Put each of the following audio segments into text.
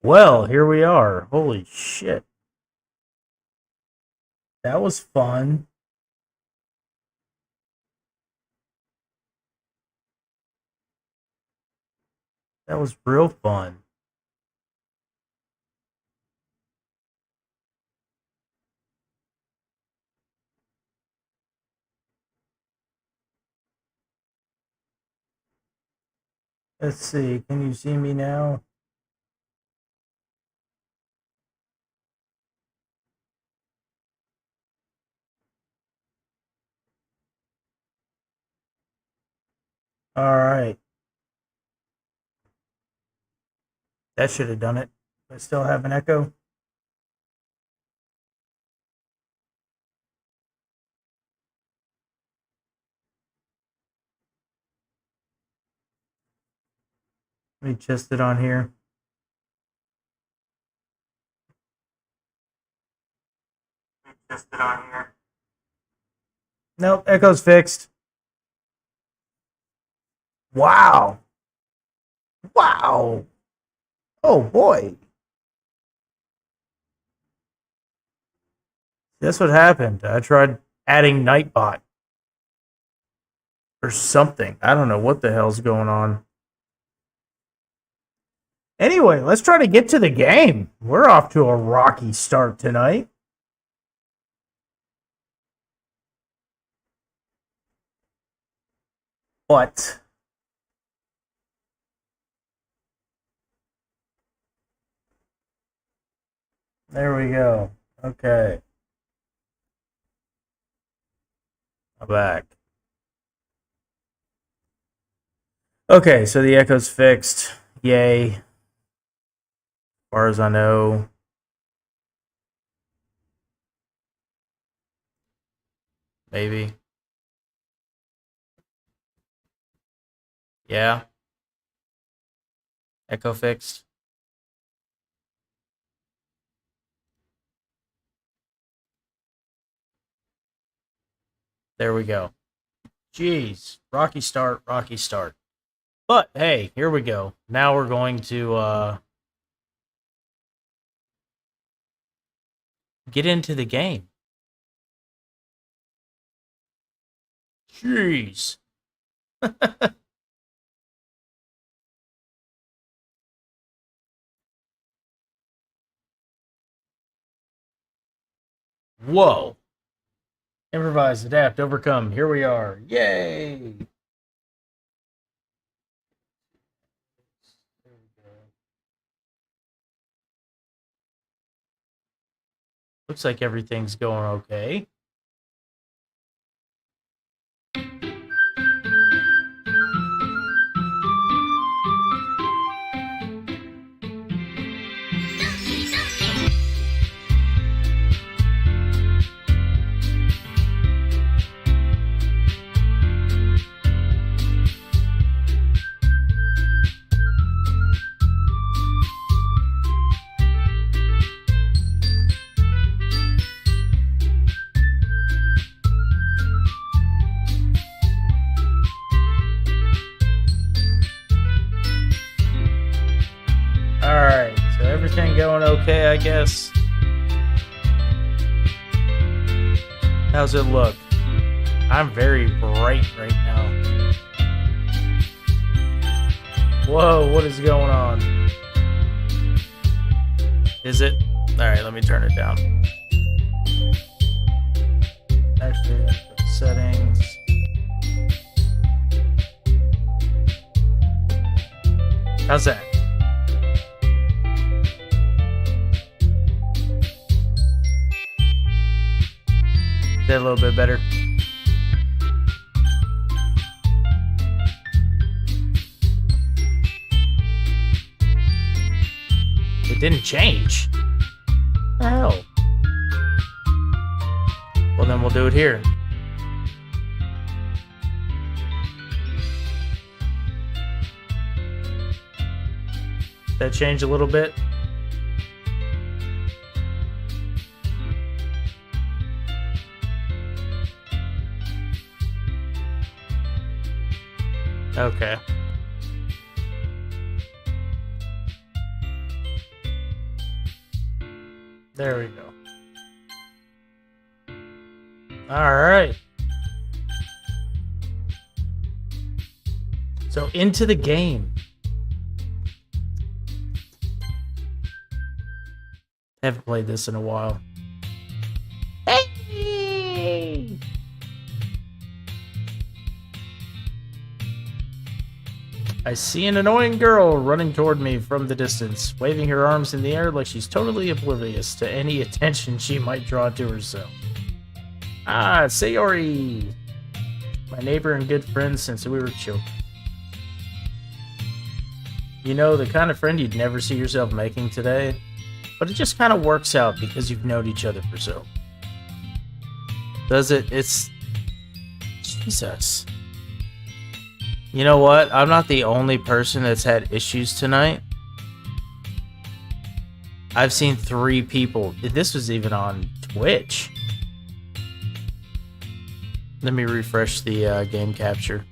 Well, here we are. Holy shit. That was fun. That was real fun. Let's see. Can you see me now? All right. That should have done it. I still have an echo. Let me test it on here. Nope, echo's fixed. Wow. Wow. Oh boy. That's what happened. I tried adding Nightbot or something. I don't know what the hell's going on. Anyway, let's try to get to the game. We're off to a rocky start tonight. But there we go. Okay. I'm back. Okay, so the echo's fixed. Yay. As far as I know. Maybe. Yeah. Echo fixed. There we go. Jeez. Rocky start, rocky start. But hey, here we go. Now we're going to get into the game. Jeez. Whoa. Improvise, adapt, overcome. Here we are. Yay. Looks like everything's going okay. Alright, so everything going okay, I guess. How's it look? I'm very bright right now. Whoa, what is going on? Is it? Alright, let me turn it down. Actually, settings. How's that? Is that a little bit better? It didn't change. What the hell? Well, then we'll do it here. That changed a little bit. Okay. There we go. Alright. So into the game. I haven't played this in a while. Hey! I see an annoying girl running toward me from the distance, waving her arms in the air like she's totally oblivious to any attention she might draw to herself. Ah, Sayori! My neighbor and good friend since we were children. You know, the kind of friend you'd never see yourself making today, but it just kind of works out because you've known each other for so. Does it? It's... Jesus. You know what? I'm not the only person that's had issues tonight. I've seen 3 people. This was even on Twitch. Let me refresh the game capture.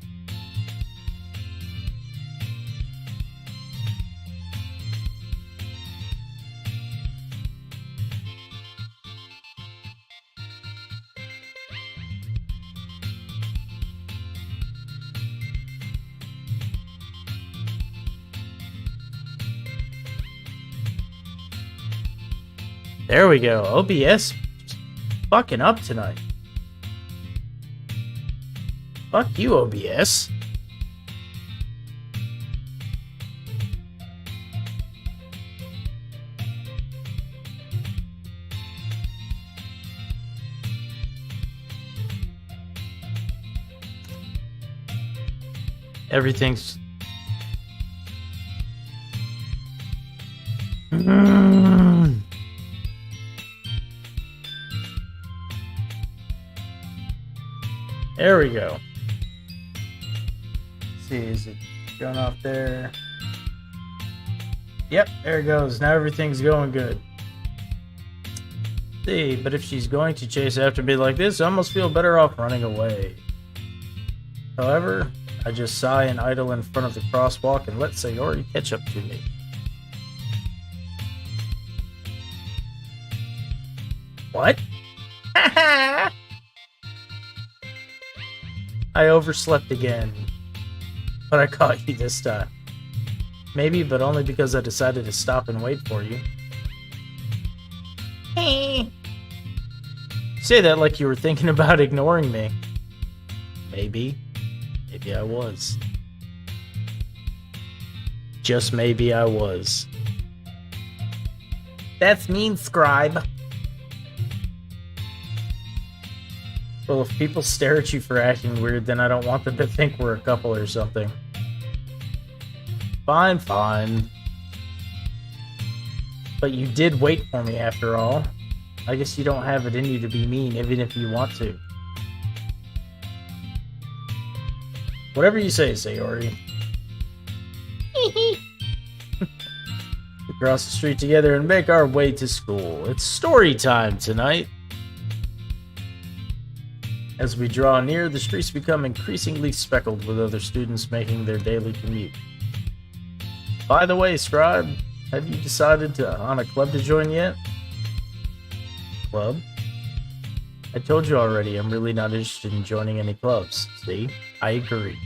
There we go. OBS just fucking up tonight. Fuck you, OBS. Everything's... There we go. Let's see, is it going off there? Yep, there it goes. Now everything's going good. See, but if she's going to chase after me like this, I almost feel better off running away. However, I just sigh and idle in front of the crosswalk and let Sayori catch up to me. What? I overslept again. But I caught you this time. Maybe, but only because I decided to stop and wait for you. Say that like you were thinking about ignoring me. Maybe. Maybe I was. Just maybe I was. That's mean, scribe. Well, if people stare at you for acting weird, then I don't want them to think we're a couple or something. Fine, fine. But you did wait for me after all. I guess you don't have it in you to be mean, even if you want to. Whatever you say, Sayori. We cross the street together and make our way to school. It's story time tonight. As we draw near, the streets become increasingly speckled with other students making their daily commute. By the way, Scribe, have you decided on a club to join yet? Club? I told you already, I'm really not interested in joining any clubs. See? I agree.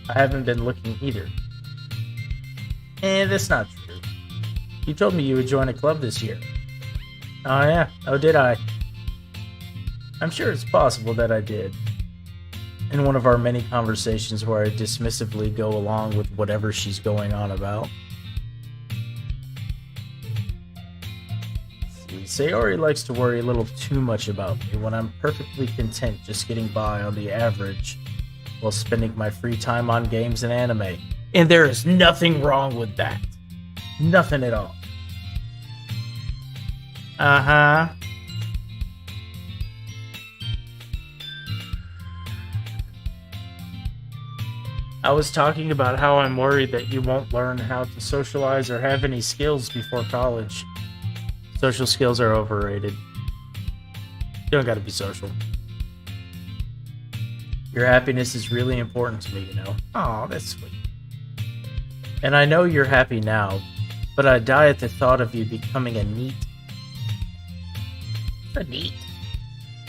I haven't been looking either. That's not true. You told me you would join a club this year. Oh yeah? Oh, did I? I'm sure it's possible that I did. In one of our many conversations where I dismissively go along with whatever she's going on about. Sayori likes to worry a little too much about me when I'm perfectly content just getting by on the average while spending my free time on games and anime. And there is nothing wrong with that. Nothing at all. Uh-huh. I was talking about how I'm worried that you won't learn how to socialize or have any skills before college. Social skills are overrated. You don't gotta be social. Your happiness is really important to me, you know. Aw, that's sweet. And I know you're happy now, but I die at the thought of you becoming a NEET Neat.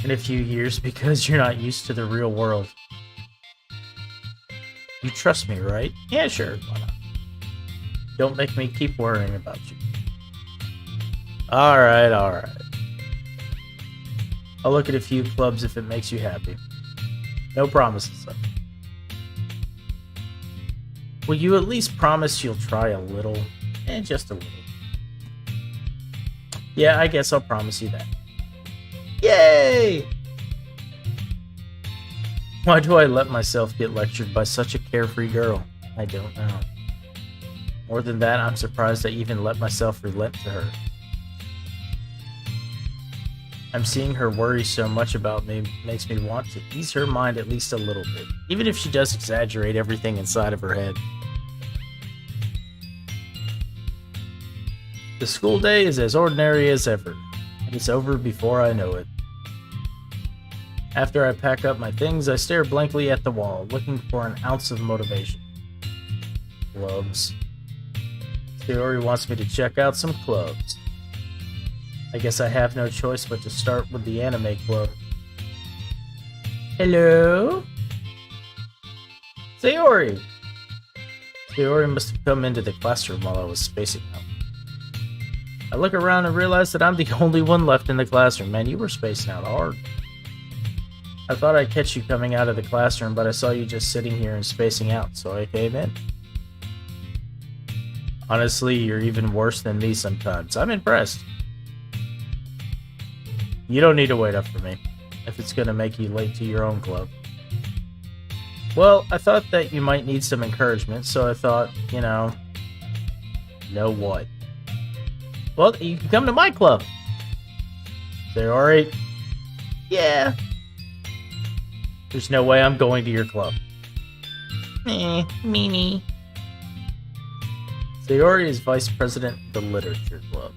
in a few years because you're not used to the real world. You trust me, right? Yeah, sure. Why not? Don't make me keep worrying about you. Alright. I'll look at a few clubs if it makes you happy. No promises, though. Will you at least promise you'll try a little? Just a little. Yeah, I guess I'll promise you that. Yay! Why do I let myself get lectured by such a carefree girl? I don't know. More than that, I'm surprised I even let myself relent to her. I'm seeing her worry so much about me makes me want to ease her mind at least a little bit, even if she does exaggerate everything inside of her head. The school day is as ordinary as ever, and it's over before I know it. After I pack up my things, I stare blankly at the wall, looking for an ounce of motivation. Clubs. Theory wants me to check out some clubs. I guess I have no choice but to start with the anime club. Hello? Sayori! Sayori must have come into the classroom while I was spacing out. I look around and realize that I'm the only one left in the classroom. Man, you were spacing out hard. I thought I'd catch you coming out of the classroom, but I saw you just sitting here and spacing out, so I came in. Honestly, you're even worse than me sometimes. I'm impressed. You don't need to wait up for me, if it's gonna make you late to your own club. Well, I thought that you might need some encouragement, so I thought, know what? Well, you can come to my club. Say, alright? Yeah. There's no way I'm going to your club. Meanie. Sayori is vice president of the Literature Club.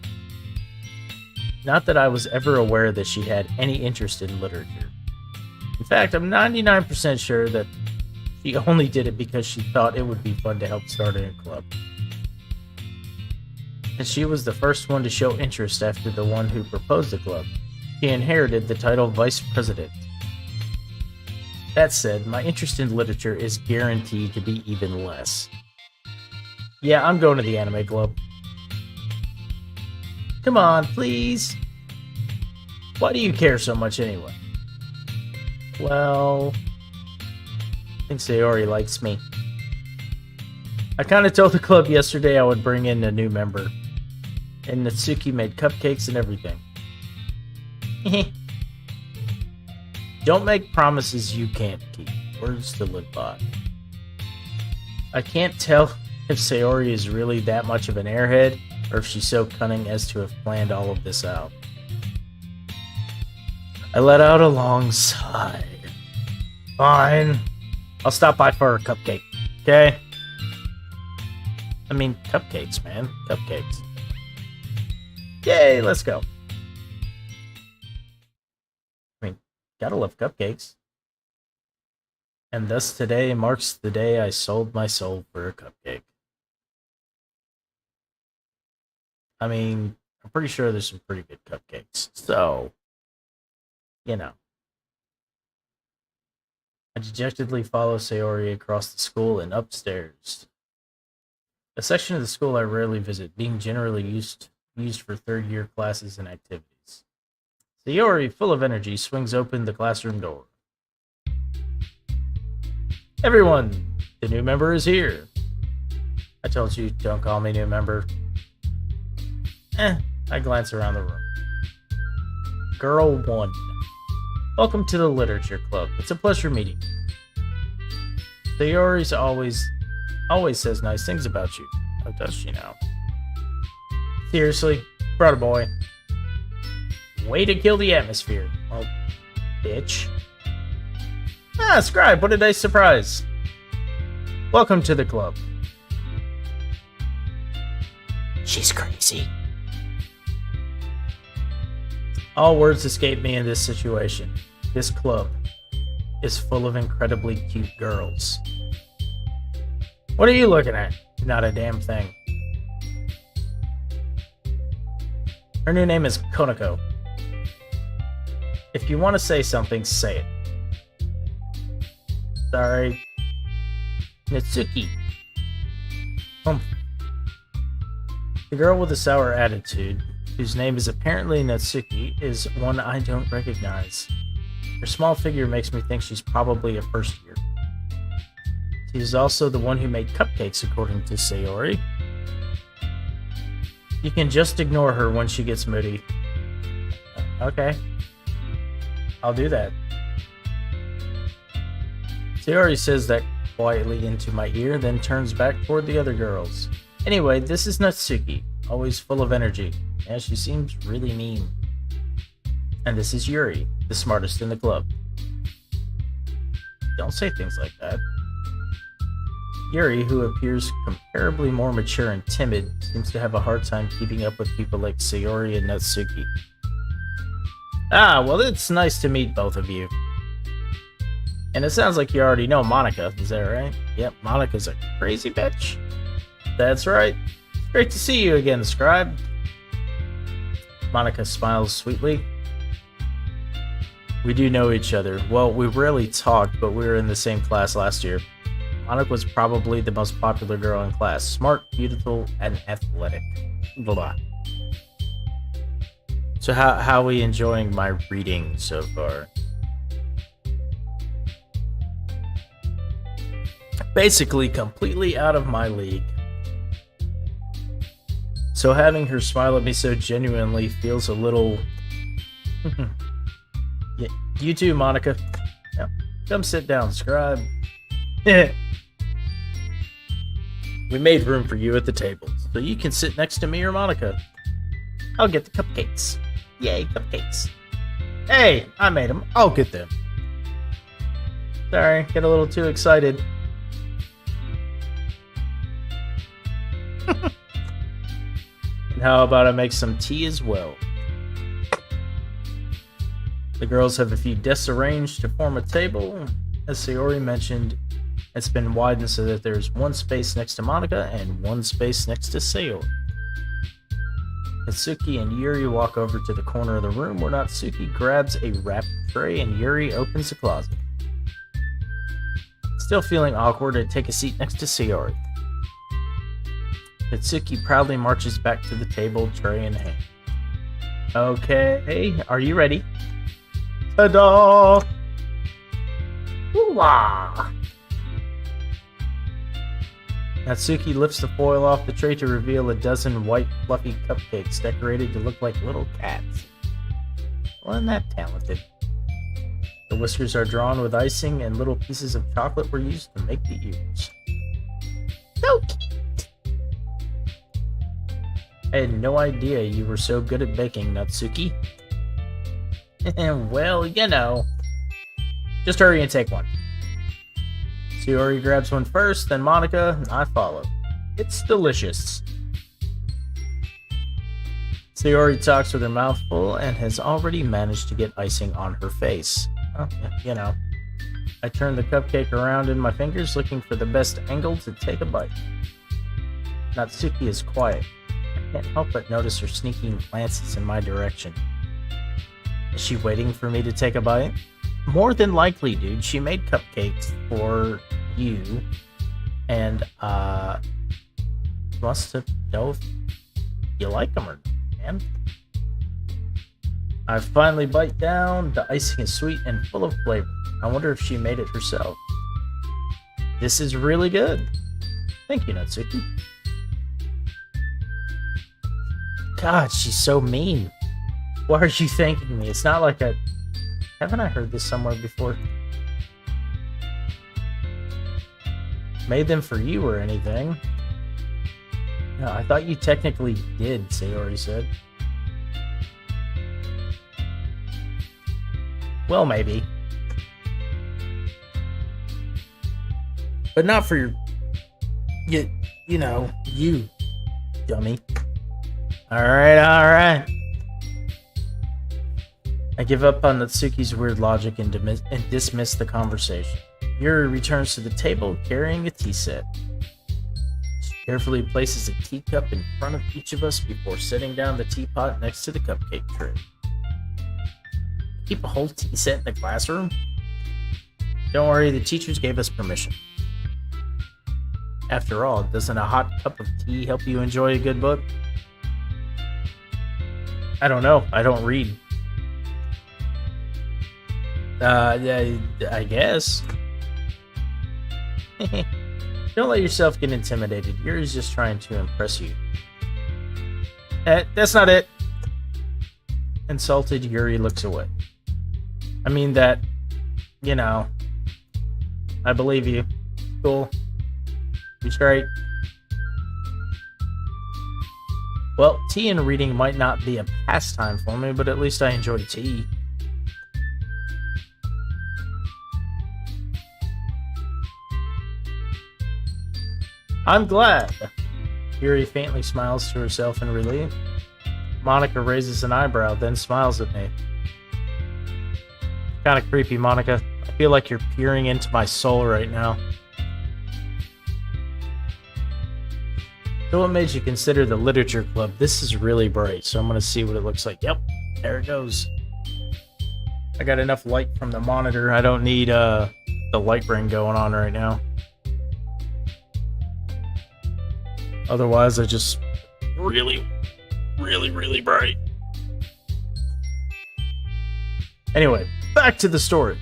Not that I was ever aware that she had any interest in literature. In fact, I'm 99% sure that she only did it because she thought it would be fun to help start a club. And she was the first one to show interest after the one who proposed the club. She inherited the title vice president. That said, my interest in literature is guaranteed to be even less. Yeah, I'm going to the anime club. Come on, please. Why do you care so much anyway? Well, I think Sayori likes me. I kind of told the club yesterday I would bring in a new member. And Natsuki made cupcakes and everything. Don't make promises you can't keep. Words to live by. I can't tell if Sayori is really that much of an airhead, or if she's so cunning as to have planned all of this out. I let out a long sigh. Fine. I'll stop by for a cupcake, okay? I mean, cupcakes, man. Cupcakes. Yay, let's go. I mean, gotta love cupcakes. And thus today marks the day I sold my soul for a cupcake. I mean, I'm pretty sure there's some pretty good cupcakes. So, I dejectedly follow Sayori across the school and upstairs. A section of the school I rarely visit, being generally used for third-year classes and activities. Sayori, full of energy, swings open the classroom door. Everyone, the new member is here. I told you, don't call me new member. I glance around the room. Girl 1. Welcome to the Literature Club. It's a pleasure meeting you. Sayori's always says nice things about you. Oh, does she now? Seriously? Brought a boy. Way to kill the atmosphere. Well, bitch. Scribe, what a nice surprise. Welcome to the club. She's crazy. All words escape me in this situation. This club is full of incredibly cute girls. What are you looking at? Not a damn thing. Her new name is Konako. If you want to say something, say it. Sorry. Natsuki. The girl with a sour attitude, whose name is apparently Natsuki, is one I don't recognize. Her small figure makes me think she's probably a first year. She's also the one who made cupcakes, according to Sayori. You can just ignore her when she gets moody. Okay. I'll do that. Sayori says that quietly into my ear, then turns back toward the other girls. Anyway, this is Natsuki, always full of energy. Yeah, she seems really mean. And this is Yuri, the smartest in the club. Don't say things like that. Yuri, who appears comparably more mature and timid, seems to have a hard time keeping up with people like Sayori and Natsuki. Ah, well, it's nice to meet both of you. And it sounds like you already know Monica, is that right? Yep, Monica's a crazy bitch. That's right. Great to see you again, Scribe. Monica smiles sweetly. We do know each other. Well, we rarely talked, but we were in the same class last year. Monica was probably the most popular girl in class. Smart, beautiful, and athletic. Blah, blah. So how are we enjoying my reading so far? Basically, completely out of my league. So having her smile at me so genuinely feels a little... Yeah, you too, Monica. Yeah, come sit down, Scribe. We made room for you at the table, so you can sit next to me or Monica. I'll get the cupcakes. Yay, cupcakes. Hey, I made them. I'll get them. Sorry, get a little too excited. And how about I make some tea as well? The girls have a few desks arranged to form a table. As Sayori mentioned, it's been widened so that there's one space next to Monica and one space next to Sayori. Natsuki and Yuri walk over to the corner of the room where Natsuki grabs a wrapped tray and Yuri opens the closet. Still feeling awkward, I take a seat next to Sayori. Natsuki proudly marches back to the table, tray in hand. Okay, are you ready? Ta-da! Hoo-wah! Natsuki lifts the foil off the tray to reveal a dozen white, fluffy cupcakes decorated to look like little cats. Wasn't that talented? The whiskers are drawn with icing, and little pieces of chocolate were used to make the ears. So cute! I had no idea you were so good at baking, Natsuki. Well, you know. Just hurry and take one. Sayori grabs one first, then Monica, and I follow. It's delicious. Sayori talks with her mouth full and has already managed to get icing on her face. Oh, you know. I turn the cupcake around in my fingers, looking for the best angle to take a bite. Natsuki is quiet. I can't help but notice her sneaking glances in my direction. Is she waiting for me to take a bite? More than likely, dude. She made cupcakes for you, and wants to know if you like them or not, man. I finally bite down. The icing is sweet and full of flavor. I wonder if she made it herself. This is really good. Thank you, Natsuki. God, she's so mean. Why are you thanking me? It's not like haven't I heard this somewhere before? Made them for you or anything. No, I thought you technically did, Sayori said. Well, maybe. But not for your... You know, you, dummy. Alright. I give up on Natsuki's weird logic and dismiss the conversation. Yuri returns to the table carrying a tea set. She carefully places a teacup in front of each of us before setting down the teapot next to the cupcake tray. The Keep a whole tea set in the classroom? Don't worry, the teachers gave us permission. After all, doesn't a hot cup of tea help you enjoy a good book? I don't know. I don't read. I guess. Don't let yourself get intimidated. Yuri's just trying to impress you. That's not it. Insulted, Yuri looks away. I mean that, I believe you. Cool. You're straight. Well, tea and reading might not be a pastime for me, but at least I enjoy tea. I'm glad. Yuri faintly smiles to herself in relief. Monica raises an eyebrow, then smiles at me. Kind of creepy, Monica. I feel like you're peering into my soul right now. So what made you consider the literature club? This is really bright, so I'm going to see what it looks like. Yep, there it goes. I got enough light from the monitor. I don't need the light ring going on right now. Otherwise, I just really bright. Anyway, back to the story.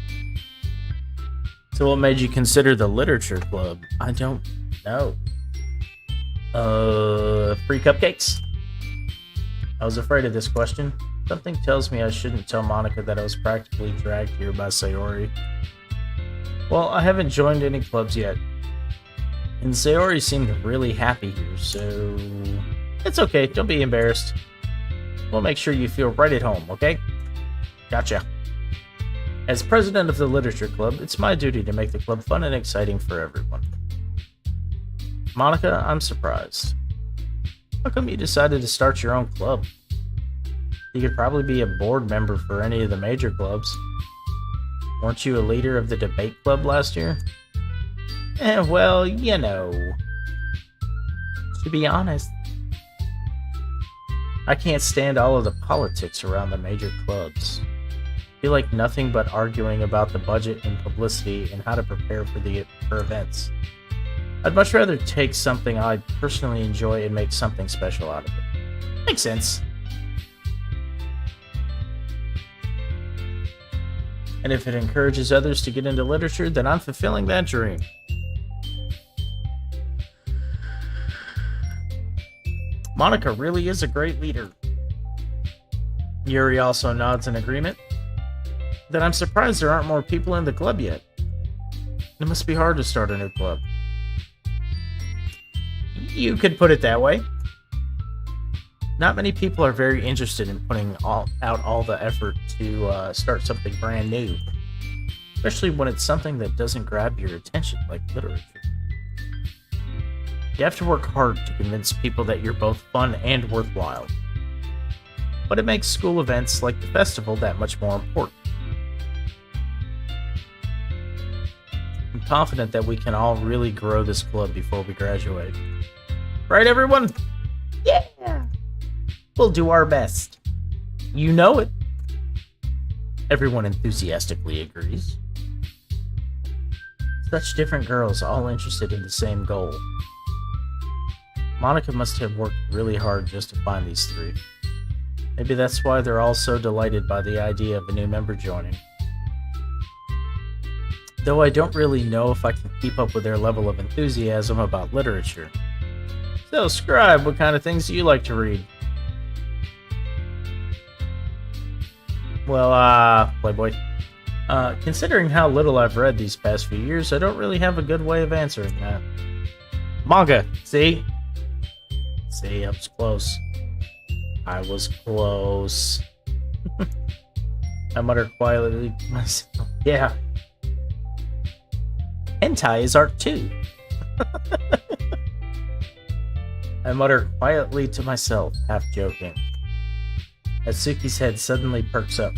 So what made you consider the literature club? I don't know. Free cupcakes? I was afraid of this question. Something tells me I shouldn't tell Monica that I was practically dragged here by Sayori. Well, I haven't joined any clubs yet. And Sayori seemed really happy here, so it's okay, don't be embarrassed. We'll make sure you feel right at home, okay? Gotcha. As president of the literature club, it's my duty to make the club fun and exciting for everyone. Monica, I'm surprised. How come you decided to start your own club? You could probably be a board member for any of the major clubs. Weren't you a leader of the debate club last year? Well, to be honest, I can't stand all of the politics around the major clubs. I feel like nothing but arguing about the budget and publicity and how to prepare for events. I'd much rather take something I personally enjoy and make something special out of it. Makes sense. And if it encourages others to get into literature, then I'm fulfilling that dream. Monica really is a great leader. Yuri also nods in agreement. Then I'm surprised there aren't more people in the club yet. It must be hard to start a new club. You could put it that way. Not many people are very interested in putting out all the effort to start something brand new, especially when it's something that doesn't grab your attention like literature. You have to work hard to convince people that you're both fun and worthwhile. But it makes school events like the festival that much more important. I'm confident that we can all really grow this club before we graduate. Right, everyone? Yeah! We'll do our best. You know it. Everyone enthusiastically agrees. Such different girls, all interested in the same goal. Monica must have worked really hard just to find these three. Maybe that's why they're all so delighted by the idea of a new member joining. Though I don't really know if I can keep up with their level of enthusiasm about literature. So, Scribe, what kind of things do you like to read? Well, Playboy. Considering how little I've read these past few years, I don't really have a good way of answering that. Manga, see? See, I was close. I was close. I muttered quietly to myself. Yeah. Hentai is art too. I muttered quietly to myself, half joking. Atsuki's head suddenly perks up.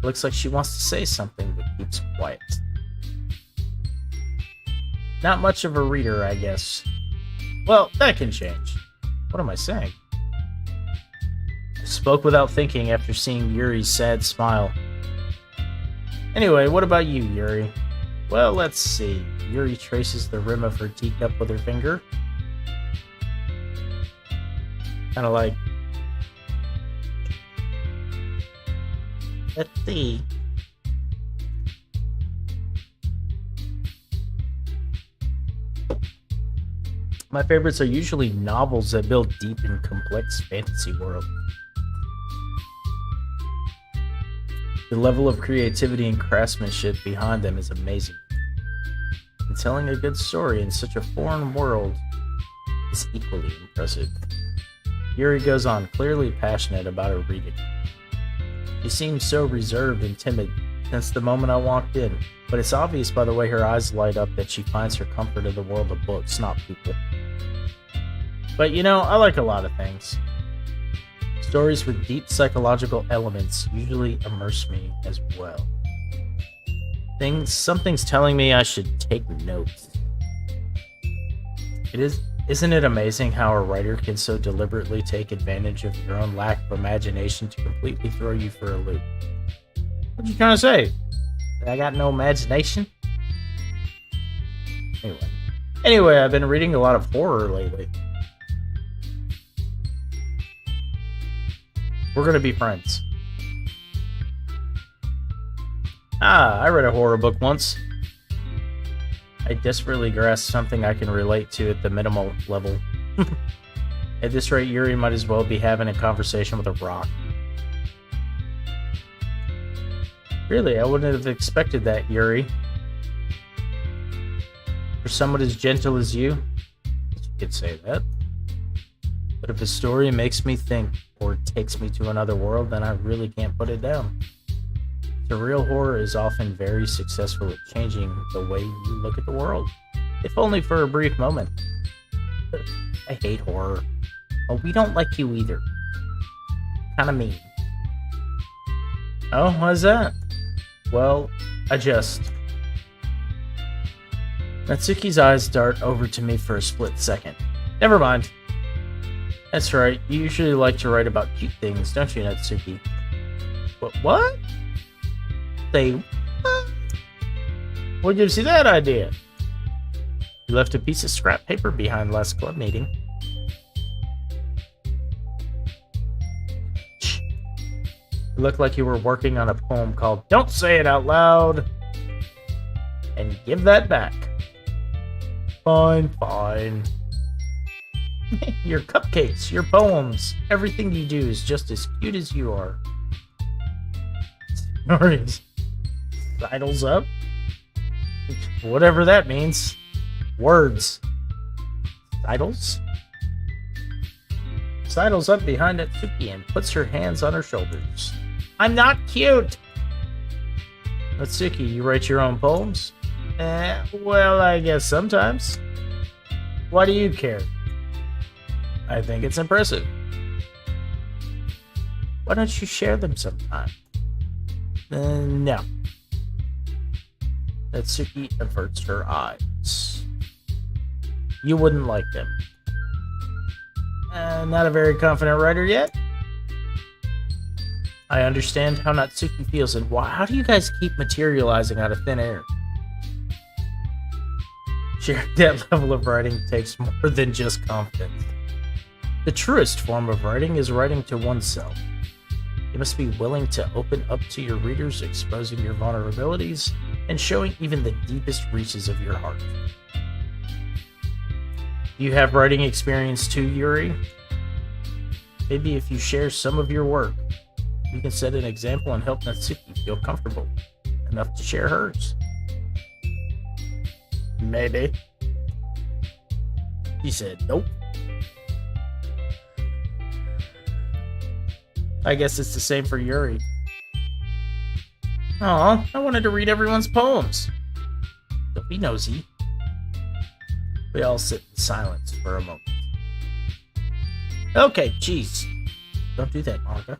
Looks like she wants to say something, but keeps quiet. Not much of a reader, I guess. Well, that can change. What am I saying? I spoke without thinking after seeing Yuri's sad smile. Anyway, what about you, Yuri? Well, let's see. Yuri traces the rim of her teacup with her finger. Kind of like... Let's see. My favorites are usually novels that build deep and complex fantasy worlds. The level of creativity and craftsmanship behind them is amazing. And telling a good story in such a foreign world is equally impressive. Yuri goes on, clearly passionate about her reading. She seems so reserved and timid since the moment I walked in, but it's obvious by the way her eyes light up that she finds her comfort in the world of books, not people. But you know, I like a lot of things. Stories with deep psychological elements usually immerse me as well. Something's telling me I should take notes. Isn't it amazing how a writer can so deliberately take advantage of your own lack of imagination to completely throw you for a loop? What you trying to say? That I got no imagination? Anyway, I've been reading a lot of horror lately. We're gonna be friends. I read a horror book once. I desperately grasped something I can relate to at the minimal level. At this rate, Yuri might as well be having a conversation with a rock. Really, I wouldn't have expected that, Yuri. For someone as gentle as you could say that. But if a story makes me think or takes me to another world, then I really can't put it down. Surreal horror is often very successful at changing the way you look at the world, if only for a brief moment. I hate horror. Well, we don't like you either. Kinda mean. Oh, why's that? Well, Natsuki's eyes dart over to me for a split second. Never mind. That's right, you usually like to write about cute things, don't you, Natsuki? What? Say what? Where'd you see that idea? You left a piece of scrap paper behind last club meeting. It looked like you were working on a poem called Don't Say It Out Loud. And give that back. Fine. Your cupcakes, your poems, everything you do is just as cute as you are. Snorries. Sidles up? Whatever that means. Words. Sidles? Sidles up behind Natsuki and puts her hands on her shoulders. I'm not cute! Natsuki, you write your own poems? Well, I guess sometimes. Why do you care? I think it's impressive. Why don't you share them sometime? No. Natsuki averts her eyes. You wouldn't like them. Not a very confident writer yet? I understand how Natsuki feels, and how do you guys keep materializing out of thin air? Sharing that level of writing takes more than just confidence. The truest form of writing is writing to oneself. You must be willing to open up to your readers, exposing your vulnerabilities, and showing even the deepest reaches of your heart. You have writing experience too, Yuri? Maybe if you share some of your work, you can set an example and help Natsuki feel comfortable enough to share hers. Maybe. He said nope. I guess it's the same for Yuri. Aw, I wanted to read everyone's poems. Don't be nosy. We all sit in silence for a moment. Okay, jeez. Don't do that, Monica.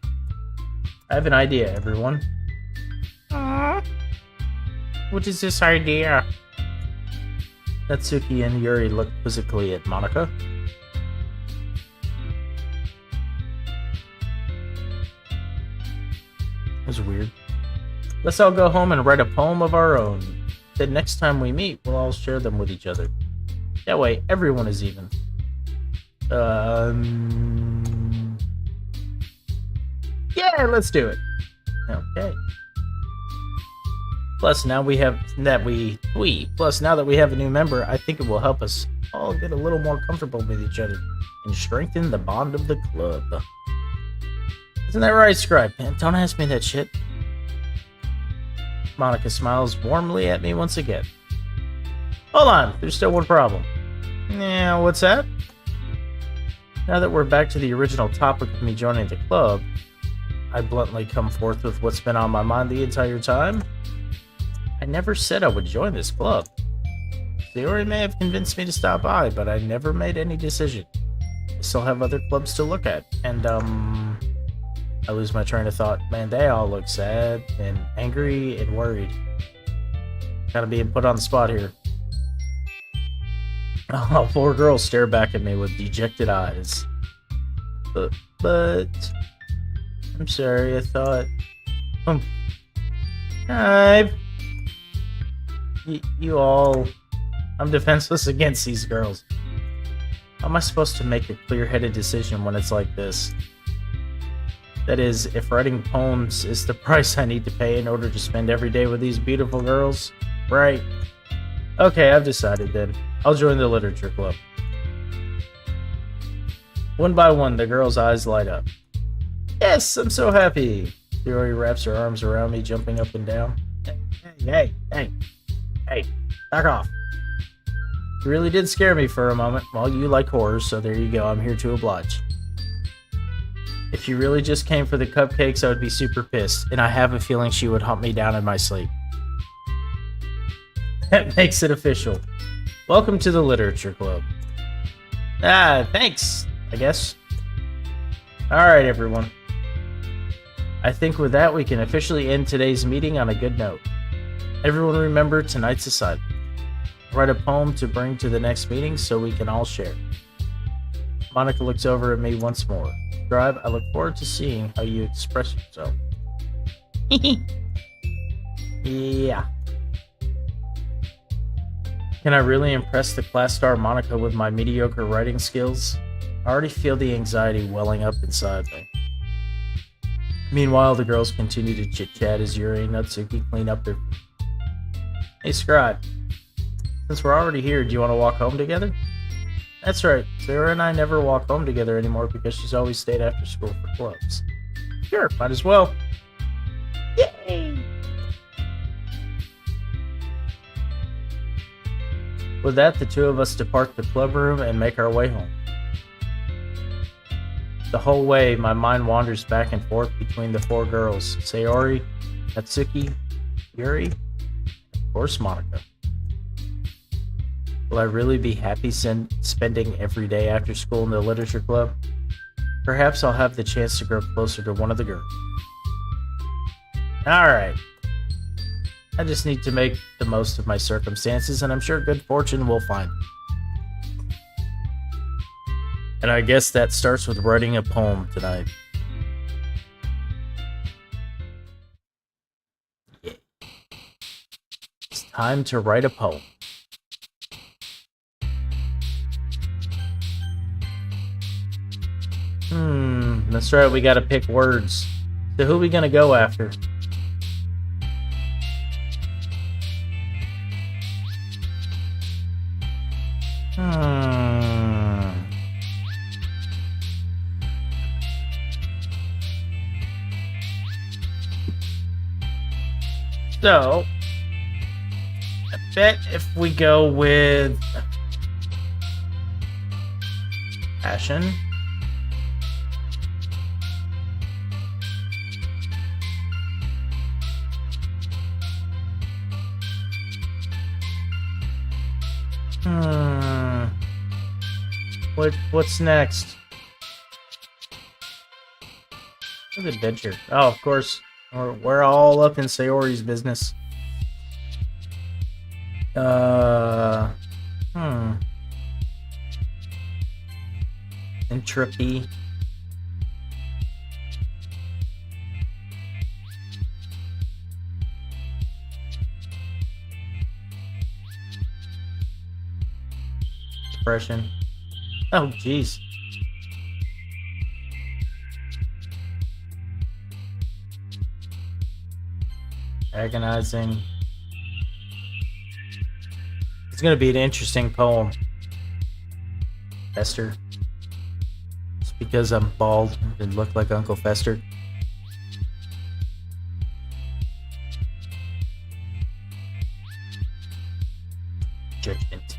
I have an idea, everyone. Aww. What is this idea? Natsuki and Yuri look quizzically at Monica. It was weird. Let's all go home and write a poem of our own. Then next time we meet, we'll all share them with each other. That way, everyone is even. Yeah, let's do it. Okay. Plus, now we have that Plus, now that we have a new member, I think it will help us all get a little more comfortable with each other and strengthen the bond of the club. Isn't that right, Scribe? Man, don't ask me that shit. Monica smiles warmly at me once again. Hold on, there's still one problem. Yeah, what's that? Now that we're back to the original topic of me joining the club, I bluntly come forth with what's been on my mind the entire time. I never said I would join this club. Theory may have convinced me to stop by, but I never made any decision. I still have other clubs to look at, and I lose my train of thought. Man, they all look sad and angry and worried. Gotta be put on the spot here. All four girls stare back at me with dejected eyes. But I'm sorry, I thought. You all. I'm defenseless against these girls. How am I supposed to make a clear-headed decision when it's like this? That is, if writing poems is the price I need to pay in order to spend every day with these beautiful girls, right? Okay, I've decided then. I'll join the literature club. One by one, the girls' eyes light up. Yes, I'm so happy. Theory wraps her arms around me, jumping up and down. Hey, back off. You really did scare me for a moment. Well, you like horrors, so there you go. I'm here to oblige. If you really just came for the cupcakes, I would be super pissed, and I have a feeling she would hunt me down in my sleep. That makes it official. Welcome to the Literature Club. Thanks, I guess. Alright, everyone. I think with that, we can officially end today's meeting on a good note. Everyone remember tonight's assignment. Write a poem to bring to the next meeting so we can all share. Monica looks over at me once more. Scribe, I look forward to seeing how you express yourself. Yeah. Can I really impress the class star Monica with my mediocre writing skills? I already feel the anxiety welling up inside me. Meanwhile, the girls continue to chit-chat as Yuri and Natsuki clean up their food. Hey, Scribe. Since we're already here, do you want to walk home together? That's right. Sarah and I never walk home together anymore because she's always stayed after school for clubs. Sure, might as well. Yay! With that, the two of us depart the club room and make our way home. The whole way, my mind wanders back and forth between the four girls, Sayori, Natsuki, Yuri, and of course Monica. Will I really be happy spending every day after school in the literature club? Perhaps I'll have the chance to grow closer to one of the girls. Alright. I just need to make the most of my circumstances, and I'm sure good fortune will find me. And I guess that starts with writing a poem tonight. Yeah. It's time to write a poem. That's right, we gotta pick words. So who are we gonna go after? So, I bet if we go with passion. What's next? What's adventure? Oh, of course. We're all up in Sayori's business. Entropy. depression. Oh, jeez. Agonizing. It's gonna be an interesting poem. Fester. Just because I'm bald and look like Uncle Fester. Judgment.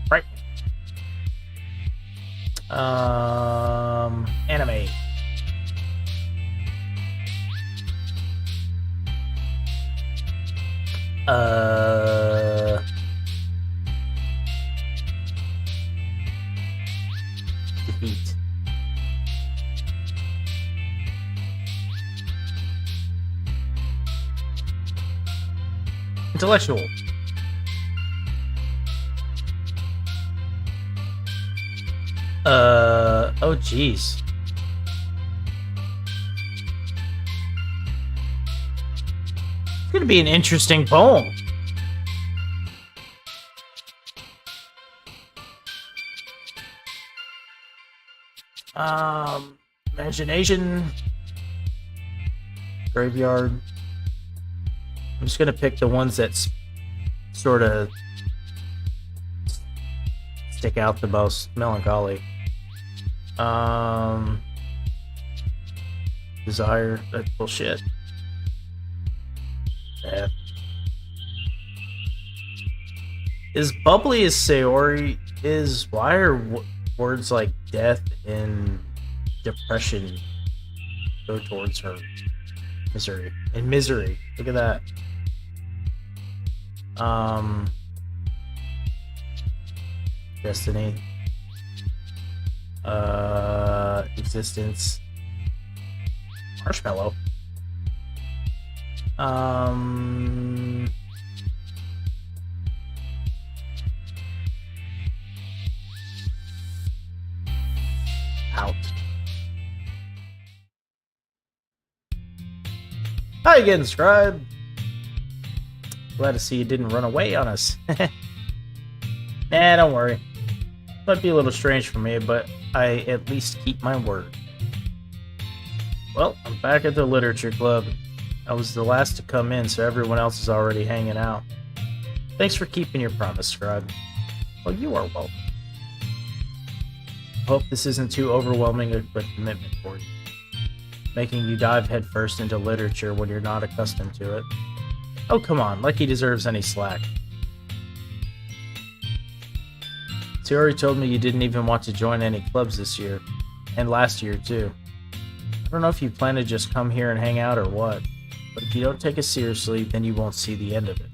Right. Anime. Defeat. Intellectual. Oh jeez. It's gonna be an interesting poem. Imagination. Graveyard. I'm just gonna pick the ones that sort of stick out the most. Melancholy. Desire. That's bullshit. Death. As bubbly as Sayori is, why are words like death and depression go towards her? Misery. And misery. Look at that. Destiny. Existence. Marshmallow. Out. Hi again, Scribe. Glad to see you didn't run away on us. Nah, don't worry. Might be a little strange for me, but I at least keep my word. Well, I'm back at the literature club. I was the last to come in, so everyone else is already hanging out. Thanks for keeping your promise, Scribe. Well, you are welcome. Hope this isn't too overwhelming of a commitment for you, making you dive headfirst into literature when you're not accustomed to it. Oh, come on, like he deserves any slack. Sayori told me you didn't even want to join any clubs this year, and last year too. I don't know if you plan to just come here and hang out or what, but if you don't take it seriously, then you won't see the end of it.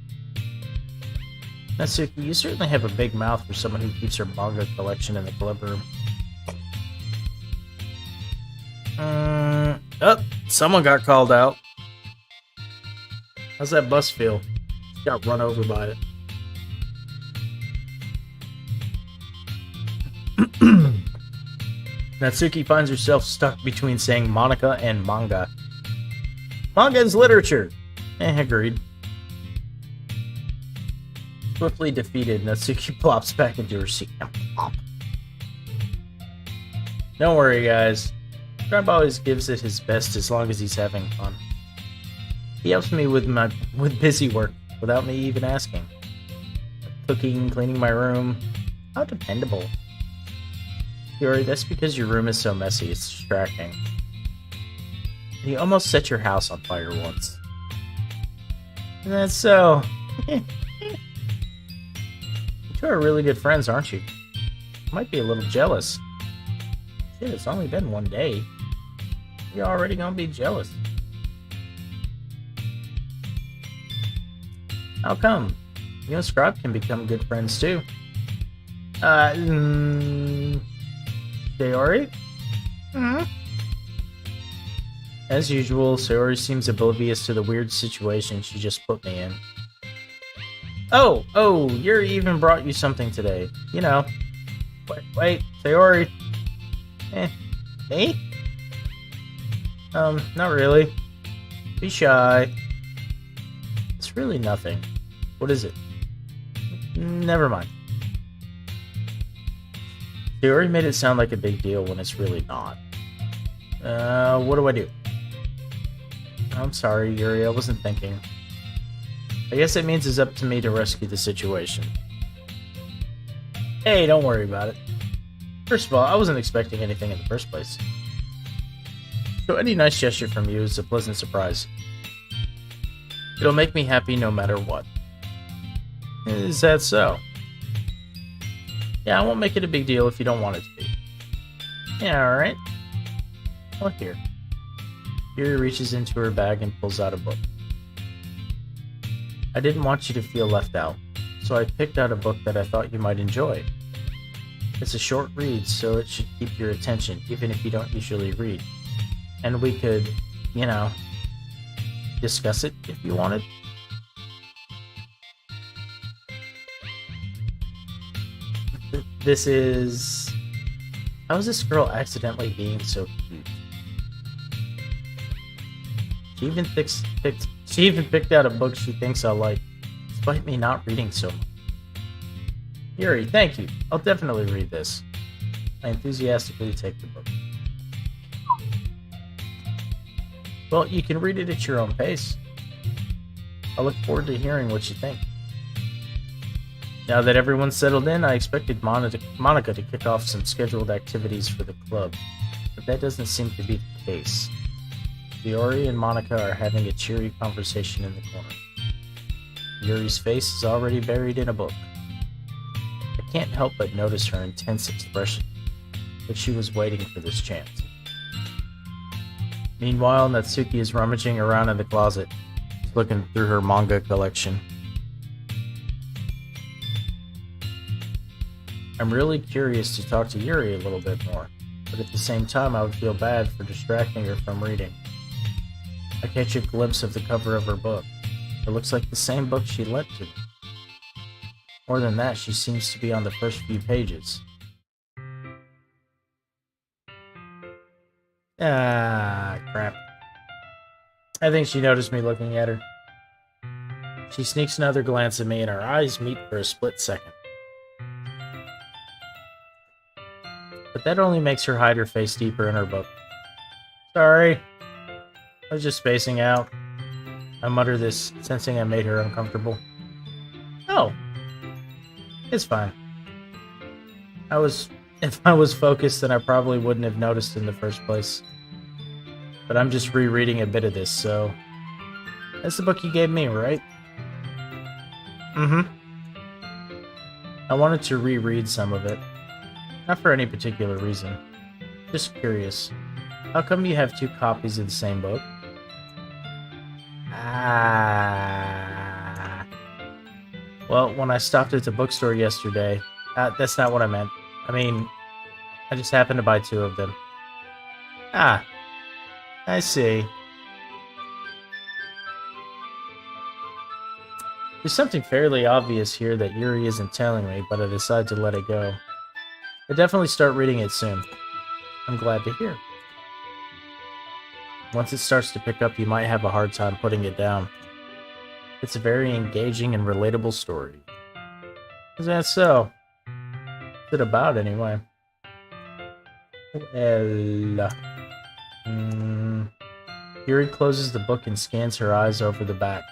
Natsuki, you certainly have a big mouth for someone who keeps her manga collection in the club room. Oh, someone got called out. How's that bus feel? Got run over by it. Natsuki finds herself stuck between saying Monica and manga. Manga is literature. Agreed. Swiftly defeated, Natsuki plops back into her seat. Plop. Don't worry, guys. Scribe always gives it his best as long as he's having fun. He helps me with busy work without me even asking. Cooking, cleaning my room. How dependable. Yuri, that's because your room is so messy, it's distracting. You almost set your house on fire once. And that's so. You two are really good friends, aren't you? I might be a little jealous. Shit, it's only been one day. You're already gonna be jealous. How come? You and Scribe can become good friends too. Sayori? As usual, Sayori seems oblivious to the weird situation she just put me in. Oh, Yuri even brought you something today. You know. Wait, Sayori. Me? Not really. Be shy. It's really nothing. What is it? Never mind. They already made it sound like a big deal when it's really not. What do I do? I'm sorry, Yuri, I wasn't thinking. I guess it means it's up to me to rescue the situation. Hey, don't worry about it. First of all, I wasn't expecting anything in the first place. So any nice gesture from you is a pleasant surprise. It'll make me happy no matter what. Is that so? Yeah, I won't make it a big deal if you don't want it to be. Yeah, alright. Well, here. Yuri reaches into her bag and pulls out a book. I didn't want you to feel left out, so I picked out a book that I thought you might enjoy. It's a short read, so it should keep your attention, even if you don't usually read. And we could, discuss it if you wanted. This is... How is this girl accidentally being so cute? She even picked out a book she thinks I'll like, despite me not reading so much. Yuri, thank you. I'll definitely read this. I enthusiastically take the book. Well, you can read it at your own pace. I look forward to hearing what you think. Now that everyone's settled in, I expected Monica to kick off some scheduled activities for the club, but that doesn't seem to be the case. Yuri and Monica are having a cheery conversation in the corner. Yuri's face is already buried in a book. I can't help but notice her intense expression, like she was waiting for this chance. Meanwhile, Natsuki is rummaging around in the closet, looking through her manga collection. I'm really curious to talk to Yuri a little bit more, but at the same time I would feel bad for distracting her from reading. I catch a glimpse of the cover of her book. It looks like the same book she lent to me. More than that, she seems to be on the first few pages. Ah, crap. I think she noticed me looking at her. She sneaks another glance at me and our eyes meet for a split second. But that only makes her hide her face deeper in her book. Sorry. I was just spacing out. I mutter this, sensing I made her uncomfortable. Oh. It's fine. If I was focused, then I probably wouldn't have noticed in the first place. But I'm just rereading a bit of this, so... That's the book you gave me, right? Mm-hmm. I wanted to reread some of it. Not for any particular reason. Just curious. How come you have two copies of the same book? Well, when I stopped at the bookstore yesterday, that's not what I meant. I mean, I just happened to buy two of them. Ah, I see. There's something fairly obvious here that Yuri isn't telling me, but I decide to let it go. I'll definitely start reading it soon. I'm glad to hear. Once it starts to pick up, you might have a hard time putting it down. It's a very engaging and relatable story. Is that so? What's it about, anyway? Well... Yuri closes the book and scans her eyes over the back.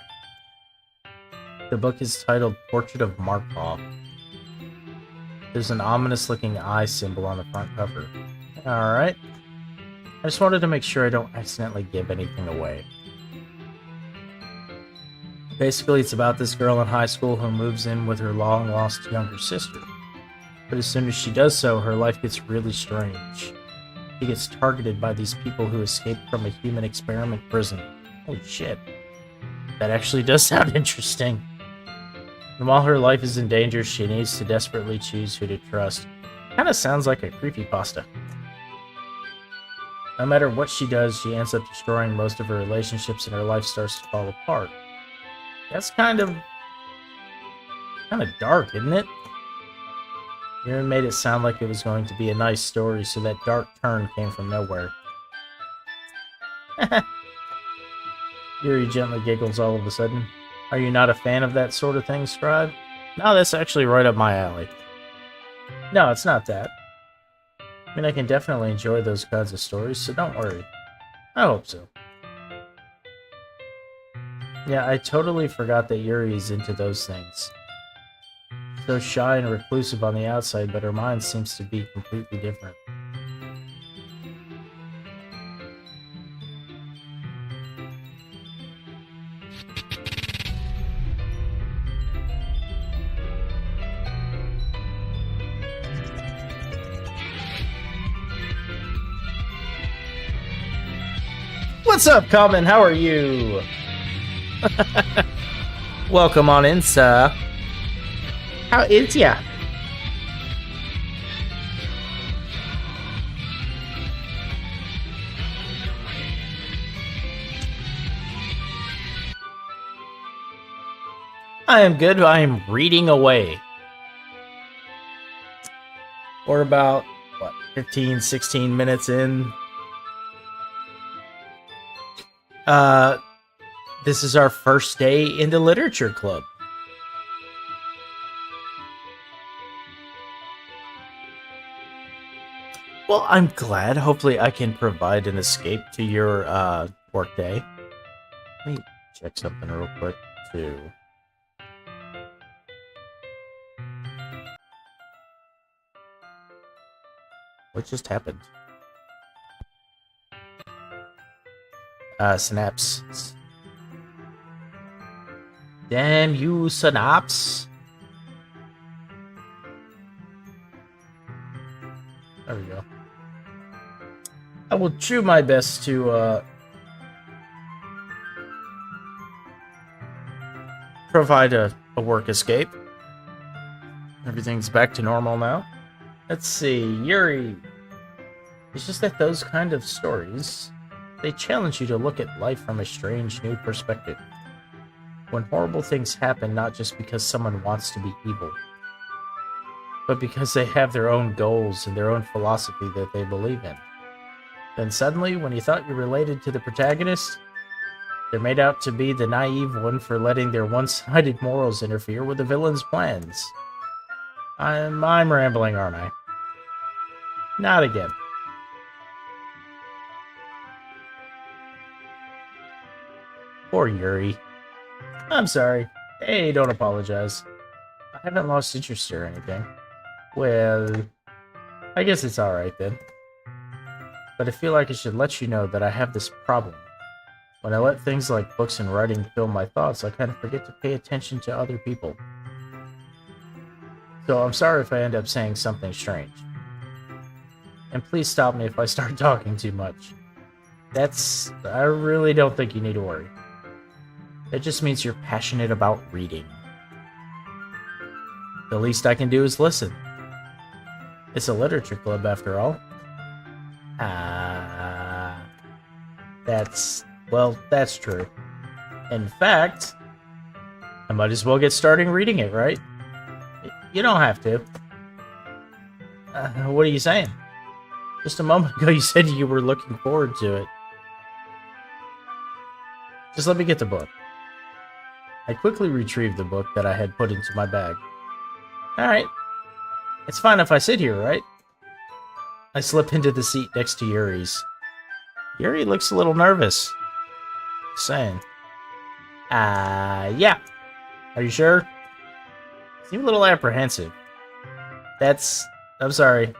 The book is titled Portrait of Markov. There's an ominous-looking eye symbol on the front cover. Alright. I just wanted to make sure I don't accidentally give anything away. Basically, it's about this girl in high school who moves in with her long-lost younger sister. But as soon as she does so, her life gets really strange. She gets targeted by these people who escaped from a human experiment prison. Holy shit. That actually does sound interesting. And while her life is in danger, she needs to desperately choose who to trust. Kinda sounds like a creepypasta. No matter what she does, she ends up destroying most of her relationships and her life starts to fall apart. That's kind of dark, isn't it? Yuri made it sound like it was going to be a nice story, so that dark turn came from nowhere. Yuri gently giggles all of a sudden. Are you not a fan of that sort of thing, Scribe? No, that's actually right up my alley. No, it's not that. I mean, I can definitely enjoy those kinds of stories, so don't worry. I hope so. Yeah, I totally forgot that Yuri is into those things. So shy and reclusive on the outside, but her mind seems to be completely different. What's up, Common? How are you? Welcome on in, sir. How is ya? I am good. I am reading away. We're about, 15, 16 minutes in. This is our first day in the literature club. Well, I'm glad. Hopefully I can provide an escape to your, workday. Let me check something real quick, too. What just happened? Synapse. Damn you, Synapse. There we go. I will do my best to, provide a work escape. Everything's back to normal now. Let's see, Yuri. It's just that those kind of stories, they challenge you to look at life from a strange new perspective. When horrible things happen, not just because someone wants to be evil, but because they have their own goals and their own philosophy that they believe in. Then suddenly, when you thought you related to the protagonist, they're made out to be the naive one for letting their one-sided morals interfere with the villain's plans. I'm rambling, aren't I? Not again. Poor Yuri. I'm sorry. Hey, don't apologize. I haven't lost interest or anything. Well, I guess it's alright then. But I feel like I should let you know that I have this problem. When I let things like books and writing fill my thoughts, I kind of forget to pay attention to other people. So I'm sorry if I end up saying something strange. And please stop me if I start talking too much. I really don't think you need to worry. It just means you're passionate about reading. The least I can do is listen. It's a literature club after all. That's true. In fact, I might as well get starting reading it, right? You don't have to. What are you saying? Just a moment ago you said you were looking forward to it. Just let me get the book. I quickly retrieved the book that I had put into my bag. Alright. It's fine if I sit here, right? I slip into the seat next to Yuri's. Yuri looks a little nervous. Just saying. Yeah. Are you sure? Seem a little apprehensive. I'm sorry.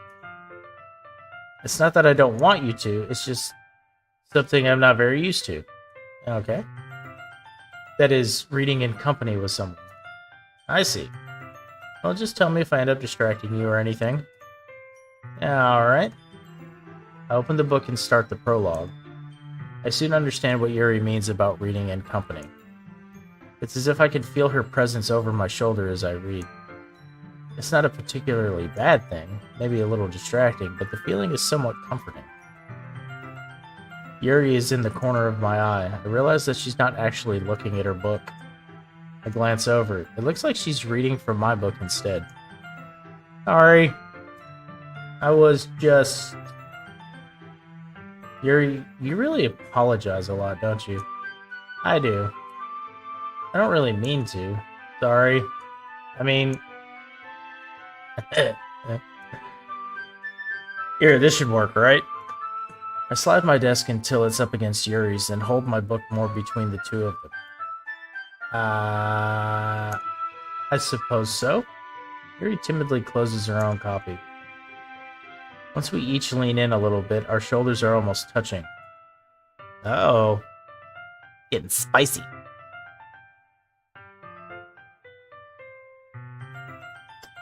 It's not that I don't want you to, it's just something I'm not very used to. Okay. That is, reading in company with someone. I see. Well, just tell me if I end up distracting you or anything. Alright. I open the book and start the prologue. I soon understand what Yuri means about reading in company. It's as if I can feel her presence over my shoulder as I read. It's not a particularly bad thing, maybe a little distracting, but the feeling is somewhat comforting. Yuri is in the corner of my eye. I realize that she's not actually looking at her book. I glance over. It looks like she's reading from my book instead. Sorry. I was just... Yuri, you really apologize a lot, don't you? I do. I don't really mean to. Sorry. I mean... Here, this should work, right? I slide my desk until it's up against Yuri's, and hold my book more between the two of them. I suppose so. Yuri timidly closes her own copy. Once we each lean in a little bit, our shoulders are almost touching. Uh-oh. Getting spicy.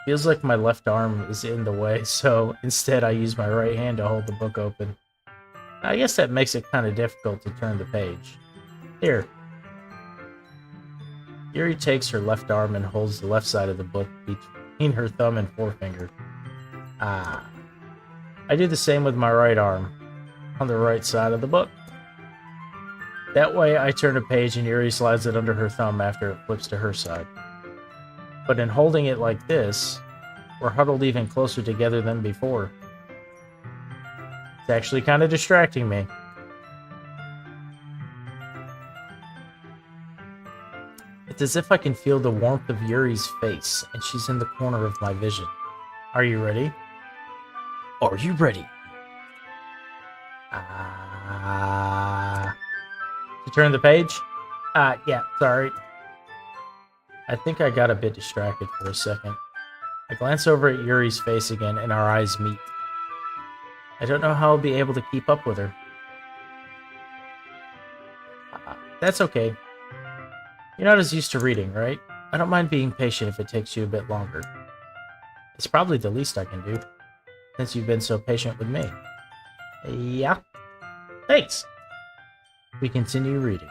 Feels like my left arm is in the way, so instead I use my right hand to hold the book open. I guess that makes it kind of difficult to turn the page. Here. Yuri takes her left arm and holds the left side of the book between her thumb and forefinger. Ah. I do the same with my right arm, on the right side of the book. That way I turn a page and Yuri slides it under her thumb after it flips to her side. But in holding it like this, we're huddled even closer together than before. It's actually kind of distracting me. It's as if I can feel the warmth of Yuri's face, and she's in the corner of my vision. Are you ready? Are you ready? To turn the page? Yeah, sorry. I think I got a bit distracted for a second. I glance over at Yuri's face again, and our eyes meet. I don't know how I'll be able to keep up with her. That's okay. You're not as used to reading, right? I don't mind being patient if it takes you a bit longer. It's probably the least I can do, since you've been so patient with me. Yeah? Thanks! We continue reading.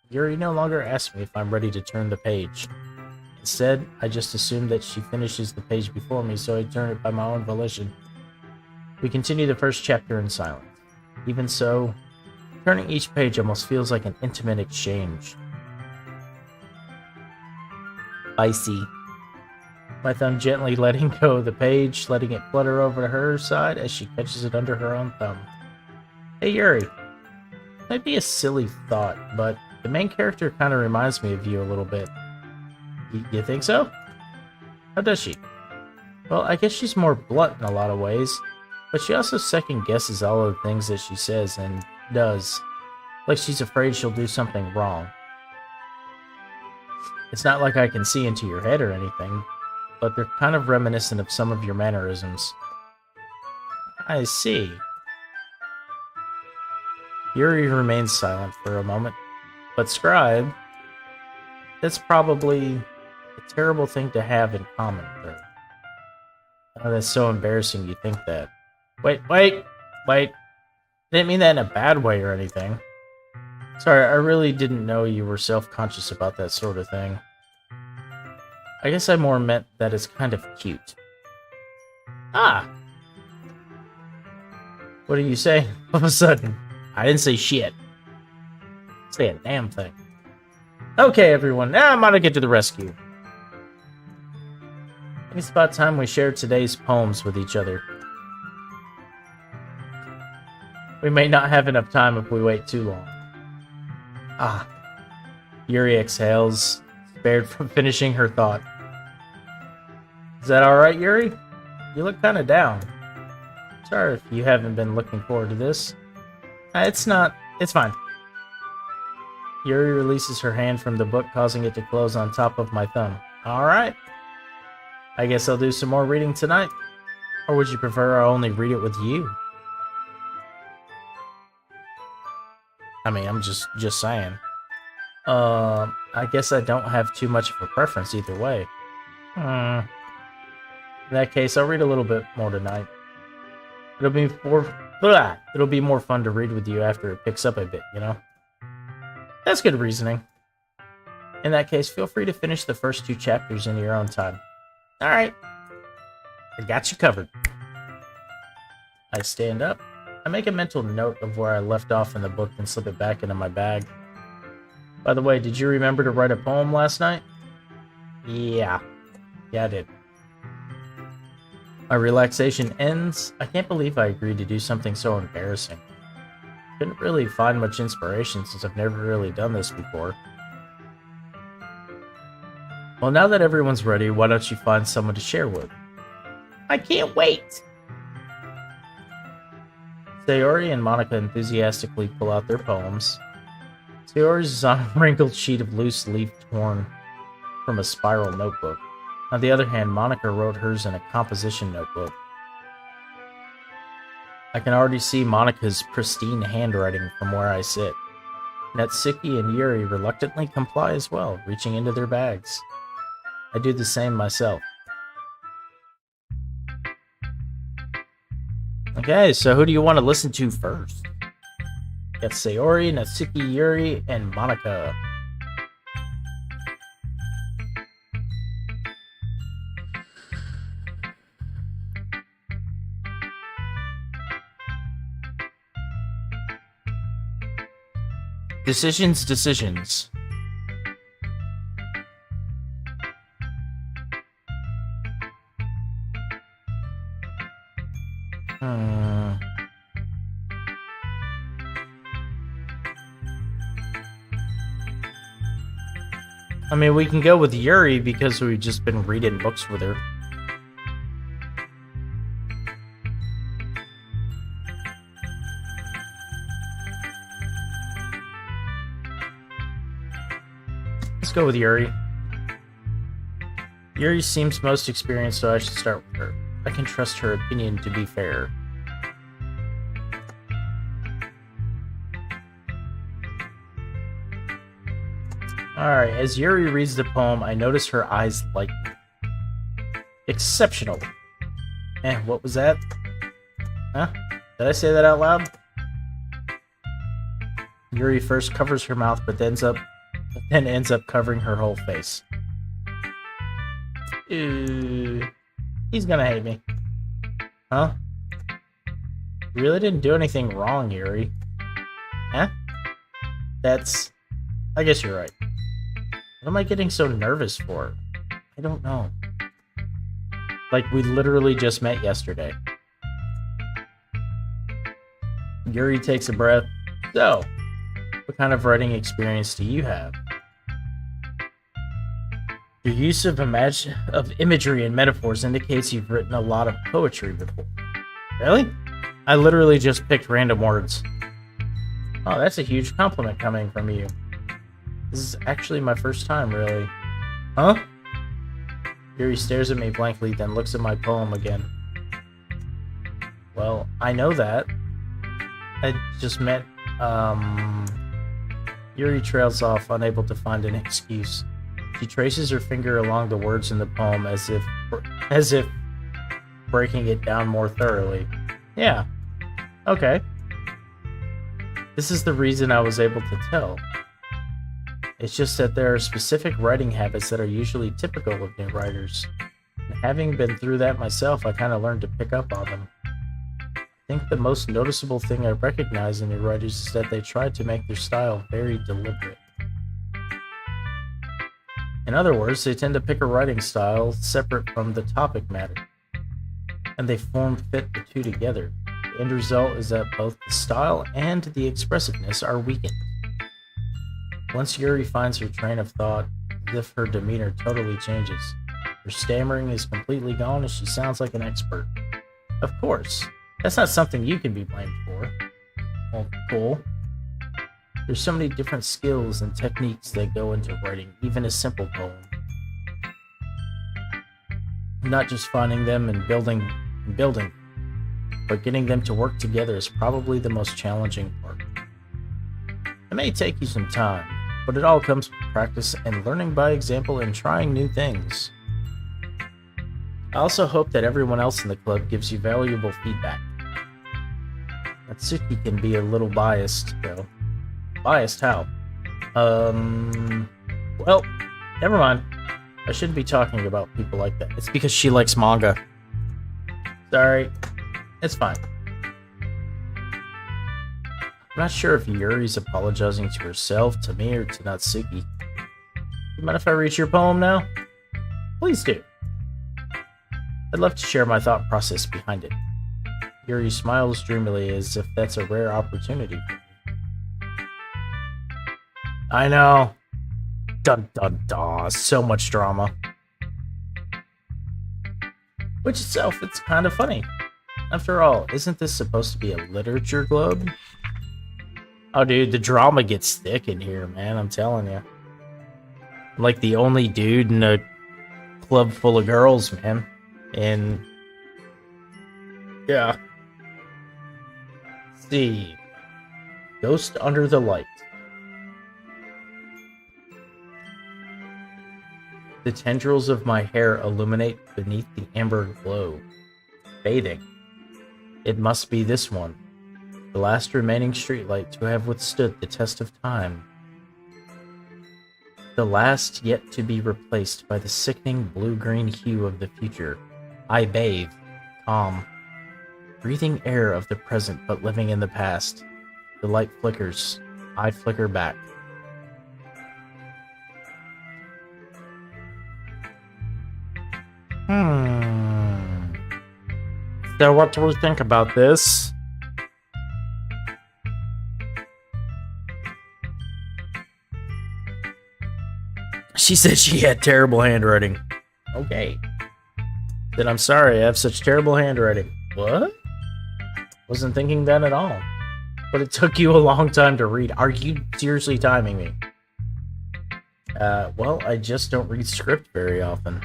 Yuri no longer asks me if I'm ready to turn the page. Instead, I just assume that she finishes the page before me, so I turn it by my own volition. We continue the first chapter in silence. Even so, turning each page almost feels like an intimate exchange. Spicy. My thumb gently letting go of the page, letting it flutter over to her side as she catches it under her own thumb. Hey Yuri. Might be a silly thought, but the main character kind of reminds me of you a little bit. You think so? How does she? Well, I guess she's more blunt in a lot of ways, but she also second guesses all of the things that she says and does. Like she's afraid she'll do something wrong. It's not like I can see into your head or anything, but they're kind of reminiscent of some of your mannerisms. I see. Yuri remains silent for a moment, but Scribe, that's probably a terrible thing to have in common with her. Oh, that's so embarrassing you think that. Wait. Didn't mean that in a bad way or anything. Sorry, I really didn't know you were self-conscious about that sort of thing. I guess I more meant that it's kind of cute. Ah! What are you saying all of a sudden? I didn't say shit. Say a damn thing. Okay, everyone, now I'm gonna get to the rescue. I think it's about time we shared today's poems with each other. We may not have enough time if we wait too long. Ah. Yuri exhales, spared from finishing her thought. Is that alright, Yuri? You look kinda down. Sorry if you haven't been looking forward to this. It's fine. Yuri releases her hand from the book, causing it to close on top of my thumb. Alright. I guess I'll do some more reading tonight. Or would you prefer I only read it with you? I mean, I'm just saying. I guess I don't have too much of a preference either way. In that case, I'll read a little bit more tonight. It'll be more fun to read with you after it picks up a bit, you know? That's good reasoning. In that case, feel free to finish the first 2 chapters in your own time. Alright. I got you covered. I stand up. I make a mental note of where I left off in the book and slip it back into my bag. By the way, did you remember to write a poem last night? Yeah, I did. My relaxation ends. I can't believe I agreed to do something so embarrassing. Couldn't really find much inspiration since I've never really done this before. Well, now that everyone's ready, why don't you find someone to share with? I can't wait! Sayori and Monica enthusiastically pull out their poems. Sayori's is on a wrinkled sheet of loose leaf torn from a spiral notebook. On the other hand, Monica wrote hers in a composition notebook. I can already see Monica's pristine handwriting from where I sit. Natsuki and Yuri reluctantly comply as well, reaching into their bags. I do the same myself. Okay, so who do you want to listen to first? Got Sayori, Natsuki, Yuri, and Monica. Decisions. I mean, we can go with Yuri because we've just been reading books with her. Let's go with Yuri. Yuri seems most experienced, so I should start with her. I can trust her opinion to be fair. Alright, as Yuri reads the poem, I notice her eyes lighten. Exceptional. What was that? Huh? Did I say that out loud? Yuri first covers her mouth, but then ends up covering her whole face. He's gonna hate me. Huh? You really didn't do anything wrong, Yuri. Huh? I guess you're right. What am I getting so nervous for? I don't know. Like, we literally just met yesterday. Yuri takes a breath. So, what kind of writing experience do you have? Your use of imagery and metaphors indicates you've written a lot of poetry before. Really? I literally just picked random words. Oh, that's a huge compliment coming from you. This is actually my first time, really. Huh? Yuri stares at me blankly, then looks at my poem again. Well, I know that. I just meant, Yuri trails off, unable to find an excuse. She traces her finger along the words in the poem as if breaking it down more thoroughly. Yeah. Okay. This is the reason I was able to tell. It's just that there are specific writing habits that are usually typical of new writers. And having been through that myself, I kind of learned to pick up on them. I think the most noticeable thing I recognize in new writers is that they try to make their style very deliberate. In other words, they tend to pick a writing style separate from the topic matter, and they fit the two together. The end result is that both the style and the expressiveness are weakened. Once Yuri finds her train of thought, as if her demeanor totally changes. Her stammering is completely gone and she sounds like an expert. Of course, that's not something you can be blamed for. Well, cool. There's so many different skills and techniques that go into writing even a simple poem. Not just finding them and building, but getting them to work together is probably the most challenging part. It may take you some time, but it all comes with practice and learning by example and trying new things. I also hope that everyone else in the club gives you valuable feedback. Natsuki can be a little biased, though. Biased how? Well, never mind. I shouldn't be talking about people like that. It's because she likes manga. Sorry. It's fine. I'm not sure if Yuri's apologizing to herself, to me, or to Natsuki. You mind if I read your poem now? Please do. I'd love to share my thought process behind it. Yuri smiles dreamily as if that's a rare opportunity for me. I know. Dun dun dun. So much drama. Which itself, it's kind of funny. After all, isn't this supposed to be a literature club? Oh, dude, the drama gets thick in here, man. I'm telling you. I'm like the only dude in a club full of girls, man. And yeah. Let's see. Ghost under the light. The tendrils of my hair illuminate beneath the amber glow. Bathing. It must be this one. The last remaining streetlight to have withstood the test of time. The last yet to be replaced by the sickening blue-green hue of the future. I bathe, calm, breathing air of the present but living in the past. The light flickers. I flicker back. So what do we think about this? She said she had terrible handwriting. Okay. Then I'm sorry, I have such terrible handwriting. What? Wasn't thinking that at all. But it took you a long time to read. Are you seriously timing me? Well, I just don't read script very often.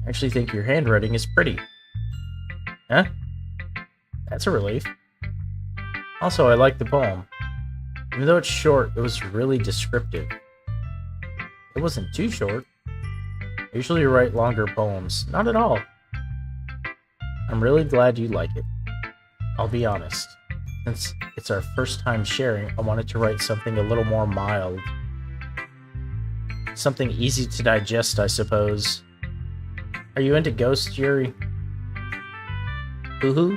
I actually think your handwriting is pretty. Huh? That's a relief. Also, I like the poem. Even though it's short, it was really descriptive. It wasn't too short. I usually write longer poems. Not at all. I'm really glad you like it. I'll be honest. Since it's our first time sharing, I wanted to write something a little more mild. Something easy to digest, I suppose. Are you into ghosts, Yuri? Hoo-hoo?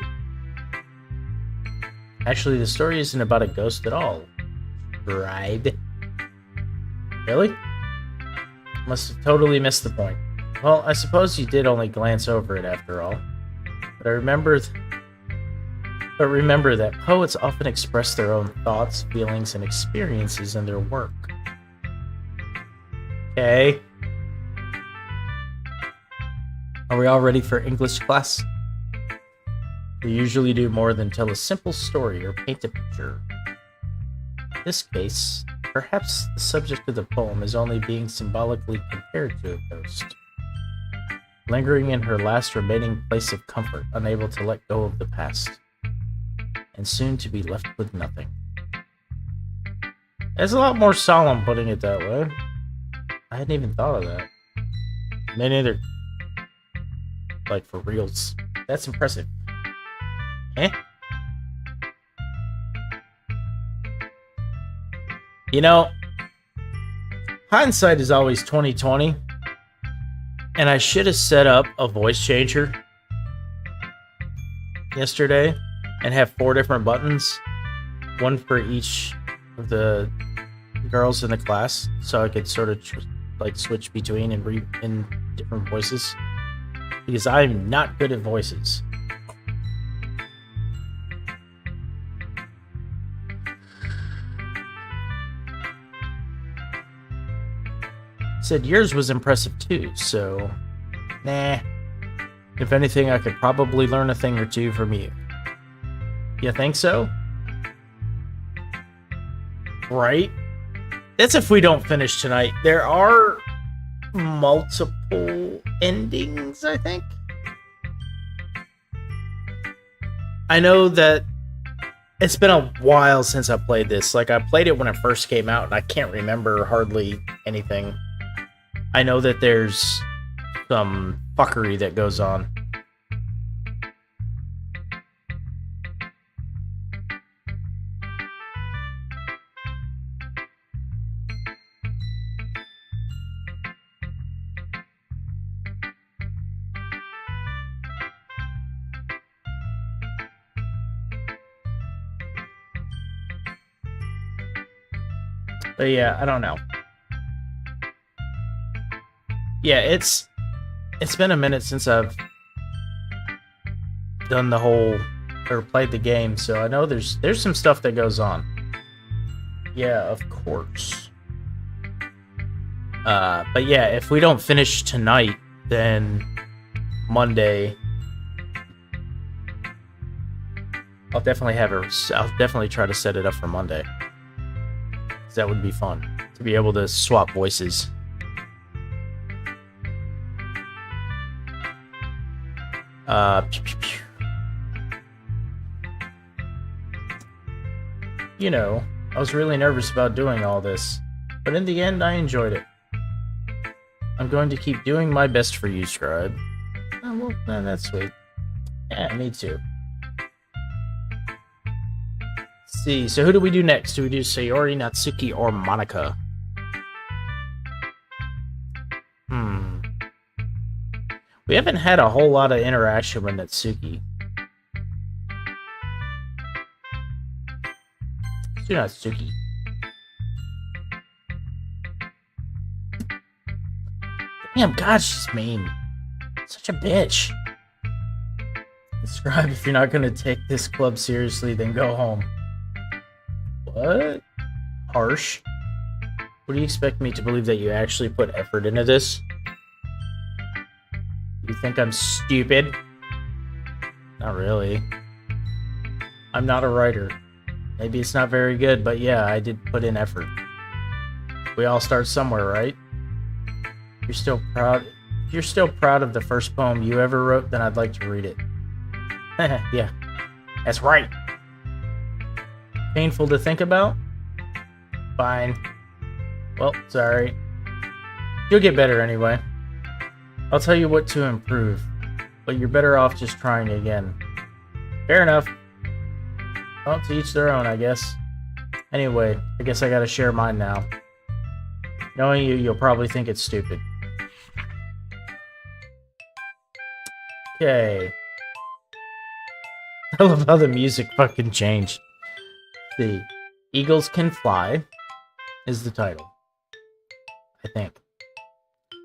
Actually, the story isn't about a ghost at all. Right? Really? Must have totally missed the point. Well, I suppose you did only glance over it after all. But remember that poets often express their own thoughts, feelings, and experiences in their work. Okay. Are we all ready for English class? We usually do more than tell a simple story or paint a picture. In this case, perhaps the subject of the poem is only being symbolically compared to a ghost, lingering in her last remaining place of comfort, unable to let go of the past, and soon to be left with nothing. It's a lot more solemn putting it that way. I hadn't even thought of that. Me neither. Like, for reals. That's impressive. Eh? You know, hindsight is always 20/20, and I should have set up a voice changer yesterday and have 4 different buttons, one for each of the girls in the class, so I could sort of switch between and read in different voices, because I'm not good at voices. Said yours was impressive too, so nah. If anything, I could probably learn a thing or two from you. You think so? Right? That's if we don't finish tonight. There are multiple endings, I think. I know that it's been a while since I played this. Like, I played it when it first came out, and I can't remember hardly anything. I know that there's some fuckery that goes on. But yeah, I don't know. Yeah, it's been a minute since I've done the whole or played the game, so I know there's some stuff that goes on. Yeah, of course. But yeah, if we don't finish tonight, then Monday, I'll definitely try to set it up for Monday. 'Cause that would be fun to be able to swap voices. You know, I was really nervous about doing all this, but in the end, I enjoyed it. I'm going to keep doing my best for you, Scribe. Oh, well, that's sweet. Yeah, me too. Let's see, so who do we do next? Do we do Sayori, Natsuki, or Monica? We haven't had a whole lot of interaction with Natsuki. Let's do Natsuki. Damn, God, she's mean. Such a bitch. Scribe, if you're not gonna take this club seriously, then go home. What? Harsh. What do you expect me to believe that you actually put effort into this? You think I'm stupid? Not really. I'm not a writer. Maybe it's not very good, but yeah, I did put in effort. We all start somewhere, right? If you're still proud of the first poem you ever wrote, then I'd like to read it. Yeah, that's right. Painful to think about? Fine. Well, sorry. You'll get better anyway. I'll tell you what to improve, but you're better off just trying again. Fair enough. Well, to each their own, I guess. Anyway, I guess I gotta share mine now. Knowing you, you'll probably think it's stupid. Okay. I love how the music fucking changed. The Eagles Can Fly is the title. I think.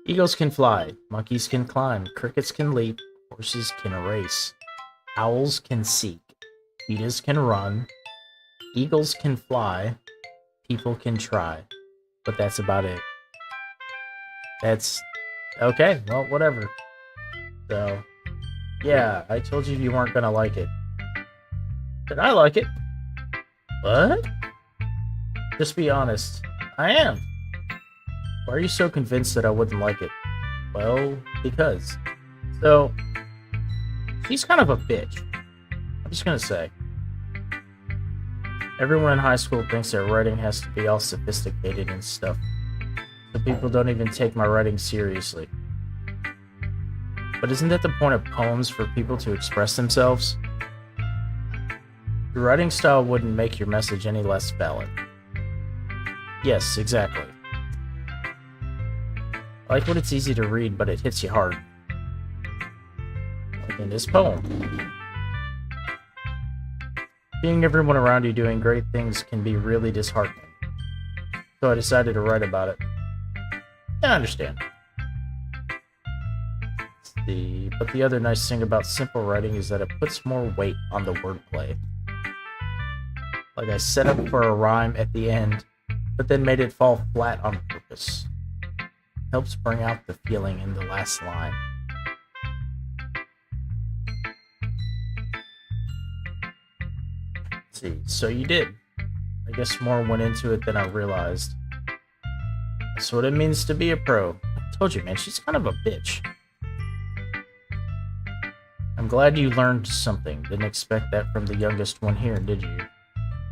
Eagles can fly, monkeys can climb, crickets can leap, horses can race, owls can seek, cheetahs can run, eagles can fly, people can try, but that's about it. That's okay, well, whatever. So, yeah, I told you you weren't gonna like it. Did I like it? What? Just be honest. I am. Why are you so convinced that I wouldn't like it? Well, because. So, she's kind of a bitch. I'm just gonna say. Everyone in high school thinks that writing has to be all sophisticated and stuff. So people don't even take my writing seriously. But isn't that the point of poems, for people to express themselves? Your writing style wouldn't make your message any less valid. Yes, exactly. I like when it's easy to read, but it hits you hard. Like in this poem. Seeing everyone around you doing great things can be really disheartening. So I decided to write about it. Yeah, I understand. But the other nice thing about simple writing is that it puts more weight on the wordplay. Like I set up for a rhyme at the end, but then made it fall flat on purpose. Helps bring out the feeling in the last line. Let's see, so you did. I guess more went into it than I realized. That's what it means to be a pro. I told you, man, she's kind of a bitch. I'm glad you learned something. Didn't expect that from the youngest one here, did you?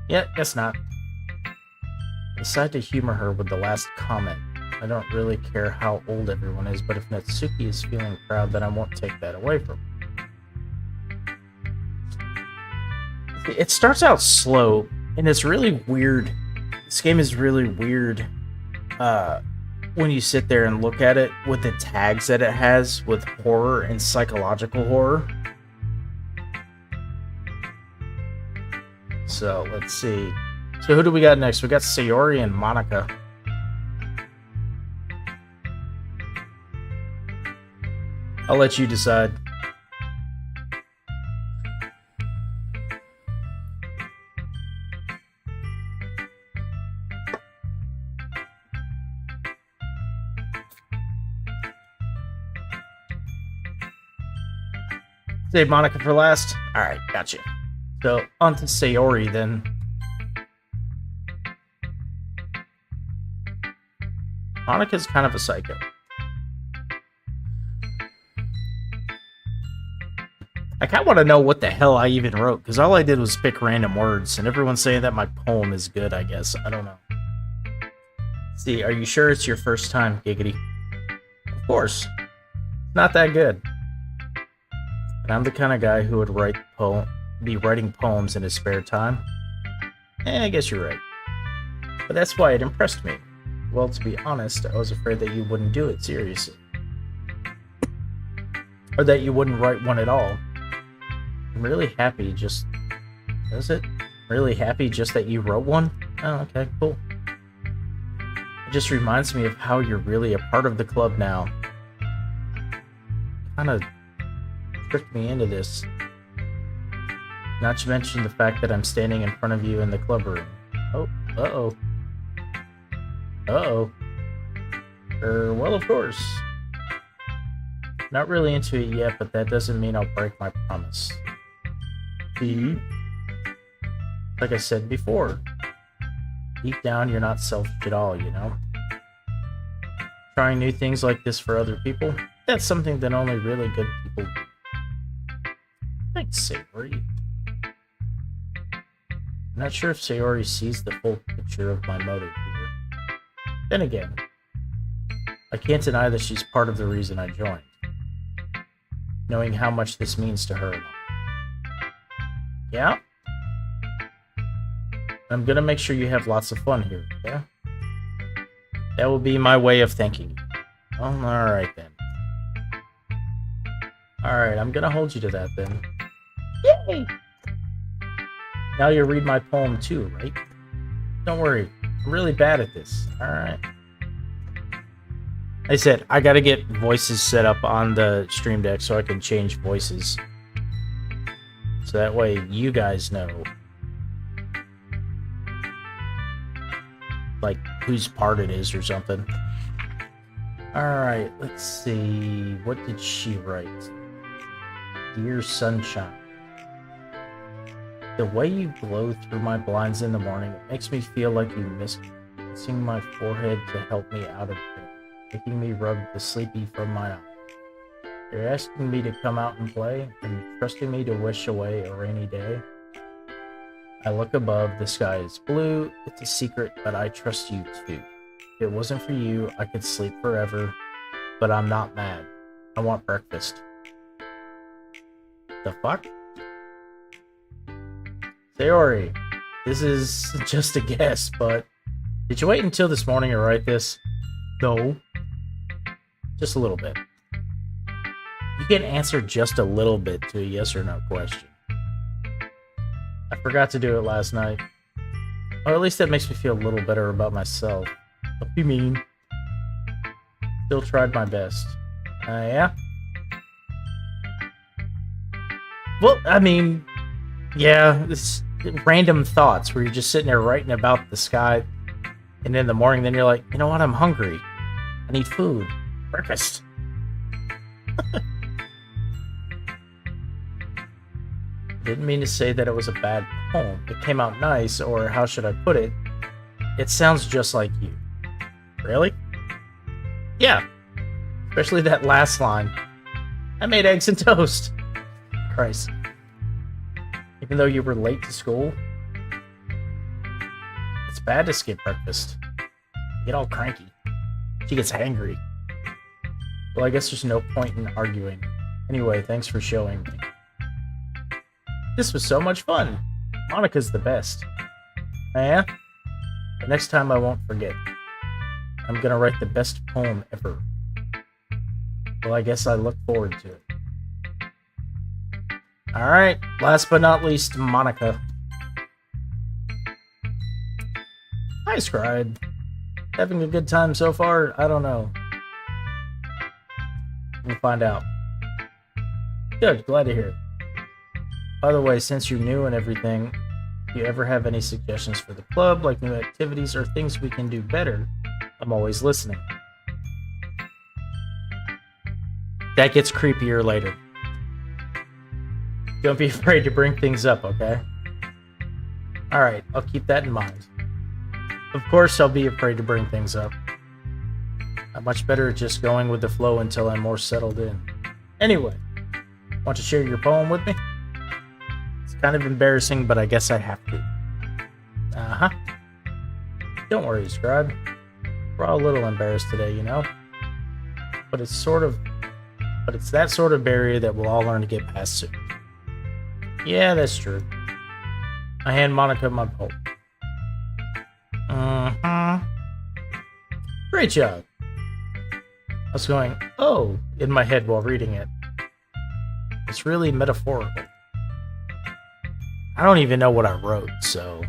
Yeah, guess not. I decided to humor her with the last comment. I don't really care how old everyone is, but if Natsuki is feeling proud, then I won't take that away from her. It starts out slow, and it's really weird. This game is really weird when you sit there and look at it with the tags that it has with horror and psychological horror. So, let's see. So who do we got next? We got Sayori and Monica. I'll let you decide. Save Monica for last. Alright, gotcha. So, on to Sayori then. Monica's kind of a psycho. I kind of want to know what the hell I even wrote, because all I did was pick random words, and everyone's saying that my poem is good, I guess. I don't know. See, are you sure it's your first time, Giggity? Of course. It's not that good. And I'm the kind of guy who would be writing poems in his spare time. I guess you're right. But that's why it impressed me. Well, to be honest, I was afraid that you wouldn't do it seriously. Or that you wouldn't write one at all. I'm really happy just... Is it? Really happy just that you wrote one? Oh, okay, cool. It just reminds me of how you're really a part of the club now. Kinda tricked me into this. Not to mention the fact that I'm standing in front of you in the club room. Oh, uh-oh. Uh-oh. Well, of course. Not really into it yet, but that doesn't mean I'll break my promise. See? Like I said before, deep down you're not selfish at all, you know? Trying new things like this for other people, that's something that only really good people do. Thanks, Sayori. I'm not sure if Sayori sees the full picture of my motive here. Then again, I can't deny that she's part of the reason I joined. Knowing how much this means to her. Yeah? I'm gonna make sure you have lots of fun here, okay? That will be my way of thanking you. Oh, alright then. Alright, I'm gonna hold you to that then. Yay! Now you'll read my poem too, right? Don't worry, I'm really bad at this. Alright. I said, I gotta get voices set up on the stream deck so I can change voices. So that way you guys know, like, whose part it is or something. Alright, let's see. What did she write? Dear Sunshine. The way you glow through my blinds in the morning, it makes me feel like you kissing my forehead to help me out of bed, making me rub the sleepy from my eye. You're asking me to come out and play, and trusting me to wish away a rainy day. I look above, the sky is blue, it's a secret, but I trust you too. If it wasn't for you, I could sleep forever, but I'm not mad. I want breakfast. The fuck? Sayori, this is just a guess, but did you wait until this morning to write this? No. Just a little bit. You can answer just a little bit to a yes or no question. I forgot to do it last night. Or at least that makes me feel a little better about myself. Don't be mean. Still tried my best. Yeah? Well, I mean, yeah, this random thoughts where you're just sitting there writing about the sky, and in the morning then you're like, you know what, I'm hungry. I need food. Breakfast. Didn't mean to say that it was a bad poem. It came out nice, or how should I put it? It sounds just like you. Really? Yeah. Especially that last line. I made eggs and toast. Christ. Even though you were late to school? It's bad to skip breakfast. You get all cranky. She gets hangry. Well, I guess there's no point in arguing. Anyway, thanks for showing me. This was so much fun. Monica's the best. Yeah? But next time I won't forget. I'm gonna write the best poem ever. Well, I guess I look forward to it. Alright, last but not least, Monica. Hi, Scribe. Having a good time so far? I don't know. We'll find out. Good, glad to hear it. By the way, since you're new and everything, if you ever have any suggestions for the club, like new activities or things we can do better, I'm always listening. That gets creepier later. Don't be afraid to bring things up, okay? Alright, I'll keep that in mind. Of course I'll be afraid to bring things up. I'm much better at just going with the flow until I'm more settled in. Anyway, want to share your poem with me? It's kind of embarrassing, but I guess I have to. Uh-huh. Don't worry, Scribe. We're all a little embarrassed today, you know? But it's that sort of barrier that we'll all learn to get past soon. Yeah, that's true. I hand Monica my poem. Great job. I was going, oh, in my head while reading it. It's really metaphorical. I don't even know what I wrote, so...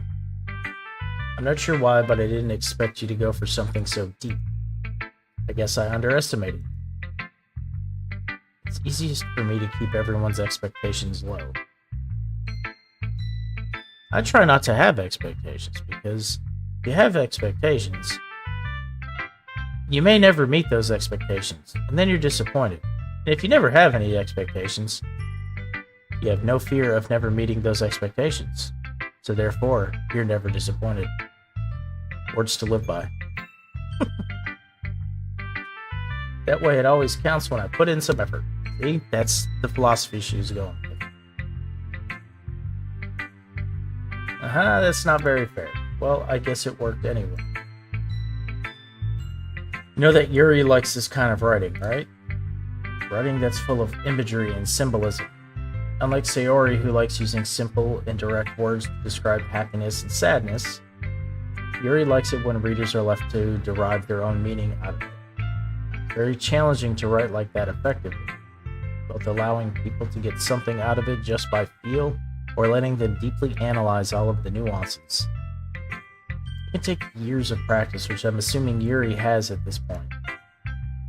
I'm not sure why, but I didn't expect you to go for something so deep. I guess I underestimated. It's easiest for me to keep everyone's expectations low. I try not to have expectations, because if you have expectations, you may never meet those expectations, and then you're disappointed. And if you never have any expectations, you have no fear of never meeting those expectations. So therefore, you're never disappointed. Words to live by. That way it always counts when I put in some effort. See? That's the philosophy she was going with. That's not very fair. Well, I guess it worked anyway. You know that Yuri likes this kind of writing, right? Writing that's full of imagery and symbolism. Unlike Sayori, who likes using simple and direct words to describe happiness and sadness, Yuri likes it when readers are left to derive their own meaning out of it. It's very challenging to write like that effectively, both allowing people to get something out of it just by feel, or letting them deeply analyze all of the nuances. It can take years of practice, which I'm assuming Yuri has at this point.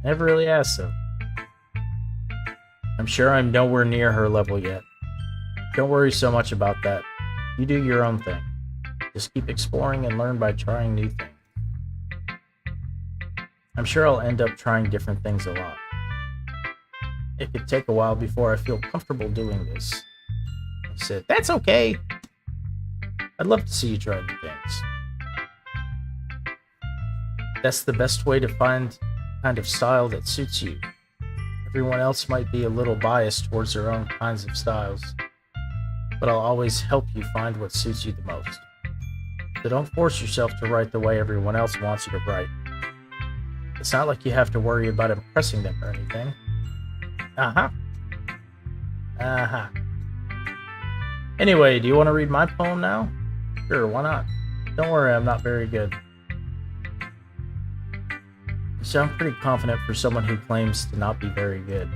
Never really asked, though. I'm sure I'm nowhere near her level yet. Don't worry so much about that. You do your own thing. Just keep exploring and learn by trying new things. I'm sure I'll end up trying different things a lot. It could take a while before I feel comfortable doing this. I said, that's okay. I'd love to see you try new things. That's the best way to find the kind of style that suits you. Everyone else might be a little biased towards their own kinds of styles, but I'll always help you find what suits you the most. So don't force yourself to write the way everyone else wants you to write. It's not like you have to worry about impressing them or anything. Anyway, do you want to read my poem now? Sure, why not? Don't worry, I'm not very good. You sound pretty confident for someone who claims to not be very good.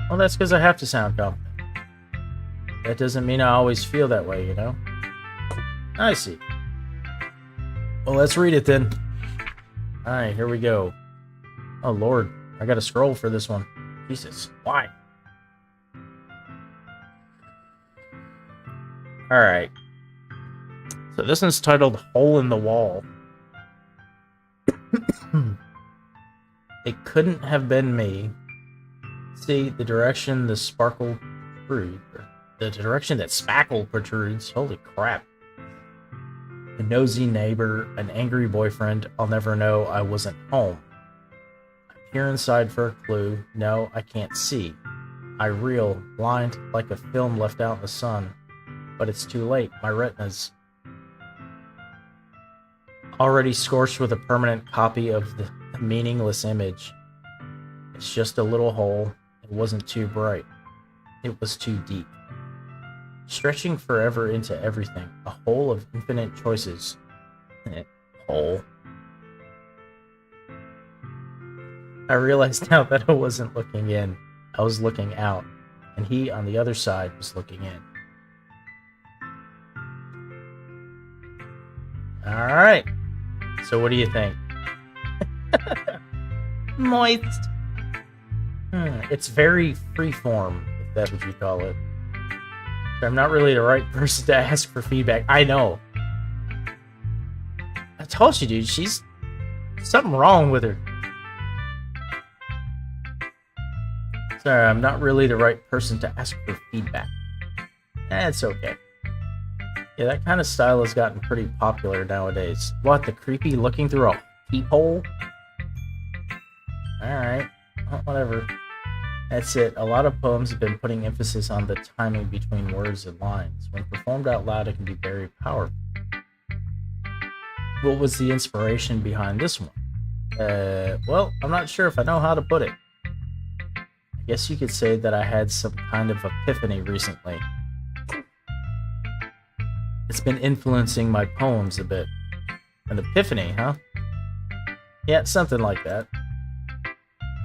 Well, that's because I have to sound confident. That doesn't mean I always feel that way, you know? I see. Well, let's read it then. Alright, here we go. Oh lord, I gotta scroll for this one. Jesus, why? Alright. So this one's titled Hole in the Wall. It couldn't have been me. See, the direction the sparkle protrudes. The direction that spackle protrudes. Holy crap. A nosy neighbor, an angry boyfriend, I'll never know I wasn't home. I peer inside for a clue. No, I can't see. I reel, blind like a film left out in the sun. But it's too late. My retina's already scorched with a permanent copy of the meaningless image. It's just a little hole. It wasn't too bright. It was too deep. Stretching forever into everything. A hole of infinite choices. Hole. I realized now that I wasn't looking in. I was looking out. And he, on the other side, was looking in. Alright. So what do you think? Moist. It's very freeform, if that's what you call it. I'm not really the right person to ask for feedback. I know. I told you, dude, she's... something wrong with her. Sorry, I'm not really the right person to ask for feedback. It's okay. Yeah, that kind of style has gotten pretty popular nowadays. What, the creepy looking through a peephole? Alright, whatever. That's it. A lot of poems have been putting emphasis on the timing between words and lines. When performed out loud, it can be very powerful. What was the inspiration behind this one? Well, I'm not sure if I know how to put it. I guess you could say that I had some kind of epiphany recently. It's been influencing my poems a bit. An epiphany, huh? Yeah, something like that.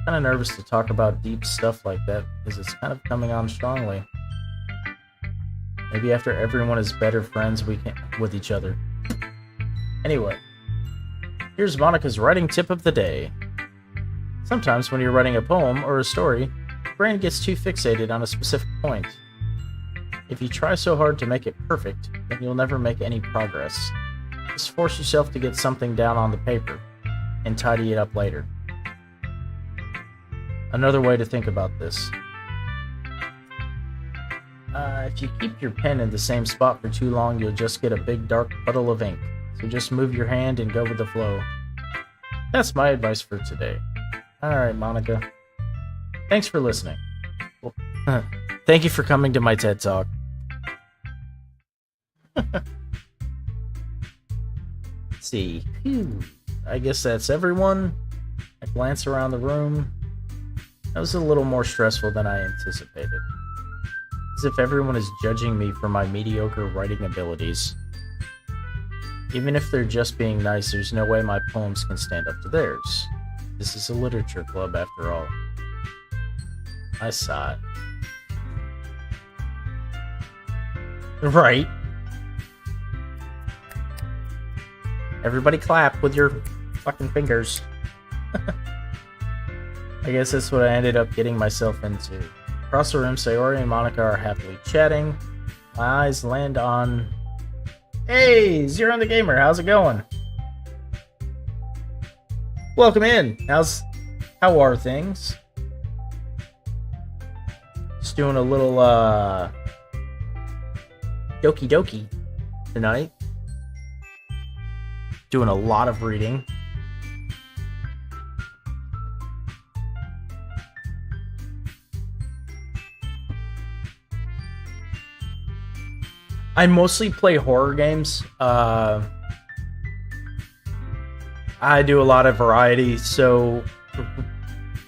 Kind of nervous to talk about deep stuff like that because it's kind of coming on strongly. Maybe after everyone is better friends with each other. Anyway, here's Monica's writing tip of the day. Sometimes when you're writing a poem or a story, your brain gets too fixated on a specific point. If you try so hard to make it perfect, then you'll never make any progress. Just force yourself to get something down on the paper and tidy it up later. Another way to think about this. If you keep your pen in the same spot for too long, you'll just get a big dark puddle of ink. So just move your hand and go with the flow. That's my advice for today. Alright, Monica. Thanks for listening. Well, thank you for coming to my TED Talk. Let's see. I guess that's everyone. I glance around the room. That was a little more stressful than I anticipated. As if everyone is judging me for my mediocre writing abilities. Even if they're just being nice, there's no way my poems can stand up to theirs. This is a literature club after all. I sighed. Right. Everybody clap with your fucking fingers. I guess that's what I ended up getting myself into. Across the room, Sayori and Monica are happily chatting. My eyes land on... Hey, Zero the Gamer, how's it going? Welcome in. How are things? Just doing a little, Doki Doki tonight. Doing a lot of reading. I mostly play horror games. I do a lot of variety, so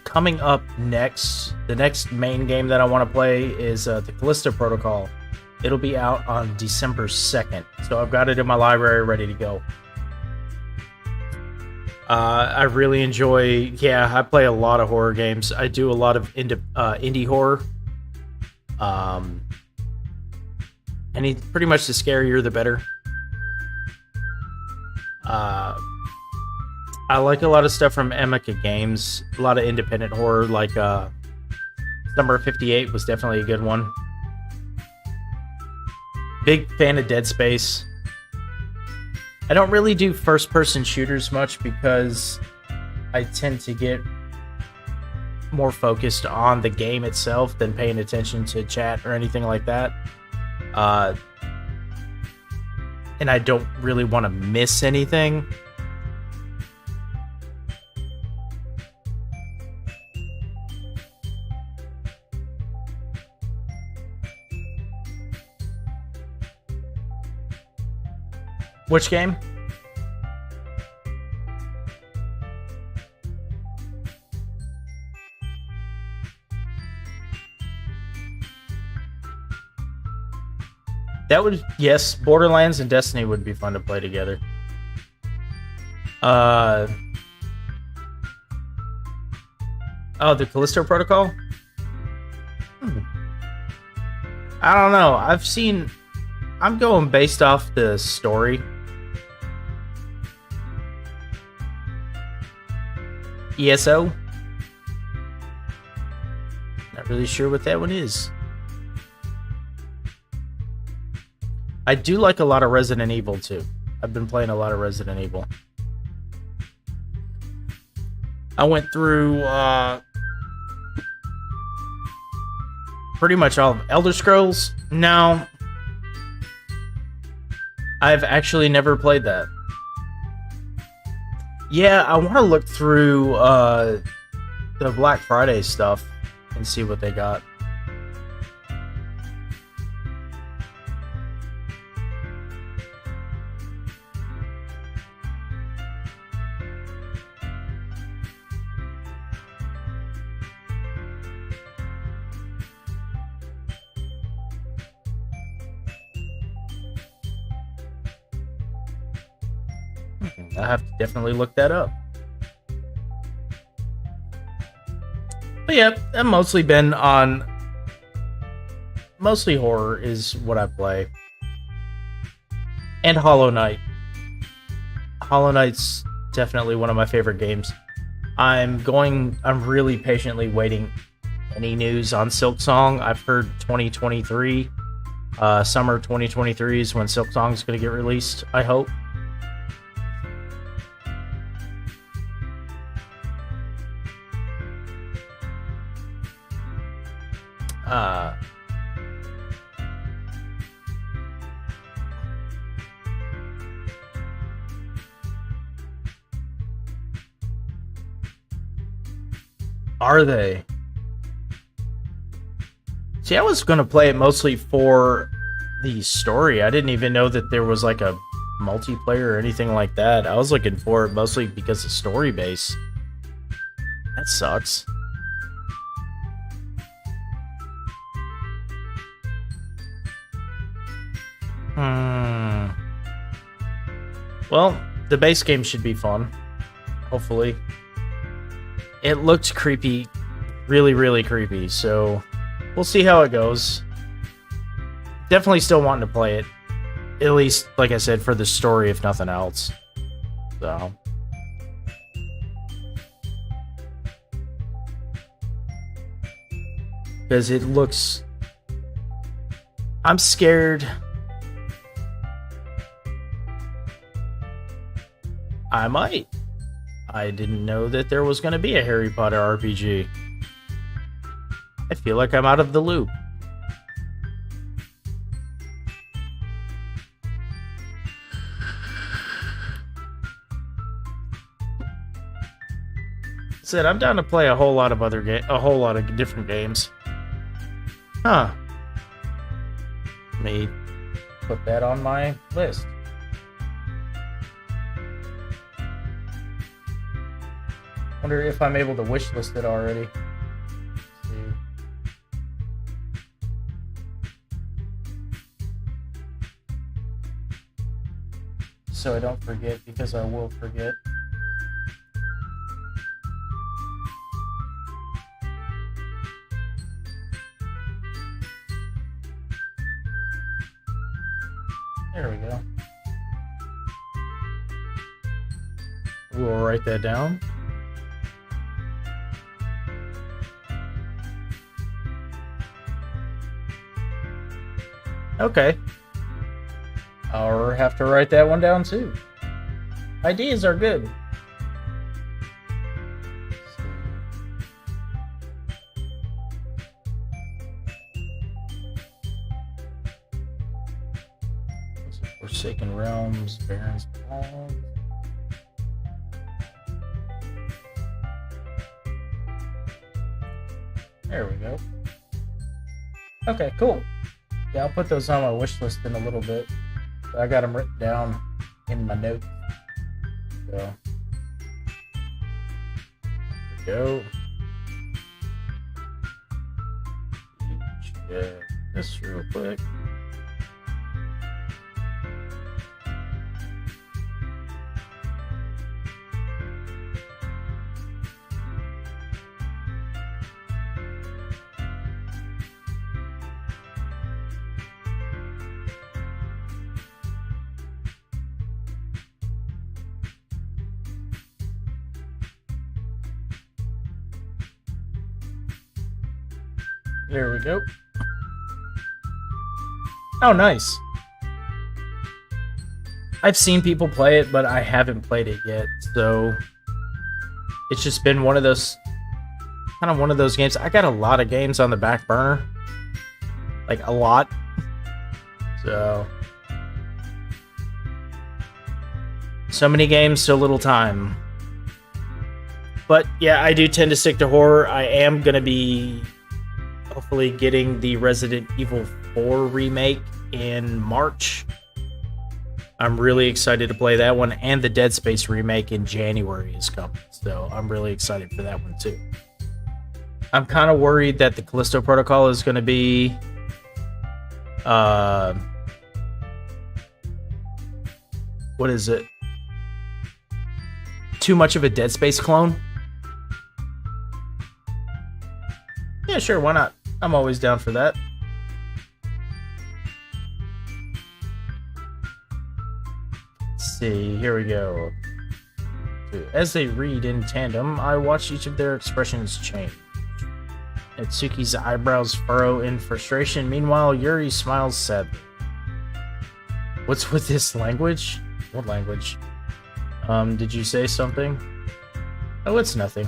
coming up next, the next main game that I want to play is the Callisto Protocol. It'll be out on December 2nd, so I've got it in my library ready to go. I really enjoy, I play a lot of horror games. I do a lot of indie horror. Pretty much the scarier, the better. I like a lot of stuff from Emeka Games. A lot of independent horror, like Summer of 58 was definitely a good one. Big fan of Dead Space. I don't really do first-person shooters much because I tend to get more focused on the game itself than paying attention to chat or anything like that. And I don't really want to miss anything. Which game? That would, yes, Borderlands and Destiny would be fun to play together. Oh, the Callisto Protocol? I don't know. I'm going based off the story. ESO? Not really sure what that one is. I do like a lot of Resident Evil too. I've been playing a lot of Resident Evil. I went through pretty much all of Elder Scrolls. No, I've actually never played that. Yeah, I want to look through the Black Friday stuff and see what they got. I have to definitely look that up. But yeah, I've mostly been on... Mostly horror is what I play. And Hollow Knight. Hollow Knight's definitely one of my favorite games. I'm really patiently waiting any news on Silksong. I've heard 2023. Summer 2023 is when Silksong's going to get released, I hope. Are they? See, I was going to play it mostly for the story. I didn't even know that there was like a multiplayer or anything like that. I was looking for it mostly because of story base. That sucks. Well, the base game should be fun. Hopefully. It looked creepy. Really, really creepy. So, we'll see how it goes. Definitely still wanting to play it. At least, like I said, for the story, if nothing else. So. Because it looks... I'm scared... I might. I didn't know that there was going to be a Harry Potter RPG. I feel like I'm out of the loop. Said I'm down to play a whole lot of different games. Huh. Let me put that on my list. Wonder if I'm able to wishlist it already. Let's see. So I don't forget, because I will forget. There we go. We'll write that down. Okay. I'll have to write that one down too. Ideas are good. Forsaken Realms, Baron's Palms. There we go. Okay, cool. Yeah, I'll put those on my wish list in a little bit. I got them written down in my notes. So, there we go. Check this real quick. There we go. Oh, nice. I've seen people play it, but I haven't played it yet, so it's just been one of those games. I got a lot of games on the back burner. Like, a lot. So So many games, so little time. But yeah, I do tend to stick to horror. I am going to be hopefully getting the Resident Evil 4 remake in March. I'm really excited to play that one, and the Dead Space remake in January is coming. So I'm really excited for that one too. I'm kind of worried that the Callisto Protocol is going to be what is it? Too much of a Dead Space clone? Yeah, sure, why not? I'm always down for that. Let's see, here we go. As they read in tandem, I watch each of their expressions change. Natsuki's eyebrows furrow in frustration. Meanwhile, Yuri smiles sadly. What's with this language? What language? Did you say something? Oh, it's nothing.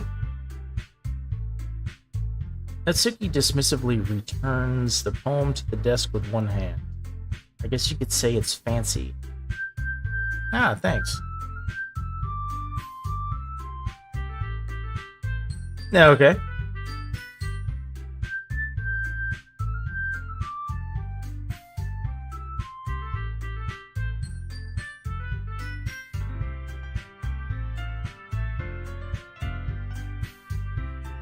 Natsuki dismissively returns the poem to the desk with one hand. I guess you could say it's fancy. Ah, thanks. Yeah, okay.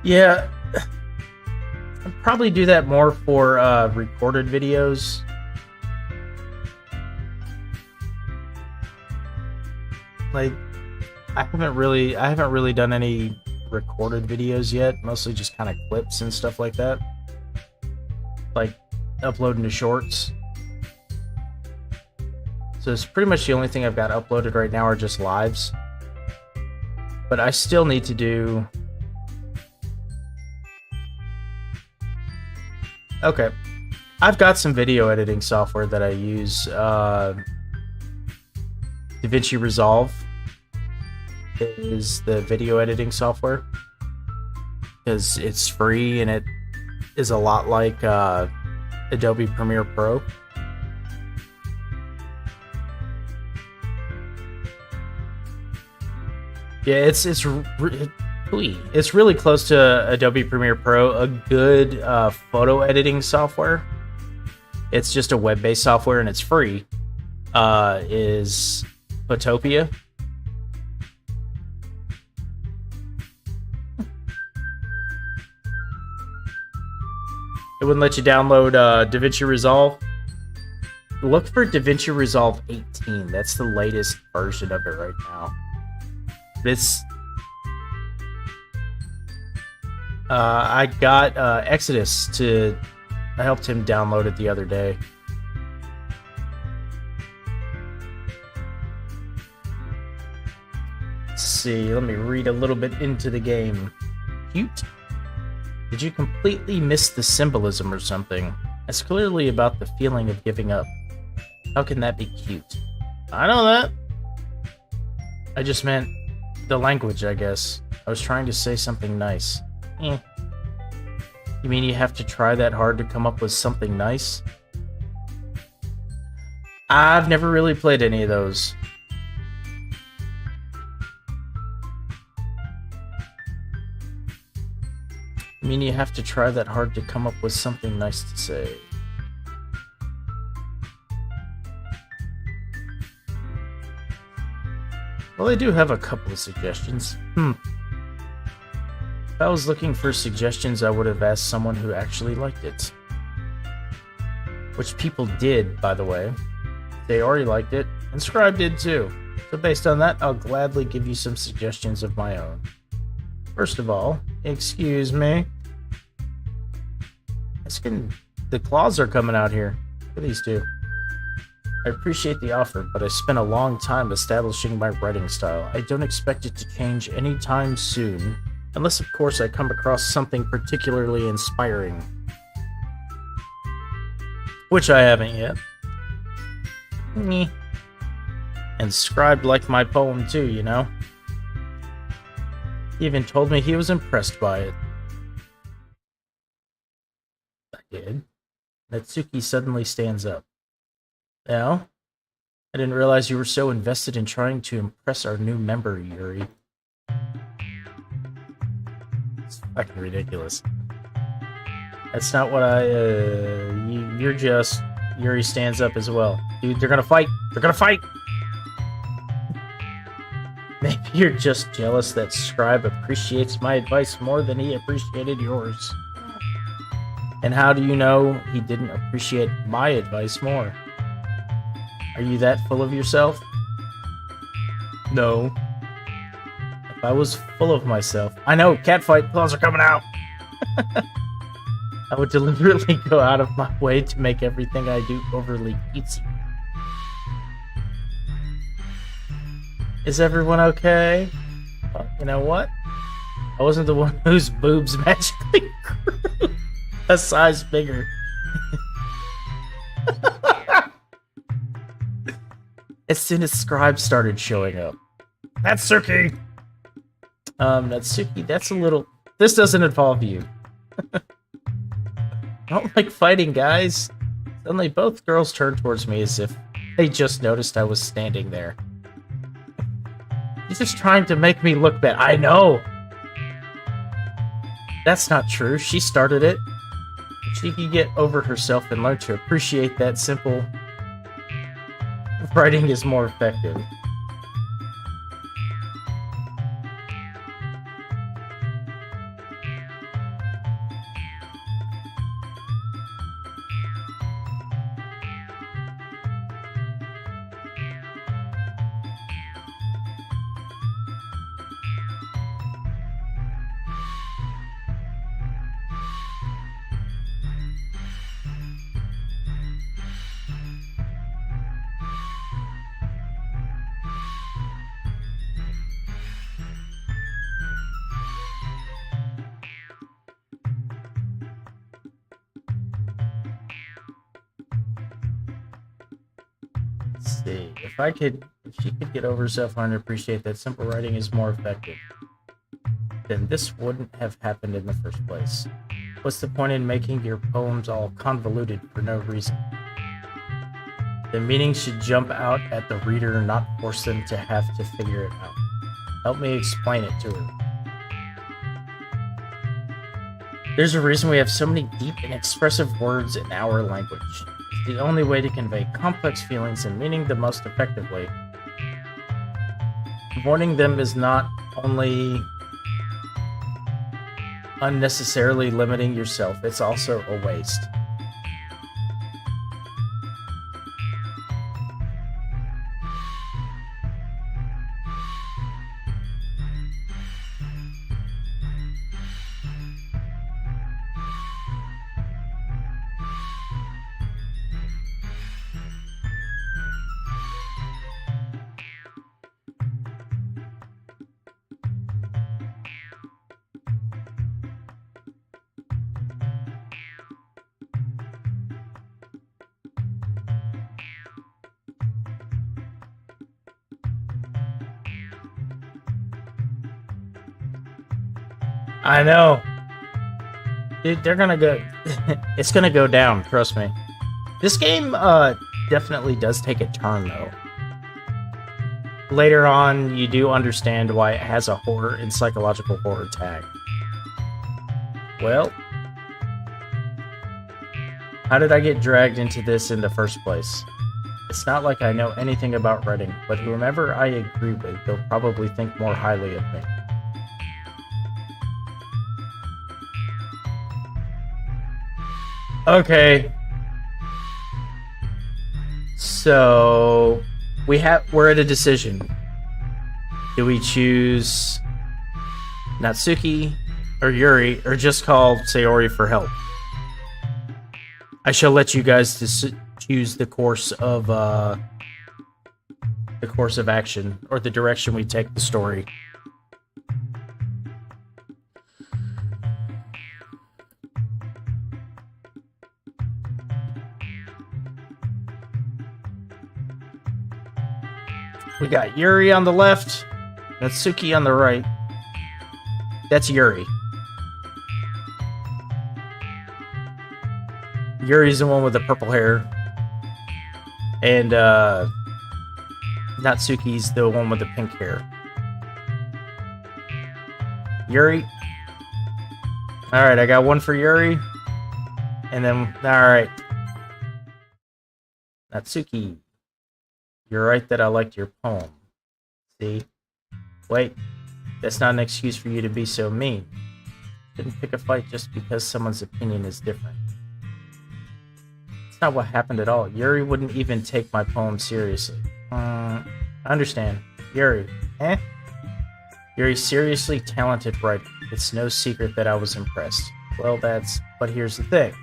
Yeah, I'd probably do that more for recorded videos. Like, I haven't really done any recorded videos yet. Mostly just kind of clips and stuff like that. Like uploading to shorts. So it's pretty much the only thing I've got uploaded right now are just lives. But I still need to do. Okay, I've got some video editing software that I use. DaVinci Resolve is the video editing software because it's free and it is a lot like Adobe Premiere Pro. Yeah, it's really close to Adobe Premiere Pro, a good photo editing software. It's just a web-based software and it's free. Is Photopia. It wouldn't let you download DaVinci Resolve. Look for DaVinci Resolve 18. That's the latest version of it right now. It's I got Exodus to. I helped him download it the other day. Let's see. Let me read a little bit into the game. Cute? Did you completely miss the symbolism or something? It's clearly about the feeling of giving up. How can that be cute? I know that. I just meant the language, I guess. I was trying to say something nice. You mean you have to try that hard to come up with something nice? I've never really played any of those. I mean you have to try that hard to come up with something nice to say. Well, I do have a couple of suggestions. If I was looking for suggestions, I would have asked someone who actually liked it. Which people did, by the way. They already liked it, and Scribe did too. So based on that, I'll gladly give you some suggestions of my own. First of all, excuse me. The claws are coming out here. Look at these two. I appreciate the offer, but I spent a long time establishing my writing style. I don't expect it to change anytime soon. Unless, of course, I come across something particularly inspiring. Which I haven't yet. And Scribe liked my poem too, you know? He even told me he was impressed by it. I did. Natsuki suddenly stands up. Now? I didn't realize you were so invested in trying to impress our new member, Yuri. It's fucking ridiculous. That's not what you're just... Yuri stands up as well. Dude, they're gonna fight! They're gonna fight! Maybe you're just jealous that Scribe appreciates my advice more than he appreciated yours. And how do you know he didn't appreciate my advice more? Are you that full of yourself? No. If I was full of myself... I know, catfight, claws are coming out! I would deliberately go out of my way to make everything I do overly easy. Is everyone okay? You know what? I wasn't the one whose boobs magically grew a size bigger. As soon as Scribe started showing up. Natsuki! Natsuki, that's a little... This doesn't involve you. I don't like fighting, guys. Suddenly, both girls turned towards me as if they just noticed I was standing there. He's just trying to make me look bad. I know! That's not true. She started it. If she could get over herself and learn to appreciate that simple... Writing is more effective. See, if she could get over herself and appreciate that simple writing is more effective, then this wouldn't have happened in the first place. What's the point in making your poems all convoluted for no reason? The meaning should jump out at the reader, not force them to have to figure it out. Help me explain it to her. There's a reason we have so many deep and expressive words in our language. It's the only way to convey complex feelings and meaning the most effectively. Avoiding them is not only unnecessarily limiting yourself, it's also a waste. I know. Dude, they're gonna go... It's gonna go down, trust me. This game, definitely does take a turn, though. Later on, you do understand why it has a horror and psychological horror tag. Well... How did I get dragged into this in the first place? It's not like I know anything about writing, but whomever I agree with, they'll probably think more highly of me. Okay. So we're at a decision. Do we choose Natsuki or Yuri or just call Sayori for help? I shall let you guys choose the course of action or the direction we take the story. We got Yuri on the left, Natsuki on the right. That's Yuri. Yuri's the one with the purple hair. And Natsuki's the one with the pink hair. Yuri. Alright, I got one for Yuri. And then, alright. Natsuki. You're right that I liked your poem. See? Wait. That's not an excuse for you to be so mean. Didn't pick a fight just because someone's opinion is different. It's not what happened at all. Yuri wouldn't even take my poem seriously. I understand. Yuri. Yuri's seriously talented writer. It's no secret that I was impressed. Well, but here's the thing.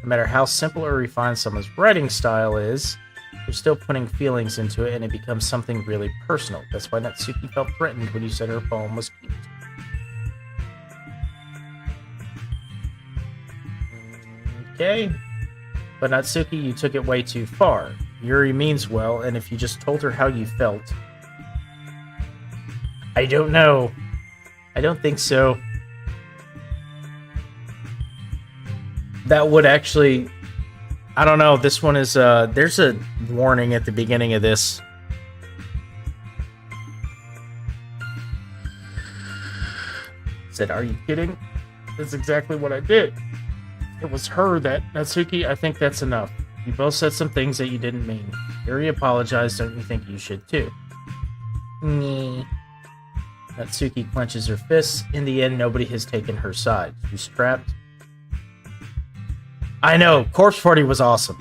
No matter how simple or refined someone's writing style is, you're still putting feelings into it and it becomes something really personal. That's why Natsuki felt threatened when you said her poem was cute. Okay. But Natsuki, you took it way too far. Yuri means well, and if you just told her how you felt... I don't know. I don't think so. That would actually... I don't know. This one is... there's a warning at the beginning of this. Said, are you kidding? That's exactly what I did. It was her that... Natsuki, I think that's enough. You both said some things that you didn't mean. Yuri apologized, don't you think you should too? Nee. Natsuki clenches her fists. In the end, nobody has taken her side. She's trapped. I know, Corpse Party was awesome.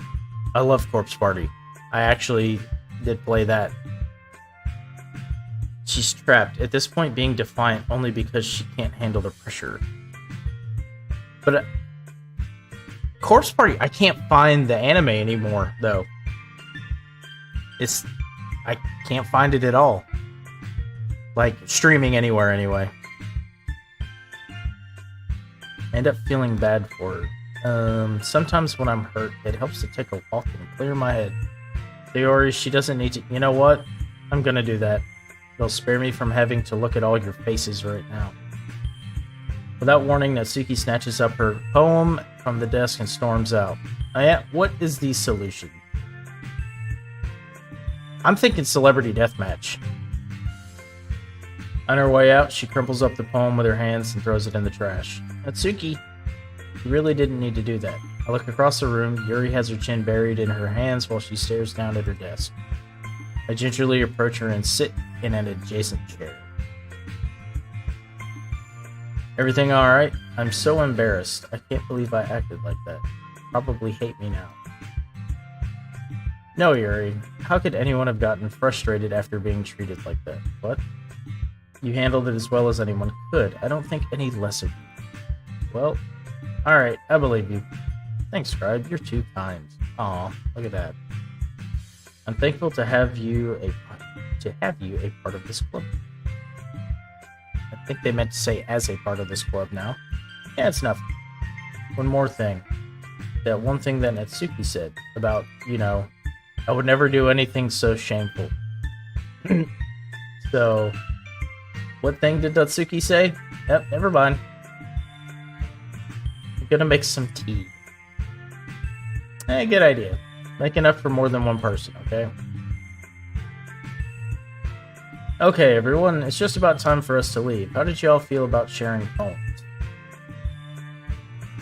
I love Corpse Party. I actually did play that. She's trapped, at this point being defiant only because she can't handle the pressure. But Corpse Party, I can't find the anime anymore, though. I can't find it at all. Like, streaming anywhere, anyway. I end up feeling bad for her. Sometimes when I'm hurt, it helps to take a walk and clear my head. Sayori, she doesn't need to... You know what? I'm gonna do that. It'll spare me from having to look at all your faces right now. Without warning, Natsuki snatches up her poem from the desk and storms out. What is the solution? I'm thinking celebrity deathmatch. On her way out, she crumples up the poem with her hands and throws it in the trash. Natsuki, you really didn't need to do that. I look across the room. Yuri has her chin buried in her hands while she stares down at her desk. I gingerly approach her and sit in an adjacent chair. Everything alright? I'm so embarrassed. I can't believe I acted like that. Probably hate me now. No, Yuri. How could anyone have gotten frustrated after being treated like that? What? You handled it as well as anyone could. I don't think any less of you. Well, alright, I believe you. Thanks, Scribe. You're too kind. Aw, look at that. I'm thankful to have you a part of this club. I think they meant to say as a part of this club now. Yeah, it's enough. One more thing. That one thing that Natsuki said about, I would never do anything so shameful. So, what thing did Natsuki say? Yep, never mind. I'm gonna make some tea. Good idea. Make enough for more than one person, okay? Okay, everyone, it's just about time for us to leave. How did y'all feel about sharing poems?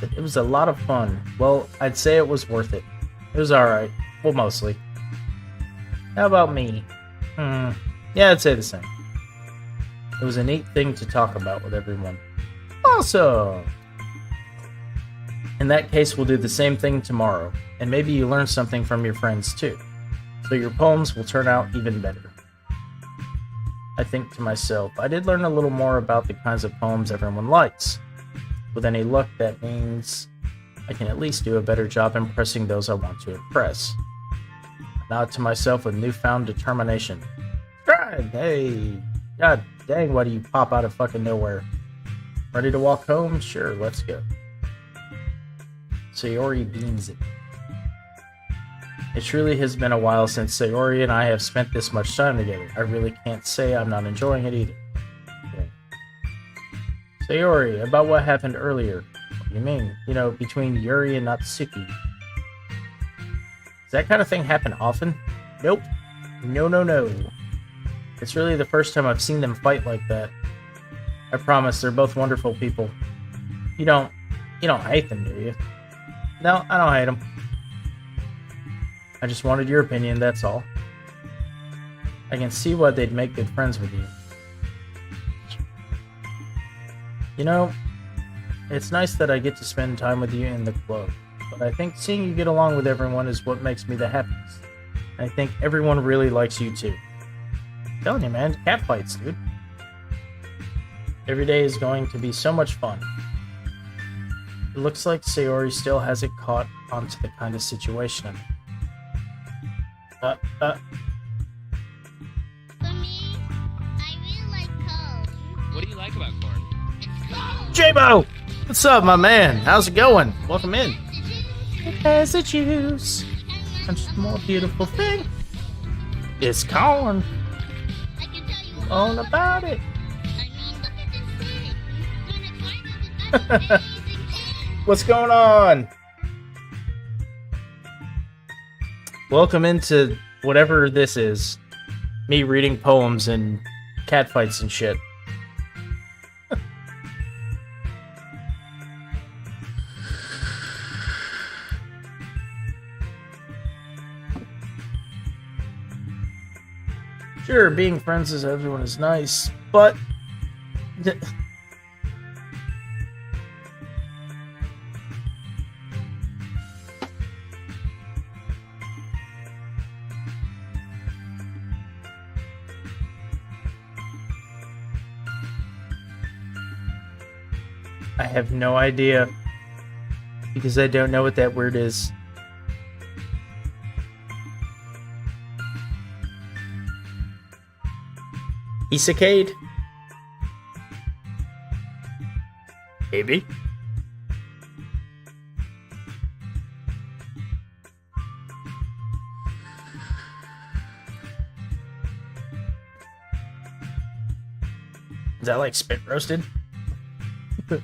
It was a lot of fun. Well, I'd say it was worth it. It was alright. Well, mostly. How about me? Yeah, I'd say the same. It was a neat thing to talk about with everyone. Awesome! In that case, we'll do the same thing tomorrow. And maybe you learn something from your friends, too. So your poems will turn out even better. I think to myself, I did learn a little more about the kinds of poems everyone likes. With any luck, that means I can at least do a better job impressing those I want to impress. I nod to myself with newfound determination. Stride! Hey! God dang, why do you pop out of fucking nowhere? Ready to walk home? Sure, let's go. Sayori beams it. It truly has been a while since Sayori and I have spent this much time together. I really can't say I'm not enjoying it either. Okay. Sayori, about what happened earlier. What do you mean? Between Yuri and Natsuki. Does that kind of thing happen often? Nope. No. It's really the first time I've seen them fight like that. I promise they're both wonderful people. You don't hate them, do you? No, I don't hate them. I just wanted your opinion, that's all. I can see why they'd make good friends with you. You know, it's nice that I get to spend time with you in the club, but I think seeing you get along with everyone is what makes me the happiest. I think everyone really likes you too. I'm telling you, man, cat fights, dude. Every day is going to be so much fun. It looks like Sayori still hasn't caught onto the kind of situation I'm in. For me, I really like corn. What do you like about corn? It's cold. J-Bo! What's up, my man? How's it going? Welcome in. It has a juice. And a more beautiful thing. It's corn. I can tell you All about it. I mean, look at this thing. When it's finally done, amazing thing. What's going on? Welcome into whatever this is. Me reading poems and catfights and shit. Sure, being friends with everyone is nice, but... I have no idea, because I don't know what that word is. Isekade? Maybe. Is that like spit roasted? Let's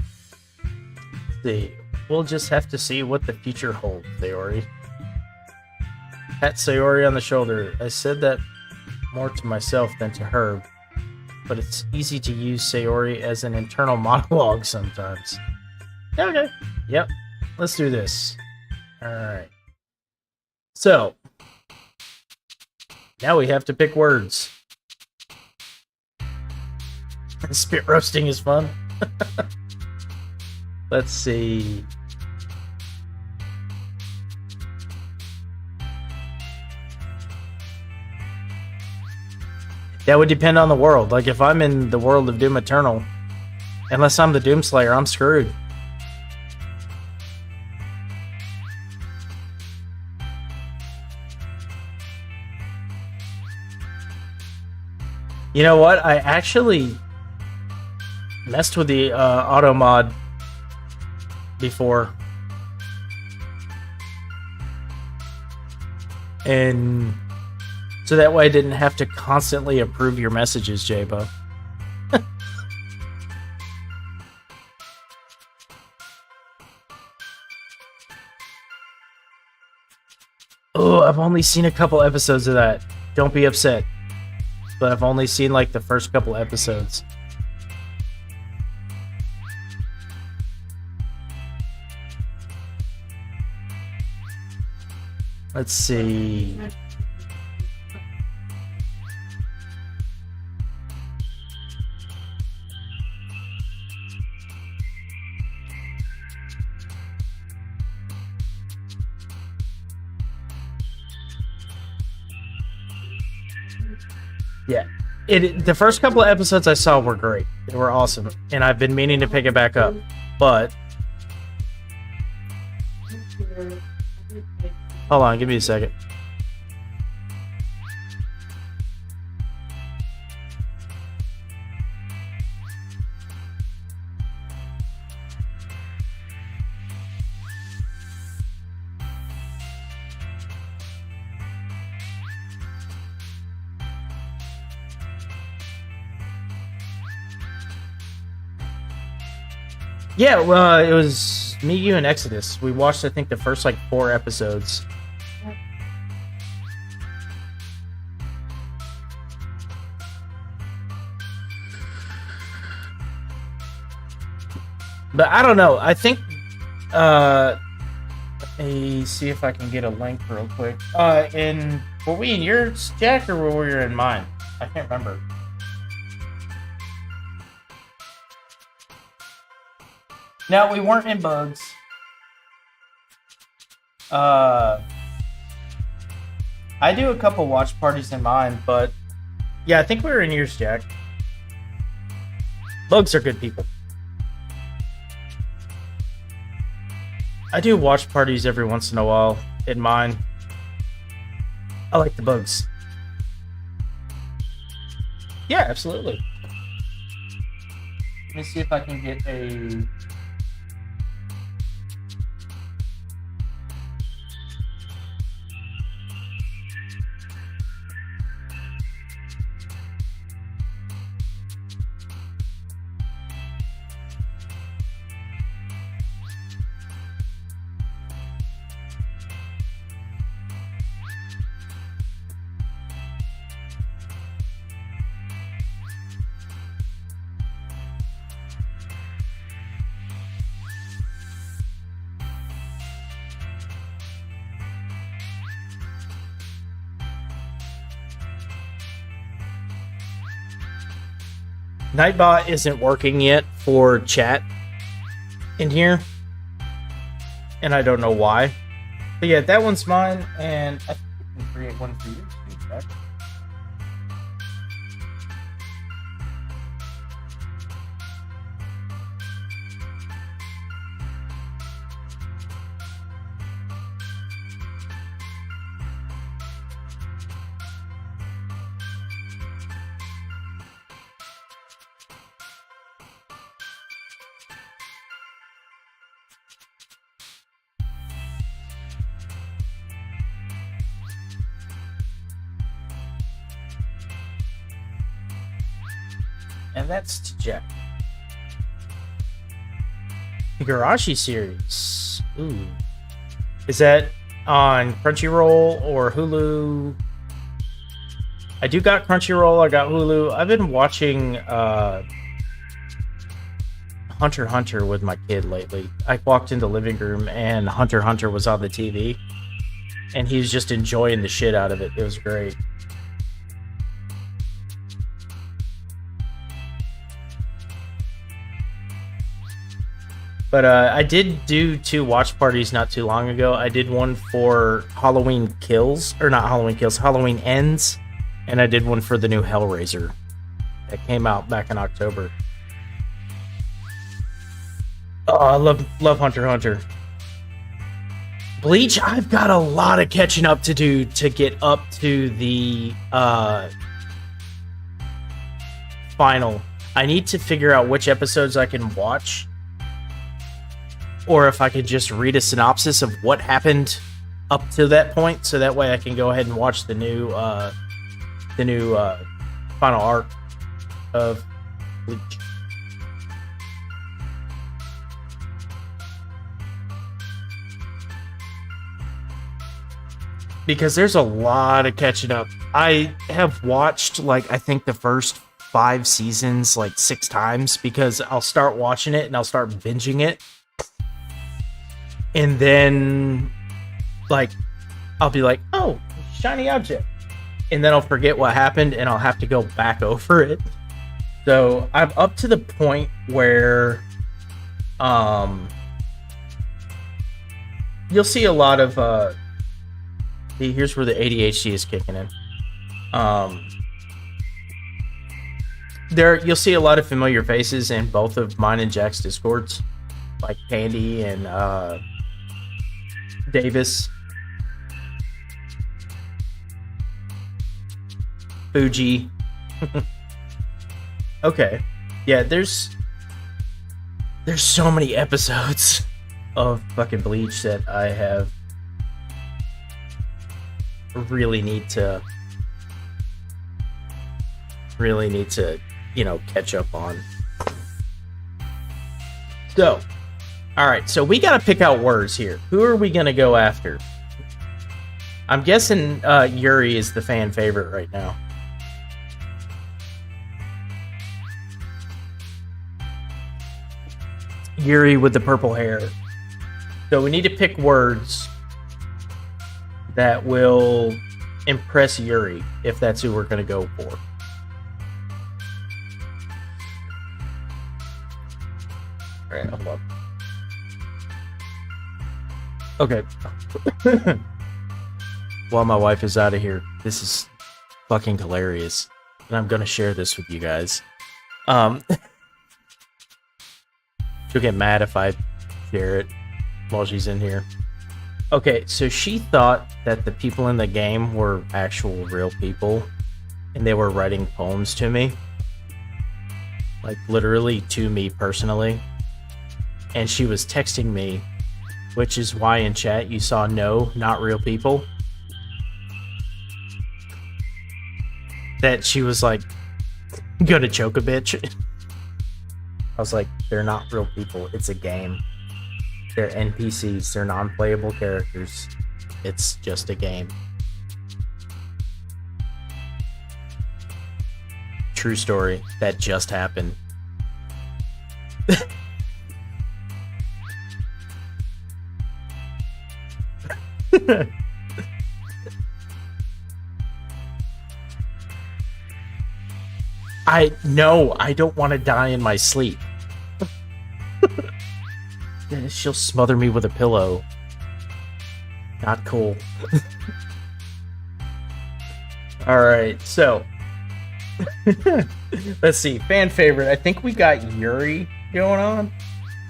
see. We'll just have to see what the future holds, Sayori. Pat Sayori on the shoulder. I said that more to myself than to her, but it's easy to use Sayori as an internal monologue sometimes. Okay. Yep. Let's do this. Alright. So, now we have to pick words. Spit roasting is fun. Let's see. That would depend on the world. Like, if I'm in the world of Doom Eternal, unless I'm the Doomslayer, I'm screwed. You know what? I actually messed with the auto mod before. And so that way I didn't have to constantly approve your messages, J-Bo. Oh, I've only seen a couple episodes of that. Don't be upset. But I've only seen like the first couple episodes. Let's see. Yeah. The first couple of episodes I saw were great. They were awesome. And I've been meaning to pick it back up. But hold on, give me a second. Yeah, well, it was me, you, and Exodus. We watched, I think, the first, like, 4 episodes. But I don't know. I think let me see if I can get a link real quick. Were we in yours, Jack, or were we in mine? I can't remember. No, we weren't in Bugs. I do a couple watch parties in mine, but yeah, I think we were in yours, Jack. Bugs are good people. I do watch parties every once in a while in mine. I like the Bugs. Yeah, absolutely. Let me see if I can get a... Nightbot isn't working yet for chat in here, and I don't know why. But yeah, that one's mine, and I think I can create one for you. And that's to Jack. Higurashi series. Ooh. Is that on Crunchyroll or Hulu? I do got Crunchyroll, I got Hulu. I've been watching Hunter x Hunter with my kid lately. I walked in the living room and Hunter x Hunter was on the TV. And he was just enjoying the shit out of it. It was great. But I did do 2 watch parties not too long ago. I did one for Halloween Kills, or not Halloween Kills, Halloween Ends, and I did one for the new Hellraiser that came out back in October. Oh, I love Hunter x Hunter. Bleach, I've got a lot of catching up to do to get up to the final. I need to figure out which episodes I can watch, or if I could just read a synopsis of what happened up to that point, so that way I can go ahead and watch the new final arc of Bleach. Because there's a lot of catching up. I have watched, like, I think the first 5 seasons like 6 times, because I'll start watching it and I'll start binging it. And then, like, I'll be like, oh, shiny object. And then I'll forget what happened and I'll have to go back over it. So I'm up to the point where you'll see a lot of here's where the ADHD is kicking in. You'll see a lot of familiar faces in both of mine and Jack's Discords, like Candy and Davis, Fuji. Okay, yeah, there's so many episodes of fucking Bleach that I have really need to catch up on. So, all right, so we gotta pick out words here. Who are we gonna go after? I'm guessing Yuri is the fan favorite right now. Yuri with the purple hair. So we need to pick words that will impress Yuri, if that's who we're going to go for. All right, hold on. Okay. While my wife is out of here, this is fucking hilarious, and I'm gonna share this with you guys. She'll get mad if I share it while she's in here. Okay, so she thought that the people in the game were actual real people, and they were writing poems to me. Like, literally to me personally. And she was texting me, which is why in chat you saw no, not real people. That she was like, gonna choke a bitch. I was like, they're not real people. It's a game. They're NPCs. They're non-playable characters. It's just a game. True story. That just happened. I don't want to die in my sleep. She'll smother me with a pillow. Not cool. Alright, so let's see. Fan favorite. I think we got Yuri going on.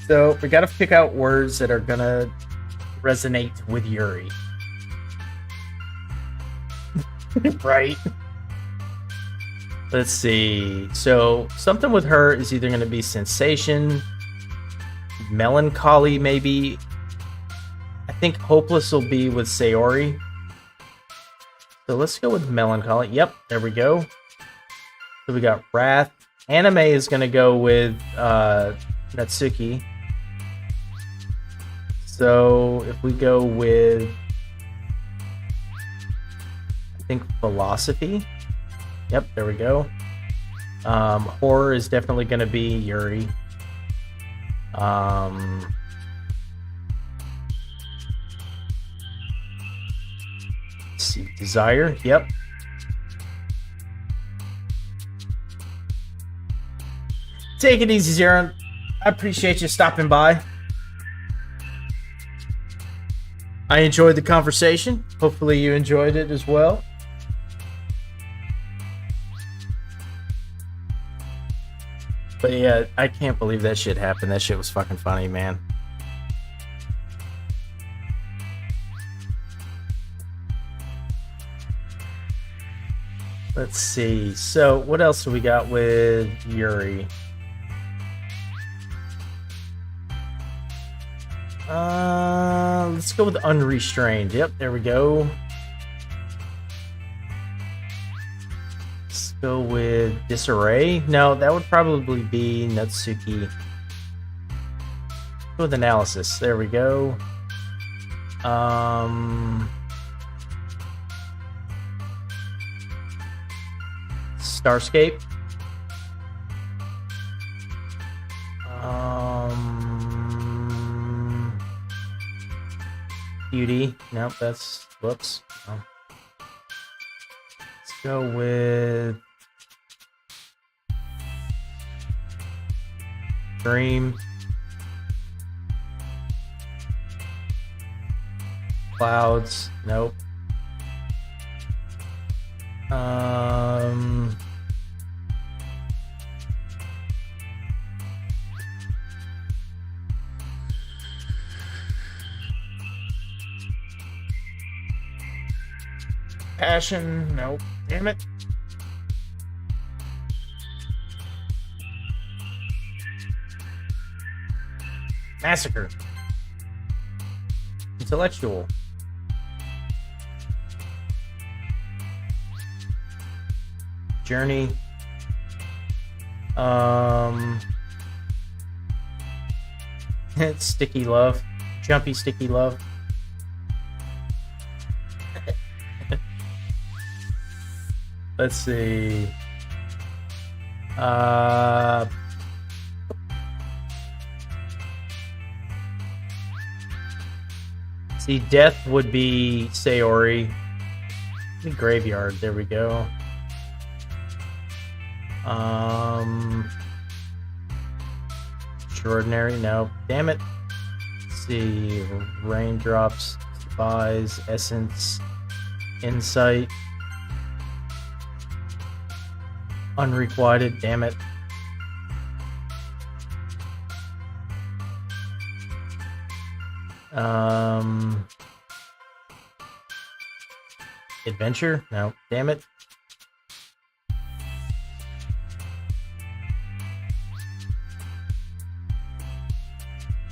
So we gotta pick out words that are gonna resonate with Yuri. Right? Let's see. So something with her is either going to be sensation, melancholy, maybe. I think hopeless will be with Sayori. So let's go with melancholy. Yep, there we go. So we got wrath. Anime is going to go with Natsuki. So if we go with, I think, philosophy. Yep, there we go. Horror is definitely going to be Yuri. Let's see, desire. Yep. Take it easy, Zaron. I appreciate you stopping by. I enjoyed the conversation. Hopefully you enjoyed it as well. But yeah, I can't believe that shit happened. That shit was fucking funny, man. Let's see. So, what else do we got with Yuri? Let's go with unrestrained. Yep, there we go. Let's go with disarray. No, that would probably be Natsuki. Let's go with analysis. There we go. Starscape. Beauty. Nope, that's... Whoops. Oh. Let's go with... Dream. Clouds. Nope. Passion. Nope. Damn it. Massacre. Intellectual. Journey. Sticky love. Jumpy sticky love. Let's see. The death would be Sayori. The graveyard. There we go. Extraordinary. No. Damn it. Let's see. Raindrops. Spies. Essence. Insight. Unrequited. Damn it. Adventure? No. Damn it.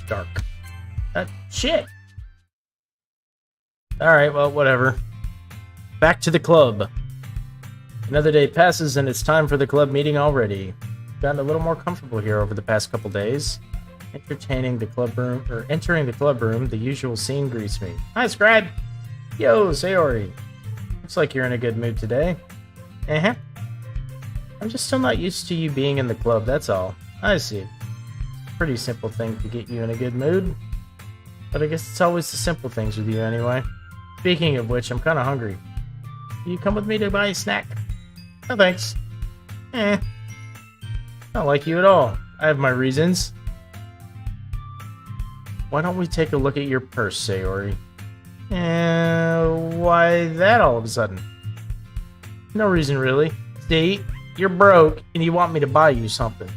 Dark. Shit! Alright, well, whatever. Back to the club. Another day passes and it's time for the club meeting already. Gotten a little more comfortable here over the past couple days. Entering the club room, the usual scene greets me. Hi, Scribe! Yo, Sayori. Looks like you're in a good mood today. Uh-huh. I'm just still not used to you being in the club, that's all. I see. Pretty simple thing to get you in a good mood. But I guess it's always the simple things with you anyway. Speaking of which, I'm kinda hungry. Will you come with me to buy a snack? No thanks. Not like you at all. I have my reasons. Why don't we take a look at your purse, Sayori? Why that all of a sudden? No reason really. See, you're broke and you want me to buy you something.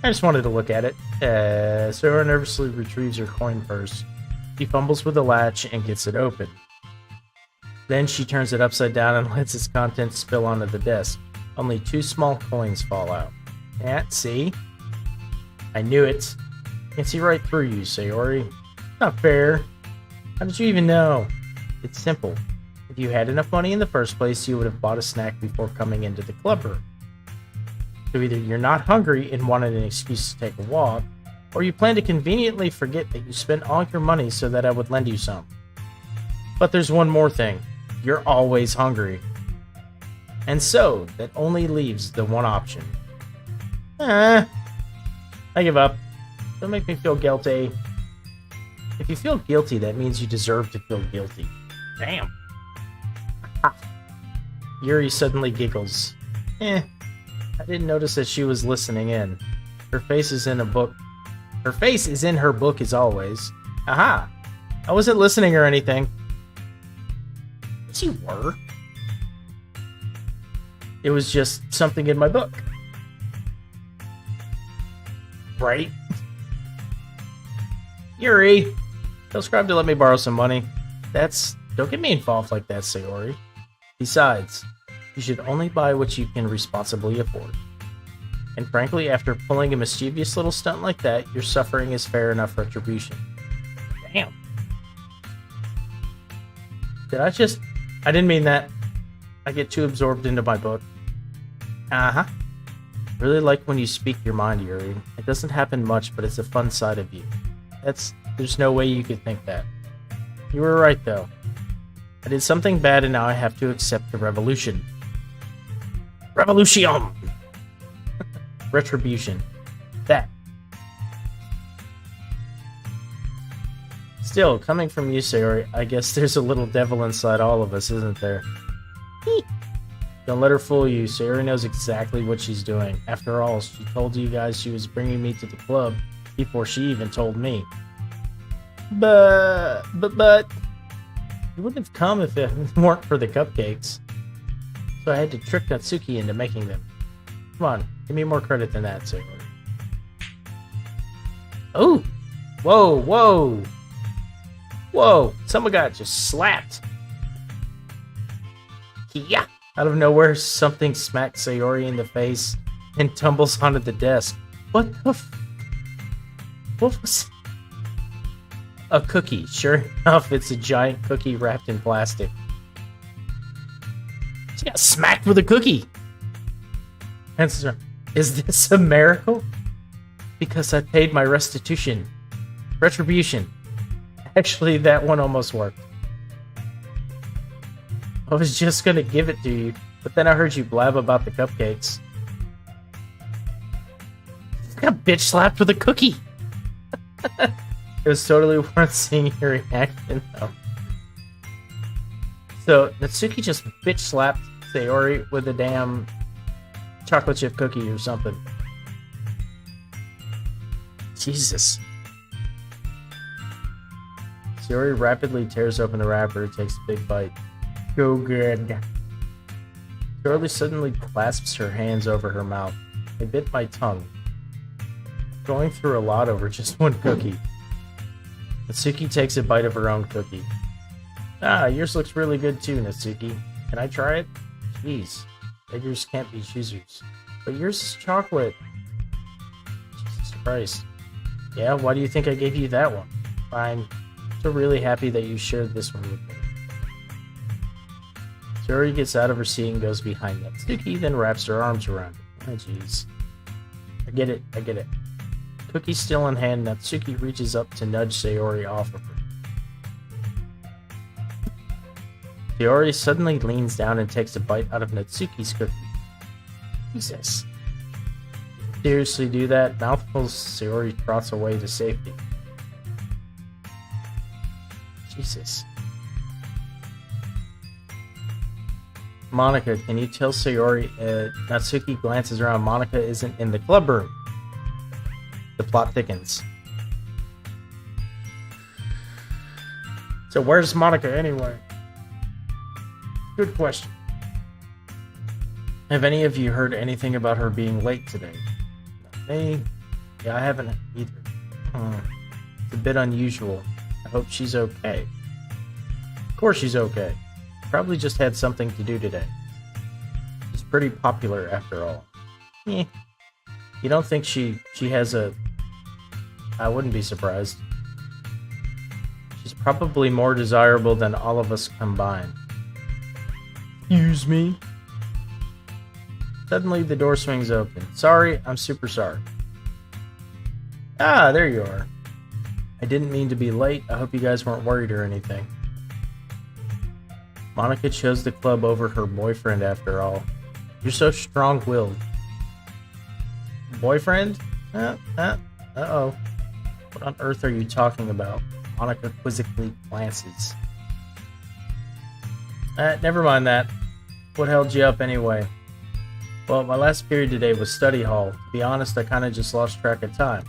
I just wanted to look at it. Sayori nervously retrieves her coin purse. She fumbles with the latch and gets it open. Then she turns it upside down and lets its contents spill onto the desk. Only 2 small coins fall out. See? I knew it. I can see right through you, Sayori. Not fair. How did you even know? It's simple. If you had enough money in the first place, you would have bought a snack before coming into the club room. So either you're not hungry and wanted an excuse to take a walk, or you plan to conveniently forget that you spent all your money so that I would lend you some. But there's one more thing. You're always hungry. And so, that only leaves the one option. I give up. Don't make me feel guilty. If you feel guilty, that means you deserve to feel guilty. Damn. Yuri suddenly giggles. I didn't notice that she was listening in. Her face is in a book. Her face is in her book as always. Aha! I wasn't listening or anything. Yes, you were. It was just something in my book. Right? Yuri! Tell Scribe to let me borrow some money. Don't get me involved like that, Sayori. Besides, you should only buy what you can responsibly afford. And frankly, after pulling a mischievous little stunt like that, your suffering is fair enough retribution. Damn. I didn't mean that. I get too absorbed into my book. Uh-huh. Really like when you speak your mind, Yuri. It doesn't happen much, but it's a fun side of you. There's no way you could think that. You were right, though. I did something bad and now I have to accept the revolution. Revolution! Retribution. That. Still, coming from you, Sayori, I guess there's a little devil inside all of us, isn't there? Don't let her fool you. Sayori knows exactly what she's doing. After all, she told you guys she was bringing me to the club before she even told me. But... You wouldn't have come if it weren't for the cupcakes. So I had to trick Natsuki into making them. Come on, give me more credit than that, Sayori. Oh! Whoa, whoa! Whoa! Someone got just slapped! Yeah! Out of nowhere, something smacks Sayori in the face and tumbles onto the desk. What the What was... A cookie. Sure enough, it's a giant cookie wrapped in plastic. She got smacked with a cookie! Answer, is this a miracle? Because I paid my restitution. Retribution. Actually, that one almost worked. I was just gonna give it to you, but then I heard you blab about the cupcakes. I got bitch slapped with a cookie! It was totally worth seeing your reaction, though. So, Natsuki just bitch slapped Sayori with a damn chocolate chip cookie or something. Jesus. Sayori rapidly tears open the wrapper and takes a big bite. So good. Sayori suddenly clasps her hands over her mouth. I bit my tongue. Going through a lot over just one cookie. Natsuki takes a bite of her own cookie. Ah, yours looks really good too, Natsuki. Can I try it? Jeez, beggars can't be choosers. But yours is chocolate. Jesus Christ. Yeah, why do you think I gave you that one? Fine. I'm so really happy that you shared this one with me. Sayori gets out of her seat and goes behind Natsuki, then wraps her arms around her. Oh, jeez. I get it. Cookie still in hand, Natsuki reaches up to nudge Sayori off of her. Sayori suddenly leans down and takes a bite out of Natsuki's cookie. Jesus. Seriously do that? Mouthfuls, Sayori trots away to safety. Jesus. Monica, can you tell Sayori Natsuki glances around. Monica isn't in the club room. The plot thickens. So where's Monica anyway? Good question. Have any of you heard anything about her being late today? Me? Yeah, I haven't either. It's a bit unusual. I hope she's okay. Of course she's okay. Probably just had something to do today. She's pretty popular after all. You don't think she has a... I wouldn't be surprised. She's probably more desirable than all of us combined. Excuse me? Suddenly the door swings open. Sorry, I'm super sorry. Ah, there you are. I didn't mean to be late. I hope you guys weren't worried or anything. Monica chose the club over her boyfriend after all. You're so strong-willed. Boyfriend? Uh-oh. What on earth are you talking about? Monica quizzically glances. Never mind that. What held you up anyway? Well, my last period today was study hall. To be honest, I kinda just lost track of time.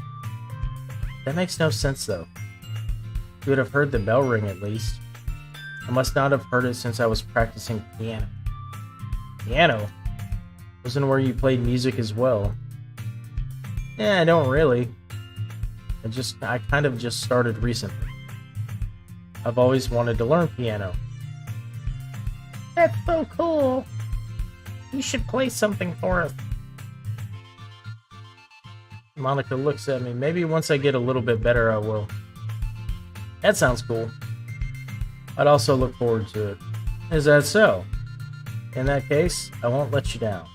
That makes no sense though. You would have heard the bell ring at least. I must not have heard it since I was practicing piano. Piano? Wasn't where you played music as well. I don't really. I kind of just started recently. I've always wanted to learn piano. That's so cool. You should play something for us. Monica looks at me. Maybe once I get a little bit better, I will. That sounds cool. I'd also look forward to it. Is that so? In that case, I won't let you down.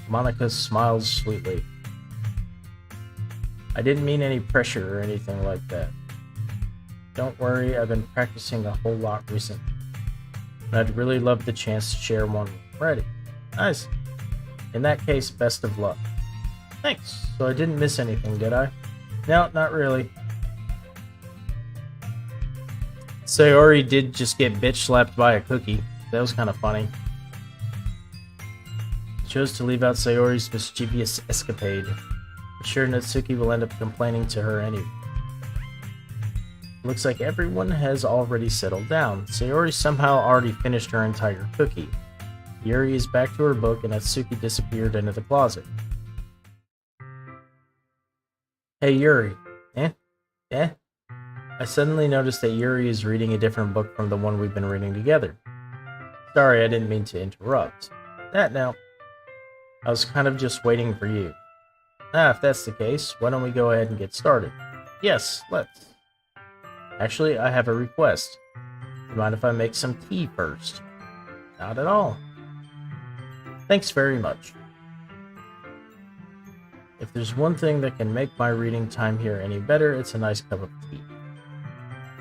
Monica smiles sweetly. I didn't mean any pressure or anything like that. Don't worry, I've been practicing a whole lot recently. And I'd really love the chance to share one already. Nice. In that case, best of luck. Thanks. So I didn't miss anything, did I? No, not really. Sayori did just get bitch slapped by a cookie. That was kind of funny. Chose to leave out Sayori's mischievous escapade. I'm sure Natsuki will end up complaining to her anyway. Looks like everyone has already settled down. Sayori somehow already finished her entire cookie. Yuri is back to her book and Natsuki disappeared into the closet. Hey Yuri. I suddenly noticed that Yuri is reading a different book from the one we've been reading together. Sorry, I didn't mean to interrupt. That now. I was kind of just waiting for you. If that's the case, why don't we go ahead and get started? Yes, let's. Actually, I have a request. Do you mind if I make some tea first? Not at all. Thanks very much. If there's one thing that can make my reading time here any better, it's a nice cup of tea.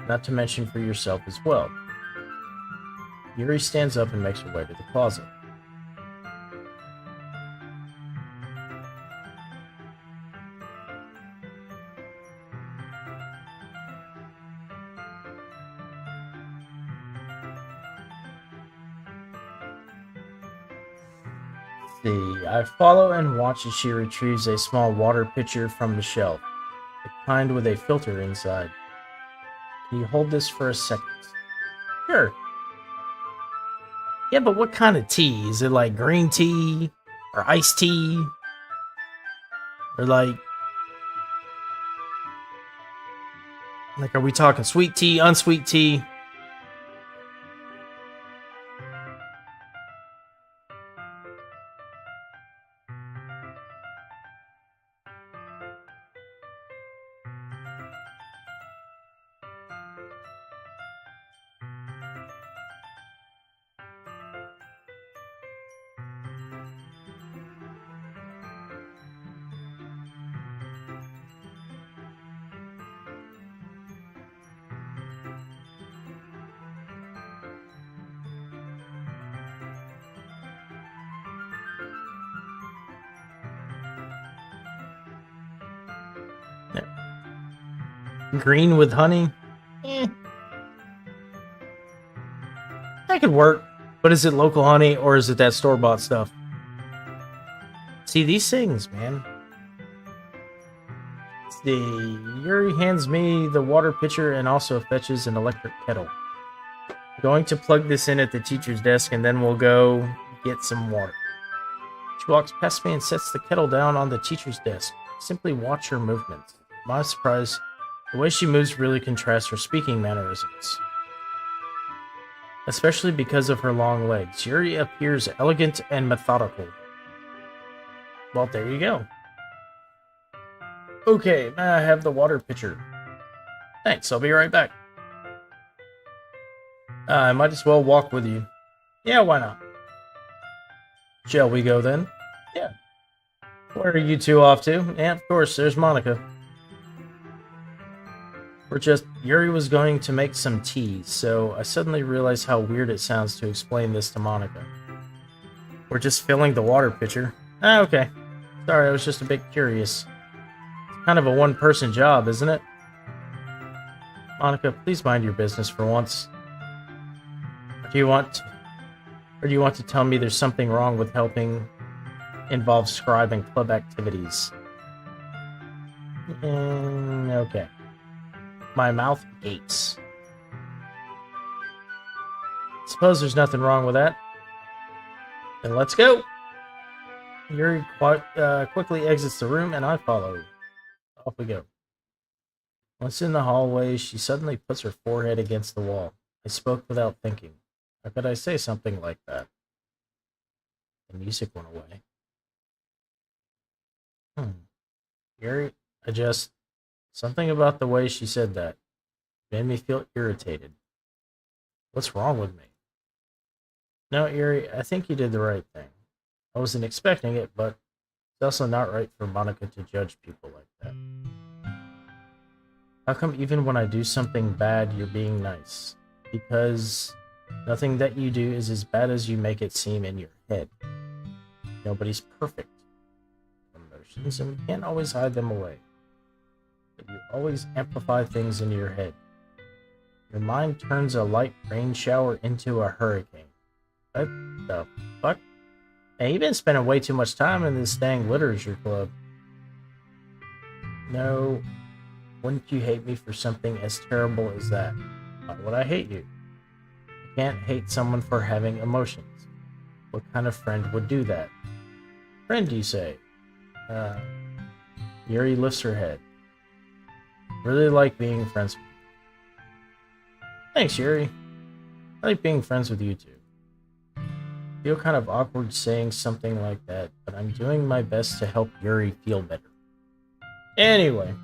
Not to mention for yourself as well. Yuri stands up and makes her way to the closet. I follow and watch as she retrieves a small water pitcher from the shelf, the kind with a filter inside. Can you hold this for a second? Sure. Yeah, but what kind of tea? Is it like green tea? Or iced tea? Or like, are we talking sweet tea, unsweet tea? Green with honey? That could work. But is it local honey or is it that store-bought stuff? See, these things, man. See, Yuri hands me the water pitcher and also fetches an electric kettle. Going to plug this in at the teacher's desk and then we'll go get some water. She walks past me and sets the kettle down on the teacher's desk. Simply watch her movements. To my surprise, the way she moves really contrasts her speaking mannerisms. Especially because of her long legs. Yuri appears elegant and methodical. Well, there you go. Okay, I have the water pitcher. Thanks, I'll be right back. I might as well walk with you. Yeah, why not? Shall we go then? Yeah. Where are you two off to? Yeah, of course, there's Monica. Yuri was going to make some tea, so I suddenly realized how weird it sounds to explain this to Monica. We're just filling the water pitcher. Ah, okay. Sorry, I was just a bit curious. It's kind of a one-person job, isn't it? Monica, please mind your business for once. Or do you want to tell me there's something wrong with helping involve scribe and club activities? Okay. My mouth gapes. Suppose there's nothing wrong with that. Then let's go. Yuri quickly exits the room and I follow. Off we go. Once in the hallway, she suddenly puts her forehead against the wall. I spoke without thinking. How could I say something like that? The music went away. Yuri, something about the way she said that made me feel irritated. What's wrong with me? No, Yuri, I think you did the right thing. I wasn't expecting it, but it's also not right for Monica to judge people like that. How come even when I do something bad, you're being nice? Because nothing that you do is as bad as you make it seem in your head. Nobody's perfect. Emotions, and we can't always hide them away. But you always amplify things in your head. Your mind turns a light rain shower into a hurricane. What the fuck? Hey, you've been spending way too much time in this dang literature club. No, wouldn't you hate me for something as terrible as that? Why would I hate you? You can't hate someone for having emotions. What kind of friend would do that? Friend, you say? Yuri lifts her head. Really like being friends with you. Thanks, Yuri. I like being friends with you too. I feel kind of awkward saying something like that, but I'm doing my best to help Yuri feel better. Anyway.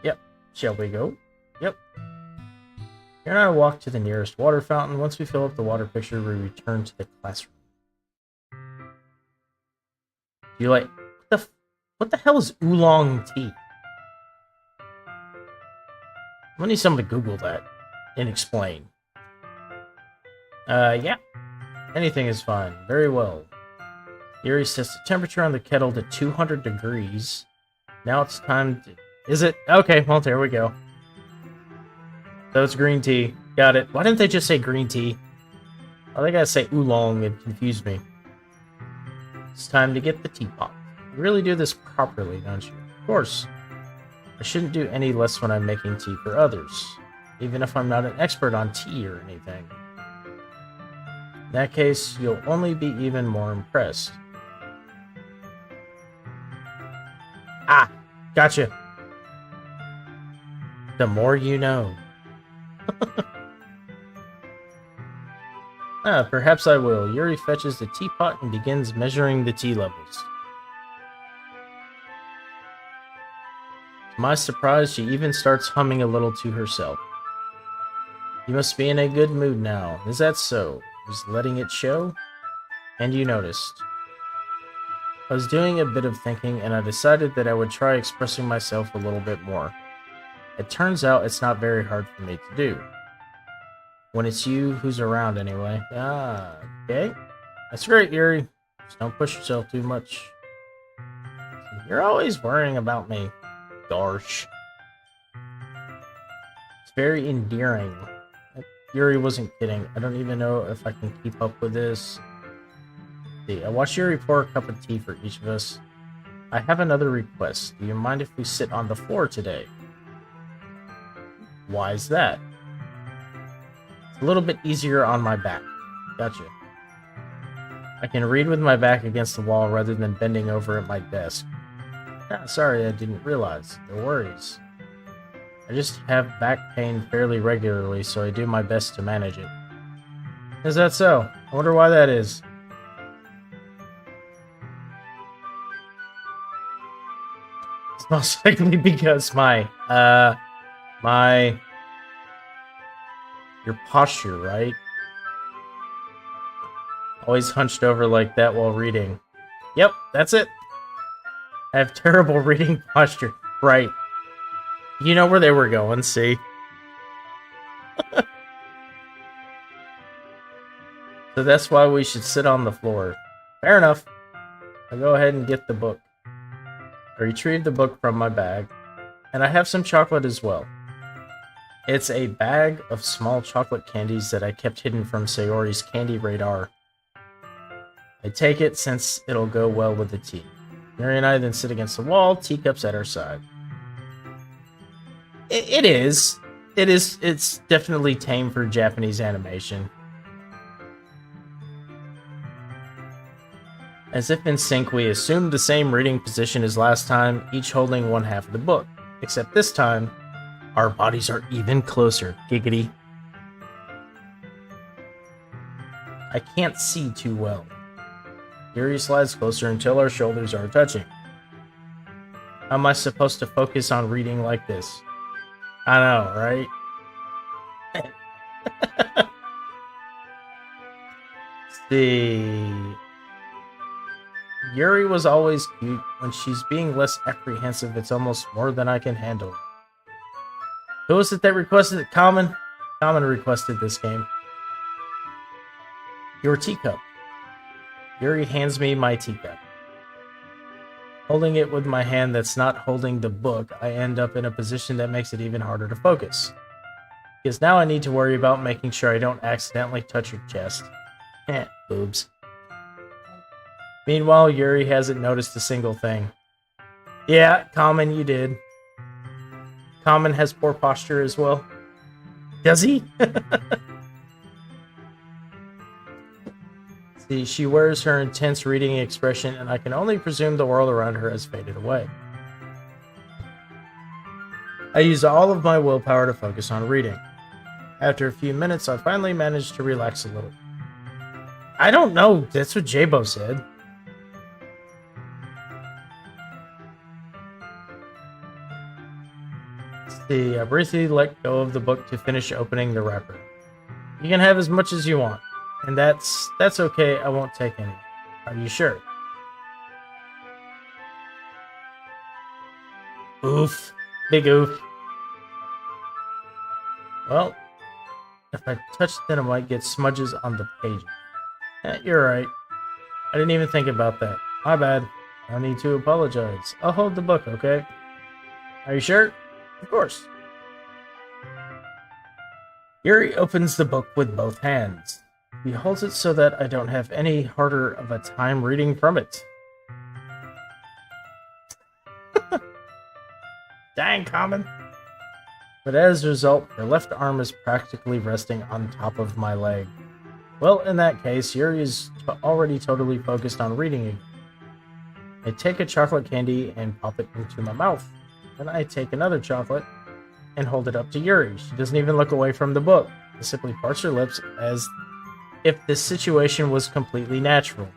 Yep. Shall we go? Yep. Here and I walk to the nearest water fountain. Once we fill up the water pitcher, we return to the classroom. You're like, what the hell is oolong tea? I'm gonna need someone to Google that and explain. Yeah. Anything is fine. Very well. Yuri sets the temperature on the kettle to 200 degrees. Now it's time to... Is it? Okay, well, there we go. So it's green tea. Got it. Why didn't they just say green tea? Why they gotta say oolong? It confused me. It's time to get the teapot. You really do this properly, don't you? Of course. I shouldn't do any less when I'm making tea for others, even if I'm not an expert on tea or anything. In that case, you'll only be even more impressed. Ah, gotcha. The more you know. Perhaps I will. Yuri fetches the teapot and begins measuring the tea levels. To my surprise, she even starts humming a little to herself. You must be in a good mood now. Is that so? Just letting it show? And you noticed. I was doing a bit of thinking, and I decided that I would try expressing myself a little bit more. It turns out it's not very hard for me to do. When it's you who's around, anyway. Ah, okay. That's great, Yuri. Just don't push yourself too much. You're always worrying about me. Gosh. It's very endearing. Yuri wasn't kidding. I don't even know if I can keep up with this. See, I watched Yuri pour a cup of tea for each of us. I have another request. Do you mind if we sit on the floor today? Why is that? It's a little bit easier on my back. Gotcha. I can read with my back against the wall rather than bending over at my desk. Ah, sorry, I didn't realize. No worries. I just have back pain fairly regularly, so I do my best to manage it. Is that so? I wonder why that is. It's most likely because your posture, right? Always hunched over like that while reading. Yep, that's it. I have terrible reading posture. Right. You know where they were going, see? So that's why we should sit on the floor. Fair enough. I'll go ahead and get the book. I retrieve the book from my bag, and I have some chocolate as well. It's a bag of small chocolate candies that I kept hidden from Sayori's candy radar. I take it since it'll go well with the tea. Mary and I then sit against the wall, teacups at our side. It's definitely tame for Japanese animation. As if in sync, we assumed the same reading position as last time, each holding one half of the book. Except this time, our bodies are even closer. Giggity. I can't see too well. Yuri slides closer until our shoulders are touching. How am I supposed to focus on reading like this? I know, right? See. Yuri was always cute. When she's being less apprehensive, it's almost more than I can handle. Who was it that requested it? Common? Common requested this game. Your teacup. Yuri hands me my teacup. Holding it with my hand that's not holding the book, I end up in a position that makes it even harder to focus. Because now I need to worry about making sure I don't accidentally touch your chest. Boobs. Meanwhile, Yuri hasn't noticed a single thing. Yeah, Common, you did. Common has poor posture as well. Does he? See, she wears her intense reading expression, and I can only presume the world around her has faded away. I use all of my willpower to focus on reading. After a few minutes, I finally managed to relax a little. I don't know, that's what Jabo said. See, I briefly let go of the book to finish opening the wrapper. You can have as much as you want, and that's okay, I won't take any. Are you sure? Oof. Big oof. Well, if I touch it, then I might get smudges on the pages. You're right. I didn't even think about that. My bad. I need to apologize. I'll hold the book, okay? Are you sure? Of course. Yuri opens the book with both hands. He holds it so that I don't have any harder of a time reading from it. Dang, Common. But as a result, her left arm is practically resting on top of my leg. Well, in that case, Yuri is already totally focused on reading again. I take a chocolate candy and pop it into my mouth. Then I take another chocolate and hold it up to Yuri. She doesn't even look away from the book. She simply parts her lips as if this situation was completely natural.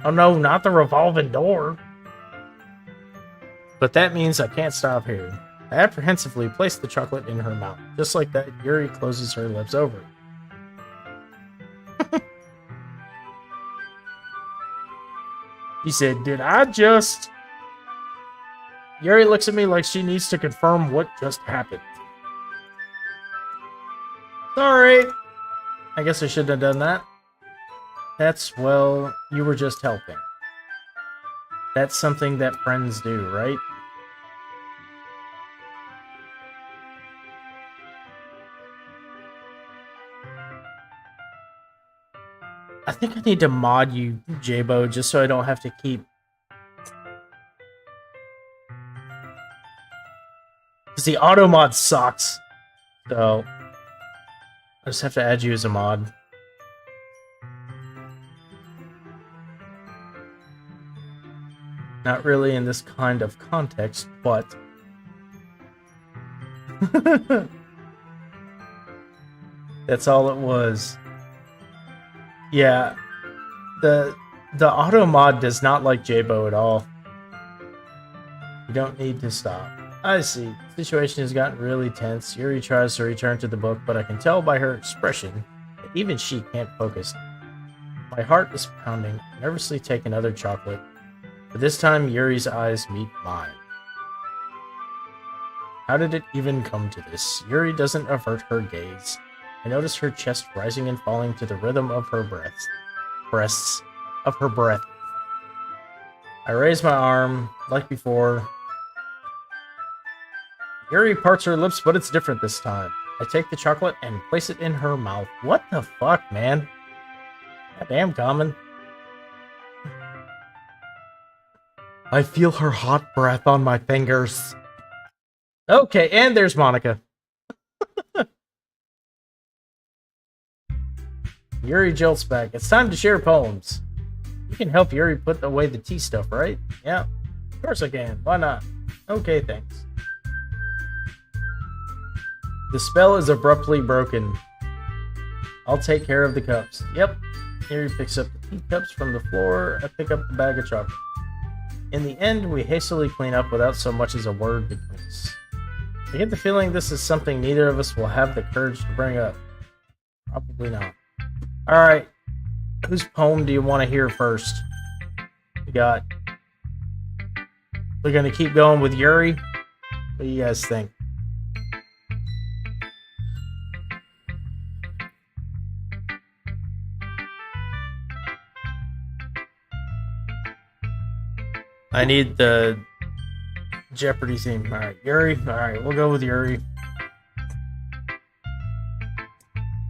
Oh no, not the revolving door. But that means I can't stop here. I apprehensively place the chocolate in her mouth. Just like that, Yuri closes her lips over. He said, did I just... Yuri looks at me like she needs to confirm what just happened. Sorry. I guess I shouldn't have done that. Well, you were just helping. That's something that friends do, right? I think I need to mod you, Jabo, just so I don't have to keep... Because the auto mod sucks. So, I just have to add you as a mod. Not really in this kind of context, but... That's all it was. Yeah, the auto mod does not like Jabo at all. You don't need to stop. I see. The situation has gotten really tense. Yuri tries to return to the book, but I can tell by her expression that even she can't focus. My heart is pounding. I nervously take another chocolate, but this time Yuri's eyes meet mine. How did it even come to this? Yuri doesn't avert her gaze. I notice her chest rising and falling to the rhythm of her breaths. I raise my arm, like before. Yuri parts her lips, but it's different this time. I take the chocolate and place it in her mouth. What the fuck, man? Goddamn, Common. I feel her hot breath on my fingers. Okay, and there's Monica. Yuri jolts back. It's time to share poems. You can help Yuri put away the tea stuff, right? Yeah, of course I can. Why not? Okay, thanks. The spell is abruptly broken. I'll take care of the cups. Yep. Yuri picks up the teacups from the floor. I pick up the bag of chocolate. In the end, we hastily clean up without so much as a word between us. I get the feeling this is something neither of us will have the courage to bring up. Probably not. Alright, whose poem do you want to hear first? We're gonna keep going with Yuri? What do you guys think? I need the Jeopardy theme. Alright, Yuri? Alright, we'll go with Yuri.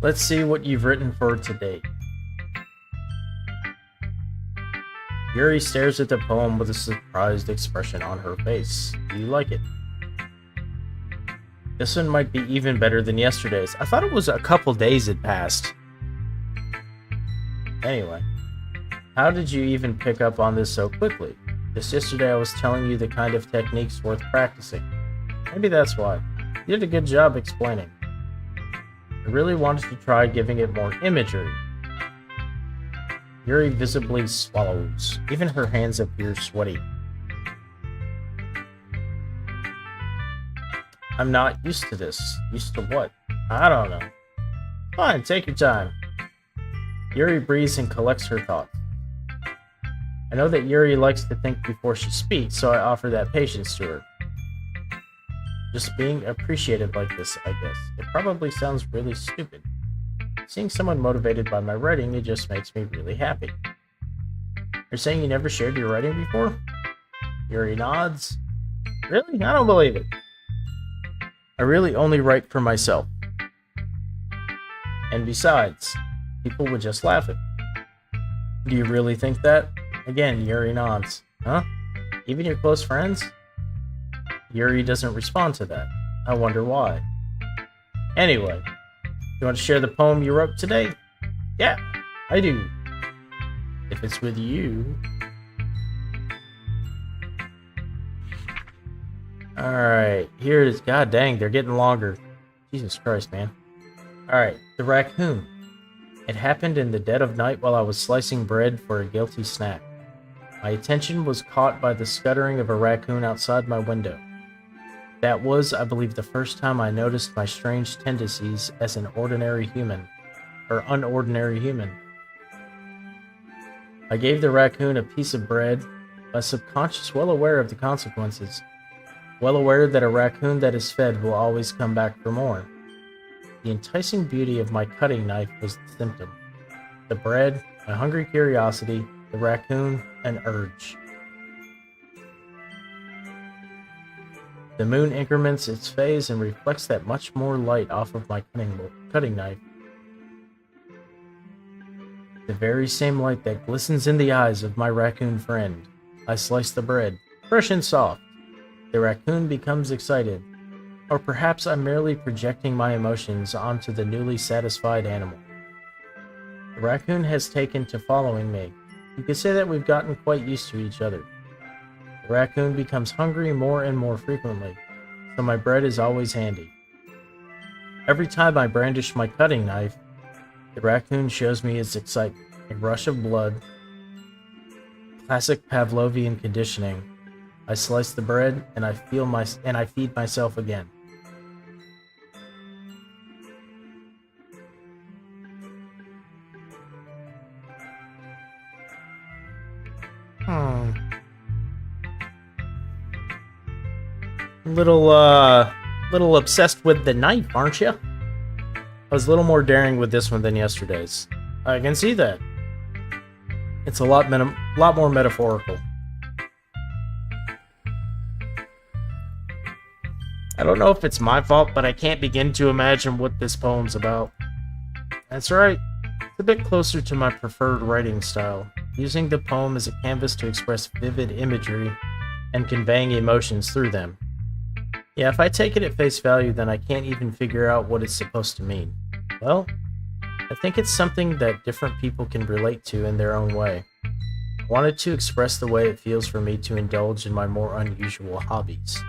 Let's see what you've written for today. Yuri stares at the poem with a surprised expression on her face. Do you like it? This one might be even better than yesterday's. I thought it was a couple days had passed. Anyway, how did you even pick up on this so quickly? Just yesterday I was telling you the kind of techniques worth practicing. Maybe that's why. You did a good job explaining. I really wanted to try giving it more imagery. Yuri visibly swallows. Even her hands appear sweaty. I'm not used to this. Used to what? I don't know. Fine, take your time. Yuri breathes and collects her thoughts. I know that Yuri likes to think before she speaks, so I offer that patience to her. Just being appreciated like this, I guess. It probably sounds really stupid. Seeing someone motivated by my writing, it just makes me really happy. You're saying you never shared your writing before? Yuri nods. Really? I don't believe it. I really only write for myself. And besides, people would just laugh at me. Do you really think that? Again, Yuri nods. Huh? Even your close friends? Yuri doesn't respond to that. I wonder why. Anyway, you want to share the poem you wrote today? Yeah, I do. If it's with you. Alright, here it is. God dang, they're getting longer. Jesus Christ, man. Alright, the raccoon. It happened in the dead of night while I was slicing bread for a guilty snack. My attention was caught by the scuttering of a raccoon outside my window. That was, I believe, the first time I noticed my strange tendencies as an ordinary human, or unordinary human. I gave the raccoon a piece of bread, my subconscious well aware of the consequences, well aware that a raccoon that is fed will always come back for more. The enticing beauty of my cutting knife was the symptom. The bread, my hungry curiosity, the raccoon, an urge. The moon increments its phase and reflects that much more light off of my cutting knife. The very same light that glistens in the eyes of my raccoon friend. I slice the bread, fresh and soft. The raccoon becomes excited. Or perhaps I'm merely projecting my emotions onto the newly satisfied animal. The raccoon has taken to following me. You could say that we've gotten quite used to each other. The raccoon becomes hungry more and more frequently, so my bread is always handy. Every time I brandish my cutting knife, the raccoon shows me its excitement, a rush of blood. Classic Pavlovian conditioning. I slice the bread and I feed myself again. Little obsessed with the knife, aren't you? I was a little more daring with this one than yesterday's. I can see that. It's a lot more metaphorical. I don't know if it's my fault, but I can't begin to imagine what this poem's about. That's right. It's a bit closer to my preferred writing style, using the poem as a canvas to express vivid imagery and conveying emotions through them. Yeah, if I take it at face value, then I can't even figure out what it's supposed to mean. Well, I think it's something that different people can relate to in their own way. I wanted to express the way it feels for me to indulge in my more unusual hobbies.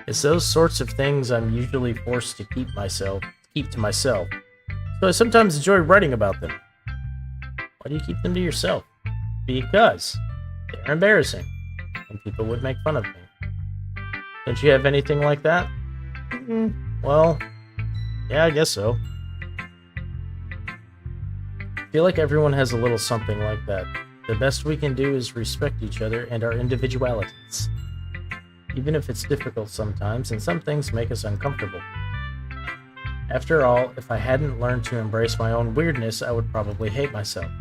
It's those sorts of things I'm usually forced to keep to myself. So I sometimes enjoy writing about them. Why do you keep them to yourself? Because they're embarrassing, and people would make fun of me. Don't you have anything like that? Well, yeah, I guess so. I feel like everyone has a little something like that. The best we can do is respect each other and our individualities. Even if it's difficult sometimes, and some things make us uncomfortable. After all, if I hadn't learned to embrace my own weirdness, I would probably hate myself.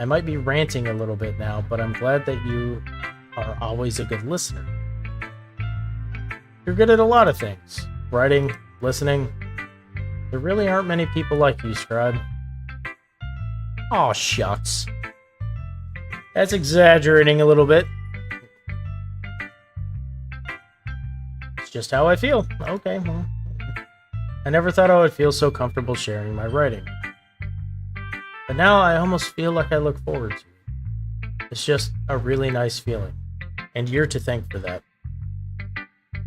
I might be ranting a little bit now, but I'm glad that you are always a good listener. You're good at a lot of things. Writing, listening. There really aren't many people like you, Scribe. Aw, shucks. That's exaggerating a little bit. It's just how I feel. Okay, well. I never thought I would feel so comfortable sharing my writing. But now I almost feel like I look forward to it. It's just a really nice feeling. And you're to thank for that.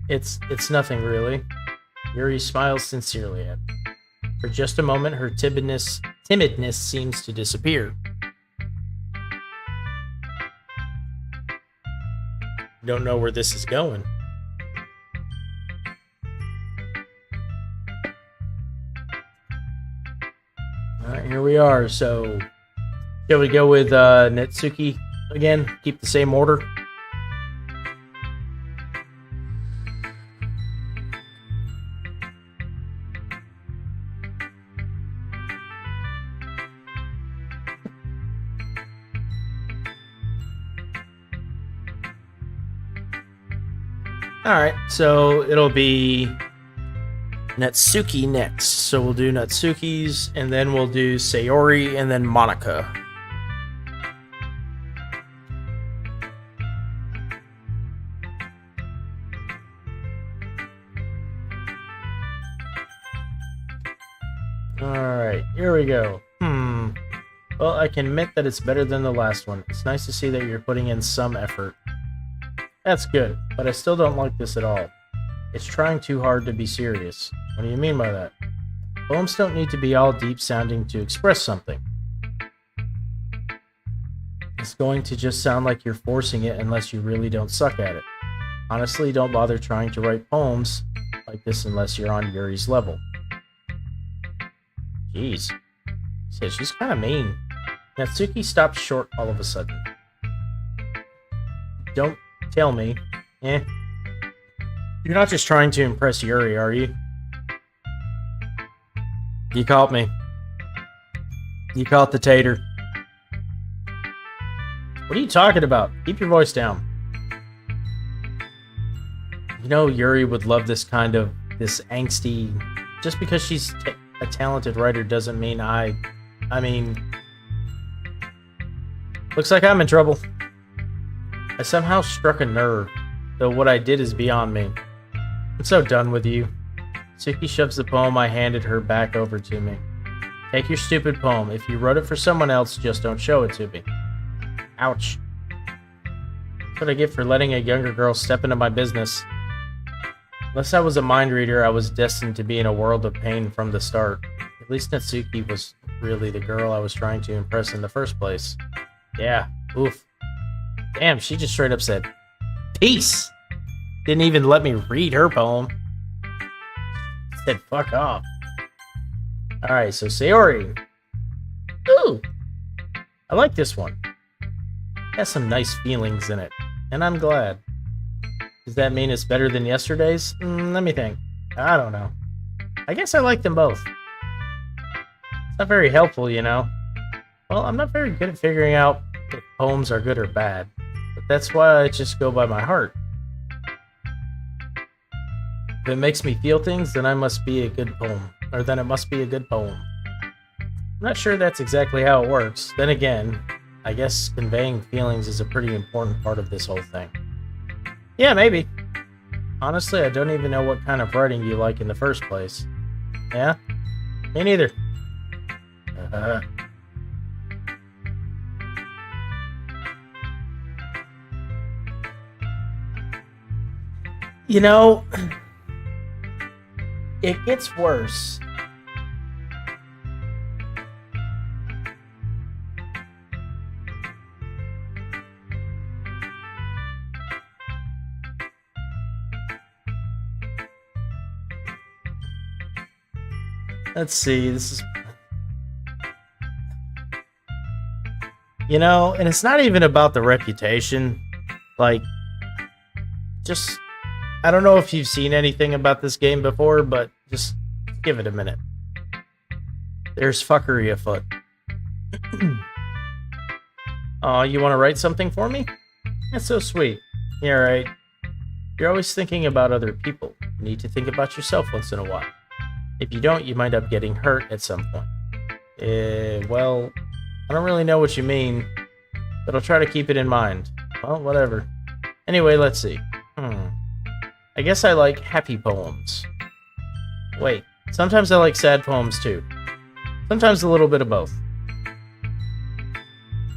It's nothing really. Yuri smiles sincerely at me. For just a moment, her timidness seems to disappear. Don't know where this is going. Alright, here we are. So, shall we go with Netsuki again? Keep the same order? Alright, so it'll be Natsuki next. So we'll do Natsuki's, and then we'll do Sayori, and then Monica. Alright, here we go. Well, I can admit that it's better than the last one. It's nice to see that you're putting in some effort. That's good, but I still don't like this at all. It's trying too hard to be serious. What do you mean by that? Poems don't need to be all deep sounding to express something. It's going to just sound like you're forcing it unless you really don't suck at it. Honestly, don't bother trying to write poems like this unless you're on Yuri's level. Jeez. Yeah, she's kind of mean. Natsuki stopped short all of a sudden. Don't tell me. You're not just trying to impress Yuri, are you? You caught me. You caught the tater. What are you talking about? Keep your voice down. You know Yuri would love this angsty... Just because she's a talented writer doesn't mean I mean... Looks like I'm in trouble. I somehow struck a nerve, though what I did is beyond me. I'm so done with you. Suki shoves the poem I handed her back over to me. Take your stupid poem. If you wrote it for someone else, just don't show it to me. Ouch. That's what I get for letting a younger girl step into my business. Unless I was a mind reader, I was destined to be in a world of pain from the start. At least Natsuki was really the girl I was trying to impress in the first place. Yeah, oof. Damn, she just straight up said, peace! Didn't even let me read her poem. Said, fuck off. Alright, so Sayori. Ooh! I like this one. It has some nice feelings in it, and I'm glad. Does that mean it's better than yesterday's? Let me think. I don't know. I guess I like them both. It's not very helpful, you know. Well, I'm not very good at figuring out if poems are good or bad, but that's why I just go by my heart. If it makes me feel things, then I must be a good poem, or then it must be a good poem. I'm not sure that's exactly how it works. Then again, I guess conveying feelings is a pretty important part of this whole thing. Yeah, maybe. Honestly, I don't even know what kind of writing you like in the first place. Yeah? Me neither. You know, it gets worse. Let's see, this is... You know, and it's not even about the reputation. Like, just... I don't know if you've seen anything about this game before, but just give it a minute. There's fuckery afoot. Aw, you want to write something for me? That's so sweet. Yeah, right. You're always thinking about other people. You need to think about yourself once in a while. If you don't, you might end up getting hurt at some point. Well, I don't really know what you mean, but I'll try to keep it in mind. Well, whatever. Anyway, let's see. I guess I like happy poems. Wait, sometimes I like sad poems too. Sometimes a little bit of both.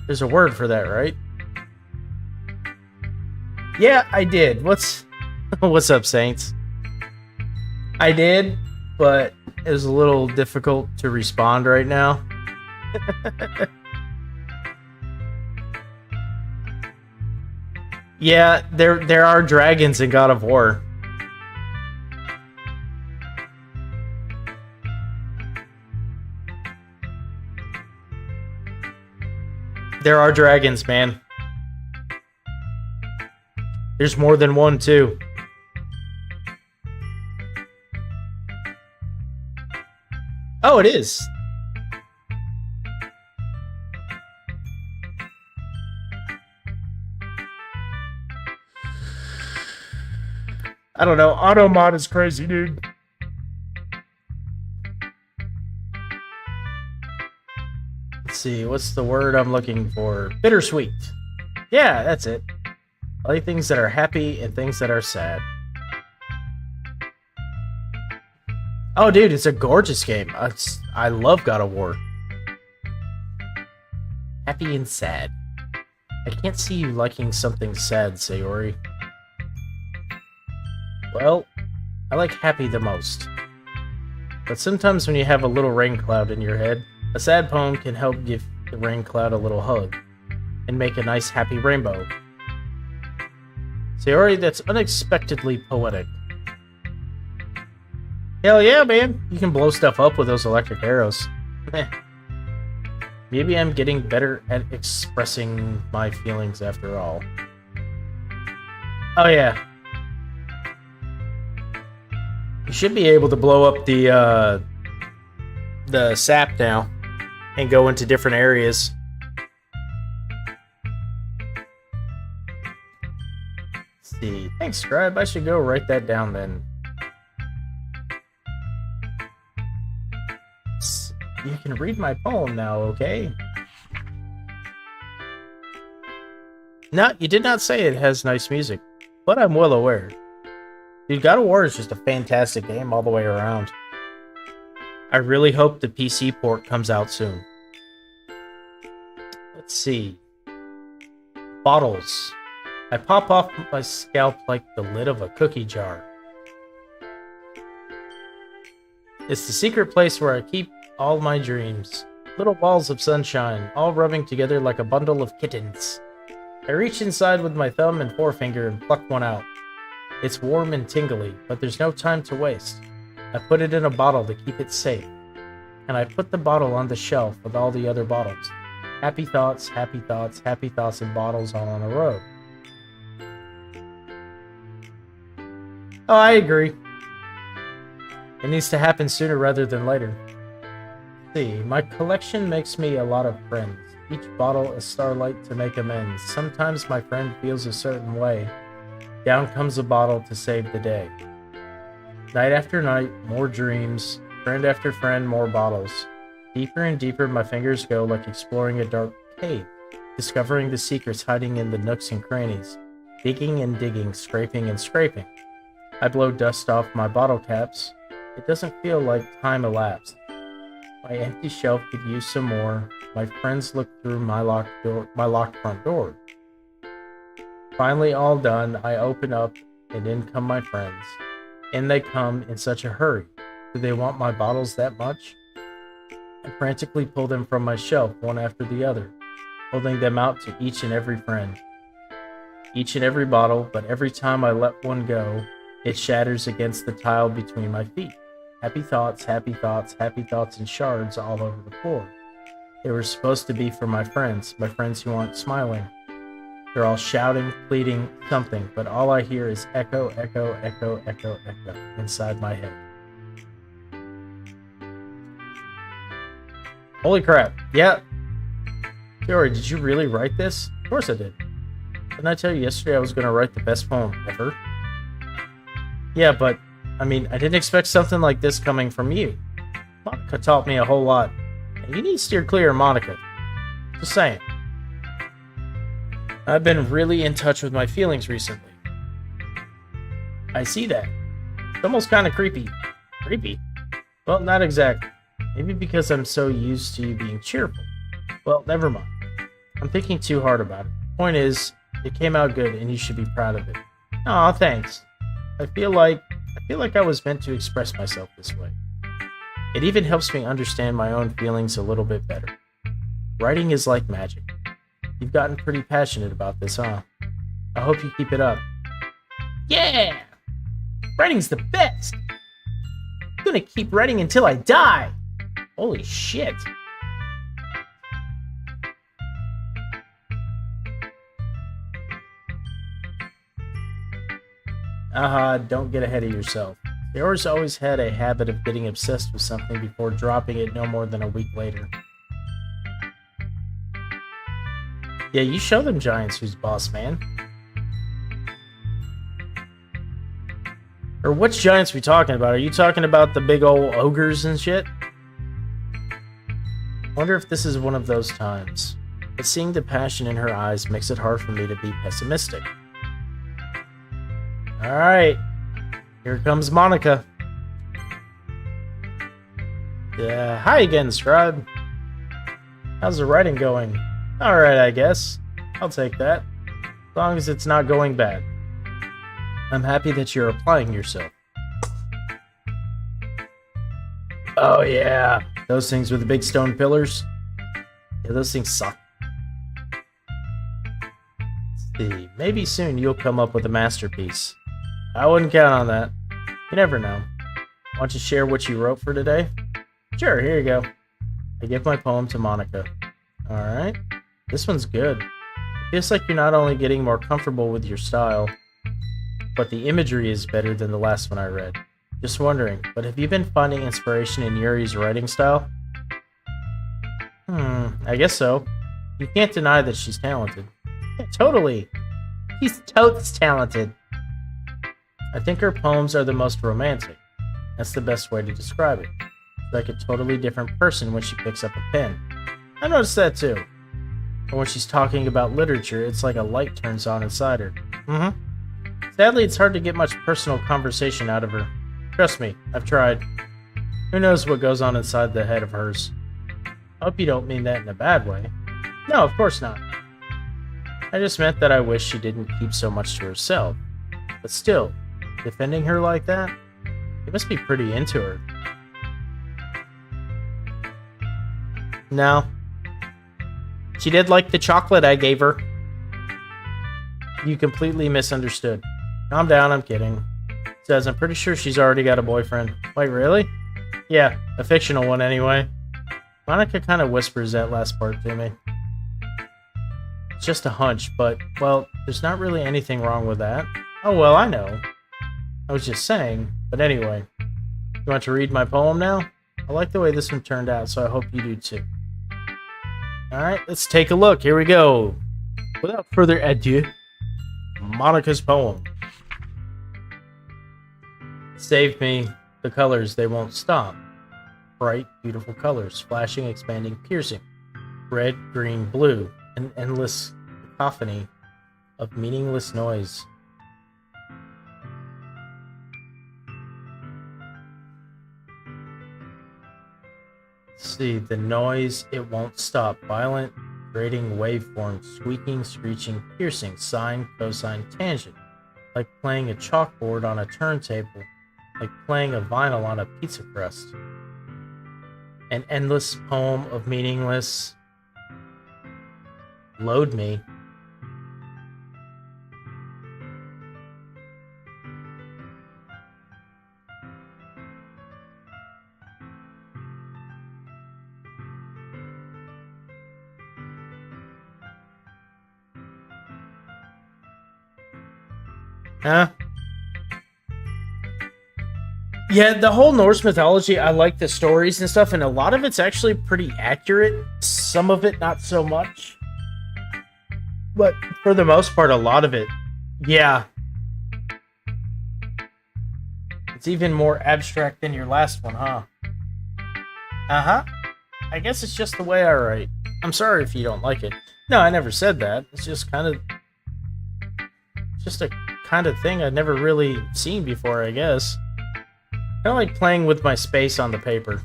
There's a word for that, right? Yeah, I did. What's up, Saints? I did, but it was a little difficult to respond right now. Yeah, there are dragons in God of War. There are dragons, man. There's more than one, too. Oh, it is. I don't know. Automod is crazy, dude. see, what's the word I'm looking for? Bittersweet. Yeah, that's it. I like things that are happy and things that are sad. Oh, dude, it's a gorgeous game. I love God of War. Happy and sad. I can't see you liking something sad, Sayori. Well, I like happy the most. But sometimes when you have a little rain cloud in your head, a sad poem can help give the rain cloud a little hug and make a nice happy rainbow. Sayori, that's unexpectedly poetic. Hell yeah, man! You can blow stuff up with those electric arrows. Maybe I'm getting better at expressing my feelings after all. Oh yeah. You should be able to blow up the sap now and go into different areas. Let's see. Thanks, Scribe. I should go write that down then. You can read my poem now, okay? No, you did not say it has nice music, but I'm well aware. Dude, God of War is just a fantastic game all the way around. I really hope the PC port comes out soon. Let's see. Bottles. I pop off my scalp like the lid of a cookie jar. It's the secret place where I keep all my dreams. Little balls of sunshine, all rubbing together like a bundle of kittens. I reach inside with my thumb and forefinger and pluck one out. It's warm and tingly, but there's no time to waste. I put it in a bottle to keep it safe. And I put the bottle on the shelf with all the other bottles. Happy thoughts, happy thoughts, happy thoughts, and bottles all on a row. Oh, I agree. It needs to happen sooner rather than later. See, my collection makes me a lot of friends. Each bottle a starlight to make amends. Sometimes my friend feels a certain way. Down comes a bottle to save the day. Night after night, more dreams. Friend after friend, more bottles. Deeper and deeper my fingers go, like exploring a dark cave, discovering the secrets hiding in the nooks and crannies. Digging and digging, scraping and scraping. I blow dust off my bottle caps. It doesn't feel like time elapsed. My empty shelf could use some more. My friends look through my locked front door. Finally all done, I open up, and in come my friends. In they come in such a hurry. Do they want my bottles that much? I frantically pull them from my shelf, one after the other, holding them out to each and every friend. Each and every bottle, but every time I let one go, it shatters against the tile between my feet. Happy thoughts, happy thoughts, happy thoughts, and shards all over the floor. They were supposed to be for my friends who aren't smiling. They're all shouting, pleading, something, but all I hear is echo, echo, echo, echo, echo inside my head. Holy crap. Yeah. Theory, did you really write this? Of course I did. Didn't I tell you yesterday I was going to write the best poem ever? Yeah, but, I mean, I didn't expect something like this coming from you. Monica taught me a whole lot. And you need to steer clear of Monica. Just saying. I've been really in touch with my feelings recently. I see that. It's almost kind of creepy. Creepy? Well, not exactly. Maybe because I'm so used to you being cheerful. Well, never mind. I'm thinking too hard about it. Point is, it came out good and you should be proud of it. Aw, thanks. I feel like I was meant to express myself this way. It even helps me understand my own feelings a little bit better. Writing is like magic. You've gotten pretty passionate about this, huh? I hope you keep it up. Yeah! Writing's the best! I'm gonna keep writing until I die! Holy shit! Don't get ahead of yourself. Yours always had a habit of getting obsessed with something before dropping it no more than a week later. Yeah, you show them giants who's boss, man. Or which giants we talking about? Are you talking about the big old ogres and shit? Wonder if this is one of those times. But seeing the passion in her eyes makes it hard for me to be pessimistic. Alright. Here comes Monica. Hi again, Scribe. How's the writing going? Alright, I guess. I'll take that. As long as it's not going bad. I'm happy that you're applying yourself. Oh yeah. Those things with the big stone pillars? Yeah, those things suck. Let's see. Maybe soon you'll come up with a masterpiece. I wouldn't count on that. You never know. Want to share what you wrote for today? Sure, here you go. I give my poem to Monica. Alright. This one's good. It feels like you're not only getting more comfortable with your style, but the imagery is better than the last one I read. Just wondering, but have you been finding inspiration in Yuri's writing style? I guess so. You can't deny that she's talented. Yeah, totally. She's totes talented. I think her poems are the most romantic. That's the best way to describe it. She's like a totally different person when she picks up a pen. I noticed that too. And when she's talking about literature, it's like a light turns on inside her. Sadly, it's hard to get much personal conversation out of her. Trust me, I've tried. Who knows what goes on inside the head of hers. I hope you don't mean that in a bad way. No, of course not. I just meant that I wish she didn't keep so much to herself. But still, defending her like that? You must be pretty into her. No. She did like the chocolate I gave her. You completely misunderstood. Calm down, I'm kidding. Says I'm pretty sure she's already got a boyfriend. Wait, really? Yeah, a fictional one anyway. Monica kind of whispers that last part to me. It's just a hunch, but, well, there's not really anything wrong with that. Oh, well, I know. I was just saying, but anyway. You want to read my poem now? I like the way this one turned out, so I hope you do too. Alright, let's take a look. Here we go. Without further ado, Monica's poem. Save me, the colors, they won't stop. Bright, beautiful colors, flashing, expanding, piercing. Red, green, blue, an endless cacophony of meaningless noise. See, the noise, it won't stop. Violent, grating waveforms, squeaking, screeching, piercing, sine, cosine, tangent. Like playing a chalkboard on a turntable. Like playing a vinyl on a pizza crust. An endless poem of meaningless. Load me. Huh? Yeah, the whole Norse mythology, I like the stories and stuff, and a lot of it's actually pretty accurate. Some of it, not so much. But for the most part, a lot of it, yeah. It's even more abstract than your last one, huh? Uh-huh. I guess it's just the way I write. I'm sorry if you don't like it. No, I never said that. It's just kind of... just a kind of thing I'd never really seen before, I guess. I like playing with my space on the paper.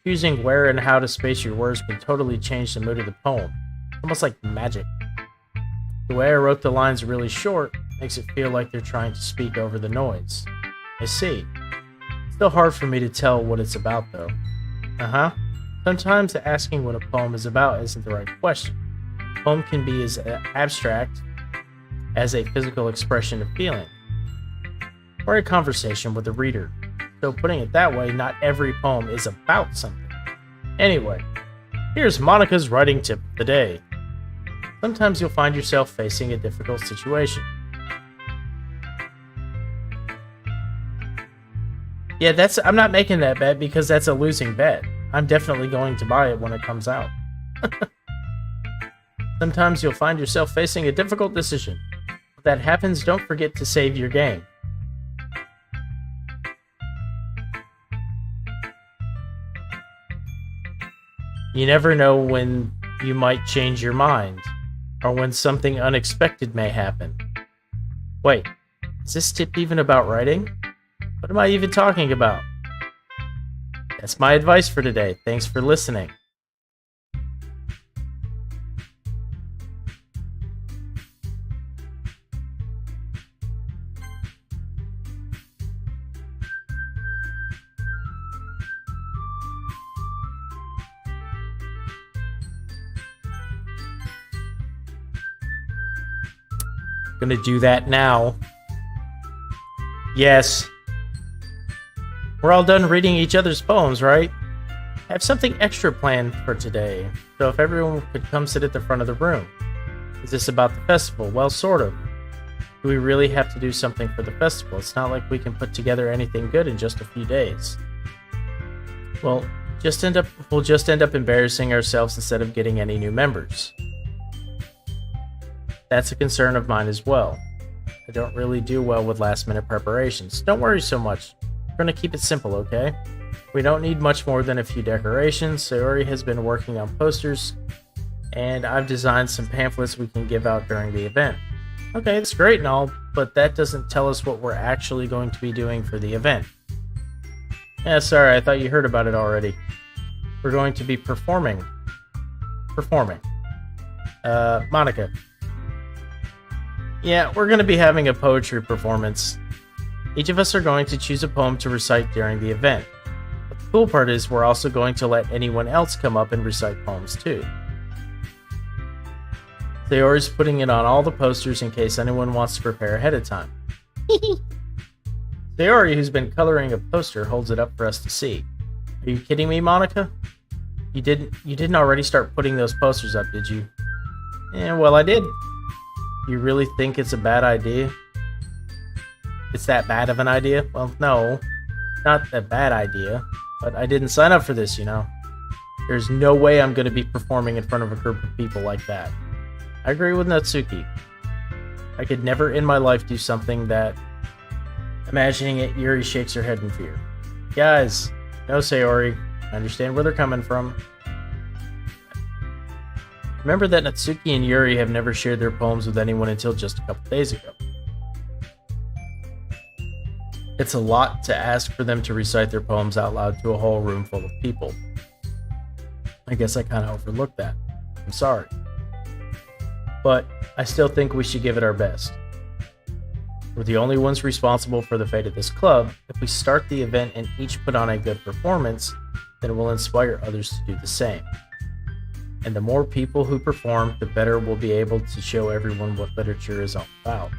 Choosing where and how to space your words can totally change the mood of the poem. Almost like magic. The way I wrote the lines really short makes it feel like they're trying to speak over the noise. I see. Still hard for me to tell what it's about, though. Uh-huh. Sometimes asking what a poem is about isn't the right question. A poem can be as abstract as a physical expression of feeling, or a conversation with the reader. So putting it that way, not every poem is about something. Anyway, here's Monica's writing tip of the day. Sometimes you'll find yourself facing a difficult situation. Yeah, I'm not making that bet because that's a losing bet. I'm definitely going to buy it when it comes out. Sometimes you'll find yourself facing a difficult decision. If that happens, don't forget to save your game. You never know when you might change your mind, or when something unexpected may happen. Wait, is this tip even about writing? What am I even talking about? That's my advice for today. Thanks for listening. Gonna do that now. Yes. We're all done reading each other's poems, right? I have something extra planned for today, so if everyone could come sit at the front of the room. Is this about the festival? Well, sort of. Do we really have to do something for the festival? It's not like we can put together anything good in just a few days. Well, we'll just end up embarrassing ourselves instead of getting any new members. That's a concern of mine as well. I don't really do well with last-minute preparations. Don't worry so much. We're gonna keep it simple, okay? We don't need much more than a few decorations. Sayori has been working on posters, and I've designed some pamphlets we can give out during the event. Okay, that's great and all, but that doesn't tell us what we're actually going to be doing for the event. Yeah, sorry, I thought you heard about it already. We're going to be performing. Monica. Yeah, we're going to be having a poetry performance. Each of us are going to choose a poem to recite during the event. But the cool part is we're also going to let anyone else come up and recite poems too. Sayori's putting it on all the posters in case anyone wants to prepare ahead of time. Sayori, who's been coloring a poster, holds it up for us to see. Are you kidding me, Monica? You didn't already start putting those posters up, did you? Yeah, well, I did. You really think it's a bad idea? It's that bad of an idea? Well, no, not a bad idea, but I didn't sign up for this, you know. There's no way I'm going to be performing in front of a group of people like that. I agree with Natsuki. I could never in my life do something that... Imagining it, Yuri shakes her head in fear. Guys, no, Sayori. I understand where they're coming from. Remember that Natsuki and Yuri have never shared their poems with anyone until just a couple days ago. It's a lot to ask for them to recite their poems out loud to a whole room full of people. I guess I kind of overlooked that. I'm sorry. But I still think we should give it our best. We're the only ones responsible for the fate of this club. If we start the event and each put on a good performance, then it will inspire others to do the same. And the more people who perform, the better we'll be able to show everyone what literature is all about.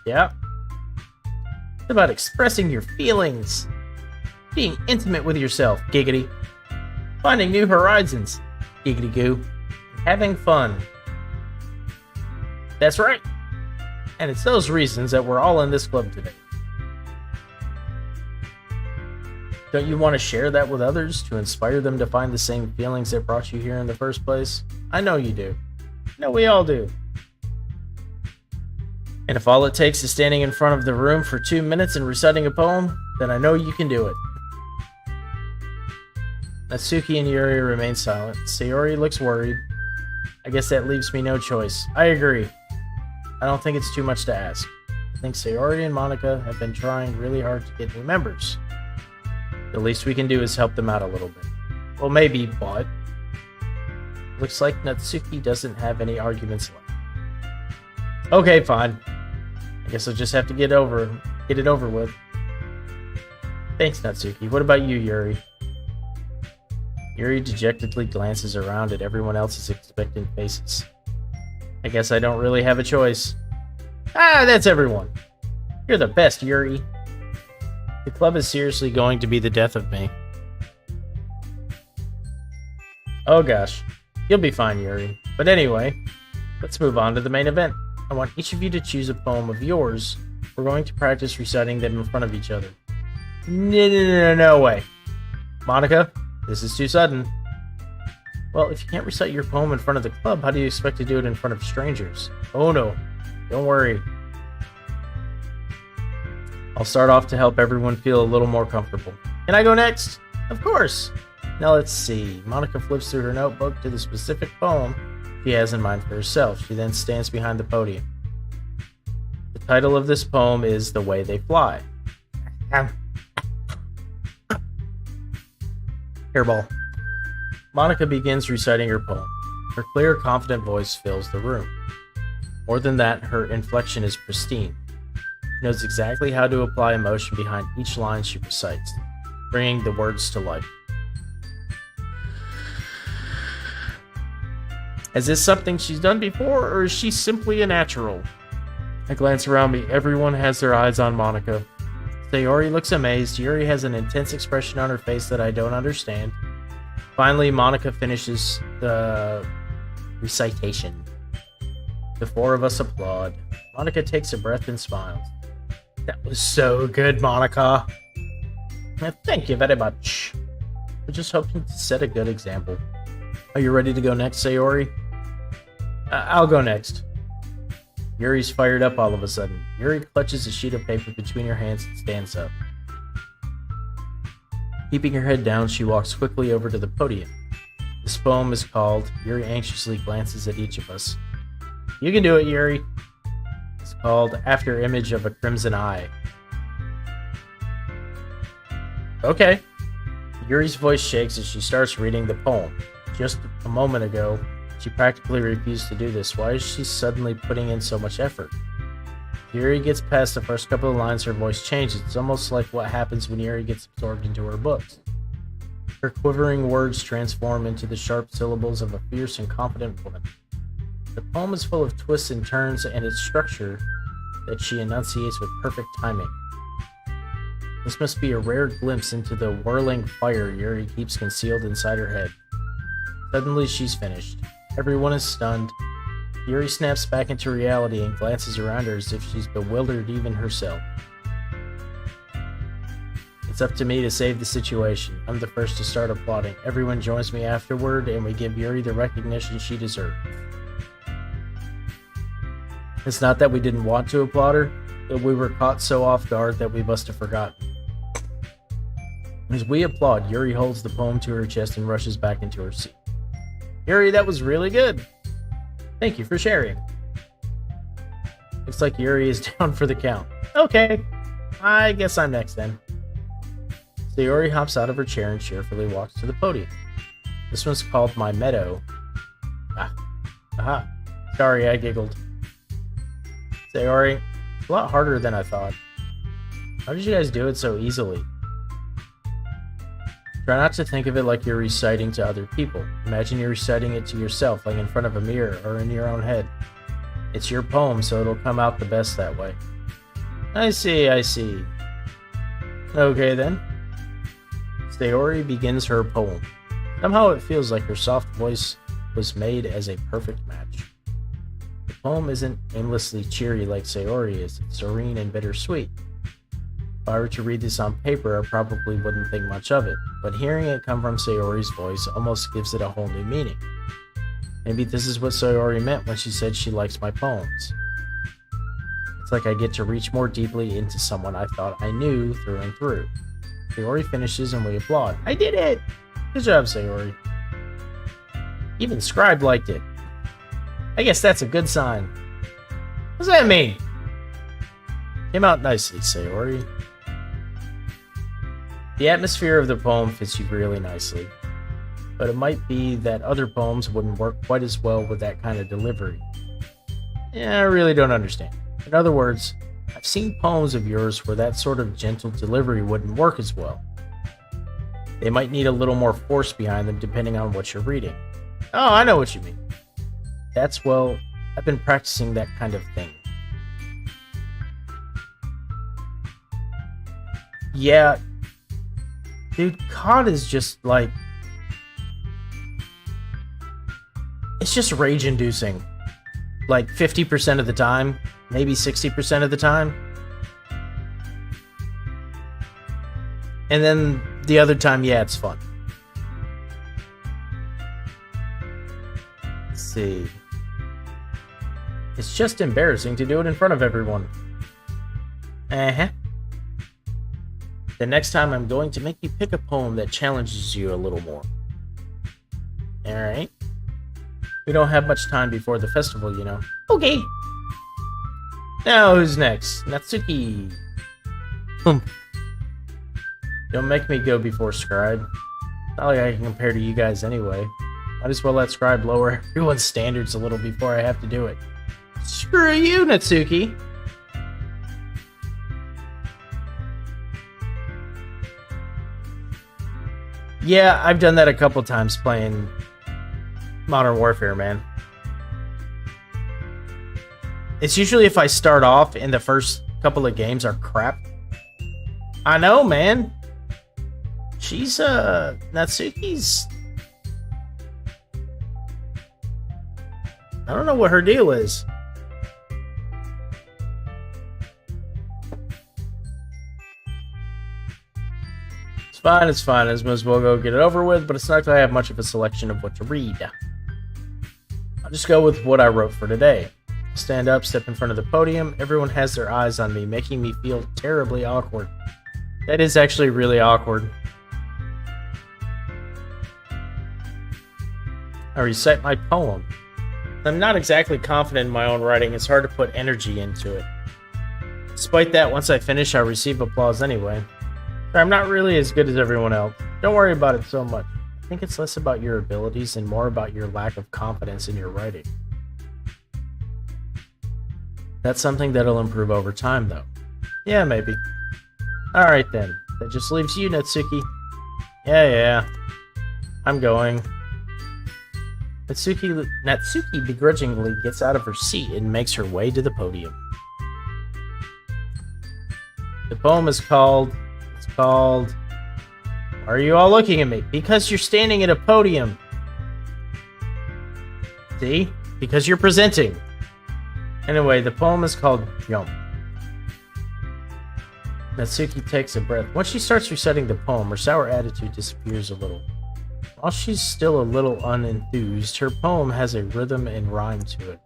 Yeah? It's about expressing your feelings, being intimate with yourself, giggity, finding new horizons, giggity goo, and having fun. That's right. And it's those reasons that we're all in this club today. Don't you want to share that with others to inspire them to find the same feelings that brought you here in the first place? I know you do. No, we all do. And if all it takes is standing in front of the room for 2 minutes and reciting a poem, then I know you can do it. Natsuki and Yuri remain silent. Sayori looks worried. I guess that leaves me no choice. I agree. I don't think it's too much to ask. I think Sayori and Monica have been trying really hard to get new members. The least we can do is help them out a little bit. Well, maybe, but... Looks like Natsuki doesn't have any arguments left. Okay, fine. I guess I'll just have to get it over with. Thanks, Natsuki. What about you, Yuri? Yuri dejectedly glances around at everyone else's expectant faces. I guess I don't really have a choice. Ah, that's everyone. You're the best, Yuri. The club is seriously going to be the death of me. Oh gosh. You'll be fine, Yuri. But anyway, let's move on to the main event. I want each of you to choose a poem of yours. We're going to practice reciting them in front of each other. No way. Monica, this is too sudden. Well, if you can't recite your poem in front of the club, how do you expect to do it in front of strangers? Oh no, don't worry. I'll start off to help everyone feel a little more comfortable. Can I go next? Of course. Now let's see. Monica flips through her notebook to the specific poem she has in mind for herself. She then stands behind the podium. The title of this poem is The Way They Fly. Hairball. Monica begins reciting her poem. Her clear, confident voice fills the room. More than that, her inflection is pristine. She knows exactly how to apply emotion behind each line she recites, bringing the words to life. Is this something she's done before, or is she simply a natural? I glance around me. Everyone has their eyes on Monica. Sayori looks amazed. Yuri has an intense expression on her face that I don't understand. Finally, Monica finishes the recitation. The four of us applaud. Monica takes a breath and smiles. That was so good, Monica. Thank you very much. We're just hoping to set a good example. Are you ready to go next, Sayori? I'll go next. Yuri's fired up all of a sudden. Yuri clutches a sheet of paper between her hands and stands up. Keeping her head down, she walks quickly over to the podium. This poem is called, Yuri anxiously glances at each of us. You can do it, Yuri. It's called After Image of a Crimson Eye. Okay. Yuri's voice shakes as she starts reading the poem. Just a moment ago, she practically refused to do this. Why is she suddenly putting in so much effort? Yuri gets past the first couple of lines, her voice changes. It's almost like what happens when Yuri gets absorbed into her books. Her quivering words transform into the sharp syllables of a fierce and confident woman. The poem is full of twists and turns, and its structure that she enunciates with perfect timing. This must be a rare glimpse into the whirling fire Yuri keeps concealed inside her head. Suddenly, she's finished. Everyone is stunned. Yuri snaps back into reality and glances around her as if she's bewildered even herself. It's up to me to save the situation. I'm the first to start applauding. Everyone joins me afterward, and we give Yuri the recognition she deserves. It's not that we didn't want to applaud her, but we were caught so off guard that we must have forgotten. As we applaud, Yuri holds the poem to her chest and rushes back into her seat. Yuri, that was really good. Thank you for sharing. Looks like Yuri is down for the count. Okay, I guess I'm next then. So Yuri hops out of her chair and cheerfully walks to the podium. This one's called My Meadow. Aha. Sorry, I giggled. Sayori, it's a lot harder than I thought. How did you guys do it so easily? Try not to think of it like you're reciting to other people. Imagine you're reciting it to yourself, like in front of a mirror or in your own head. It's your poem, so it'll come out the best that way. I see. Okay then. Sayori begins her poem. Somehow it feels like her soft voice was made as a perfect match. The poem isn't aimlessly cheery like Sayori is. It's serene and bittersweet. If I were to read this on paper, I probably wouldn't think much of it, but hearing it come from Sayori's voice almost gives it a whole new meaning. Maybe this is what Sayori meant when she said she likes my poems. It's like I get to reach more deeply into someone I thought I knew through and through. Sayori finishes and we applaud. I did it! Good job, Sayori. Even Scribe liked it. I guess that's a good sign. What does that mean? Came out nicely, Sayori. The atmosphere of the poem fits you really nicely, but it might be that other poems wouldn't work quite as well with that kind of delivery. Yeah, I really don't understand. In other words, I've seen poems of yours where that sort of gentle delivery wouldn't work as well. They might need a little more force behind them depending on what you're reading. Oh, I know what you mean. I've been practicing that kind of thing. Yeah, dude, COD is just like... It's just rage-inducing. Like 50% of the time, maybe 60% of the time. And then the other time, yeah, it's fun. Let's see. It's just embarrassing to do it in front of everyone. Uh-huh. The next time I'm going to make you pick a poem that challenges you a little more. Alright. We don't have much time before the festival, you know. Okay. Now, who's next? Natsuki. Don't make me go before Scribe. Not like I can compare to you guys anyway. Might as well let Scribe lower everyone's standards a little before I have to do it. Screw you, Natsuki! Yeah, I've done that a couple times playing Modern Warfare, man. It's usually if I start off and the first couple of games are crap. I know, man. She's, Natsuki's... I don't know what her deal is. It's fine. I might as well go get it over with, but it's not like I have much of a selection of what to read. I'll just go with what I wrote for today. Stand up, step in front of the podium. Everyone has their eyes on me, making me feel terribly awkward. That is actually really awkward. I recite my poem. I'm not exactly confident in my own writing. It's hard to put energy into it. Despite that, once I finish, I receive applause anyway. I'm not really as good as everyone else. Don't worry about it so much. I think it's less about your abilities and more about your lack of confidence in your writing. That's something that'll improve over time, though. Yeah, maybe. Alright then. That just leaves you, Natsuki. Yeah. I'm going. Natsuki begrudgingly gets out of her seat and makes her way to the podium. The poem is called... Why are you all looking at me? Because you're standing at a podium. See? Because you're presenting. Anyway, the poem is called Jump. Natsuki takes a breath. Once she starts reciting the poem, her sour attitude disappears a little. While she's still a little unenthused, her poem has a rhythm and rhyme to it.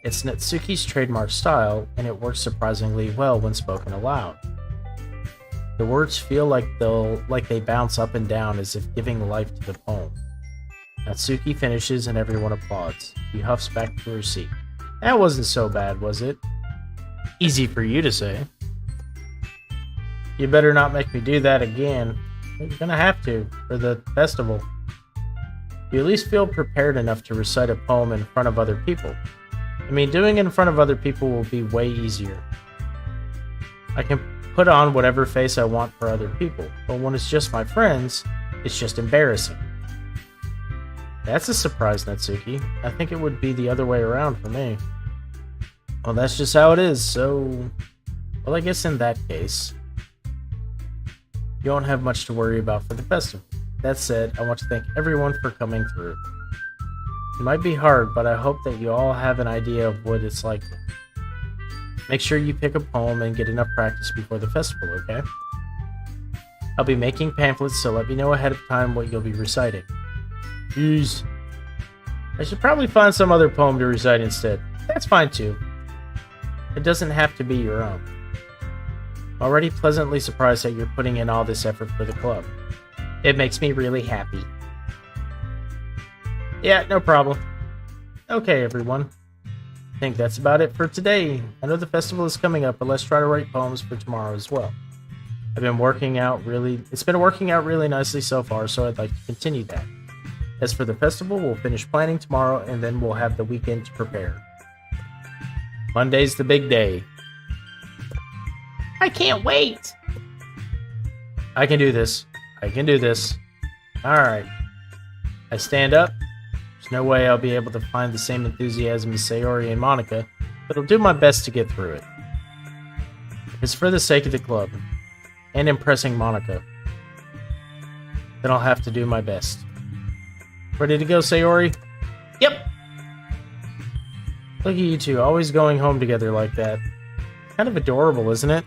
It's Natsuki's trademark style, and it works surprisingly well when spoken aloud. The words feel like they bounce up and down as if giving life to the poem. Natsuki finishes and everyone applauds. She huffs back to her seat. That wasn't so bad, was it? Easy for you to say. You better not make me do that again. You're gonna have to, for the festival. You at least feel prepared enough to recite a poem in front of other people. I mean, doing it in front of other people will be way easier. I can put on whatever face I want for other people, but when it's just my friends, it's just embarrassing. That's a surprise, Natsuki. I think it would be the other way around for me. Well, that's just how it is, so... Well, I guess in that case, you won't have much to worry about for the festival. That said, I want to thank everyone for coming through. It might be hard, but I hope that you all have an idea of what it's like. Make sure you pick a poem and get enough practice before the festival, okay? I'll be making pamphlets, so let me know ahead of time what you'll be reciting. Jeez. I should probably find some other poem to recite instead. That's fine too. It doesn't have to be your own. I'm already pleasantly surprised that you're putting in all this effort for the club. It makes me really happy. Yeah, no problem. Okay, everyone. I think that's about it for today. I know the festival is coming up, but let's try to write poems for tomorrow as well. It's been working out really nicely so far, so I'd like to continue that. As for the festival, we'll finish planning tomorrow, and then we'll have the weekend to prepare. Monday's the big day. I can't wait. I can do this. Alright. I stand up. There's no way I'll be able to find the same enthusiasm as Sayori and Monica, but I'll do my best to get through it. It's for the sake of the club, and impressing Monica. Then I'll have to do my best. Ready to go, Sayori? Yep. Look at you two, always going home together like that. Kind of adorable, isn't it?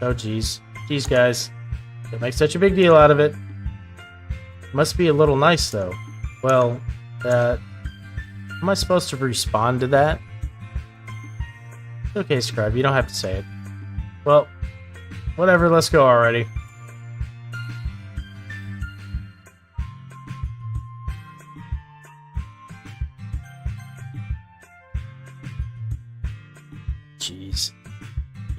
Oh, geez. Geez, guys. Don't make such a big deal out of it. Must be a little nice, though. Well, am I supposed to respond to that? Okay, Scribe, you don't have to say it. Well, whatever, let's go already. Jeez.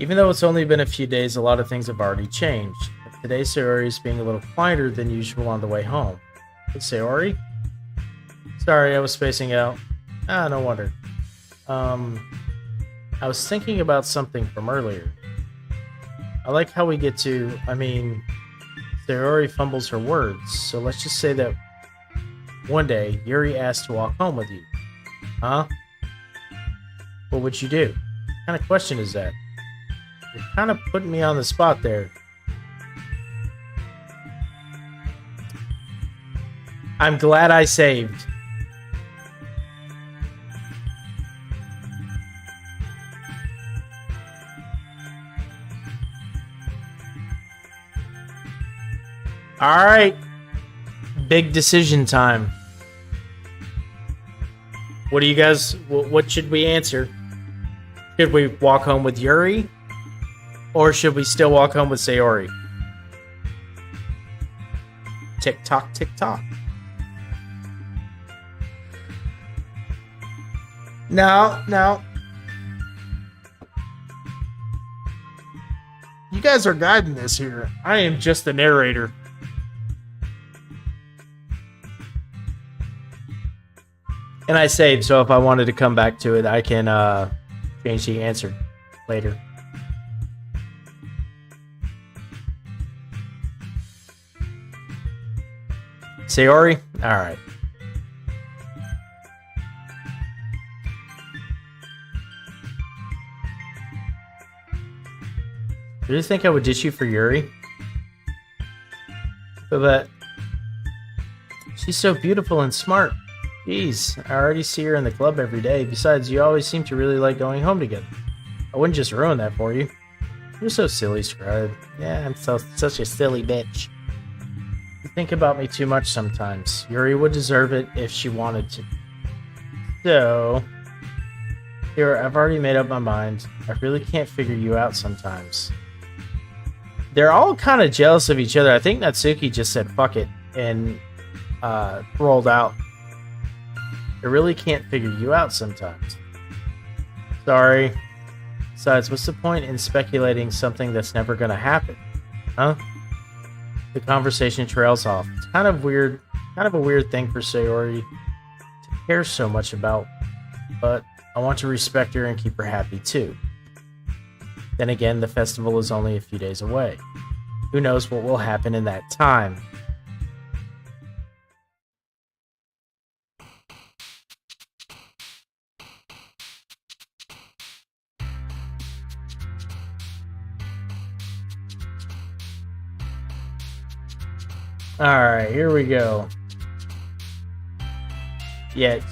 Even though it's only been a few days, a lot of things have already changed. Today, Sayori is being a little quieter than usual on the way home. Hey, Sayori? Sorry, I was spacing out. Ah, no wonder. I was thinking about something from earlier. I like how we get to, Sayori fumbles her words, so let's just say that one day, Yuri asked to walk home with you. Huh? What would you do? What kind of question is that? You're kind of putting me on the spot there. I'm glad I saved. All right. Big decision time. What do you guys, what should we answer? Should we walk home with Yuri? Or should we still walk home with Sayori? Tick tock, tick tock. No. You guys are guiding this here. I am just the narrator. And I saved, so if I wanted to come back to it, I can change the answer later. Sayori? Alright. Do you think I would ditch you for Yuri? But she's so beautiful and smart. Jeez, I already see her in the club every day. Besides, you always seem to really like going home together. I wouldn't just ruin that for you. You're so silly, Scribe. Yeah, I'm such a silly bitch. You think about me too much sometimes. Yuri would deserve it if she wanted to. So, here, I've already made up my mind. I really can't figure you out sometimes. They're all kind of jealous of each other. I think Natsuki just said fuck it and rolled out. I really can't figure you out sometimes. Sorry. Besides, what's the point in speculating something that's never gonna happen? Huh? The conversation trails off. It's kind of a weird thing for Sayori to care so much about, but I want to respect her and keep her happy too. Then again, the festival is only a few days away. Who knows what will happen in that time? Alright, here we go. Yet.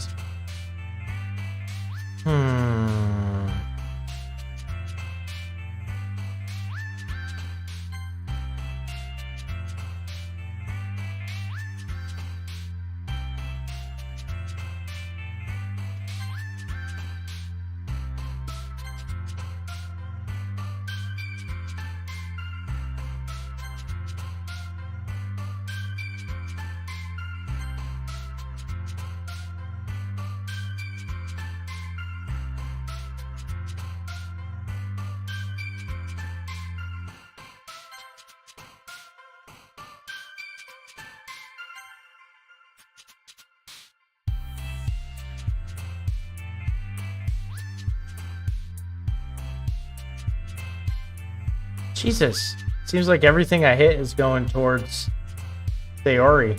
Jesus. Seems like everything I hit is going towards Sayori.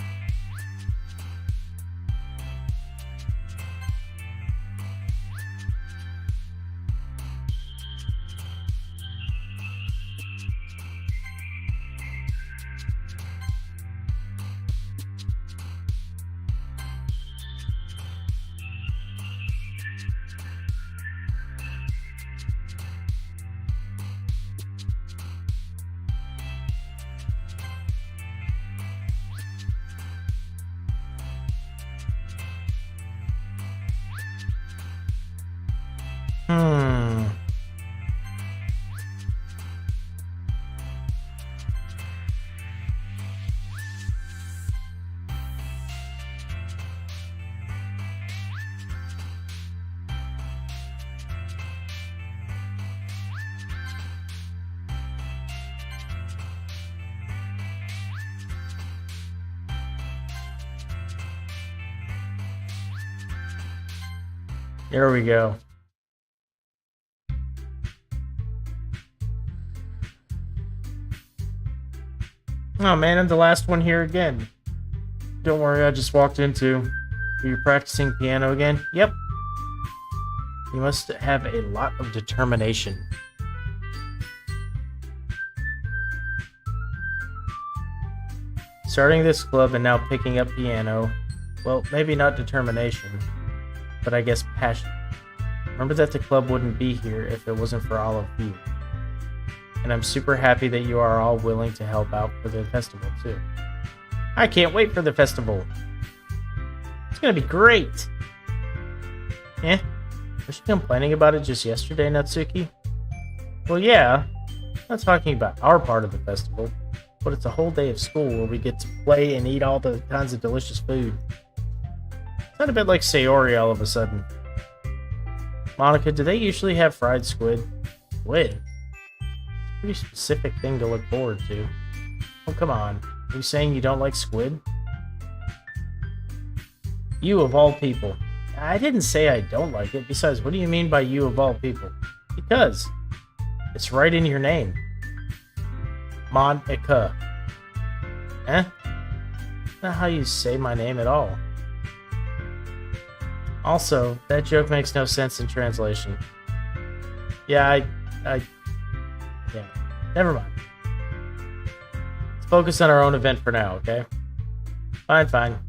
There we go. Oh man, I'm the last one here again. Don't worry, I just walked into. Are you practicing piano again? Yep. You must have a lot of determination. Starting this club and now picking up piano. Well, maybe not determination, but I guess passion. Remember that the club wouldn't be here if it wasn't for all of you. And I'm super happy that you are all willing to help out for the festival, too. I can't wait for the festival. It's gonna be great. Was she complaining about it just yesterday, Natsuki? Well, yeah. I'm not talking about our part of the festival, but it's a whole day of school where we get to play and eat all the kinds of delicious food. It's not a bit like Sayori all of a sudden. Monica, do they usually have fried squid? Squid? Pretty specific thing to look forward to. Oh, come on. Are you saying you don't like squid? You of all people. I didn't say I don't like it. Besides, what do you mean by you of all people? Because it's right in your name. Monica. That's not how you say my name at all. Also, that joke makes no sense in translation. Yeah, yeah, never mind. Let's focus on our own event for now, okay? Fine.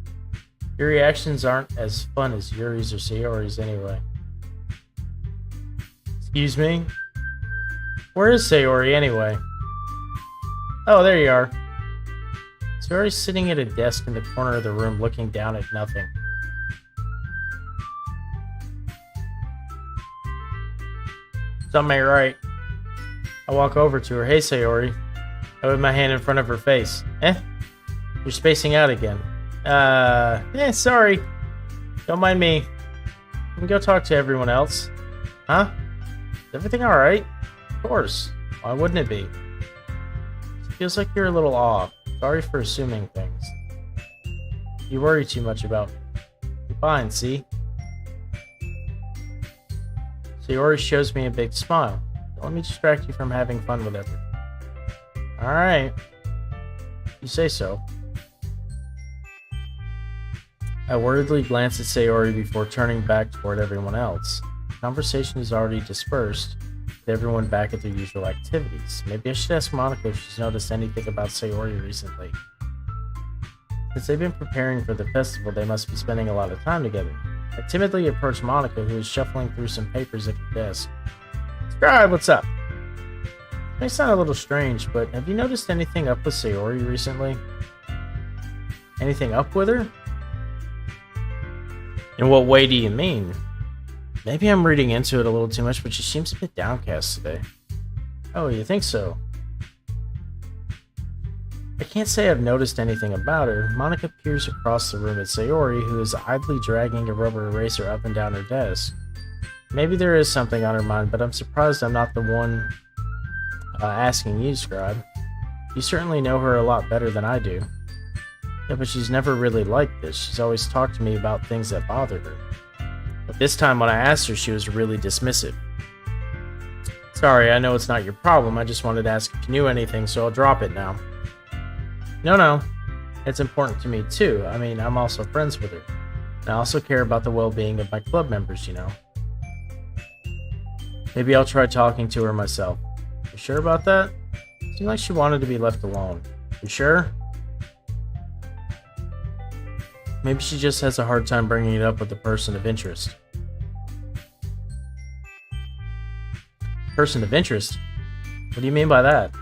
Your reactions aren't as fun as Yuri's or Sayori's anyway. Excuse me? Where is Sayori anyway? Oh, there you are. Sayori's sitting at a desk in the corner of the room looking down at nothing. Something ain't right. I walk over to her. Hey, Sayori. I put my hand in front of her face. You're spacing out again. Sorry. Don't mind me. You can go talk to everyone else. Huh? Is everything alright? Of course. Why wouldn't it be? It feels like you're a little off. Sorry for assuming things. You worry too much about me. You're fine, see? Sayori shows me a big smile. Don't let me distract you from having fun with everything. Alright. You say so. I worriedly glance at Sayori before turning back toward everyone else. The conversation is already dispersed, with everyone back at their usual activities. Maybe I should ask Monica if she's noticed anything about Sayori recently. Since they've been preparing for the festival, they must be spending a lot of time together. I timidly approach Monica, who is shuffling through some papers at her desk. Scribe, what's up? It may sound a little strange, but have you noticed anything up with Sayori recently? Anything up with her? In what way do you mean? Maybe I'm reading into it a little too much, but she seems a bit downcast today. Oh, you think so? I can't say I've noticed anything about her. Monica peers across the room at Sayori, who is idly dragging a rubber eraser up and down her desk. Maybe there is something on her mind, but I'm surprised I'm not the one asking you, Scribe. You certainly know her a lot better than I do. Yeah, but she's never really like this. She's always talked to me about things that bothered her. But this time when I asked her, she was really dismissive. Sorry, I know it's not your problem. I just wanted to ask if you knew anything, so I'll drop it now. No. It's important to me, too. I mean, I'm also friends with her. And I also care about the well-being of my club members, you know. Maybe I'll try talking to her myself. You sure about that? Seemed like she wanted to be left alone. You sure? Maybe she just has a hard time bringing it up with the person of interest. Person of interest? What do you mean by that?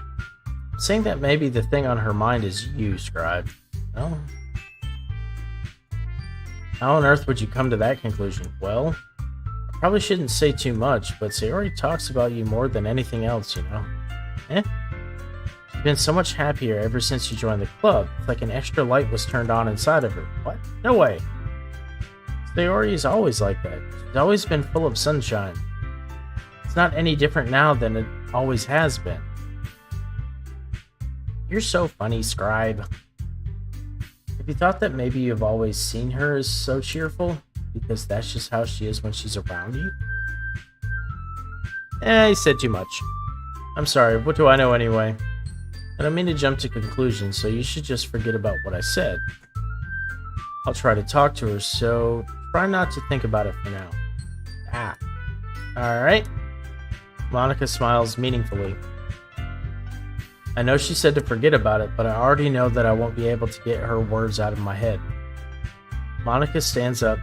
I'm saying that maybe the thing on her mind is you, Scribe. Oh. How on earth would you come to that conclusion? Well, I probably shouldn't say too much, but Sayori talks about you more than anything else, you know. She's been so much happier ever since you joined the club. It's like an extra light was turned on inside of her. What? No way. Sayori is always like that. She's always been full of sunshine. It's not any different now than it always has been. You're so funny, Scribe. Have you thought that maybe you've always seen her as so cheerful? because that's just how she is when she's around you? He said too much. I'm sorry, what do I know anyway? I don't mean to jump to conclusions, so you should just forget about what I said. I'll try to talk to her, so try not to think about it for now. Alright. Monica smiles meaningfully. I know she said to forget about it, but I already know that I won't be able to get her words out of my head. Monica stands up.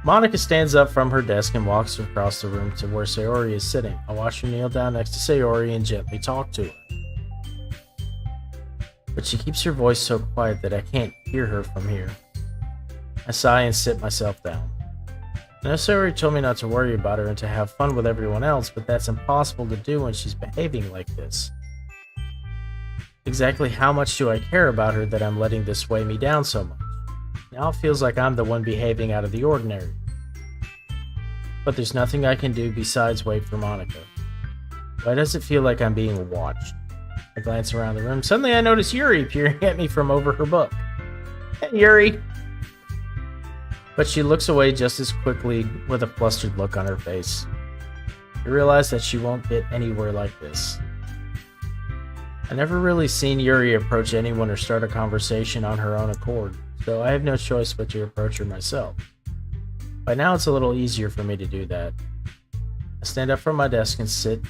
Monica stands up from her desk and walks across the room to where Sayori is sitting. I watch her kneel down next to Sayori and gently talk to her. But she keeps her voice so quiet that I can't hear her from here. I sigh and sit myself down. I know Sayori told me not to worry about her and to have fun with everyone else, but that's impossible to do when she's behaving like this. Exactly how much do I care about her that I'm letting this weigh me down so much? Now it feels like I'm the one behaving out of the ordinary. But there's nothing I can do besides wait for Monica. Why does it feel like I'm being watched? I glance around the room. Suddenly I notice Yuri peering at me from over her book. Hey, Yuri! But she looks away just as quickly with a flustered look on her face. I realize that she won't get anywhere like this. I never really seen Yuri approach anyone or start a conversation on her own accord, so I have no choice but to approach her myself. By now it's a little easier for me to do that. I stand up from my desk and sit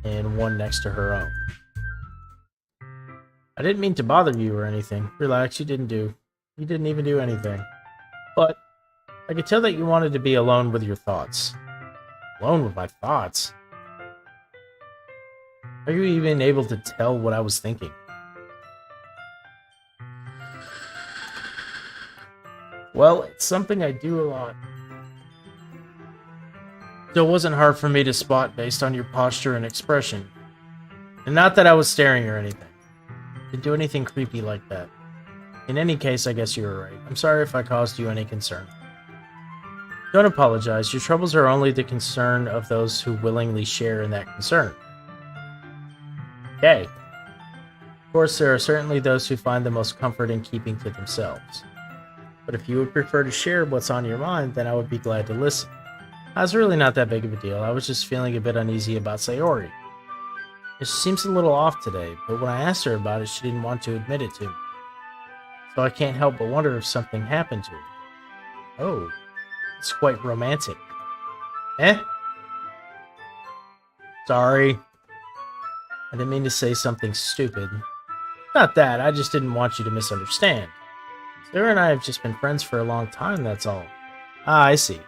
in one next to her own. I didn't mean to bother you or anything. Relax, you didn't even do anything. But I could tell that you wanted to be alone with your thoughts. Alone with my thoughts? Are you even able to tell what I was thinking? Well, it's something I do a lot. So it wasn't hard for me to spot based on your posture and expression. And not that I was staring or anything. Didn't do anything creepy like that. In any case, I guess you were right. I'm sorry if I caused you any concern. Don't apologize. Your troubles are only the concern of those who willingly share in that concern. Okay. Of course, there are certainly those who find the most comfort in keeping to themselves. But if you would prefer to share what's on your mind, then I would be glad to listen. That's really not that big of a deal. I was just feeling a bit uneasy about Sayori. She seems a little off today, but when I asked her about it, she didn't want to admit it to me. So I can't help but wonder if something happened to her. Oh, it's quite romantic. Sorry. I didn't mean to say something stupid. Not that, I just didn't want you to misunderstand. Sarah and I have just been friends for a long time, that's all. Ah, I see.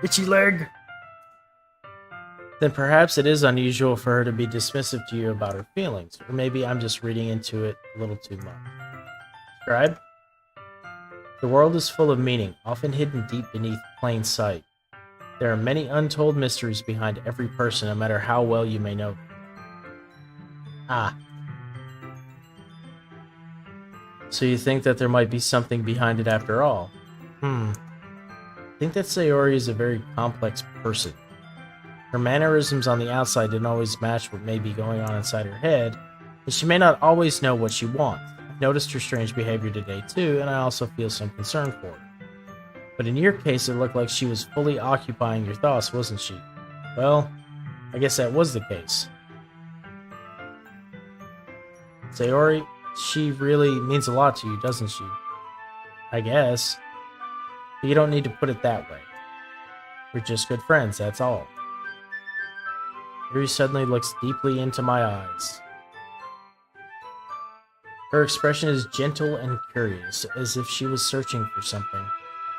Itchy leg. Then perhaps it is unusual for her to be dismissive to you about her feelings, or maybe I'm just reading into it a little too much. Scribe? The world is full of meaning, often hidden deep beneath plain sight. There are many untold mysteries behind every person, no matter how well you may know them. Ah. So you think that there might be something behind it after all? I think that Sayori is a very complex person. Her mannerisms on the outside didn't always match what may be going on inside her head, and she may not always know what she wants. I've noticed her strange behavior today too, and I also feel some concern for her. But in your case, it looked like she was fully occupying your thoughts, wasn't she? Well, I guess that was the case. Sayori, she really means a lot to you, doesn't she? I guess. But you don't need to put it that way. We're just good friends, that's all. Yuri suddenly looks deeply into my eyes. Her expression is gentle and curious, as if she was searching for something.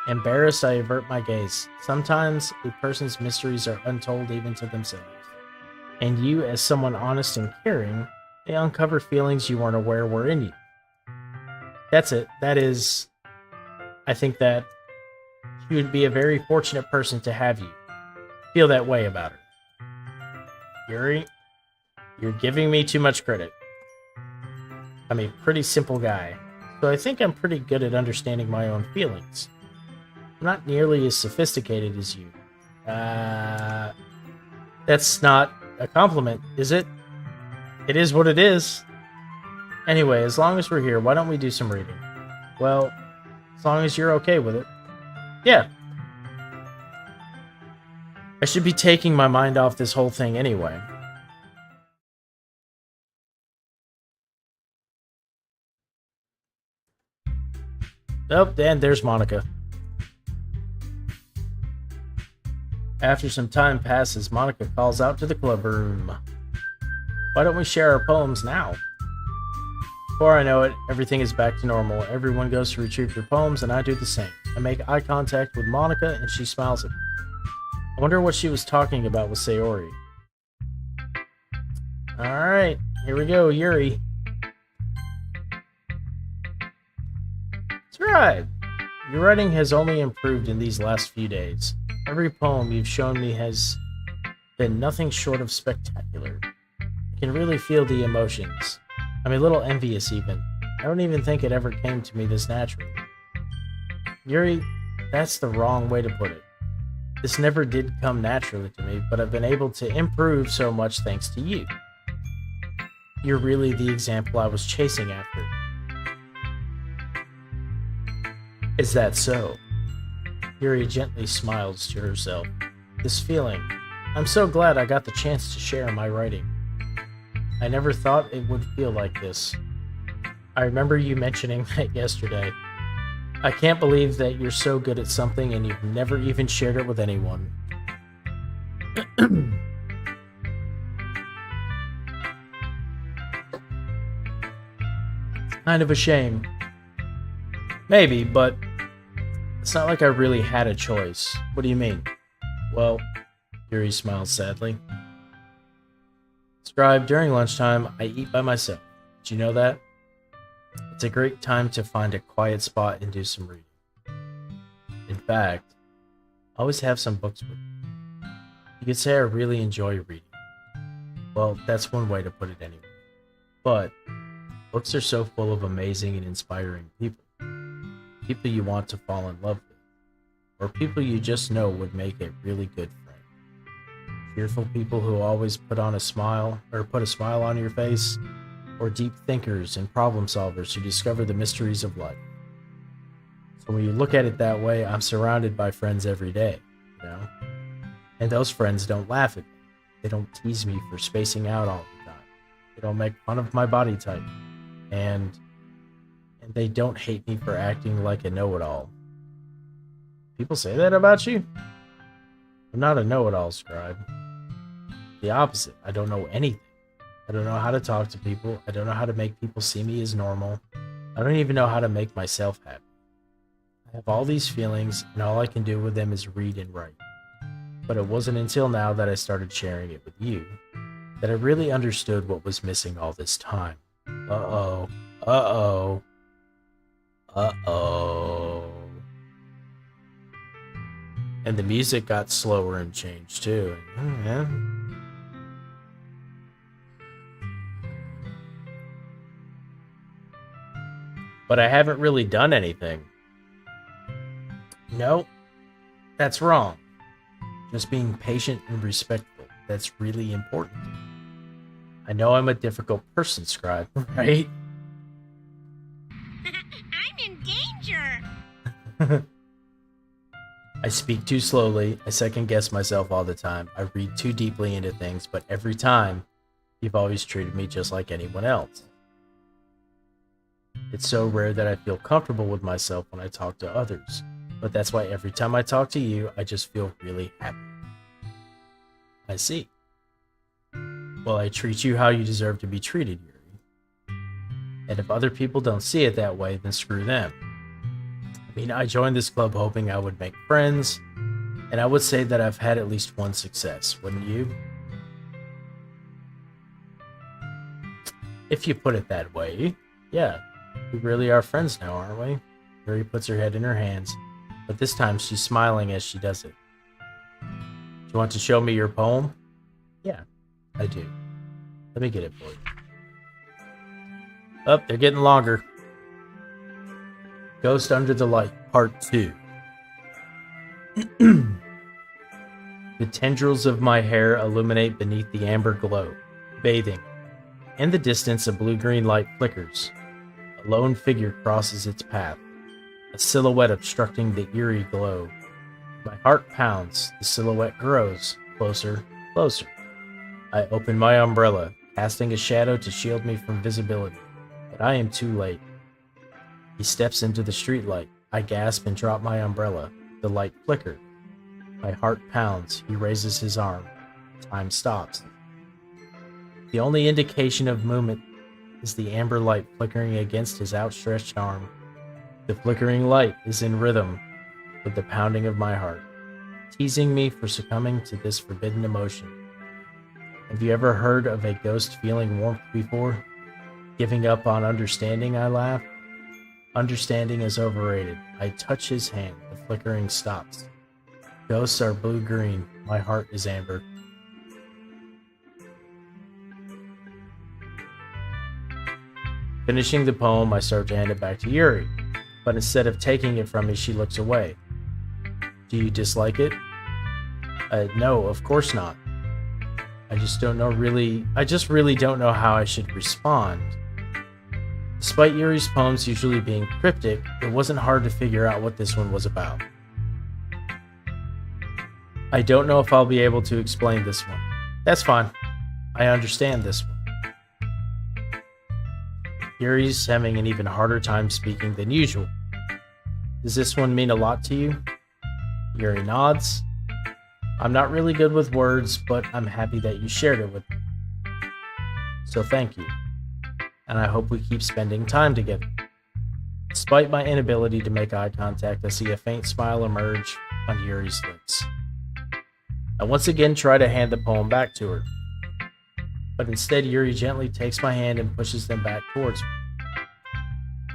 Embarrassed, I avert my gaze. Sometimes a person's mysteries are untold even to themselves. And you, as someone honest and caring, may uncover feelings you weren't aware were in you. That's it. That is... I think that she would be a very fortunate person to have you feel that way about her. Yuri, you're giving me too much credit. I'm a pretty simple guy, so I think I'm pretty good at understanding my own feelings. I'm not nearly as sophisticated as you. That's not a compliment, is it? It is what it is. Anyway, as long as we're here, why don't we do some reading? Well, As long as you're okay with it. Yeah. I should be taking my mind off this whole thing anyway. Oh, and there's Monica. After some time passes, Monica calls out to the club room. Why don't we share our poems now? Before I know it, everything is back to normal. Everyone goes to retrieve their poems, and I do the same. I make eye contact with Monica, and she smiles at me. I wonder what she was talking about with Sayori. Alright, here we go, Yuri. That's right. Your writing has only improved in these last few days. Every poem you've shown me has been nothing short of spectacular. I can really feel the emotions. I'm a little envious even. I don't even think it ever came to me this naturally. Yuri, that's the wrong way to put it. This never did come naturally to me, but I've been able to improve so much thanks to you. You're really the example I was chasing after. Is that so? Yuri gently smiles to herself. This feeling, I'm so glad I got the chance to share my writing. I never thought it would feel like this. I remember you mentioning that yesterday. I can't believe that you're so good at something and you've never even shared it with anyone. It's kind of a shame. Maybe, but it's not like I really had a choice. What do you mean? Well, Yuri smiles sadly. Scribe, during lunchtime, I eat by myself. Did you know that? It's a great time to find a quiet spot and do some reading. In fact, I always have some books with me. You could say I really enjoy reading. Well, that's one way to put it anyway. But books are so full of amazing and inspiring people. People you want to fall in love with. Or people you just know would make a really good friend. Cheerful people who always put a smile on your face, or deep thinkers and problem solvers who discover the mysteries of life. So when you look at it that way, I'm surrounded by friends every day, you know? And those friends don't laugh at me. They don't tease me for spacing out all the time. They don't make fun of my body type. And they don't hate me for acting like a know-it-all. People say that about you? I'm not a know-it-all, Scribe. The opposite. I don't know anything. I don't know how to talk to people. I don't know how to make people see me as normal. I don't even know how to make myself happy. I have all these feelings, and all I can do with them is read and write. But it wasn't until now that I started sharing it with you that I really understood what was missing all this time. Uh-oh. Uh-oh. Uh-oh. And the music got slower and changed too. Yeah. But I haven't really done anything. No, that's wrong. Just being patient and respectful. That's really important. I know I'm a difficult person, Scribe, right? I'm in danger. I speak too slowly. I second guess myself all the time. I read too deeply into things, but every time, you've always treated me just like anyone else. It's so rare that I feel comfortable with myself when I talk to others, but that's why every time I talk to you, I just feel really happy. I see. Well, I treat you how you deserve to be treated, Yuri. And if other people don't see it that way, then screw them. I mean, I joined this club hoping I would make friends, and I would say that I've had at least one success, wouldn't you? If you put it that way, yeah. We really are friends now, aren't we? Yuri puts her head in her hands, but this time she's smiling as she does it. Do you want to show me your poem? Yeah, I do. Let me get it for you. Oh, they're getting longer. Ghost Under the Light, Part 2. The tendrils of my hair illuminate beneath the amber glow, bathing. In the distance, a blue-green light flickers. A lone figure crosses its path. a silhouette obstructing the eerie glow. My heart pounds, the silhouette grows, closer, closer. I open my umbrella, casting a shadow to shield me from visibility, but I am too late. He steps into the streetlight. I gasp and drop my umbrella. The light flickers. My heart pounds. He raises his arm. Time stops. The only indication of movement is the amber light flickering against his outstretched arm. The flickering light is in rhythm with the pounding of my heart, teasing me for succumbing to this forbidden emotion. Have you ever heard of a ghost feeling warmth before? Giving up on understanding, I laugh. Understanding is overrated. I touch his hand. The flickering stops. Ghosts are blue-green. My heart is amber. Finishing the poem, I start to hand it back to Yuri, but instead of taking it from me, she looks away. Do you dislike it? No, of course not. I just really don't know how I should respond. Despite Yuri's poems usually being cryptic, it wasn't hard to figure out what this one was about. I don't know if I'll be able to explain this one. That's fine. I understand this one. Yuri's having an even harder time speaking than usual. Does this one mean a lot to you? Yuri nods. I'm not really good with words, but I'm happy that you shared it with me. So thank you. And I hope we keep spending time together. Despite my inability to make eye contact, I see a faint smile emerge on Yuri's lips. I once again try to hand the poem back to her, but instead Yuri gently takes my hand and pushes them back towards me.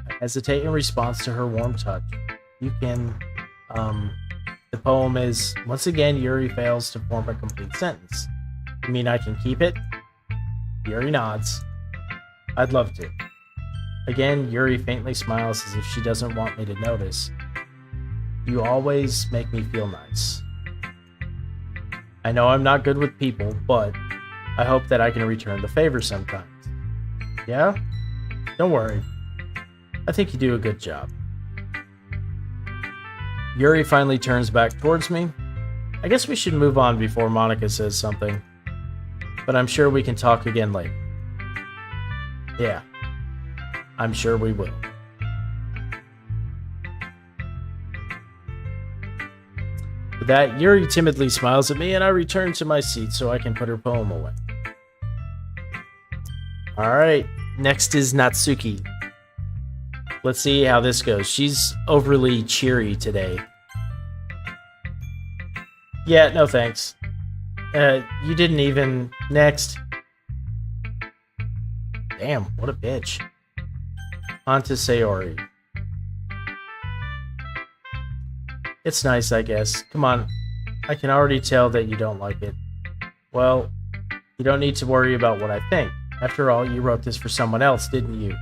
I hesitate in response to her warm touch. The poem is, once again, Yuri fails to form a complete sentence. You mean I can keep it? Yuri nods. I'd love to. Again, Yuri faintly smiles as if she doesn't want me to notice. You always make me feel nice. I know I'm not good with people, but I hope that I can return the favor sometimes. Yeah? Don't worry. I think you do a good job. Yuri finally turns back towards me. I guess we should move on before Monica says something, but I'm sure we can talk again later. Yeah, I'm sure we will. With that, Yuri timidly smiles at me, and I return to my seat so I can put her poem away. Alright, next is Natsuki. Let's see how this goes. She's overly cheery today. Yeah, no thanks. You didn't even... Next. Damn, what a bitch. On to Sayori. It's nice, I guess. Come on. I can already tell that you don't like it. Well, you don't need to worry about what I think. After all, you wrote this for someone else, didn't you?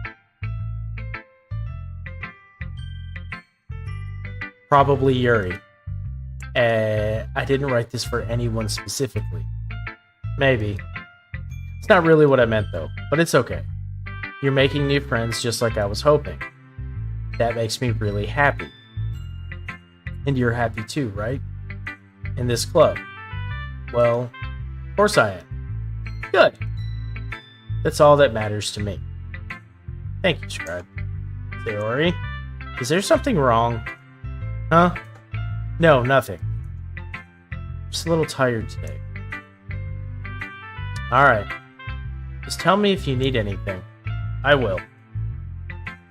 Probably Yuri. I didn't write this for anyone specifically. Maybe. It's not really what I meant though, but it's okay. You're making new friends just like I was hoping. That makes me really happy. And you're happy too, right? In this club. Well, of course I am. Good. That's all that matters to me. Thank you, Scribe. Sayori, is there something wrong? Huh? No, nothing. I'm just a little tired today. Alright. Just tell me if you need anything. I will.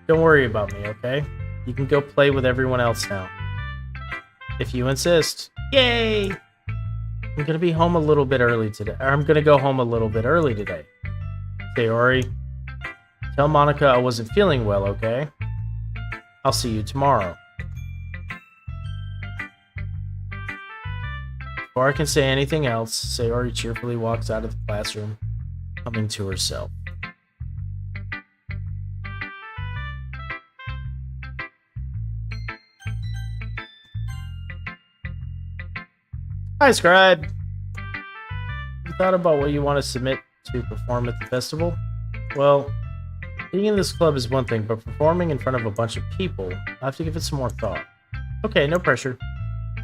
Don't worry about me, okay? You can go play with everyone else now. If you insist. Yay! I'm gonna be home a little bit early today. Or I'm gonna go home a little bit early today. Sayori, tell Monica I wasn't feeling well, okay? I'll see you tomorrow. Before I can say anything else, Sayori cheerfully walks out of the classroom, coming to herself. Hi, Scribe! You thought about what you want to submit to perform at the festival? Well, Being in this club is one thing, but performing in front of a bunch of people, I have to give it some more thought. Okay, no pressure.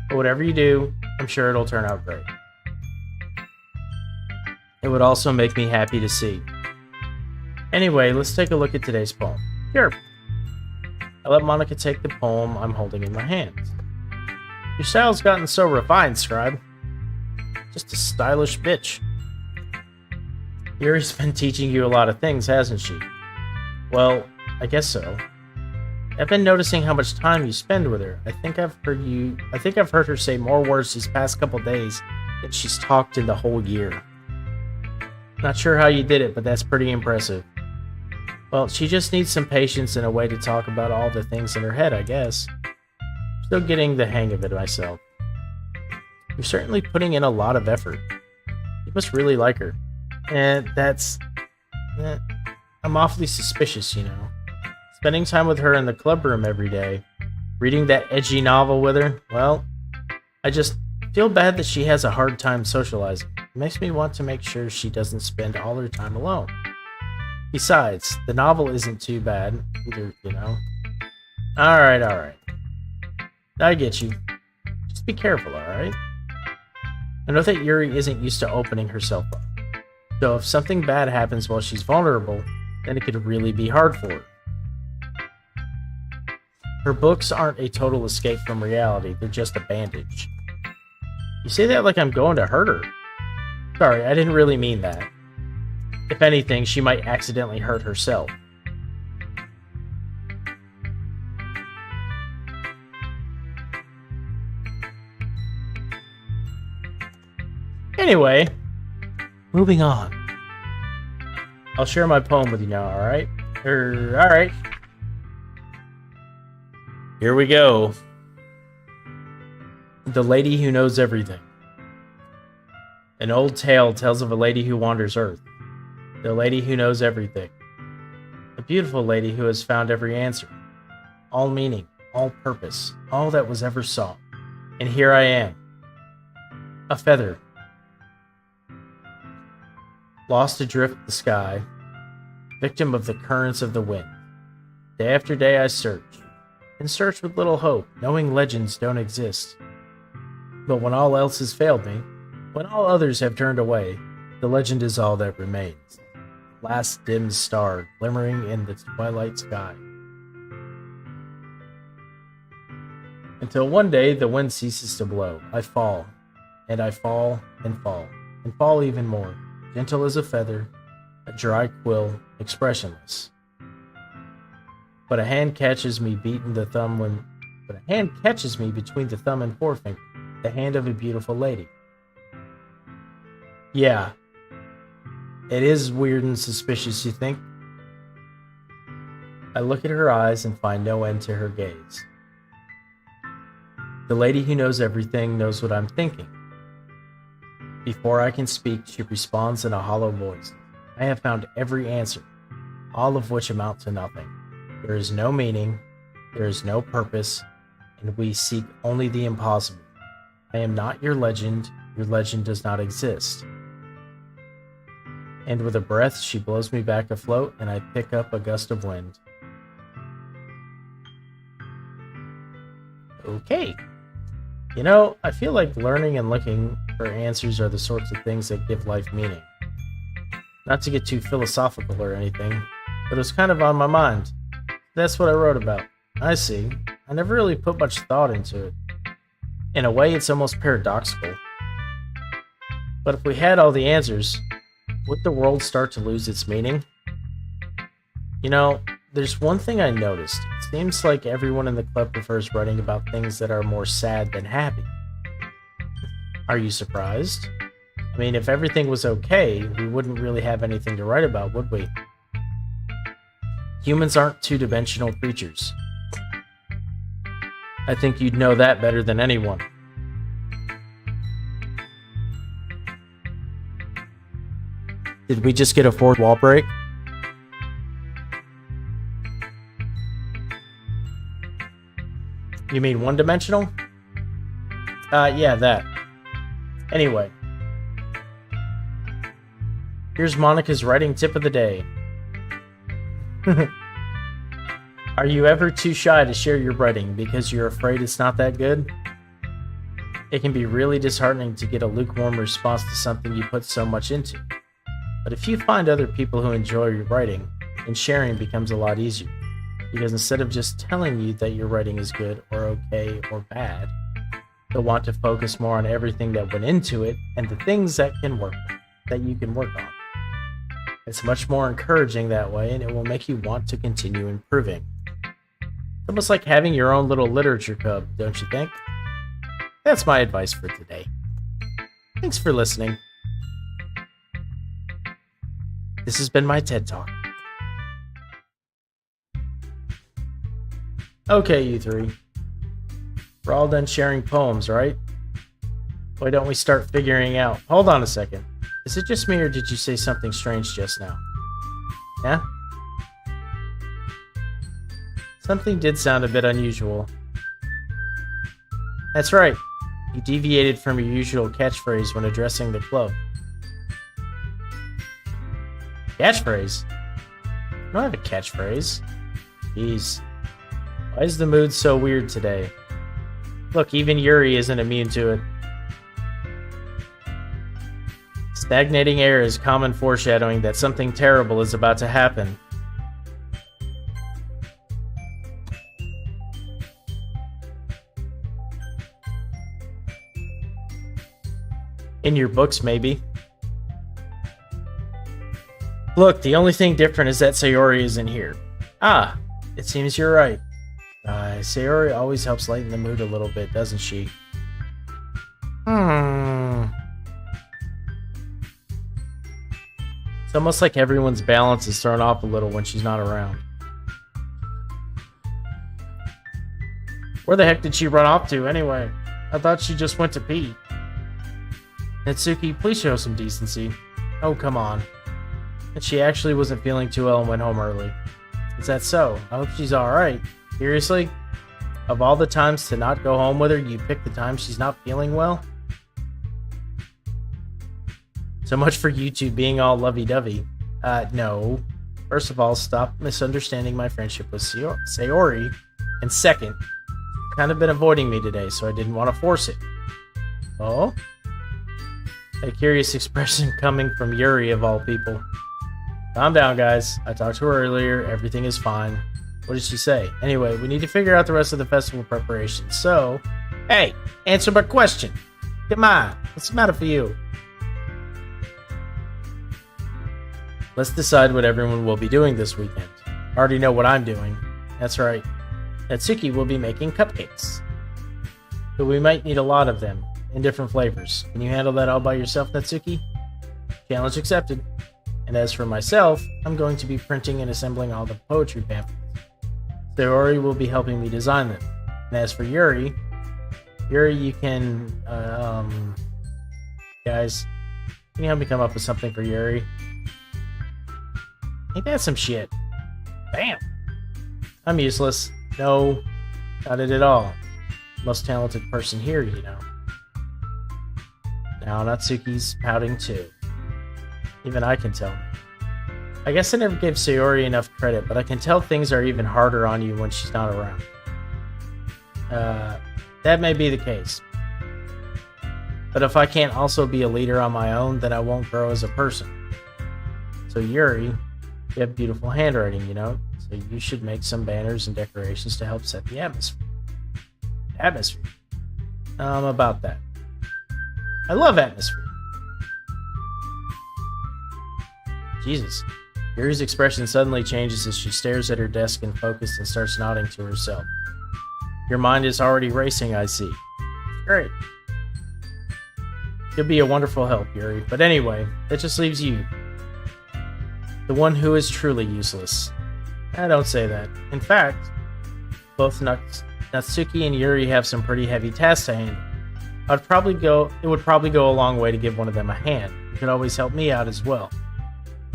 But whatever you do, I'm sure it'll turn out great. It would also make me happy to see. Anyway, let's take a look at today's poem. Sure. I let Monica take the poem I'm holding in my hands. Your style's gotten so refined, Scribe. Just a stylish bitch. Yuri's been teaching you a lot of things, hasn't she? Well, I guess so. I've been noticing how much time you spend with her. I think I've heard her say more words these past couple days than she's talked in the whole year. Not sure how you did it, but that's pretty impressive. Well, she just needs some patience and a way to talk about all the things in her head, I guess. Still getting the hang of it myself. You're certainly putting in a lot of effort. You must really like her. And I'm awfully suspicious, you know. Spending time with her in the club room every day, reading that edgy novel with her, well, I just feel bad that she has a hard time socializing. It makes me want to make sure she doesn't spend all her time alone. Besides, the novel isn't too bad either, you know. Alright. I get you. Just be careful, alright? I know that Yuri isn't used to opening herself up. So if something bad happens while she's vulnerable, then it could really be hard for her. Her books aren't a total escape from reality, they're just a bandage. You say that like I'm going to hurt her. Sorry, I didn't really mean that. If anything, she might accidentally hurt herself. Anyway, moving on. I'll share my poem with you now, alright? Alright. Here we go. The Lady Who Knows Everything. An old tale tells of a lady who wanders Earth. The lady who knows everything. A beautiful lady who has found every answer. All meaning, all purpose, all that was ever sought. And here I am. A feather. Lost adrift the sky, victim of the currents of the wind. Day after day I search, and search with little hope, knowing legends don't exist. But when all else has failed me, when all others have turned away, the legend is all that remains. Last dim star glimmering in the twilight sky. Until one day the wind ceases to blow. I fall, and I fall, and fall, and fall even more. Gentle as a feather, a dry quill, expressionless. But a hand catches me between the thumb and forefinger, the hand of a beautiful lady. Yeah, it is weird and suspicious, you think? I look at her eyes and find no end to her gaze. The lady who knows everything knows what I'm thinking. Before I can speak, she responds in a hollow voice. I have found every answer, all of which amount to nothing. There is no meaning, there is no purpose, and we seek only the impossible. I am not your legend does not exist. And with a breath, she blows me back afloat, and I pick up a gust of wind. Okay. You know, I feel like learning and looking for answers are the sorts of things that give life meaning. Not to get too philosophical or anything, but it was kind of on my mind. That's what I wrote about. I see. I never really put much thought into it. In a way, it's almost paradoxical. But if we had all the answers, would the world start to lose its meaning? You know, there's one thing I noticed. It seems like everyone in the club prefers writing about things that are more sad than happy. Are you surprised? I mean, if everything was okay, we wouldn't really have anything to write about, would we? Humans aren't two-dimensional creatures. I think you'd know that better than anyone. Did we just get a fourth wall break? You mean one-dimensional? Yeah, that. Anyway. Here's Monica's writing tip of the day. Are you ever too shy to share your writing because you're afraid it's not that good? It can be really disheartening to get a lukewarm response to something you put so much into. But if you find other people who enjoy your writing, then sharing becomes a lot easier. Because instead of just telling you that your writing is good or okay or bad, they'll want to focus more on everything that went into it and the things that you can work on. It's much more encouraging that way, and it will make you want to continue improving. It's almost like having your own little literature club, don't you think? That's my advice for today. Thanks for listening. This has been my TED Talk. Okay, you three. We're all done sharing poems, right? Why don't we start figuring out? Hold on a second. Is it just me, or did you say something strange just now? Yeah? Something did sound a bit unusual. That's right. You deviated from your usual catchphrase when addressing the club. Catchphrase? I don't have a catchphrase. Jeez. Why is the mood so weird today? Look, even Yuri isn't immune to it. Stagnating air is common foreshadowing that something terrible is about to happen. In your books, maybe. Look, the only thing different is that Sayori isn't here. Ah, it seems you're right. Sayori always helps lighten the mood a little bit, doesn't she? It's almost like everyone's balance is thrown off a little when she's not around. Where the heck did she run off to, anyway? I thought she just went to pee. Natsuki, please show some decency. Oh, come on. And she actually wasn't feeling too well and went home early. Is that so? I hope she's alright. Seriously? Of all the times to not go home with her, you pick the time she's not feeling well? So much for you two being all lovey-dovey. No. First of all, stop misunderstanding my friendship with Sayori. And second, kind of been avoiding me today, so I didn't want to force it. Oh? A curious expression coming from Yuri of all people. Calm down, guys. I talked to her earlier. Everything is fine. What did she say? Anyway, we need to figure out the rest of the festival preparations. So, hey, answer my question. Come on. What's the matter for you? Let's decide what everyone will be doing this weekend. I already know what I'm doing. That's right. Natsuki will be making cupcakes. But we might need a lot of them, in different flavors. Can you handle that all by yourself, Natsuki? Challenge accepted. And as for myself, I'm going to be printing and assembling all the poetry pamphlets. Sayori will be helping me design them. And as for Yuri, you can, guys, can you help me come up with something for Yuri? Ain't that some shit? Bam! I'm useless. No, not it at all. Most talented person here, you know. Now Natsuki's pouting too. Even I can tell. I guess I never gave Sayori enough credit, but I can tell things are even harder on you when she's not around. That may be the case. But if I can't also be a leader on my own, then I won't grow as a person. So Yuri, you have beautiful handwriting, you know, so you should make some banners and decorations to help set the atmosphere. About that. I love atmosphere. Jesus. Yuri's expression suddenly changes as she stares at her desk and focused and starts nodding to herself. Your mind is already racing, I see. Great. You'll be a wonderful help, Yuri. But anyway, that just leaves you. The one who is truly useless. I don't say that. In fact, both Natsuki and Yuri have some pretty heavy tasks to handle. It would probably go a long way to give one of them a hand. You could always help me out as well.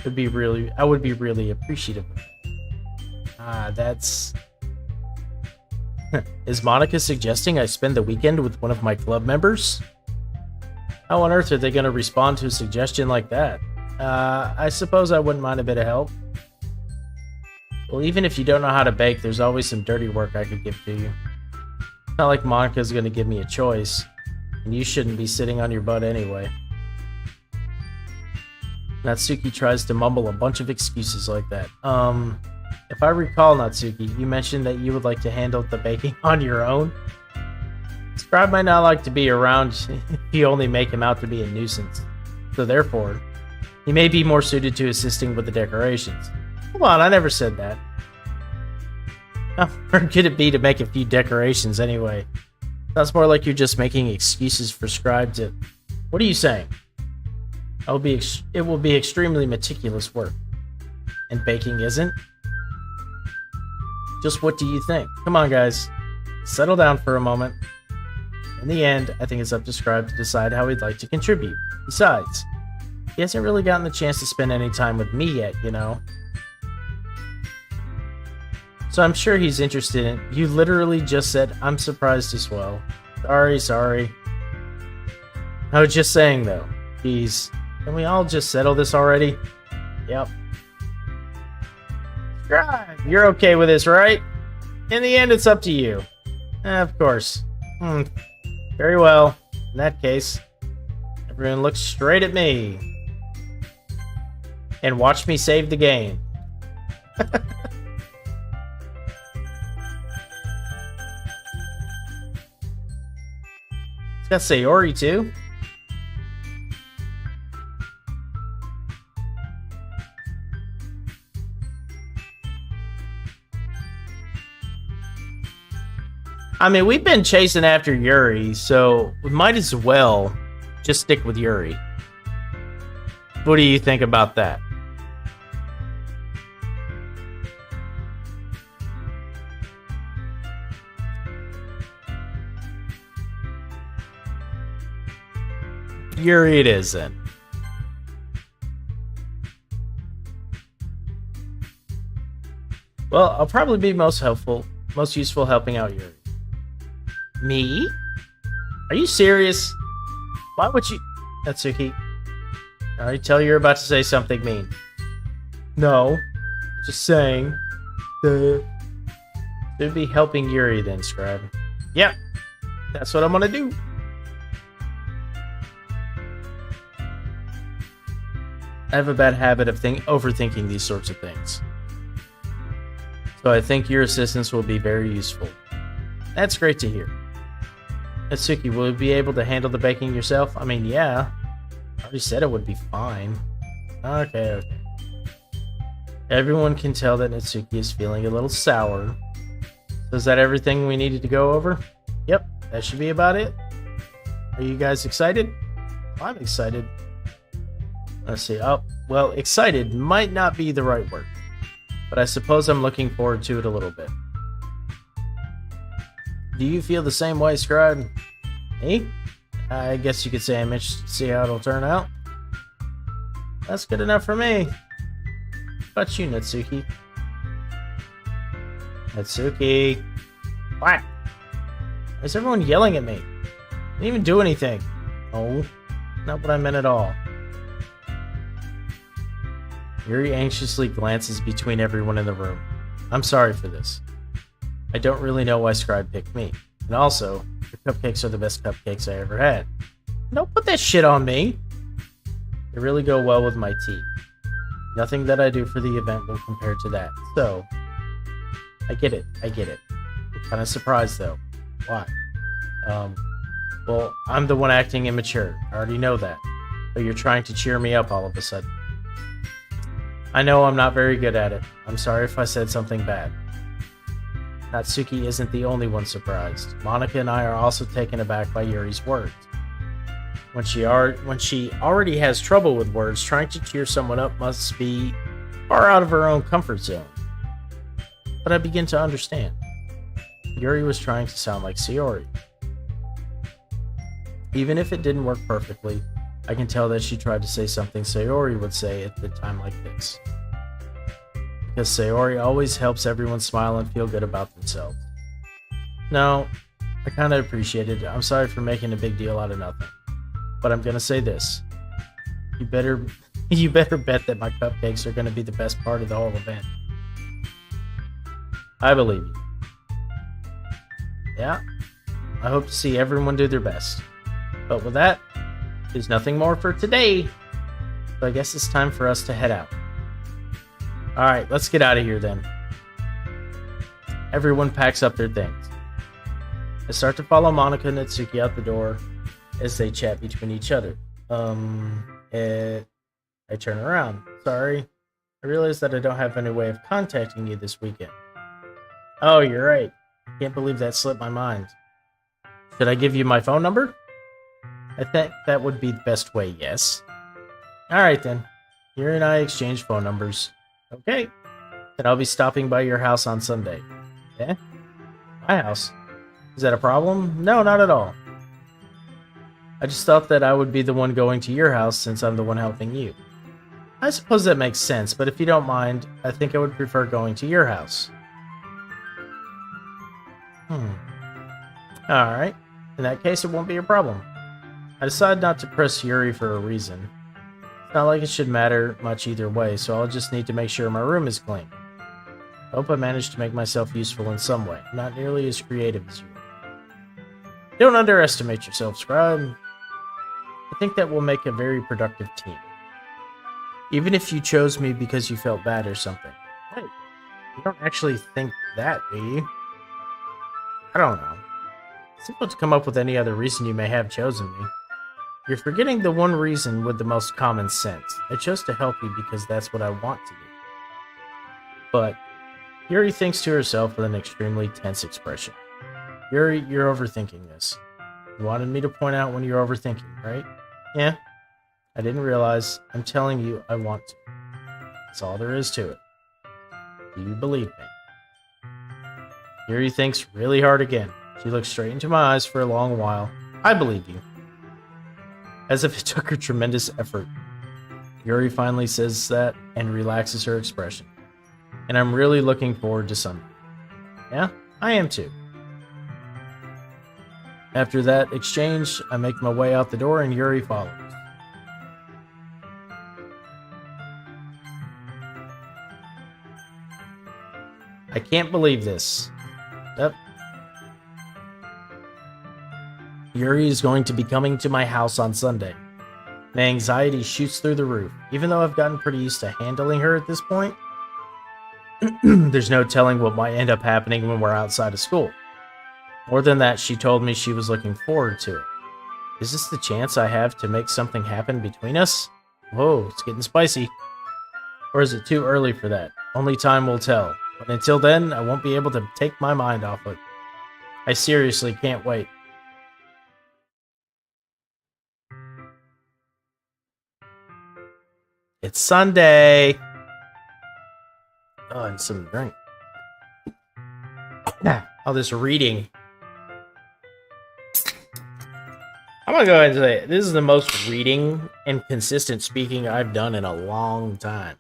I would be really appreciative of it. That's... Is Monica suggesting I spend the weekend with one of my club members? How on earth are they going to respond to a suggestion like that? I suppose I wouldn't mind a bit of help. Well, even if you don't know how to bake, there's always some dirty work I could give to you. It's not like Monika's gonna give me a choice, and you shouldn't be sitting on your butt anyway. Natsuki tries to mumble a bunch of excuses like that. If I recall, Natsuki, you mentioned that you would like to handle the baking on your own? Scribe might not like to be around if you only make him out to be a nuisance. So therefore, he may be more suited to assisting with the decorations. Come on, I never said that. How hard could it be to make a few decorations anyway? Sounds more like you're just making excuses for Scribe to... What are you saying? It will be extremely meticulous work. And baking isn't? Just what do you think? Come on, guys. Settle down for a moment. In the end, I think it's up to Scribe to decide how he'd like to contribute. Besides, he hasn't really gotten the chance to spend any time with me yet, you know? So I'm sure he's interested in... You literally just said, I'm surprised as well. Sorry. I was just saying, though. Jeez. Can we all just settle this already? Yep. Scribe, you're okay with this, right? In the end, it's up to you. Of course. Very well. In that case, everyone look straight at me. And watch me save the game. It's got Sayori, too. I mean, we've been chasing after Yuri, so we might as well just stick with Yuri. What do you think about that? Yuri it is, then. Well, I'll probably be most useful helping out Yuri. Me? Are you serious? Why would you... Natsuki, I already tell you're about to say something mean. No. Just saying. Should be helping Yuri then, Scribe. Yep. That's what I'm gonna do. I have a bad habit of overthinking these sorts of things. So I think your assistance will be very useful. That's great to hear. Natsuki, will you be able to handle the baking yourself? I mean, yeah. I already said it would be fine. Okay. Everyone can tell that Natsuki is feeling a little sour. So is that everything we needed to go over? Yep, that should be about it. Are you guys excited? I'm excited. Let's see. Oh, well, excited might not be the right word. But I suppose I'm looking forward to it a little bit. Do you feel the same way, Scribe? Me? I guess you could say I'm interested to see how it'll turn out. That's good enough for me. What about you, Natsuki? Natsuki. What? Why is everyone yelling at me? I didn't even do anything. Oh, not what I meant at all. Yuri anxiously glances between everyone in the room. I'm sorry for this. I don't really know why Scribe picked me. And also, your cupcakes are the best cupcakes I ever had. Don't put that shit on me! They really go well with my tea. Nothing that I do for the event will compare to that. So, I get it. I'm kind of surprised though. Why? Well, I'm the one acting immature. I already know that. But you're trying to cheer me up all of a sudden. I know I'm not very good at it. I'm sorry if I said something bad. Natsuki isn't the only one surprised. Monika and I are also taken aback by Yuri's words. When she already has trouble with words, trying to cheer someone up must be far out of her own comfort zone. But I begin to understand. Yuri was trying to sound like Sayori. Even if it didn't work perfectly, I can tell that she tried to say something Sayori would say at a time like this. Because Sayori always helps everyone smile and feel good about themselves. No, I kind of appreciate it. I'm sorry for making a big deal out of nothing. But I'm gonna say this. You better bet that my cupcakes are gonna be the best part of the whole event. I believe you. Yeah, I hope to see everyone do their best. But with that, there's nothing more for today. So I guess it's time for us to head out. Alright, let's get out of here then. Everyone packs up their things. I start to follow Monica and Natsuki out the door as they chat between each other. I turn around. Sorry. I realize that I don't have any way of contacting you this weekend. Oh, you're right. I can't believe that slipped my mind. Should I give you my phone number? I think that would be the best way, yes. Alright then. Yuri and I exchange phone numbers. Okay. Then I'll be stopping by your house on Sunday. Eh? My house? Is that a problem? No, not at all. I just thought that I would be the one going to your house since I'm the one helping you. I suppose that makes sense, but if you don't mind, I think I would prefer going to your house. Alright. In that case, it won't be a problem. I decided not to press Yuri for a reason. It's not like it should matter much either way, so I'll just need to make sure my room is clean. I hope I managed to make myself useful in some way, not nearly as creative as you are. Don't underestimate yourself, Scribe. I think that will make a very productive team. Even if you chose me because you felt bad or something. Wait, you don't actually think that, do you? I don't know. It's difficult to come up with any other reason you may have chosen me. You're forgetting the one reason with the most common sense. I chose to help you because that's what I want to do. But Yuri thinks to herself with an extremely tense expression. Yuri, you're overthinking this. You wanted me to point out when you're overthinking, right? Yeah. I didn't realize. I'm telling you, I want to. That's all there is to it. Do you believe me? Yuri thinks really hard again. She looks straight into my eyes for a long while. I believe you. As if it took her tremendous effort. Yuri finally says that and relaxes her expression. And I'm really looking forward to Sunday. Yeah, I am too. After that exchange, I make my way out the door and Yuri follows. I can't believe this. Yep. Yuri is going to be coming to my house on Sunday. My anxiety shoots through the roof. Even though I've gotten pretty used to handling her at this point, there's no telling what might end up happening when we're outside of school. More than that, she told me she was looking forward to it. Is this the chance I have to make something happen between us? Whoa, it's getting spicy. Or is it too early for that? Only time will tell. But until then, I won't be able to take my mind off it. I seriously can't wait. It's Sunday. Oh, and some drink. All this reading. I'm gonna go ahead and say this is the most reading and consistent speaking I've done in a long time.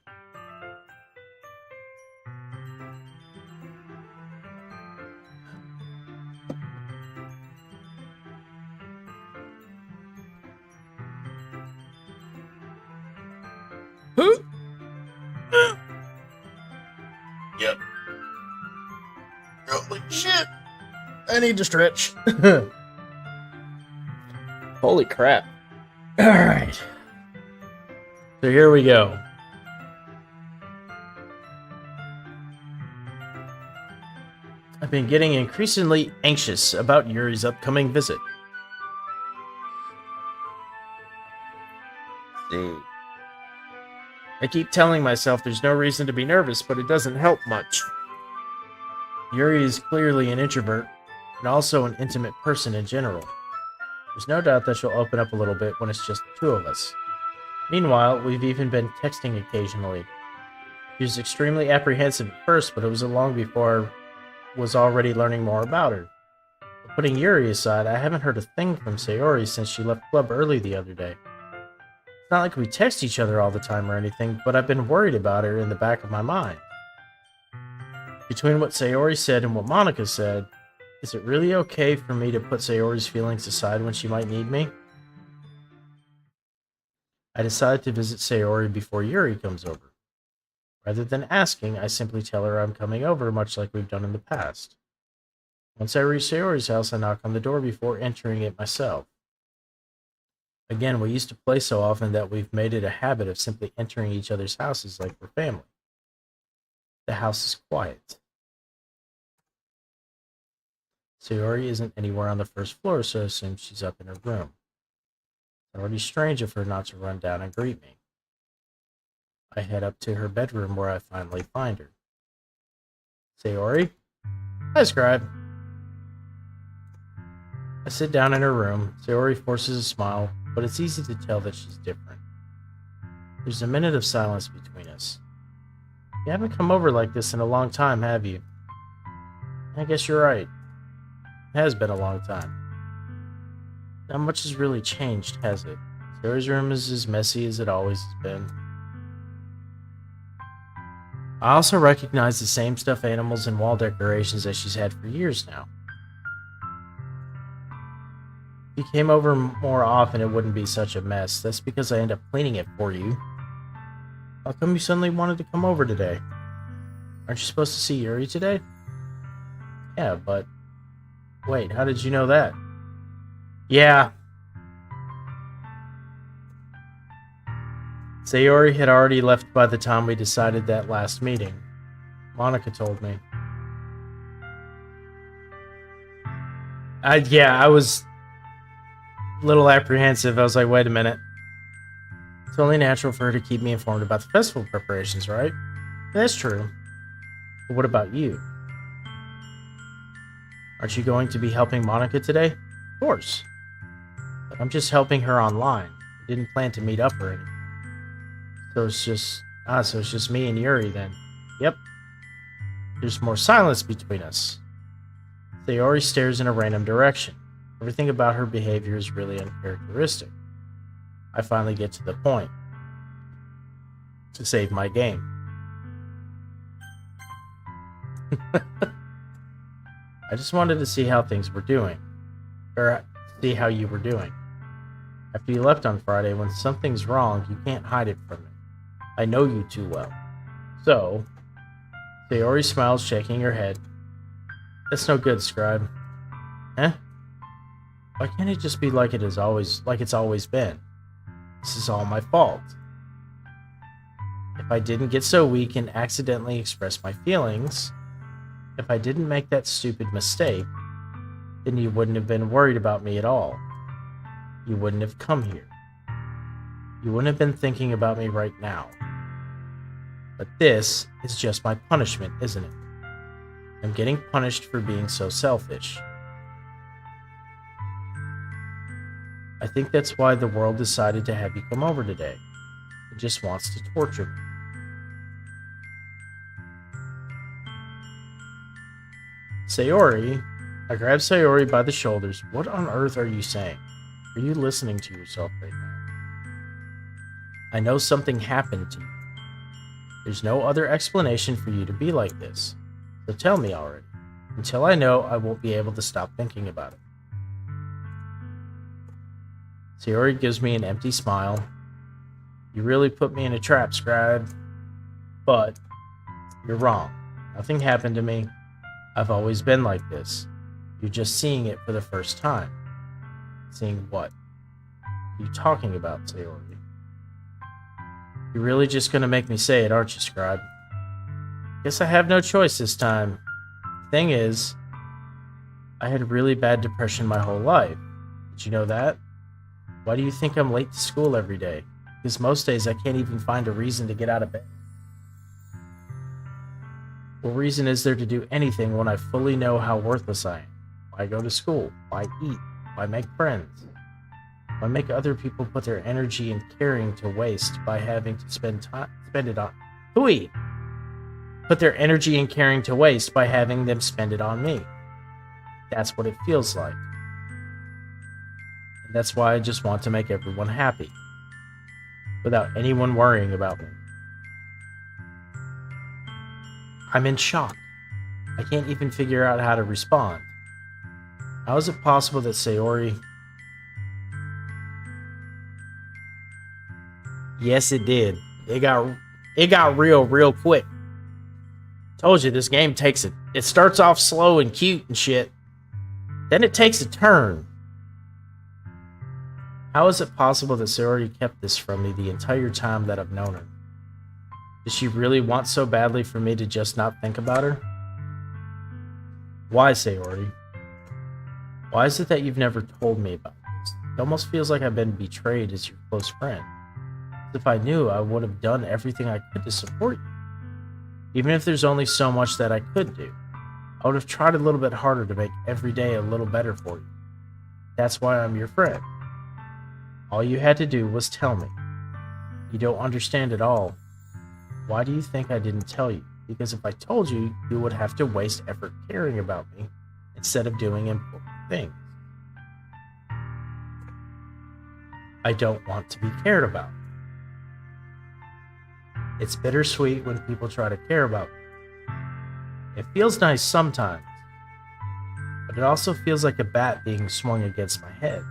Yep. Holy shit. I need to stretch. Holy crap. Alright. So here we go. I've been getting increasingly anxious about Yuri's upcoming visit. See. I keep telling myself there's no reason to be nervous, but it doesn't help much. Yuri is clearly an introvert, and also an intimate person in general. There's no doubt that she'll open up a little bit when it's just the two of us. Meanwhile, we've even been texting occasionally. She was extremely apprehensive at first, but it was long before I was already learning more about her. But putting Yuri aside, I haven't heard a thing from Sayori since she left club early the other day. It's not like we text each other all the time or anything, but I've been worried about her in the back of my mind. Between what Sayori said and what Monica said, is it really okay for me to put Sayori's feelings aside when she might need me? I decided to visit Sayori before Yuri comes over. Rather than asking, I simply tell her I'm coming over, much like we've done in the past. Once I reach Sayori's house, I knock on the door before entering it myself. Again, we used to play so often that we've made it a habit of simply entering each other's houses like we're family. The house is quiet. Sayori isn't anywhere on the first floor, so I assume she's up in her room. It's already strange of her not to run down and greet me. I head up to her bedroom where I finally find her. Sayori? Hi, Scribe. I sit down in her room. Sayori forces a smile, but it's easy to tell that she's different. There's a minute of silence between us. You haven't come over like this in a long time, have you? I guess you're right. It has been a long time. Not much has really changed, has it? Sayori's room is as messy as it always has been. I also recognize the same stuffed animals and wall decorations that she's had for years now. If you came over more often, it wouldn't be such a mess. That's because I end up cleaning it for you. How come you suddenly wanted to come over today? Aren't you supposed to see Yuri today? Yeah, but... Wait, how did you know that? Yeah. Sayori had already left by the time we decided that last meeting. Monica told me. I was a little apprehensive. I was like, wait a minute. It's only natural for her to keep me informed about the festival preparations, right? That's true. But what about you? Aren't you going to be helping Monica today? Of course. But I'm just helping her online. I didn't plan to meet up or anything. So it's just me and Yuri then. Yep. There's more silence between us. Sayori stares in a random direction. Everything about her behavior is really uncharacteristic. I finally get to the point. To save my game. I just wanted to see how things were doing. Or see how you were doing. After you left on Friday, when something's wrong, you can't hide it from me. I know you too well. So, Sayori smiles, shaking her head. That's no good, Scribe. Huh? Why can't it just be like it's always been? This is all my fault. If I didn't get so weak and accidentally express my feelings, if I didn't make that stupid mistake, then you wouldn't have been worried about me at all. You wouldn't have come here. You wouldn't have been thinking about me right now. But this is just my punishment, isn't it? I'm getting punished for being so selfish. I think that's why the world decided to have you come over today. It just wants to torture me. Sayori, I grab Sayori by the shoulders. What on earth are you saying? Are you listening to yourself right now? I know something happened to you. There's no other explanation for you to be like this. So tell me already. Until I know, I won't be able to stop thinking about it. Sayori gives me an empty smile. You really put me in a trap, Scribe. But you're wrong. Nothing happened to me. I've always been like this. You're just seeing it for the first time. Seeing what? What are you talking about, Sayori? You're really just gonna make me say it, aren't you, Scribe? Guess I have no choice this time. Thing is, I had really bad depression my whole life. Did you know that? Why do you think I'm late to school every day? Because most days I can't even find a reason to get out of bed. What reason is there to do anything when I fully know how worthless I am? Why go to school? Why eat? Why make friends? Why make other people put their energy and caring to waste by having to spend it on Hui? Put their energy and caring to waste by having them spend it on me. That's what it feels like. And that's why I just want to make everyone happy. Without anyone worrying about me. I'm in shock. I can't even figure out how to respond. How is it possible that Sayori... Yes, it did. It It got real quick. Told you this game takes it. It starts off slow and cute and shit. Then it takes a turn. How is it possible that Sayori kept this from me the entire time that I've known her? Does she really want so badly for me to just not think about her? Why, Sayori? Why is it that you've never told me about this? It almost feels like I've been betrayed as your close friend. If I knew, I would have done everything I could to support you. Even if there's only so much that I could do, I would have tried a little bit harder to make every day a little better for you. That's why I'm your friend. All you had to do was tell me. You don't understand at all. Why do you think I didn't tell you? Because if I told you, you would have to waste effort caring about me instead of doing important things. I don't want to be cared about. It's bittersweet when people try to care about me. It feels nice sometimes, but it also feels like a bat being swung against my head.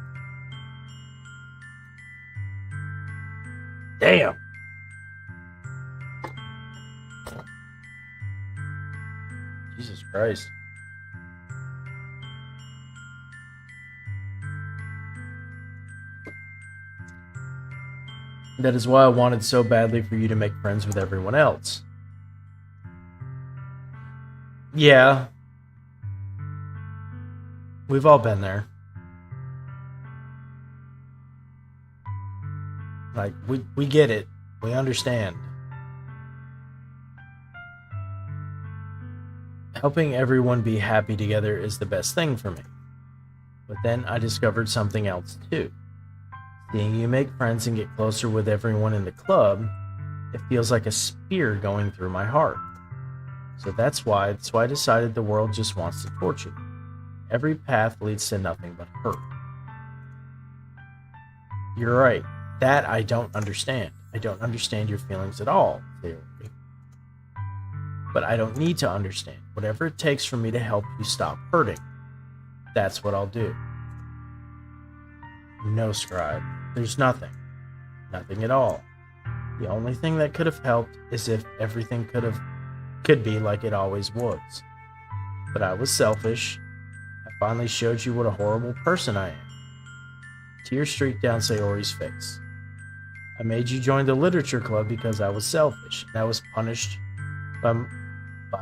Damn! Jesus Christ. That is why I wanted so badly for you to make friends with everyone else. Yeah. We've all been there. Like, we get it. We understand. Helping everyone be happy together is the best thing for me. But then I discovered something else too. Seeing you make friends and get closer with everyone in the club, it feels like a spear going through my heart. So that's why I decided the world just wants to torture you. Every path leads to nothing but hurt. You're right. That I don't understand. I don't understand your feelings at all, Sayori. But I don't need to understand. Whatever it takes for me to help you stop hurting, that's what I'll do. No, Scribe. There's nothing. Nothing at all. The only thing that could have helped is if everything could be like it always was. But I was selfish. I finally showed you what a horrible person I am. Tears streaked down Sayori's face. I made you join the literature club because I was selfish, and I was punished by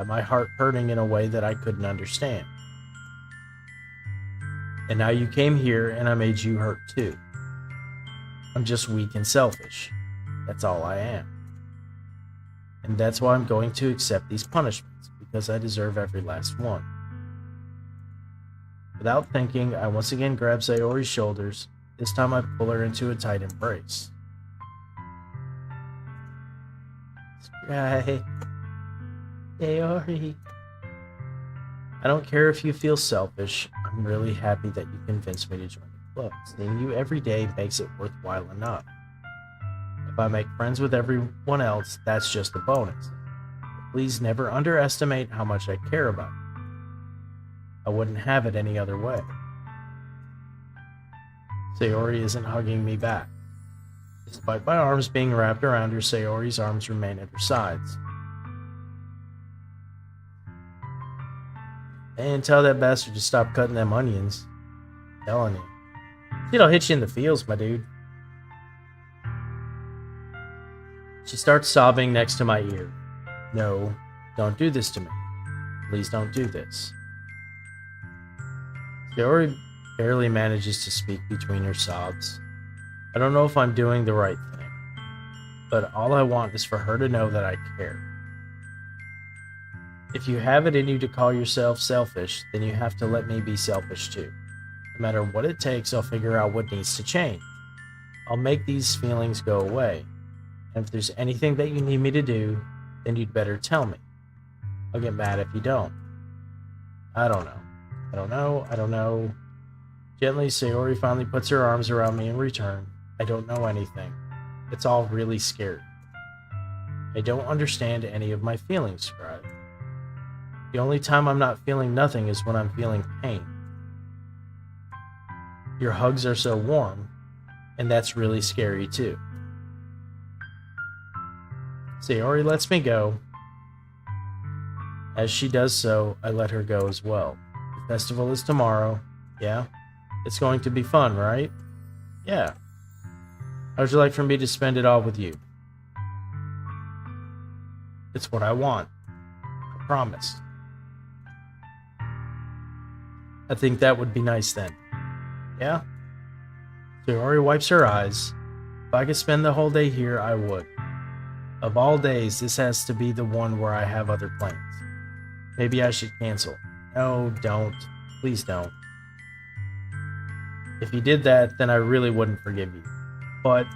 my heart hurting in a way that I couldn't understand. And now you came here and I made you hurt too. I'm just weak and selfish. That's all I am. And that's why I'm going to accept these punishments, because I deserve every last one. Without thinking, I once again grab Sayori's shoulders. This time I pull her into a tight embrace. Right. Sayori. I don't care if you feel selfish. I'm really happy that you convinced me to join the club. Seeing you every day makes it worthwhile enough. If I make friends with everyone else, that's just a bonus. But please never underestimate how much I care about you. I wouldn't have it any other way. Sayori isn't hugging me back. Despite my arms being wrapped around her, Sayori's arms remain at her sides. And tell that bastard to stop cutting them onions. I'm telling you. It'll hit you in the feels, my dude. She starts sobbing next to my ear. No, don't do this to me. Please don't do this. Sayori barely manages to speak between her sobs. I don't know if I'm doing the right thing, but all I want is for her to know that I care. If you have it in you to call yourself selfish, then you have to let me be selfish too. No matter what it takes, I'll figure out what needs to change. I'll make these feelings go away. And if there's anything that you need me to do, then you'd better tell me. I'll get mad if you don't. I don't know. Gently, Sayori finally puts her arms around me in return. I don't know anything. It's all really scary. I don't understand any of my feelings, Scribe. The only time I'm not feeling nothing is when I'm feeling pain. Your hugs are so warm, and that's really scary too. Sayori lets me go. As she does so, I let her go as well. The festival is tomorrow. Yeah? It's going to be fun, right? Yeah. How would you like for me to spend it all with you? It's what I want. I promise. I think that would be nice then. Yeah? Sayori wipes her eyes. If I could spend the whole day here, I would. Of all days, this has to be the one where I have other plans. Maybe I should cancel. No, don't. Please don't. If you did that, then I really wouldn't forgive you. But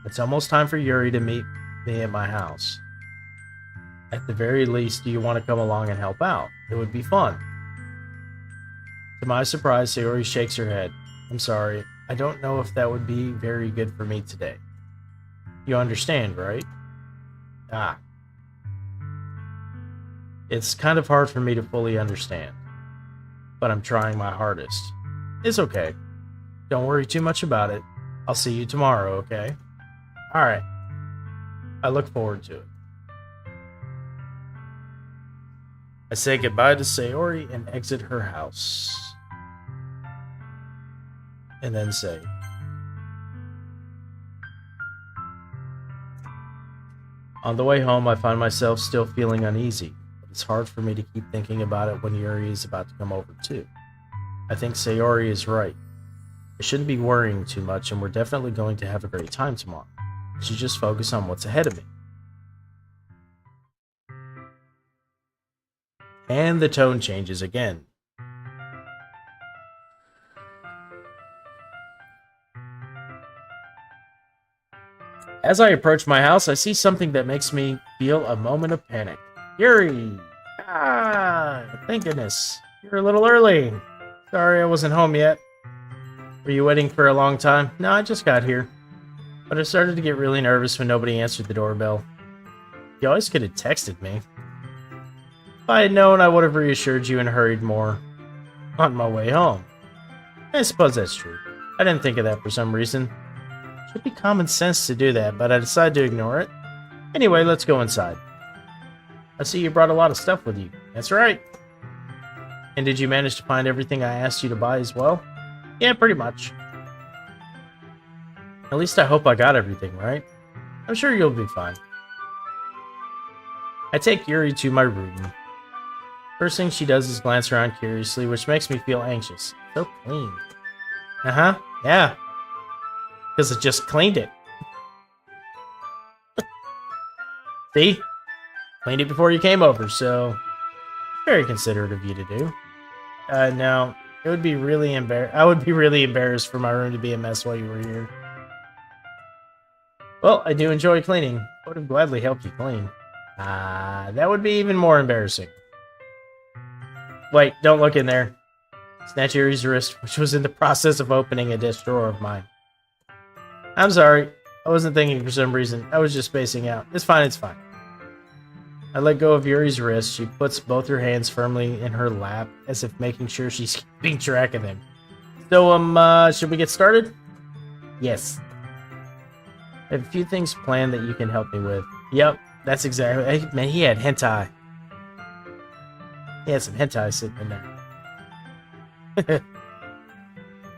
it's almost time for Yuri to meet me at my house. At the very least, do you want to come along and help out? It would be fun. To my surprise, Sayori shakes her head. I'm sorry. I don't know if that would be very good for me today. You understand, right? Ah. It's kind of hard for me to fully understand. But I'm trying my hardest. It's okay. Don't worry too much about it. I'll see you tomorrow, okay? Alright. I look forward to it. I say goodbye to Sayori and exit her house. And then say, on the way home, I find myself still feeling uneasy, but it's hard for me to keep thinking about it when Yuri is about to come over too. I think Sayori is right. I shouldn't be worrying too much, and we're definitely going to have a great time tomorrow. I should just focus on what's ahead of me. And the tone changes again. As I approach my house, I see something that makes me feel a moment of panic. Yuri! Thank goodness. You're a little early. Sorry I wasn't home yet. Were you waiting for a long time? No, I just got here. But I started to get really nervous when nobody answered the doorbell. You always could have texted me. If I had known, I would have reassured you and hurried more on my way home. I suppose that's true. I didn't think of that for some reason. Should be common sense to do that, but I decided to ignore it. Anyway, let's go inside. I see you brought a lot of stuff with you. That's right. And did you manage to find everything I asked you to buy as well? Yeah, pretty much. At least I hope I got everything, right? I'm sure you'll be fine. I take Yuri to my room. First thing she does is glance around curiously, which makes me feel anxious. So clean. Uh-huh, yeah. Because I just cleaned it. See? Cleaned it before you came over, so... Very considerate of you to do. No. It would be really I would be really embarrassed for my room to be a mess while you were here. Well, I do enjoy cleaning. I would have gladly helped you clean. That would be even more embarrassing. Wait, don't look in there. Snatch Yuri's wrist, which was in the process of opening a desk drawer of mine. I'm sorry. I wasn't thinking for some reason. I was just spacing out. It's fine, it's fine. I let go of Yuri's wrist. She puts both her hands firmly in her lap, as if making sure she's keeping track of them. So, should we get started? Yes. I have a few things planned that you can help me with. Yep, that's exactly... Man, he had hentai. He had some hentai sitting in there.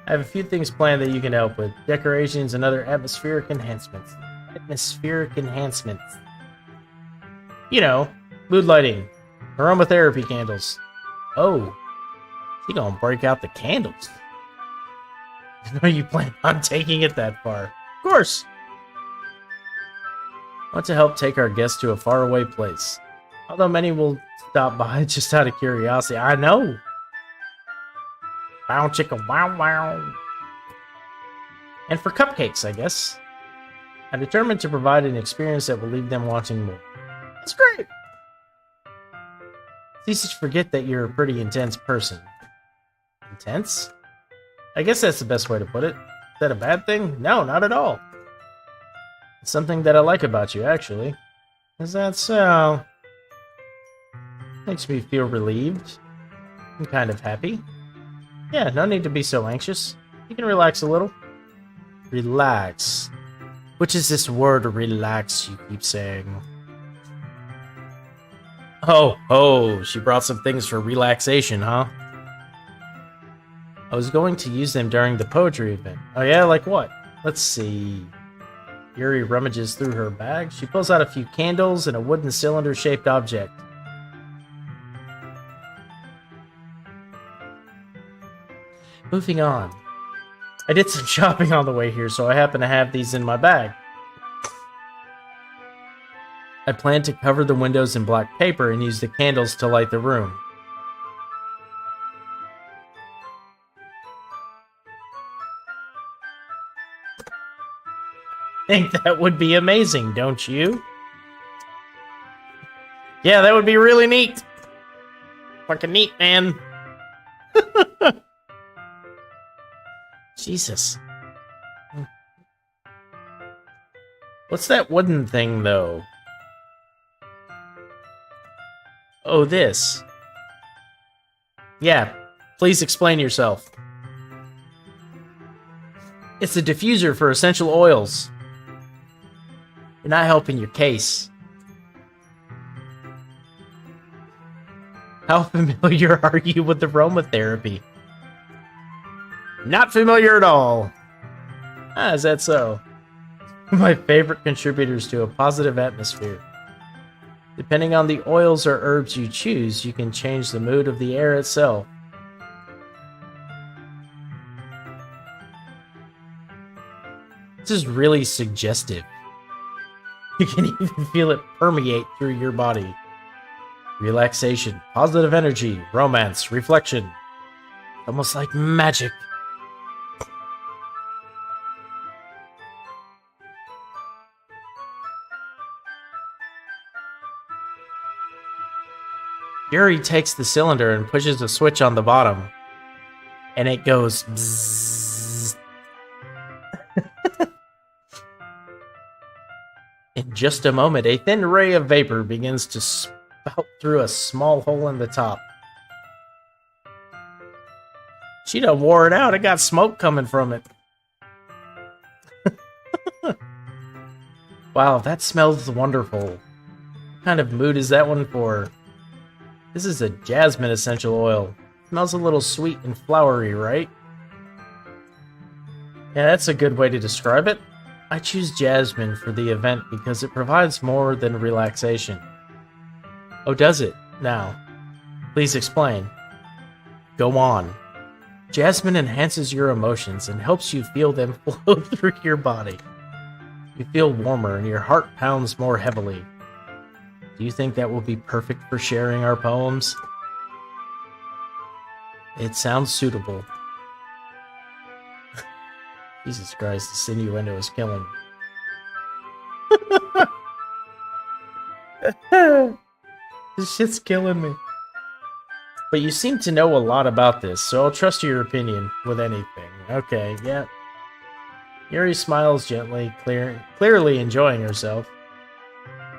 I have a few things planned that you can help with. Decorations and other atmospheric enhancements. You know, mood lighting, aromatherapy candles. Oh, she gonna break out the candles. I know you plan on taking it that far. Of course. I want to help take our guests to a faraway place. Although many will stop by just out of curiosity. I know. Bow chicka wow wow. And for cupcakes, I guess. I'm determined to provide an experience that will leave them wanting more. That's great. It's easy to forget that you're a pretty intense person. Intense? I guess that's the best way to put it. Is that a bad thing? No, not at all. It's something that I like about you, actually. Is that so? Makes me feel relieved. I'm kind of happy. Yeah, no need to be so anxious. You can relax a little. Relax. Which is this word, relax, you keep saying. Oh, she brought some things for relaxation, huh? I was going to use them during the poetry event. Oh yeah, like what? Let's see. Yuri rummages through her bag. She pulls out a few candles and a wooden cylinder-shaped object. Moving on. I did some shopping on the way here, so I happen to have these in my bag. I plan to cover the windows in black paper and use the candles to light the room. Think that would be amazing, don't you? Yeah, that would be really neat. Fucking neat, man. Jesus. What's that wooden thing, though? Oh, this. Yeah, please explain yourself. It's a diffuser for essential oils. You're not helping your case. How familiar are you with aromatherapy? Not familiar at all. Ah, is that so? My favorite contributors to a positive atmosphere. Depending on the oils or herbs you choose, you can change the mood of the air itself. This is really suggestive. You can even feel it permeate through your body. Relaxation, positive energy, romance, reflection. Almost like magic. Yuri takes the cylinder and pushes a switch on the bottom. And it goes bzzz. In just a moment, a thin ray of vapor begins to spout through a small hole in the top. She done wore it out. It got smoke coming from it. Wow, that smells wonderful. What kind of mood is that one for? This is a jasmine essential oil. Smells a little sweet and flowery, right? Yeah, that's a good way to describe it. I choose jasmine for the event because it provides more than relaxation. Oh, does it? Now, please explain. Go on. Jasmine enhances your emotions and helps you feel them flow through your body. You feel warmer and your heart pounds more heavily. Do you think that will be perfect for sharing our poems? It sounds suitable. Jesus Christ, this innuendo is killing me. This shit's killing me. But you seem to know a lot about this, so I'll trust your opinion with anything. Okay, yeah. Yuri smiles gently, clearly enjoying herself.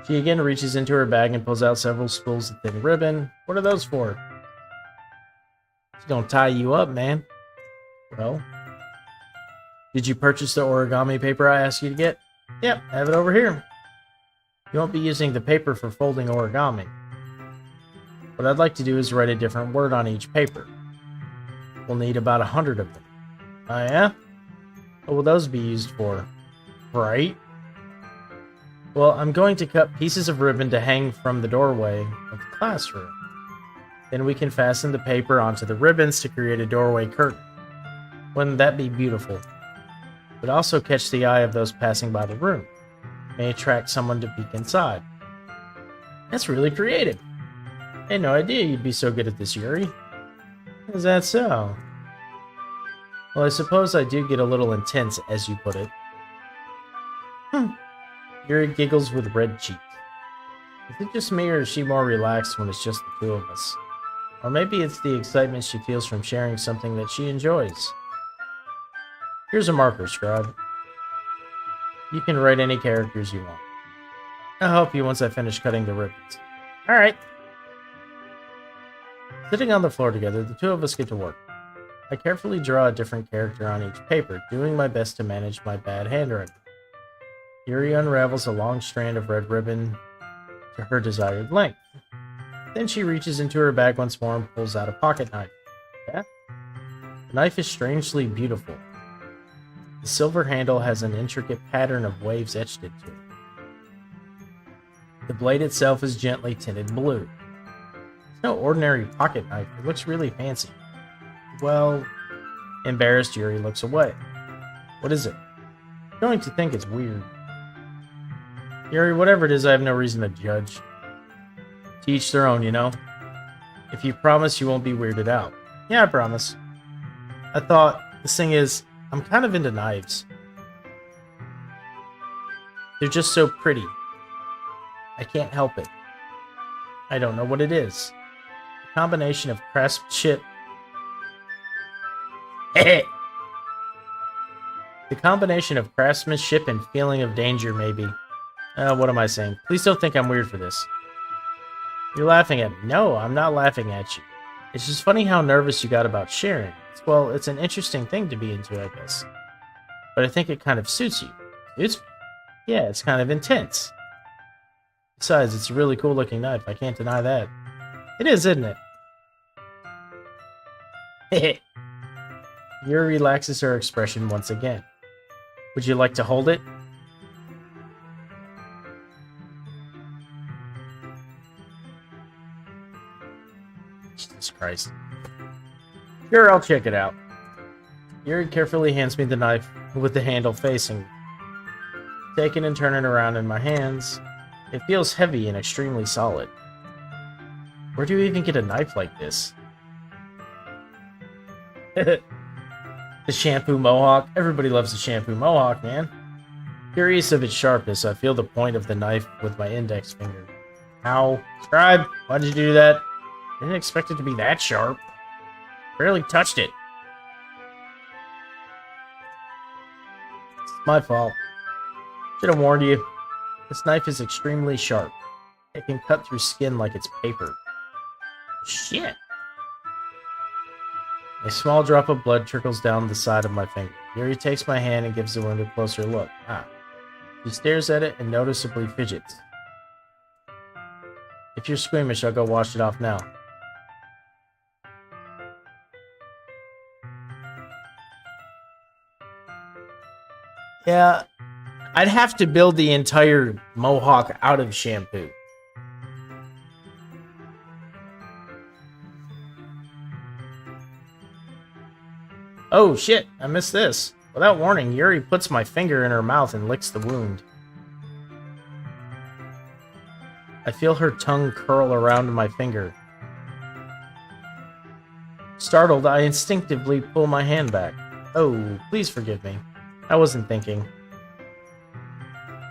She again reaches into her bag and pulls out several spools of thin ribbon. What are those for? She's gonna tie you up, man. Well, did you purchase the origami paper I asked you to get? Yep, have it over here. You won't be using the paper for folding origami. What I'd like to do is write a different word on each paper. We'll need about 100 of them. Oh yeah? What will those be used for? Right? Well, I'm going to cut pieces of ribbon to hang from the doorway of the classroom. Then we can fasten the paper onto the ribbons to create a doorway curtain. Wouldn't that be beautiful? It would also catch the eye of those passing by the room. May attract someone to peek inside. That's really creative. I had no idea you'd be so good at this, Yuri. Is that so? Well, I suppose I do get a little intense, as you put it. Yuri giggles with red cheeks. Is it just me, or is she more relaxed when it's just the two of us? Or maybe it's the excitement she feels from sharing something that she enjoys. Here's a marker, Scribe. You can write any characters you want. I'll help you once I finish cutting the ribbons. Alright. Sitting on the floor together, the two of us get to work. I carefully draw a different character on each paper, doing my best to manage my bad handwriting. Yuri unravels a long strand of red ribbon to her desired length. Then she reaches into her bag once more and pulls out a pocket knife. Yeah? The knife is strangely beautiful. The silver handle has an intricate pattern of waves etched into it. The blade itself is gently tinted blue. It's no ordinary pocket knife. It looks really fancy. Well, embarrassed, Yuri looks away. What is it? I'm going to think it's weird. Yuri, whatever it is, I have no reason to judge. To each their own, you know? If you promise you won't be weirded out. Yeah, I promise. I thought, the thing is, I'm kind of into knives. They're just so pretty. I can't help it. I don't know what it is. The combination of craftsmanship... The combination of craftsmanship and feeling of danger, maybe. What am I saying? Please don't think I'm weird for this. You're laughing at me. No, I'm not laughing at you. It's just funny how nervous you got about sharing. Well, it's an interesting thing to be into, I guess. But I think it kind of suits you. Suits me? Yeah, it's kind of intense. Besides, it's a really cool looking knife. I can't deny that. It is, isn't it? Yuri relaxes her expression once again. Would you like to hold it? Jesus Christ. Sure, I'll check it out. Yuri carefully hands me the knife with the handle facing me. Take it and turn it around in my hands. It feels heavy and extremely solid. Where do you even get a knife like this? The shampoo mohawk. Everybody loves the shampoo mohawk, man. Curious of its sharpness, I feel the point of the knife with my index finger. Ow. Scribe, why did you do that? I didn't expect it to be that sharp. Barely touched it. It's my fault. Should have warned you. This knife is extremely sharp. It can cut through skin like it's paper. Shit. A small drop of blood trickles down the side of my finger. Yuri takes my hand and gives the wound a closer look. She stares at it and noticeably fidgets. If you're squeamish, I'll go wash it off now. Yeah, I'd have to build the entire mohawk out of shampoo. Oh shit, I missed this. Without warning, Yuri puts my finger in her mouth and licks the wound. I feel her tongue curl around my finger. Startled, I instinctively pull my hand back. Oh, please forgive me. I wasn't thinking.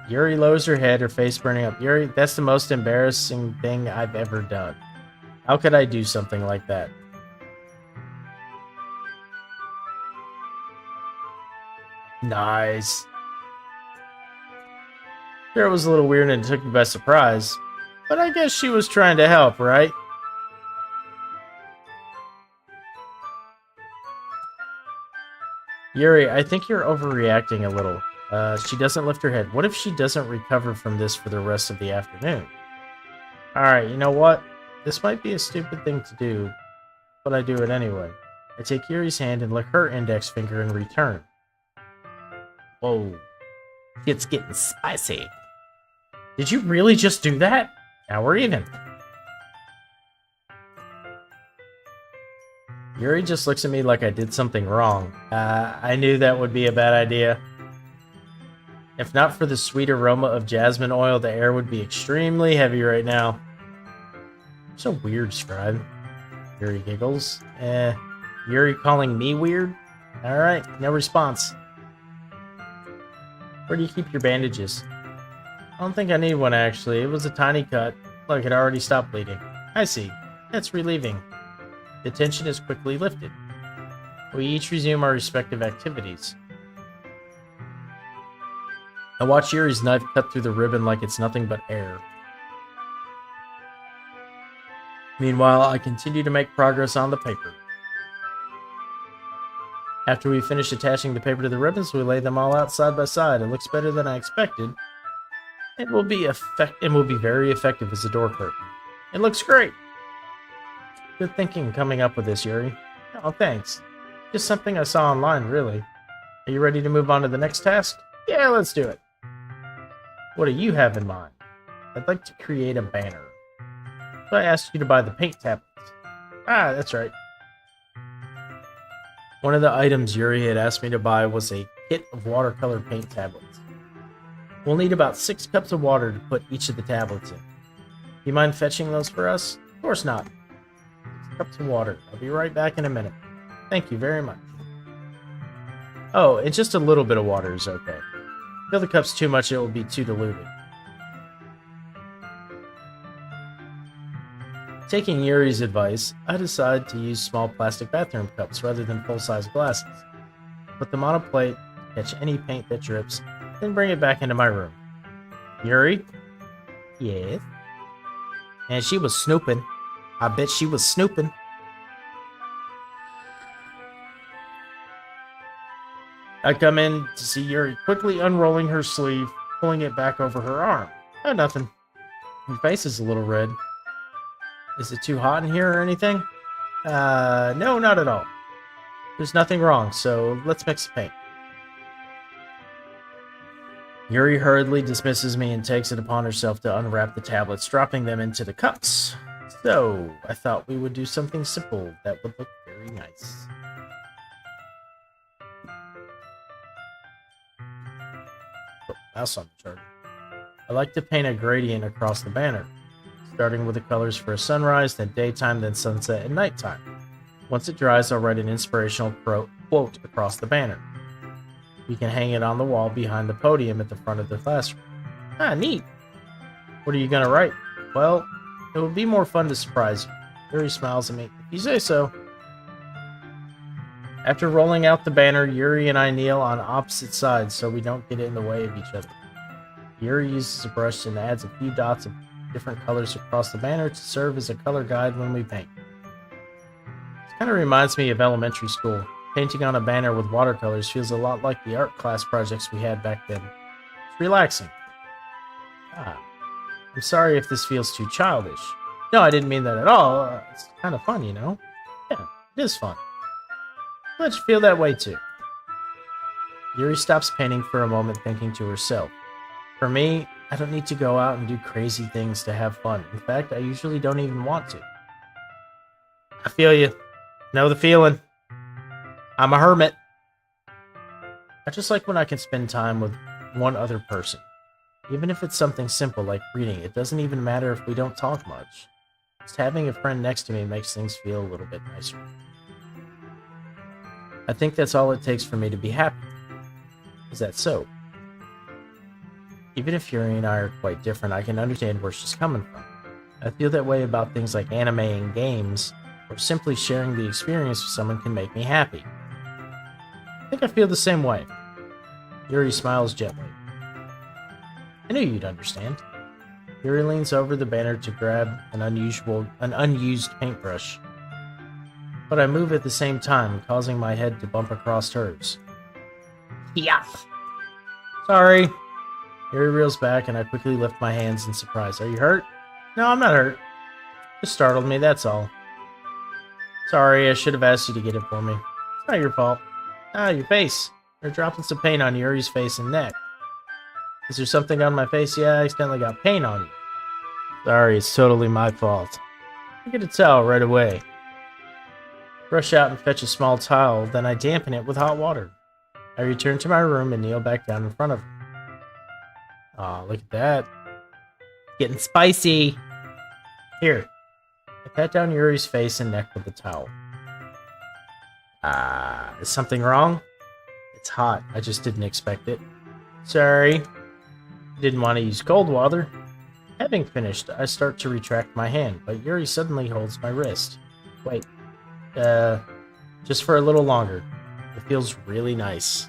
Yuri lowers her head, her face burning up. Yuri, that's the most embarrassing thing I've ever done. How could I do something like that? Nice. Sure, it was a little weird and it took me by surprise. But I guess she was trying to help, right? Yuri, I think you're overreacting a little. She doesn't lift her head. What if she doesn't recover from this for the rest of the afternoon? Alright, you know what? This might be a stupid thing to do, but I do it anyway. I take Yuri's hand and lick her index finger in return. Whoa. It's getting spicy. Did you really just do that? Now we're even. Yuri just looks at me like I did something wrong. I knew that would be a bad idea. If not for the sweet aroma of jasmine oil, the air would be extremely heavy right now. So weird, Scribe. Yuri giggles. Yuri calling me weird? Alright, no response. Where do you keep your bandages? I don't think I need one, actually. It was a tiny cut. Look, it already stopped bleeding. I see. That's relieving. The tension is quickly lifted. We each resume our respective activities. I watch Yuri's knife cut through the ribbon like it's nothing but air. Meanwhile, I continue to make progress on the paper. After we finish attaching the paper to the ribbons, we lay them all out side by side. It looks better than I expected. It will be very effective as a door curtain. It looks great. Good thinking coming up with this, Yuri. Oh, thanks. Just something I saw online, really. Are you ready to move on to the next task? Yeah, let's do it. What do you have in mind? I'd like to create a banner. So I asked you to buy the paint tablets. Ah, that's right. One of the items Yuri had asked me to buy was a kit of watercolor paint tablets. We'll need about 6 cups of water to put each of the tablets in. Do you mind fetching those for us? Of course not. 6 cups of water. I'll be right back in a minute. Thank you very much. Oh, and just a little bit of water is okay. Fill the cups too much, it will be too diluted. Taking Yuri's advice, I decided to use small plastic bathroom cups rather than full-size glasses. Put them on a plate, catch any paint that drips, then bring it back into my room. Yuri? Yes? And she was snooping. I bet she was snooping. I come in to see Yuri quickly unrolling her sleeve, pulling it back over her arm. Oh, nothing. Your face is a little red. Is it too hot in here or anything? No, not at all. There's nothing wrong, so let's mix the paint. Yuri hurriedly dismisses me and takes it upon herself to unwrap the tablets, dropping them into the cups. So, I thought we would do something simple that would look very nice. Oh, mouse on the chart. I like to paint a gradient across the banner, starting with the colors for a sunrise, then daytime, then sunset, and nighttime. Once it dries, I'll write an inspirational quote across the banner. You can hang it on the wall behind the podium at the front of the classroom. Ah, neat. What are you gonna write? Well, it would be more fun to surprise you. Yuri smiles at me. If you say so. After rolling out the banner, Yuri and I kneel on opposite sides so we don't get in the way of each other. Yuri uses a brush and adds a few dots of different colors across the banner to serve as a color guide when we paint. This kind of reminds me of elementary school. Painting on a banner with watercolors feels a lot like the art class projects we had back then. It's relaxing. Ah, I'm sorry if this feels too childish. No, I didn't mean that at all. It's kind of fun, you know? Yeah, it is fun. Let you feel that way too. Yuri stops painting for a moment, thinking to herself. For me, I don't need to go out and do crazy things to have fun. In fact, I usually don't even want to. I feel you. Know the feeling. I'm a hermit. I just like when I can spend time with one other person. Even if it's something simple like reading, it doesn't even matter if we don't talk much. Just having a friend next to me makes things feel a little bit nicer. I think that's all it takes for me to be happy. Is that so? Even if Yuri and I are quite different, I can understand where she's coming from. I feel that way about things like anime and games, or simply sharing the experience with someone can make me happy. I think I feel the same way. Yuri smiles gently. I knew you'd understand. Yuri leans over the banner to grab an unused paintbrush. But I move at the same time, causing my head to bump across hers. Yeah. Sorry. Yuri reels back and I quickly lift my hands in surprise. Are you hurt? No, I'm not hurt. Just startled me, that's all. Sorry, I should have asked you to get it for me. It's not your fault. Ah, your face. There are droplets of paint on Yuri's face and neck. Is there something on my face? Yeah, I accidentally got paint on you. Sorry, it's totally my fault. I get a towel right away. Rush out and fetch a small towel, then I dampen it with hot water. I return to my room and kneel back down in front of her. Aw, look at that. Getting spicy. Here. I pat down Yuri's face and neck with the towel. Is something wrong? It's hot. I just didn't expect it. Sorry. Didn't want to use cold water. Having finished, I start to retract my hand, but Yuri suddenly holds my wrist. Wait. Just for a little longer. It feels really nice.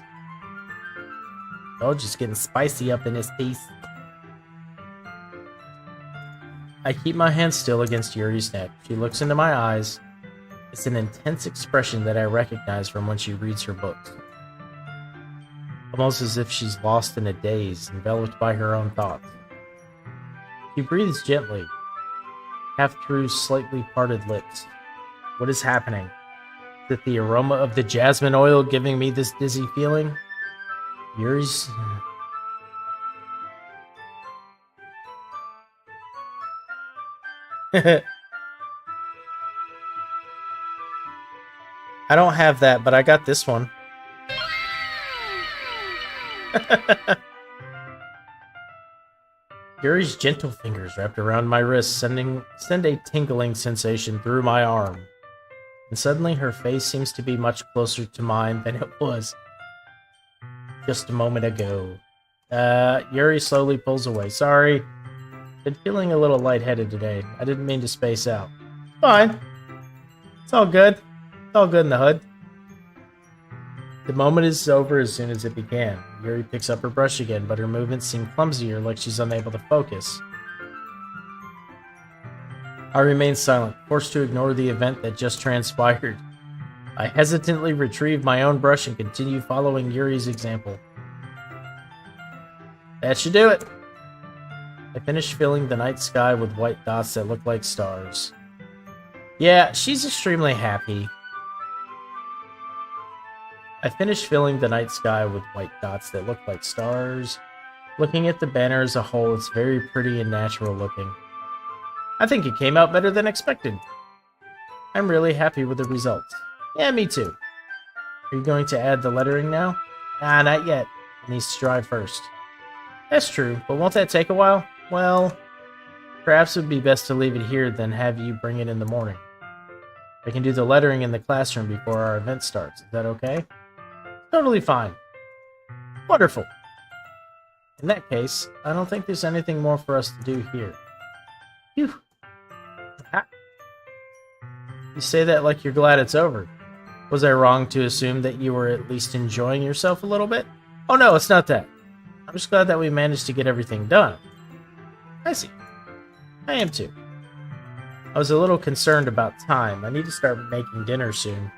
Oh, just getting spicy up in this piece. I keep my hand still against Yuri's neck. She looks into my eyes. It's an intense expression that I recognize from when she reads her books. Almost as if she's lost in a daze, enveloped by her own thoughts. She breathes gently, half through slightly parted lips. What is happening? Is it the aroma of the jasmine oil giving me this dizzy feeling? Yuri's... I don't have that, but I got this one. Yuri's gentle fingers wrapped around my wrist, send a tingling sensation through my arm. And suddenly her face seems to be much closer to mine than it was just a moment ago. Yuri slowly pulls away. Sorry. Been feeling a little lightheaded today. I didn't mean to space out. Fine. It's all good. It's all good in the hood. The moment is over as soon as it began. Yuri picks up her brush again, but her movements seem clumsier, like she's unable to focus. I remain silent, forced to ignore the event that just transpired. I hesitantly retrieve my own brush and continue following Yuri's example. That should do it. I finish filling the night sky with white dots that look like stars. Yeah, she's extremely happy. I finish filling the night sky with white dots that look like stars. Looking at the banner as a whole, it's very pretty and natural looking. I think it came out better than expected. I'm really happy with the results. Yeah, me too. Are you going to add the lettering now? Nah, not yet. It needs to dry first. That's true, but won't that take a while? Well, perhaps it would be best to leave it here than have you bring it in the morning. I can do the lettering in the classroom before our event starts. Is that okay? Totally fine. Wonderful. In that case, I don't think there's anything more for us to do here. Phew. Ha. You say that like you're glad it's over. Was I wrong to assume that you were at least enjoying yourself a little bit? Oh no, it's not that. I'm just glad that we managed to get everything done. I see. I am too. I was a little concerned about time. I need to start making dinner soon.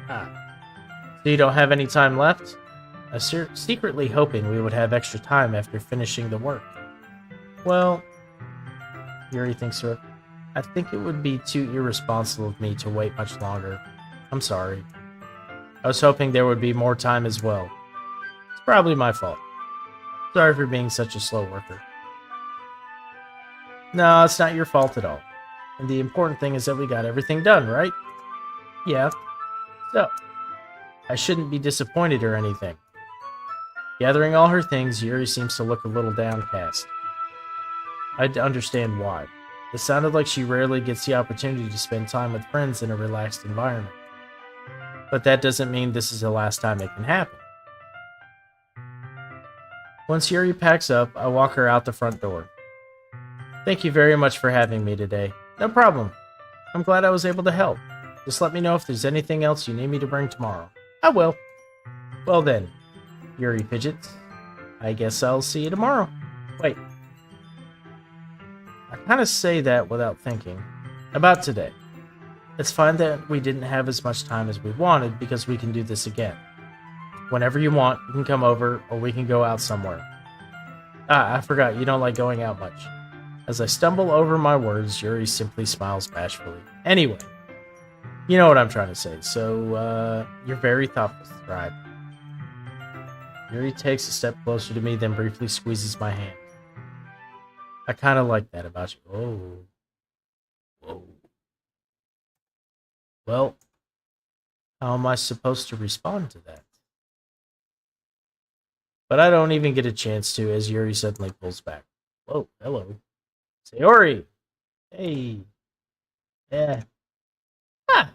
So you don't have any time left? I was secretly hoping we would have extra time after finishing the work. Well, Yuri thinks so. I think it would be too irresponsible of me to wait much longer. I'm sorry. I was hoping there would be more time as well. It's probably my fault. Sorry for being such a slow worker. No, it's not your fault at all. And the important thing is that we got everything done, right? Yeah. So, I shouldn't be disappointed or anything. Gathering all her things, Yuri seems to look a little downcast. I'd understand why. It sounded like she rarely gets the opportunity to spend time with friends in a relaxed environment. But that doesn't mean this is the last time it can happen. Once Yuri packs up, I walk her out the front door. Thank you very much for having me today. No problem. I'm glad I was able to help. Just let me know if there's anything else you need me to bring tomorrow. I will. Well then, Yuri fidgets. I guess I'll see you tomorrow. Wait. I kind of say that without thinking. About today. It's fine that we didn't have as much time as we wanted because we can do this again. Whenever you want, you can come over or we can go out somewhere. I forgot, you don't like going out much. As I stumble over my words, Yuri simply smiles bashfully. Anyway, you know what I'm trying to say, so, you're very thoughtful, Scribe. Yuri takes a step closer to me, then briefly squeezes my hand. I kind of like that about you. Oh. Whoa. Well, how am I supposed to respond to that? But I don't even get a chance to as Yuri suddenly pulls back. Whoa, hello. Sayori! Hey. Yeah. Ah!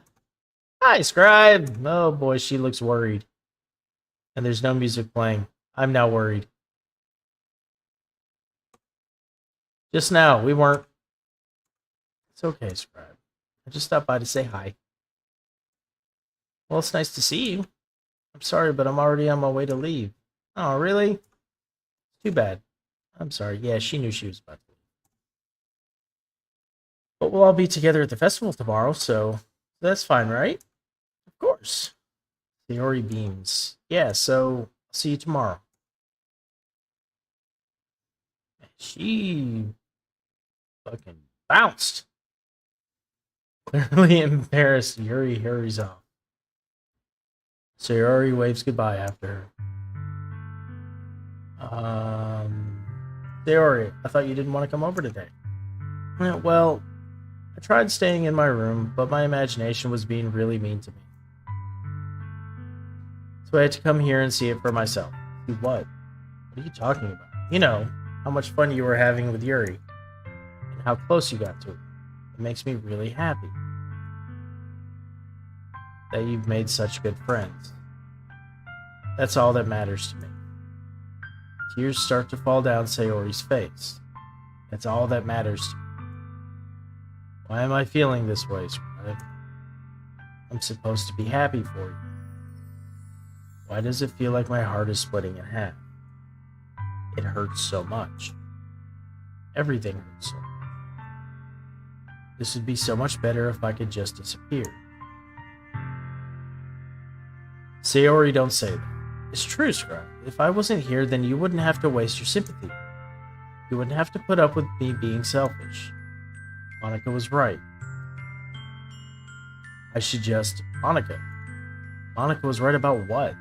Hi, Scribe! Oh boy, she looks worried. And there's no music playing. I'm now worried. Just now, we weren't... It's okay, Scribe. I just stopped by to say hi. Well, it's nice to see you. I'm sorry, but I'm already on my way to leave. Oh, really? Too bad. I'm sorry. Yeah, she knew she was about to leave. But we'll all be together at the festival tomorrow, so that's fine, right? Of course. Theory beams. Yeah, so I'll see you tomorrow. She fucking bounced. Clearly embarrassed, Yuri hurries off. Sayori waves goodbye after her. Sayori, I thought you didn't want to come over today. Well, I tried staying in my room, but my imagination was being really mean to me. So I had to come here and see it for myself. See what? What are you talking about? You know, how much fun you were having with Yuri, and how close you got to her. It makes me really happy that you've made such good friends. That's all that matters to me. Tears start to fall down Sayori's face. That's all that matters to me. Why am I feeling this way, Scribe? I'm supposed to be happy for you. Why does it feel like my heart is splitting in half? It hurts so much. Everything hurts so much. This would be so much better if I could just disappear. Sayori, don't say that. It's true, Scribe. If I wasn't here, then you wouldn't have to waste your sympathy. You wouldn't have to put up with me being selfish. Monica was right. I should just... Monica was right about what?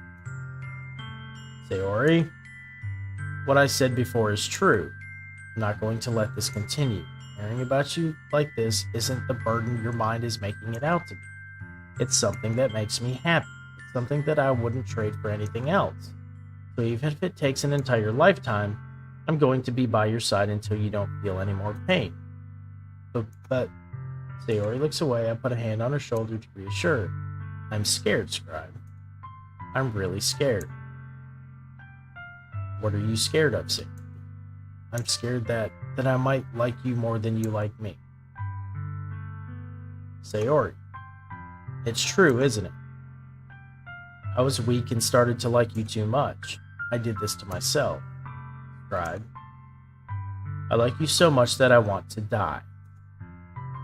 Sayori, what I said before is true. I'm not going to let this continue. Hearing about you like this isn't the burden your mind is making it out to be. It's something that makes me happy. It's something that I wouldn't trade for anything else. So even if it takes an entire lifetime, I'm going to be by your side until you don't feel any more pain. But Sayori looks away. I put a hand on her shoulder to reassure her. I'm scared, Scribe. I'm really scared. What are you scared of, Sayori? I'm scared that I might like you more than you like me. Sayori, it's true, isn't it? I was weak and started to like you too much. I did this to myself. Scribe. I like you so much that I want to die.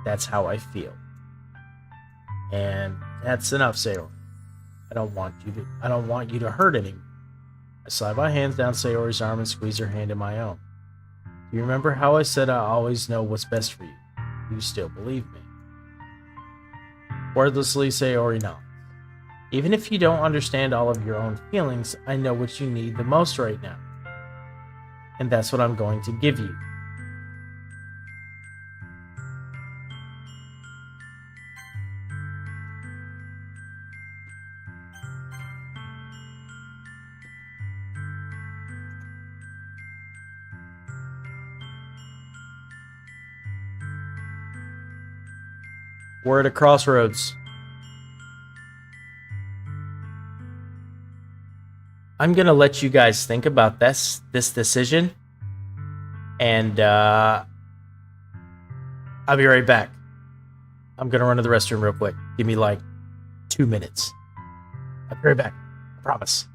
That's how I feel. And that's enough, Sayori. I don't want you to hurt anymore. I slide my hands down Sayori's arm and squeeze her hand in my own. Do you remember how I said I always know what's best for you? You still believe me. Wordlessly, Sayori nods. Even if you don't understand all of your own feelings, I know what you need the most right now. And that's what I'm going to give you. We're at a crossroads. I'm gonna let you guys think about this decision, and I'll be right back. I'm gonna run to the restroom real quick. Give me like 2 minutes. I'll be right back. I promise.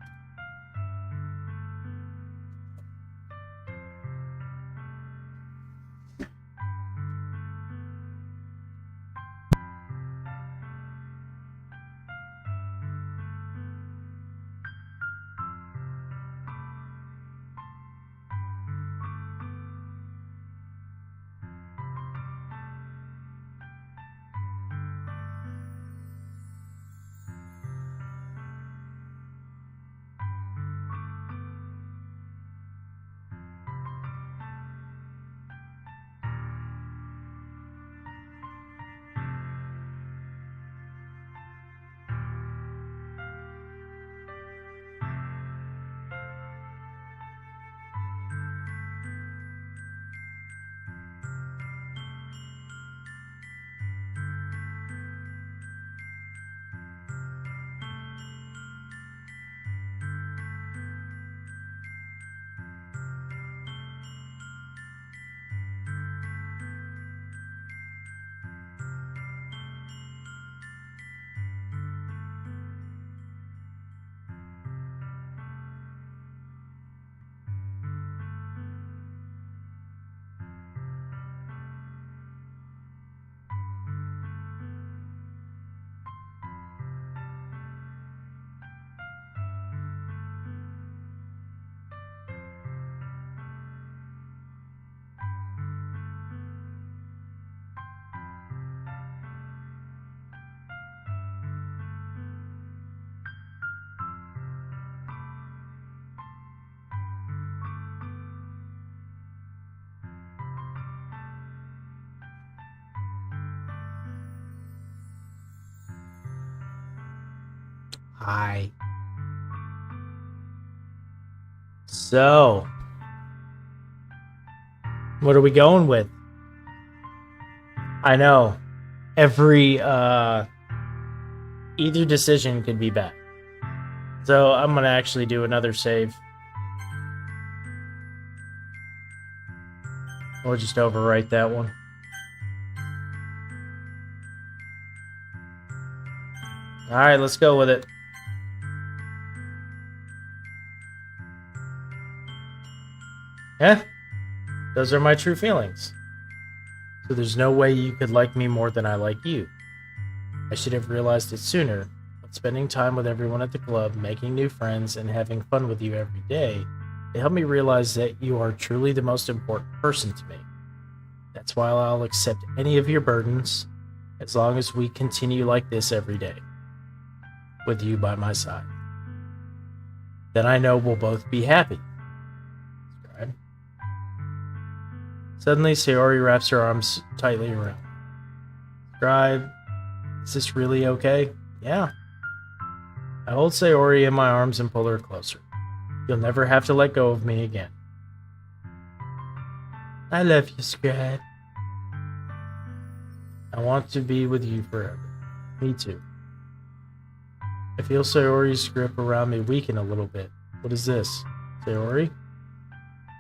Hi. So, what are we going with? I know. Every either decision could be bad. So I'm gonna actually do another save. We'll just overwrite that one. Alright, let's go with it. Yeah, those are my true feelings. So there's no way you could like me more than I like you. I should have realized it sooner, but spending time with everyone at the club, making new friends, and having fun with you every day, it helped me realize that you are truly the most important person to me. That's why I'll accept any of your burdens as long as we continue like this every day, with you by my side. Then I know we'll both be happy. Scribe. Suddenly, Sayori wraps her arms tightly around me. Scribe, is this really okay? Yeah. I hold Sayori in my arms and pull her closer. You'll never have to let go of me again. I love you, Scribe. I want to be with you forever. Me too. I feel Sayori's grip around me weaken a little bit. What is this? Sayori?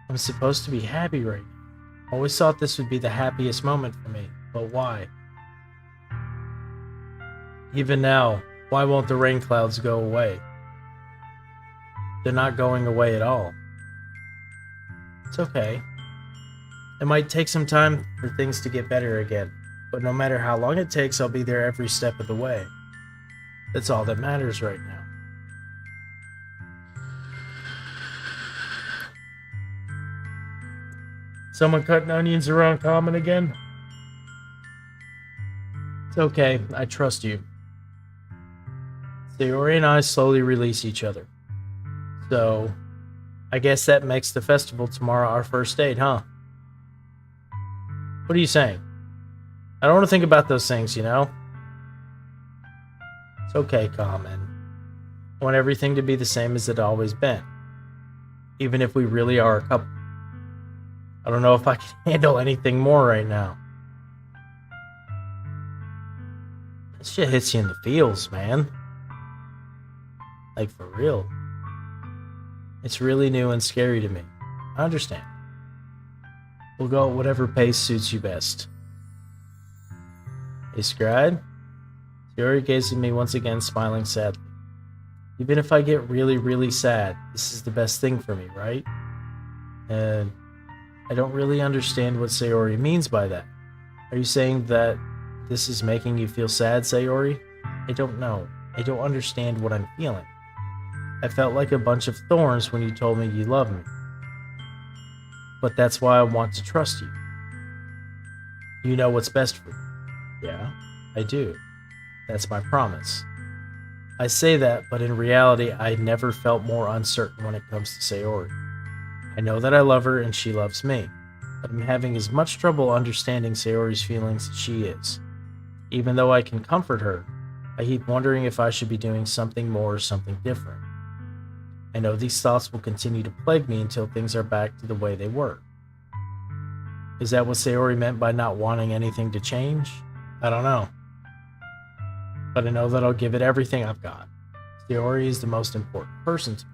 I'm supposed to be happy right now. I always thought this would be the happiest moment for me, but why? Even now, why won't the rain clouds go away? They're not going away at all. It's okay. It might take some time for things to get better again, but no matter how long it takes, I'll be there every step of the way. That's all that matters right now. Someone cutting onions around common again? It's okay, I trust you. Sayori and I slowly release each other. So, I guess that makes the festival tomorrow our first date, huh? What are you saying? I don't want to think about those things, you know? It's okay, Common. I want everything to be the same as it always been. Even if we really are a couple. I don't know if I can handle anything more right now. This shit hits you in the feels, man. Like, for real. It's really new and scary to me. I understand. We'll go at whatever pace suits you best. Hey, Scribe? Sayori gazes at me once again, smiling sadly. Even if I get really, really sad, this is the best thing for me, right? And I don't really understand what Sayori means by that. Are you saying that this is making you feel sad, Sayori? I don't know. I don't understand what I'm feeling. I felt like a bunch of thorns when you told me you love me. But that's why I want to trust you. You know what's best for me. Yeah, I do. That's my promise. I say that, but in reality, I never felt more uncertain when it comes to Sayori. I know that I love her and she loves me, but I'm having as much trouble understanding Sayori's feelings as she is. Even though I can comfort her, I keep wondering if I should be doing something more or something different. I know these thoughts will continue to plague me until things are back to the way they were. Is that what Sayori meant by not wanting anything to change? I don't know. But I know that I'll give it everything I've got. Sayori is the most important person to me,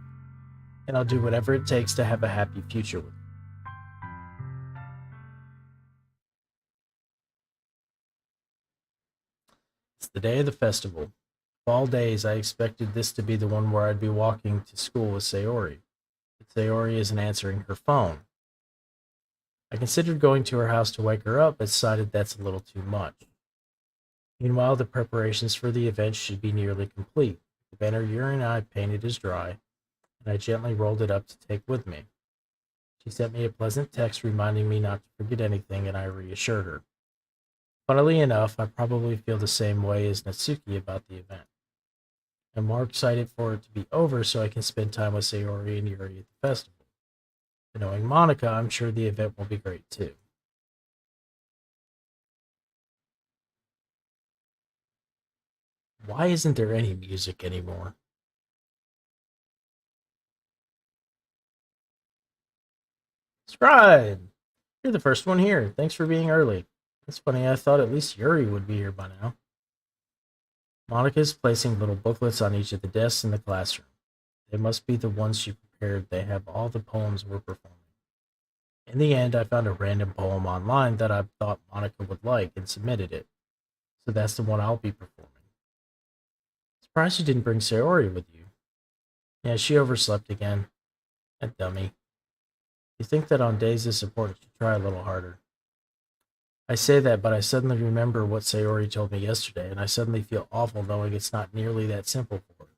and I'll do whatever it takes to have a happy future with her. It's the day of the festival. Of all days, I expected this to be the one where I'd be walking to school with Sayori. But Sayori isn't answering her phone. I considered going to her house to wake her up, but decided that's a little too much. Meanwhile, the preparations for the event should be nearly complete. The banner Yuri and I painted is dry, and I gently rolled it up to take with me. She sent me a pleasant text reminding me not to forget anything, and I reassured her. Funnily enough, I probably feel the same way as Natsuki about the event. I'm more excited for it to be over so I can spend time with Sayori and Yuri at the festival. But knowing Monica, I'm sure the event will be great too. Why isn't there any music anymore? Scribe! You're the first one here. Thanks for being early. It's funny, I thought at least Yuri would be here by now. Monica's placing little booklets on each of the desks in the classroom. They must be the ones she prepared. They have all the poems we're performing. In the end, I found a random poem online that I thought Monica would like and submitted it. So that's the one I'll be performing. Surprised you didn't bring Sayori with you. Yeah, she overslept again. That dummy. You think that on days this important you try a little harder. I say that, but I suddenly remember what Sayori told me yesterday, and I suddenly feel awful knowing it's not nearly that simple for her.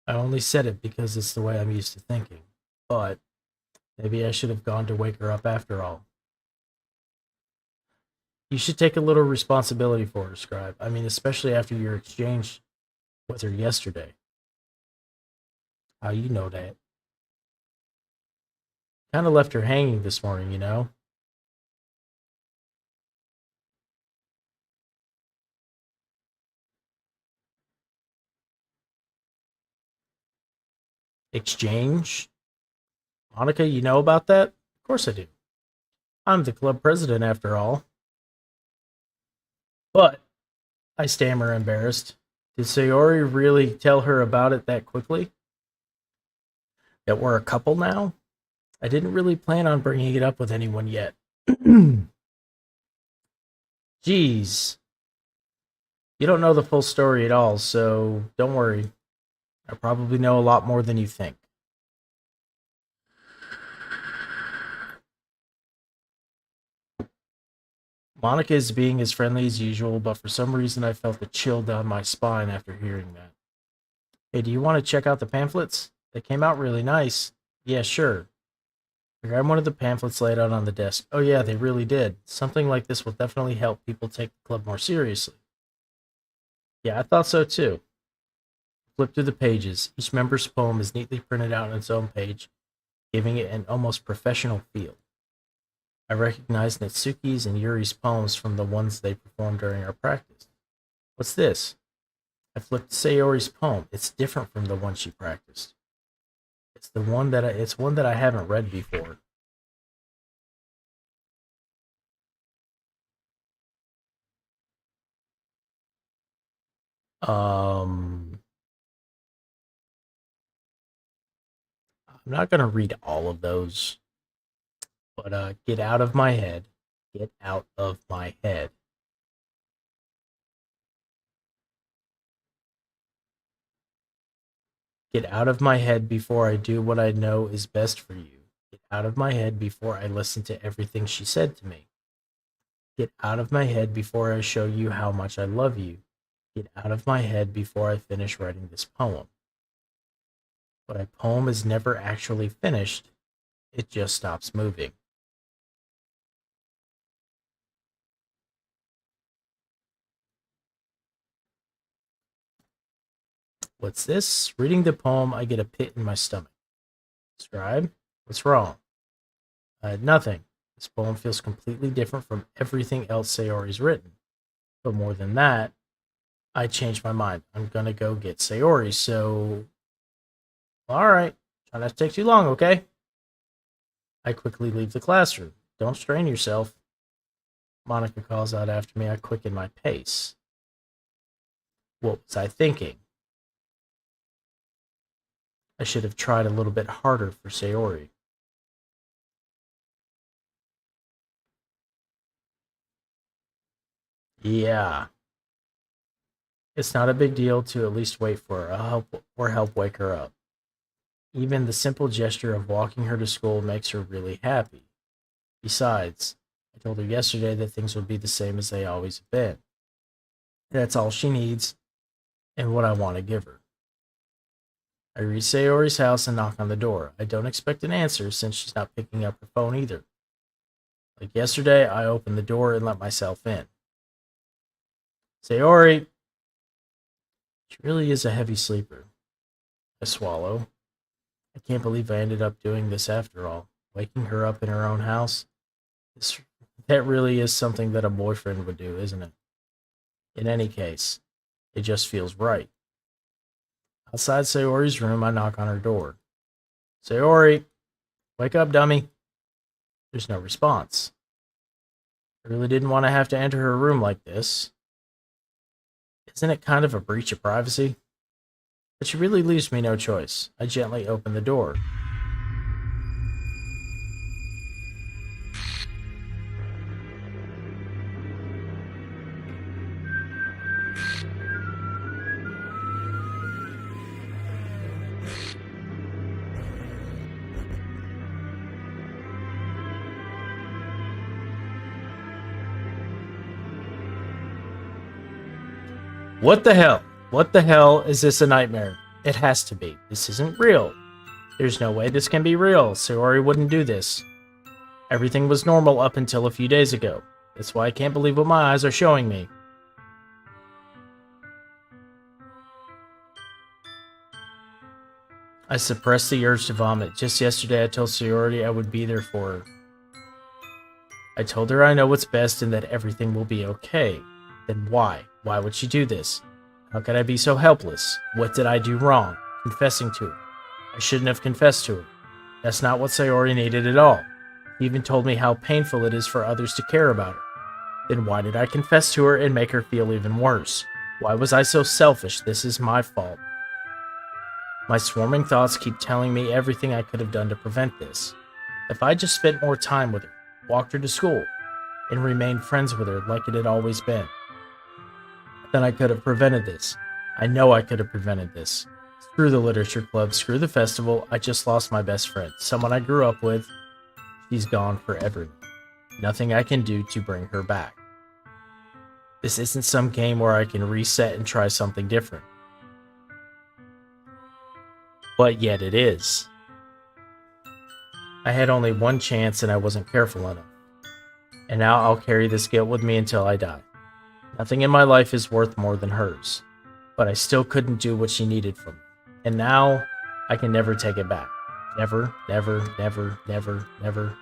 I only said it because it's the way I'm used to thinking, but maybe I should have gone to wake her up after all. You should take a little responsibility for her, Scribe. I mean, especially after your exchange with her yesterday. How you know that? Kind of left her hanging this morning, you know? Exchange? Monica, you know about that? Of course I do. I'm the club president after all. But, I stammer embarrassed. Did Sayori really tell her about it that quickly? That we're a couple now? I didn't really plan on bringing it up with anyone yet. Jeez. You don't know the full story at all, so don't worry. I probably know a lot more than you think. Monica is being as friendly as usual, but for some reason I felt a chill down my spine after hearing that. Hey, do you want to check out the pamphlets? They came out really nice. Yeah, sure. I grabbed one of the pamphlets laid out on the desk. Oh yeah, they really did. Something like this will definitely help people take the club more seriously. Yeah, I thought so too. Flip through the pages. Each member's poem is neatly printed out on its own page, giving it an almost professional feel. I recognized Natsuki's and Yuri's poems from the ones they performed during our practice. What's this? I flipped Sayori's poem. It's different from the one she practiced. It's one that I haven't read before. I'm not gonna read all of those, but get out of my head. Get out of my head. Get out of my head before I do what I know is best for you. Get out of my head before I listen to everything she said to me. Get out of my head before I show you how much I love you. Get out of my head before I finish writing this poem. But a poem is never actually finished, it just stops moving. What's this? Reading the poem, I get a pit in my stomach. Scribe, what's wrong? Nothing. This poem feels completely different from everything else Sayori's written. But more than that, I changed my mind. I'm gonna go get Sayori, so... Alright, try not to take too long, okay? I quickly leave the classroom. Don't strain yourself. Monica calls out after me. I quicken my pace. What was I thinking? I should have tried a little bit harder for Sayori. Yeah. It's not a big deal to at least wait for her help wake her up. Even the simple gesture of walking her to school makes her really happy. Besides, I told her yesterday that things would be the same as they always have been. That's all she needs and what I want to give her. I reach Sayori's house and knock on the door. I don't expect an answer since she's not picking up her phone either. Like yesterday, I opened the door and let myself in. Sayori! She really is a heavy sleeper. I swallow. I can't believe I ended up doing this after all. Waking her up in her own house. That really is something that a boyfriend would do, isn't it? In any case, it just feels right. Outside Sayori's room, I knock on her door. Sayori! Wake up, dummy! There's no response. I really didn't want to have to enter her room like this. Isn't it kind of a breach of privacy? But she really leaves me no choice. I gently open the door. What the hell? What the hell is this a nightmare? It has to be. This isn't real. There's no way this can be real. Sayori wouldn't do this. Everything was normal up until a few days ago. That's why I can't believe what my eyes are showing me. I suppressed the urge to vomit. Just yesterday I told Sayori I would be there for her. I told her I know what's best and that everything will be okay. Then why? Why would she do this? How could I be so helpless? What did I do wrong? Confessing to her. I shouldn't have confessed to her. That's not what Sayori needed at all. He even told me how painful it is for others to care about her. Then why did I confess to her and make her feel even worse? Why was I so selfish? This is my fault. My swarming thoughts keep telling me everything I could have done to prevent this. If I just spent more time with her, walked her to school, and remained friends with her like it had always been, then I could have prevented this. I know I could have prevented this. Screw the literature club, screw the festival. I just lost my best friend, someone I grew up with. She's gone forever. Nothing I can do to bring her back. This isn't some game where I can reset and try something different. But yet it is. I had only one chance and I wasn't careful enough. And now I'll carry this guilt with me until I die. Nothing in my life is worth more than hers. But I still couldn't do what she needed from me. And now I can never take it back. Never, never, never, never, never.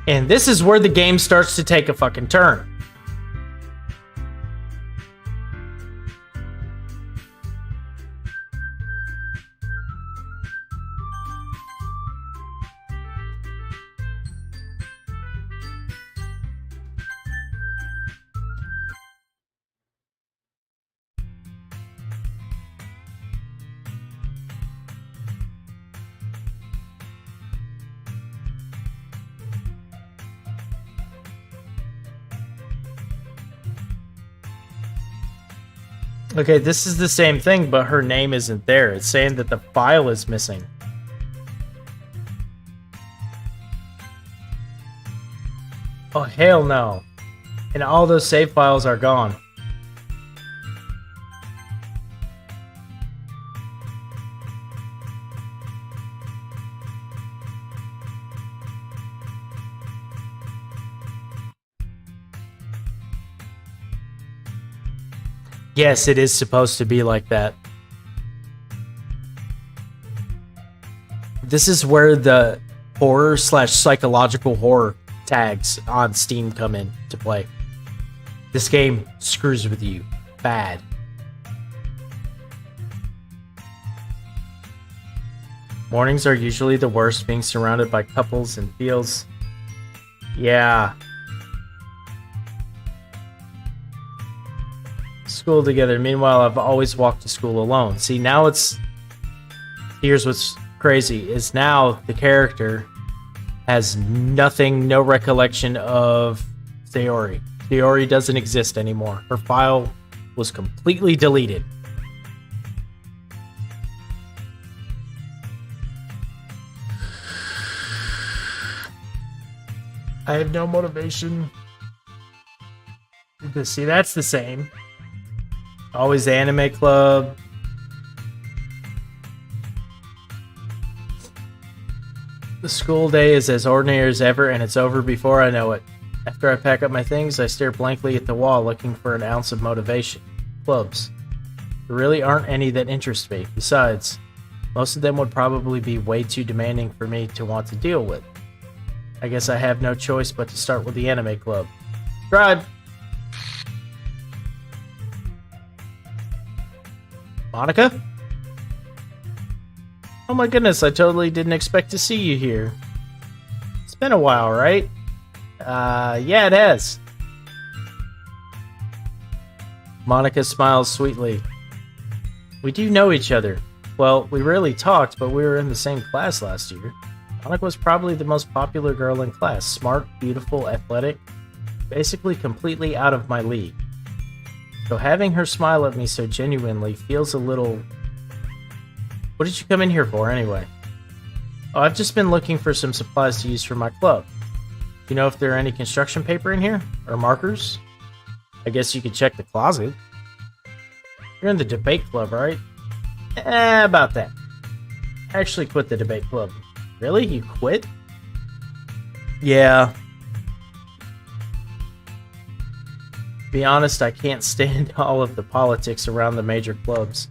And this is where the game starts to take a fucking turn. Okay, this is the same thing, but her name isn't there. It's saying that the file is missing. Oh, hell no. And all those save files are gone. Yes, it is supposed to be like that. This is where the horror / psychological horror tags on Steam come in to play. This game screws with you bad. Mornings are usually the worst, being surrounded by couples and feels... Yeah. School together. Meanwhile, I've always walked to school alone. See, now it's... Here's what's crazy, is now the character has nothing, no recollection of Sayori. Sayori doesn't exist anymore. Her file was completely deleted. I have no motivation. See, that's the same. Always the anime club. The school day is as ordinary as ever, and it's over before I know it. After I pack up my things, I stare blankly at the wall, looking for an ounce of motivation. Clubs. There really aren't any that interest me. Besides, most of them would probably be way too demanding for me to want to deal with. I guess I have no choice but to start with the anime club. Scribe! Monica? Oh my goodness, I totally didn't expect to see you here. It's been a while, right? Yeah, it has. Monica smiles sweetly. We do know each other. Well, we rarely talked, but we were in the same class last year. Monica was probably the most popular girl in class. Smart, beautiful, athletic. Basically completely out of my league. So having her smile at me so genuinely feels a little... What did you come in here for, anyway? Oh, I've just been looking for some supplies to use for my club. Do you know if there are any construction paper in here? Or markers? I guess you could check the closet. You're in the debate club, right? About that. I actually quit the debate club. Really? You quit? Yeah. Be honest, I can't stand all of the politics around the major clubs.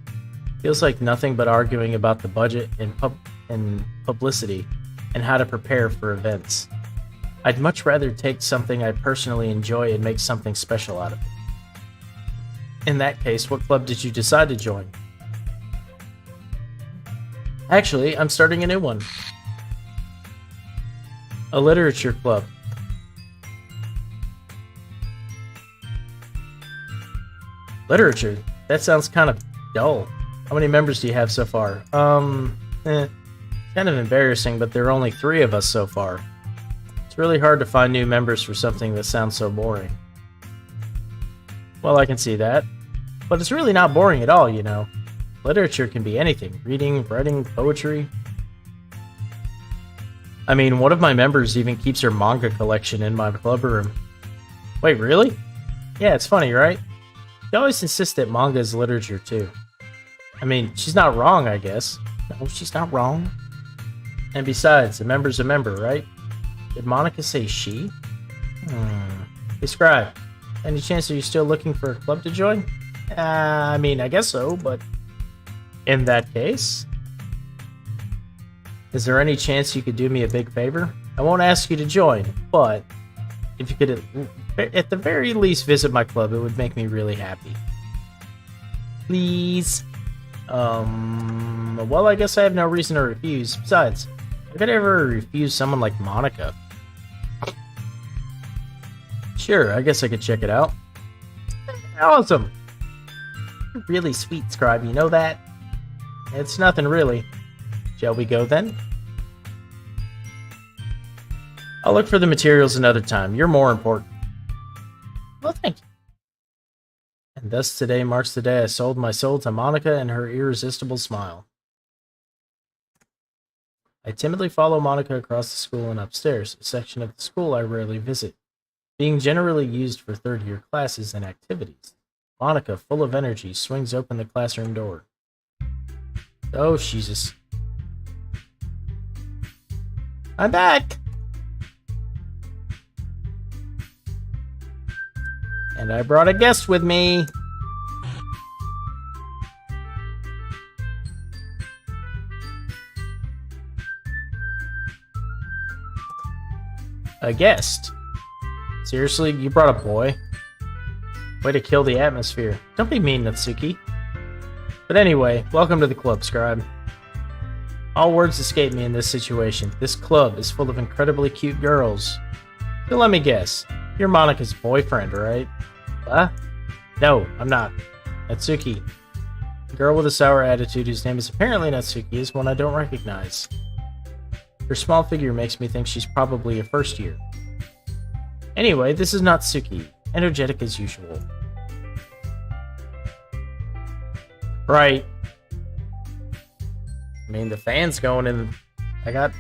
Feels like nothing but arguing about the budget and publicity and how to prepare for events. I'd much rather take something I personally enjoy and make something special out of it. In that case, what club did you decide to join? Actually, I'm starting a new one. A literature club. Literature? That sounds kind of dull. How many members do you have so far? It's kind of embarrassing, but there are only 3 of us so far. It's really hard to find new members for something that sounds so boring. Well, I can see that. But it's really not boring at all, you know. Literature can be anything. Reading, writing, poetry. I mean, one of my members even keeps her manga collection in my club room. Wait, really? Yeah, it's funny, right? She always insists that manga is literature, too. I mean, she's not wrong, I guess. No, she's not wrong. And besides, a member's a member, right? Did Monica say she? Hey, Scribe, any chance are you still looking for a club to join? I mean, I guess so, but... In that case... Is there any chance you could do me a big favor? I won't ask you to join, but... If you could at the very least visit my club, it would make me really happy. Please? Well, I guess I have no reason to refuse. Besides, how could I ever refuse someone like Monica? Sure, I guess I could check it out. Awesome! You're really sweet, Scribe, you know that? It's nothing really. Shall we go then? I'll look for the materials another time. You're more important. Well, thank you. And thus today marks the day I sold my soul to Monica and her irresistible smile. I timidly follow Monica across the school and upstairs, a section of the school I rarely visit, being generally used for third-year classes and activities. Monica, full of energy, swings open the classroom door. Oh, Jesus. I'm back! And I brought a guest with me. A guest? Seriously, you brought a boy? Way to kill the atmosphere. Don't be mean, Natsuki. But anyway, welcome to the club, Scribe. All words escape me in this situation. This club is full of incredibly cute girls. So let me guess. You're Monica's boyfriend, right? Huh? No, I'm not. Natsuki. The girl with a sour attitude whose name is apparently Natsuki is one I don't recognize. Her small figure makes me think she's probably a first year. Anyway, this is Natsuki, energetic as usual. Right. I mean, the fan's going in. I got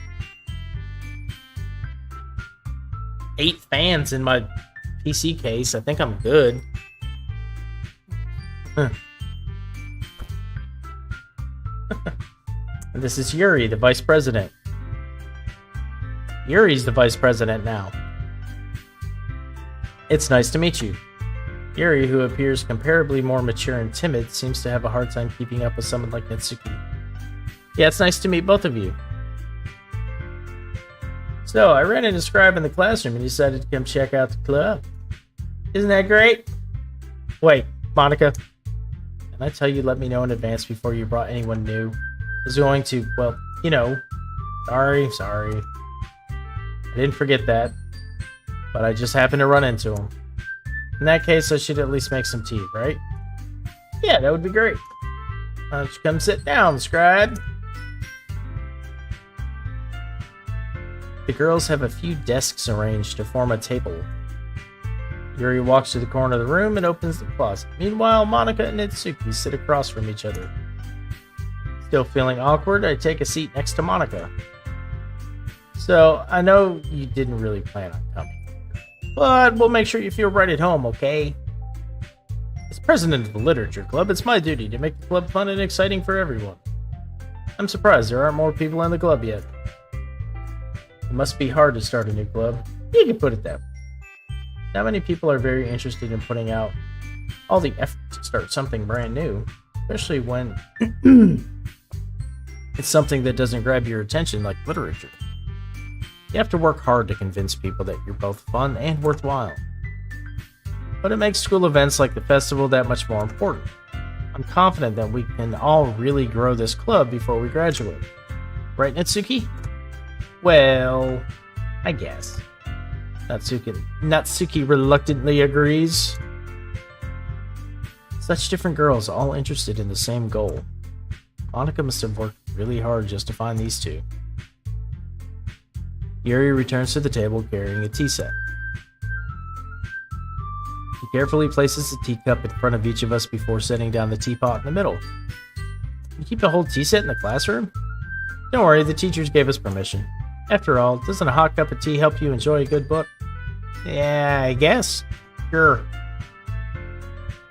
8 fans in my PC case. I think I'm good. And this is Yuri, the vice president. Yuri's the vice president now. It's nice to meet you. Yuri, who appears comparably more mature and timid, seems to have a hard time keeping up with someone like Natsuki. Yeah, it's nice to meet both of you. So, I ran into Scribe in the classroom and he decided to come check out the club. Isn't that great? Wait, Monica. Can I tell you let me know in advance before you brought anyone new? I was going to, well, you know. Sorry. I didn't forget that. But I just happened to run into him. In that case, I should at least make some tea, right? Yeah, that would be great. Why don't you come sit down, Scribe? The girls have a few desks arranged to form a table. Yuri walks to the corner of the room and opens the closet. Meanwhile, Monica and Itsuki sit across from each other. Still feeling awkward, I take a seat next to Monica. So, I know you didn't really plan on coming, but we'll make sure you feel right at home, okay? As president of the Literature Club, it's my duty to make the club fun and exciting for everyone. I'm surprised there aren't more people in the club yet. It must be hard to start a new club. You can put it that way. Not many people are very interested in putting out all the effort to start something brand new, especially when it's something that doesn't grab your attention like literature. You have to work hard to convince people that you're both fun and worthwhile. But it makes school events like the festival that much more important. I'm confident that we can all really grow this club before we graduate. Right, Natsuki? Well, I guess. Natsuki reluctantly agrees. Such different girls, all interested in the same goal. Monica must have worked really hard just to find these two. Yuri returns to the table carrying a tea set. He carefully places the teacup in front of each of us before setting down the teapot in the middle. You keep a whole tea set in the classroom? Don't worry, the teachers gave us permission. After all, doesn't a hot cup of tea help you enjoy a good book? Yeah, I guess. Sure.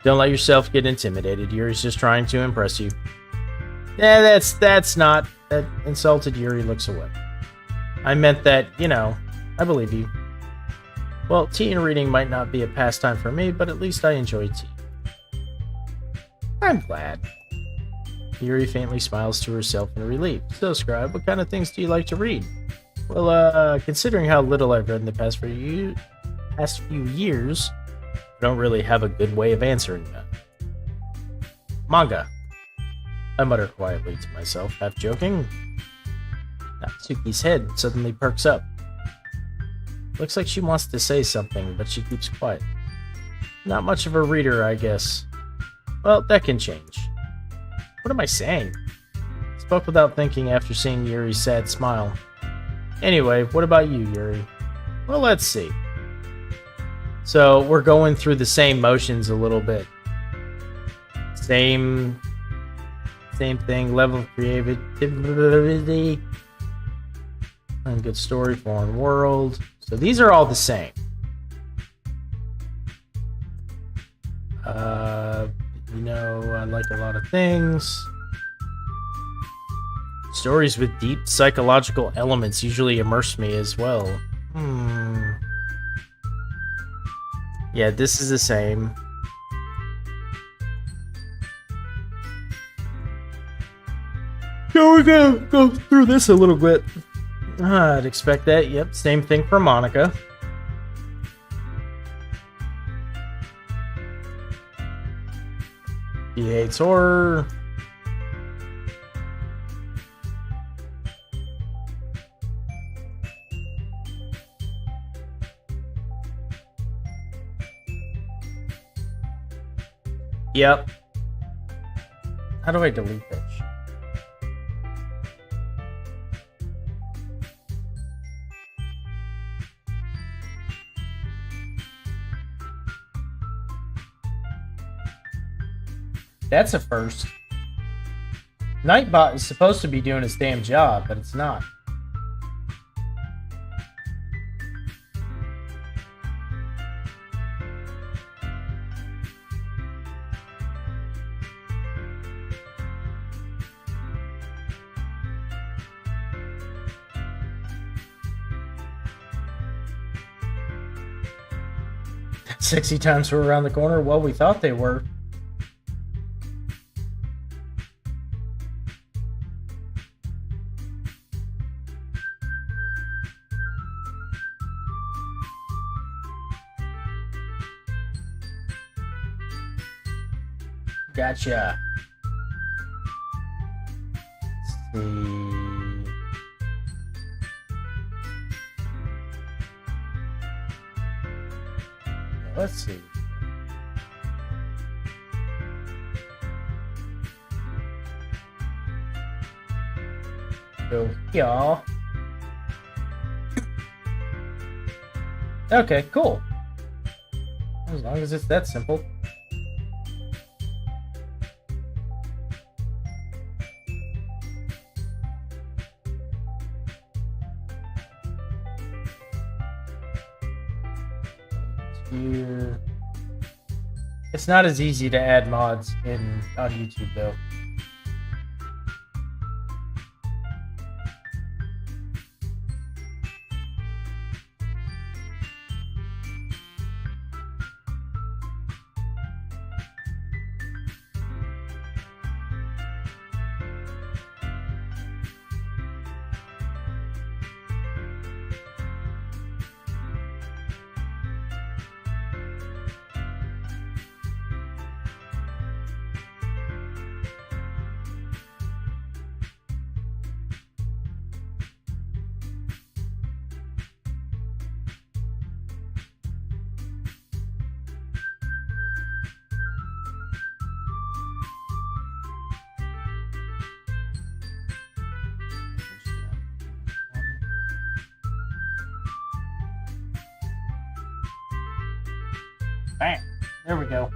Don't let yourself get intimidated. Yuri's just trying to impress you. Yeah, that's not. That insulted Yuri looks away. I meant that, I believe you. Well, tea and reading might not be a pastime for me, but at least I enjoy tea. I'm glad. Yuri faintly smiles to herself in relief. So, Scribe, what kind of things do you like to read? Well, considering how little I've read in the past few years, I don't really have a good way of answering that. Manga. I mutter quietly to myself, half joking. Natsuki's head suddenly perks up. Looks like she wants to say something, but she keeps quiet. Not much of a reader, I guess. Well, that can change. What am I saying? Spoke without thinking after seeing Yuri's sad smile. Anyway, what about you, Yuri? Well, let's see. So, we're going through the same motions a little bit. Same thing, level of creativity. And good story, foreign world. So these are all the same. I like a lot of things. Stories with deep psychological elements usually immerse me as well. Yeah, this is the same. So we're gonna go through this a little bit. I'd expect that. Yep, same thing for Monica. He hates horror. Yep. How do I delete this? That's a first. Nightbot is supposed to be doing its damn job, but it's not. Sexy times were around the corner. Well, we thought they were. Gotcha. Let's see. Let's see. Go here. Okay, cool. As long as it's that simple. Here. It's not as easy to add mods on YouTube though. Bam! There we go.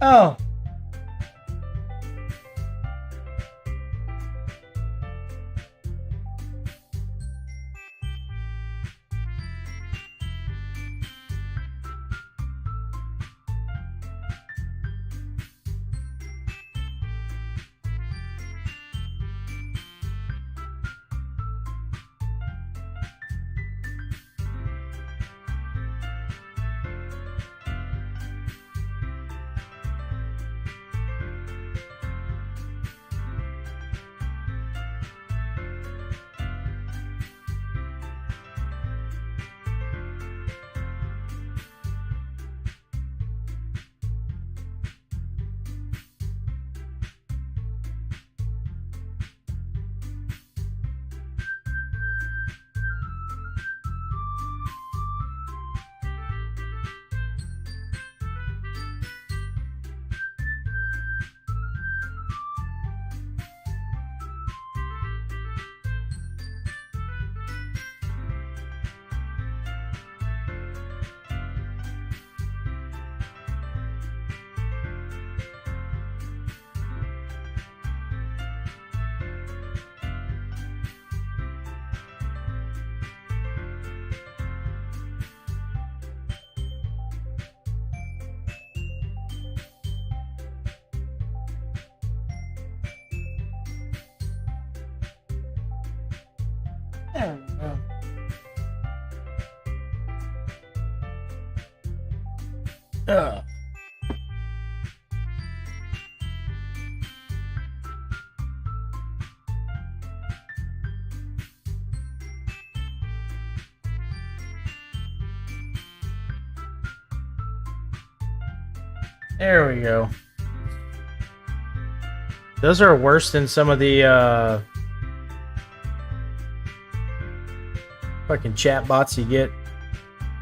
Oh. There we go. Ugh. There we go. Those are worse than some of the fucking chat bots you get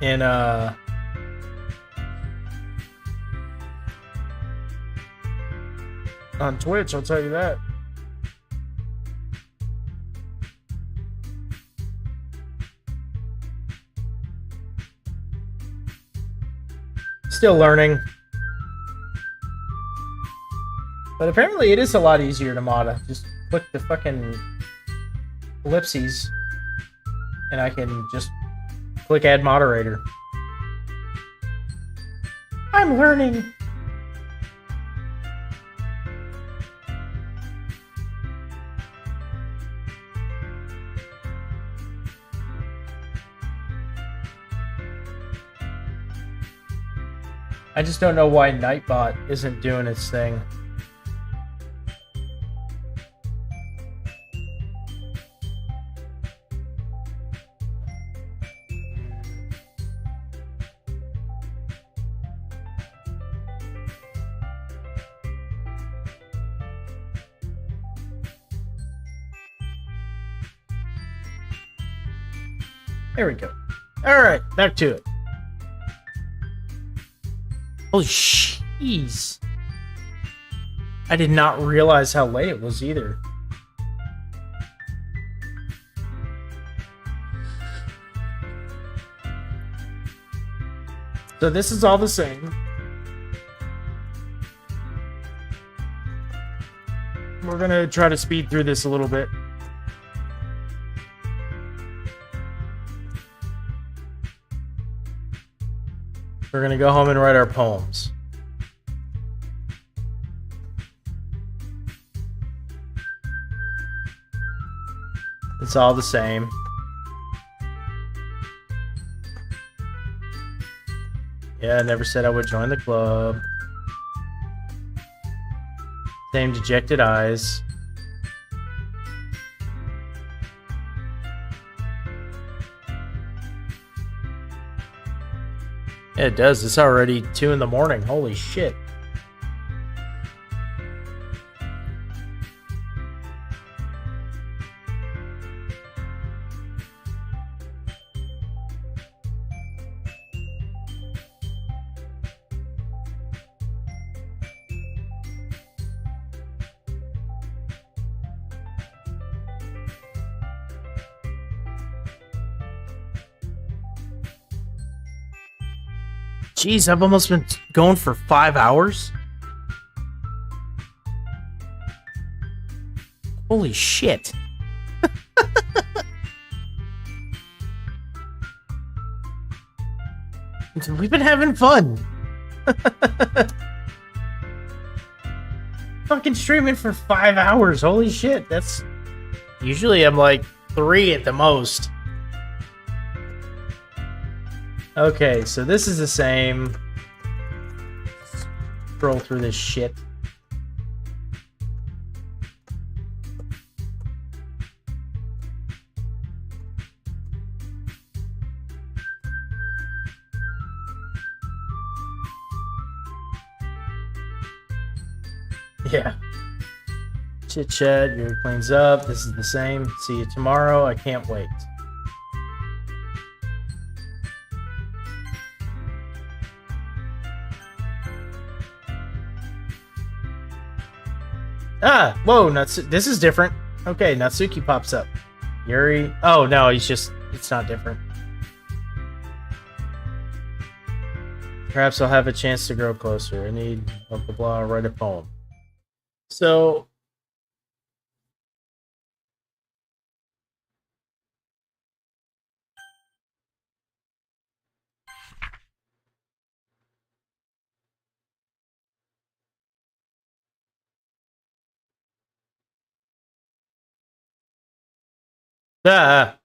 in on Twitch, I'll tell you that. Still learning. But apparently it is a lot easier to mod. Just click the fucking ellipses and I can just click add moderator. I'm learning. I just don't know why Nightbot isn't doing its thing. There we go. Alright, back to it. Holy jeez. I did not realize how late it was either. So this is all the same. We're gonna try to speed through this a little bit. We're gonna go home and write our poems. It's all the same. Yeah, I never said I would join the club. Same dejected eyes. Yeah, it does. It's already 2 in the morning. Holy shit. Jeez, I've almost been going for 5 hours. Holy shit. We've been having fun. Fucking streaming for 5 hours. Holy shit. That's usually I'm like 3 at the most. Okay, so this is the same. Scroll through this shit. Yeah. Chit chat, your plane's up. This is the same. See you tomorrow. I can't wait. Ah, whoa, this is different. Okay, Natsuki pops up. Yuri. Oh, no, it's not different. Perhaps I'll have a chance to grow closer. I need blah, blah, blah, write a poem. So. Ah.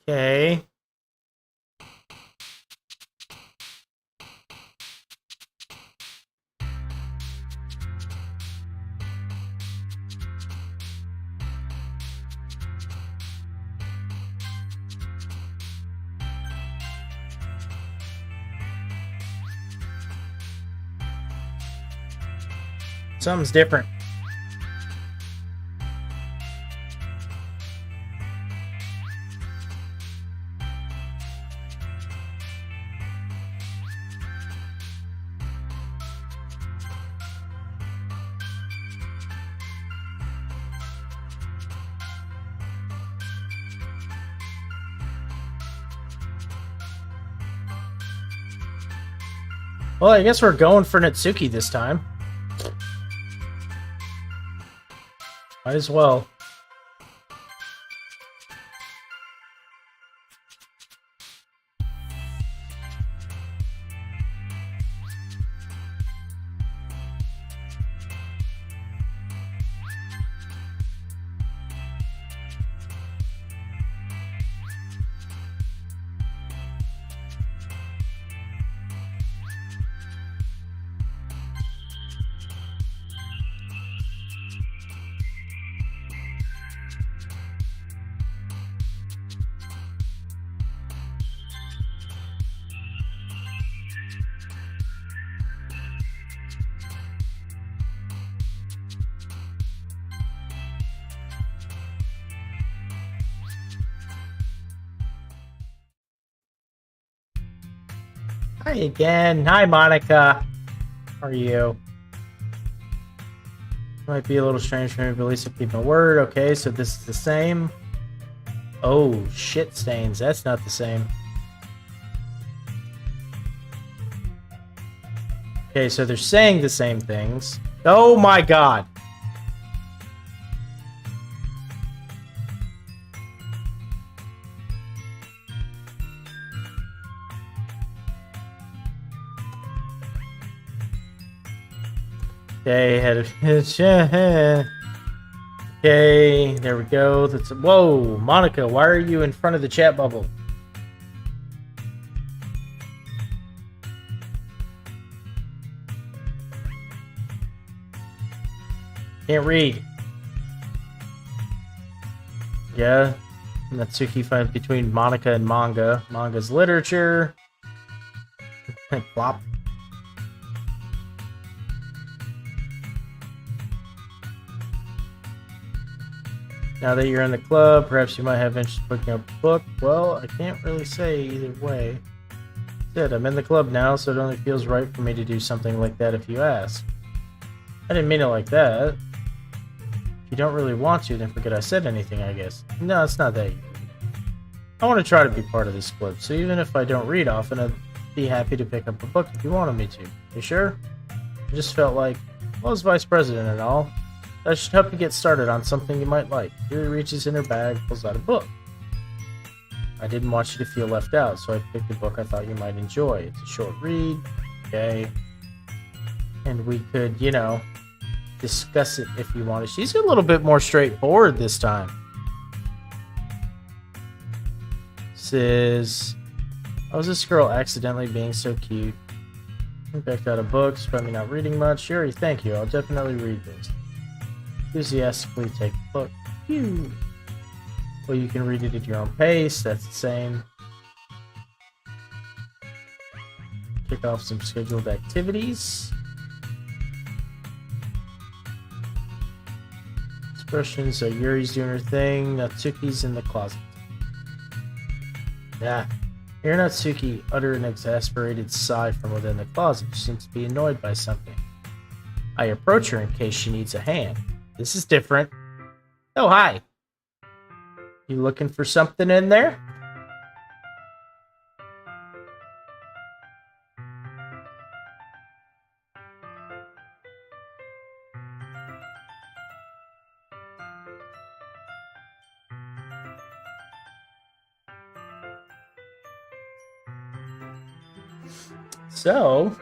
Okay. Something's different. Well, I guess we're going for Natsuki this time. Might as well. Hi again. Hi, Monica. How are you? Might be a little strange for me, but at least I keep my word. Okay, so this is the same. Oh, shit stains. That's not the same. Okay, so they're saying the same things. Oh my god. Okay, okay, there we go. That's whoa, Monica, why are you in front of the chat bubble? Can't read. Yeah, Natsuki finds between Monica and manga. Manga's literature. Plop. Now that you're in the club, perhaps you might have interest in picking up a book. Well, I can't really say either way. Said I'm in the club now, so it only feels right for me to do something like that if you ask. I didn't mean it like that. If you don't really want to, then forget I said anything, I guess. No, it's not that easy. I want to try to be part of this club, so even if I don't read often, I'd be happy to pick up a book if you wanted me to. You sure? I just felt like, well, as vice president and all, I should help you get started on something you might like. Yuri reaches in her bag, pulls out a book. I didn't want you to feel left out, so I picked a book I thought you might enjoy. It's a short read, okay? And we could, you know, discuss it if you wanted. She's a little bit more straightforward this time. Says, how was this girl accidentally being so cute? I picked out a book, probably not reading much. Yuri, thank you. I'll definitely read this. Enthusiastically take the book. Phew. Well, you can read it at your own pace. That's the same. Kick off some scheduled activities. Expressions are Yuri's doing her thing. Natsuki's in the closet. Yeah. Hear Natsuki utter an exasperated sigh from within the closet. She seems to be annoyed by something. I approach her in case she needs a hand. This is different. Oh, hi. You looking for something in there? So,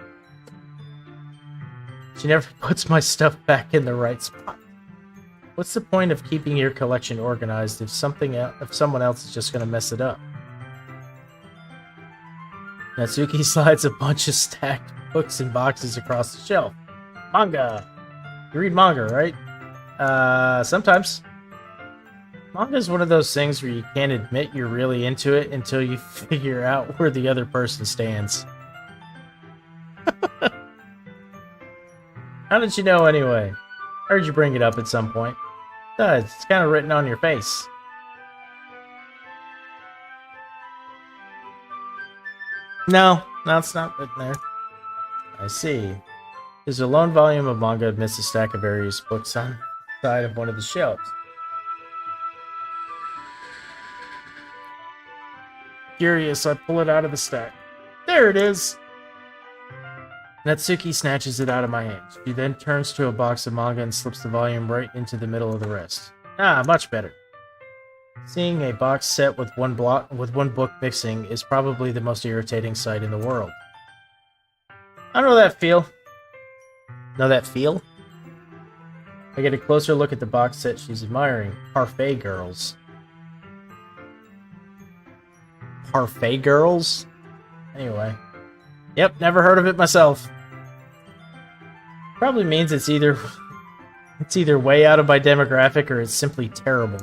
she never puts my stuff back in the right spot. What's the point of keeping your collection organized if someone else is just going to mess it up? Natsuki slides a bunch of stacked books and boxes across the shelf. Manga. You read manga, right? Sometimes. Manga is one of those things where you can't admit you're really into it until you figure out where the other person stands. How did you know anyway? Heard you bring it up at some point. It's kind of written on your face. No, it's not written there. I see. There's a lone volume of manga amidst a stack of various books on the side of one of the shelves. Curious, I pull it out of the stack. There it is! Natsuki snatches it out of my hands. She then turns to a box of manga and slips the volume right into the middle of the rest. Ah, much better. Seeing a box set with one book missing is probably the most irritating sight in the world. I know that feel. Know that feel? I get a closer look at the box set she's admiring. Parfait Girls. Parfait Girls? Anyway. Yep, never heard of it myself. Probably means it's either way out of my demographic or it's simply terrible.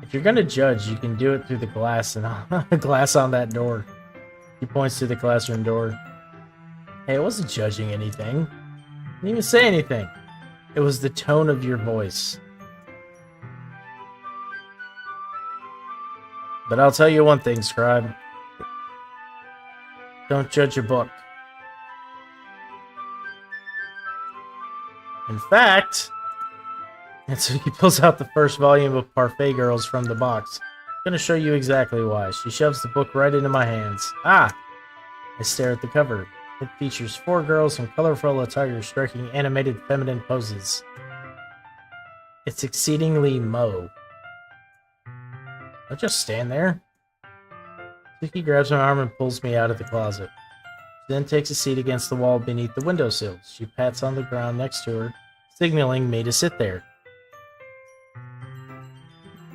If you're gonna judge, you can do it through the glass and glass on that door. He points to the classroom door. Hey, I wasn't judging anything. I didn't even say anything. It was the tone of your voice. But I'll tell you one thing, Scribe. Don't judge a book. In fact, and so he pulls out the first volume of Parfait Girls from the box. I'm gonna show you exactly why. She shoves the book right into my hands. Ah! I stare at the cover. It features 4 girls in colorful attire striking animated feminine poses. It's exceedingly Mo. I'll just stand there. Suki grabs my arm and pulls me out of the closet. She then takes a seat against the wall beneath the windowsill. She pats on the ground next to her, signaling me to sit there.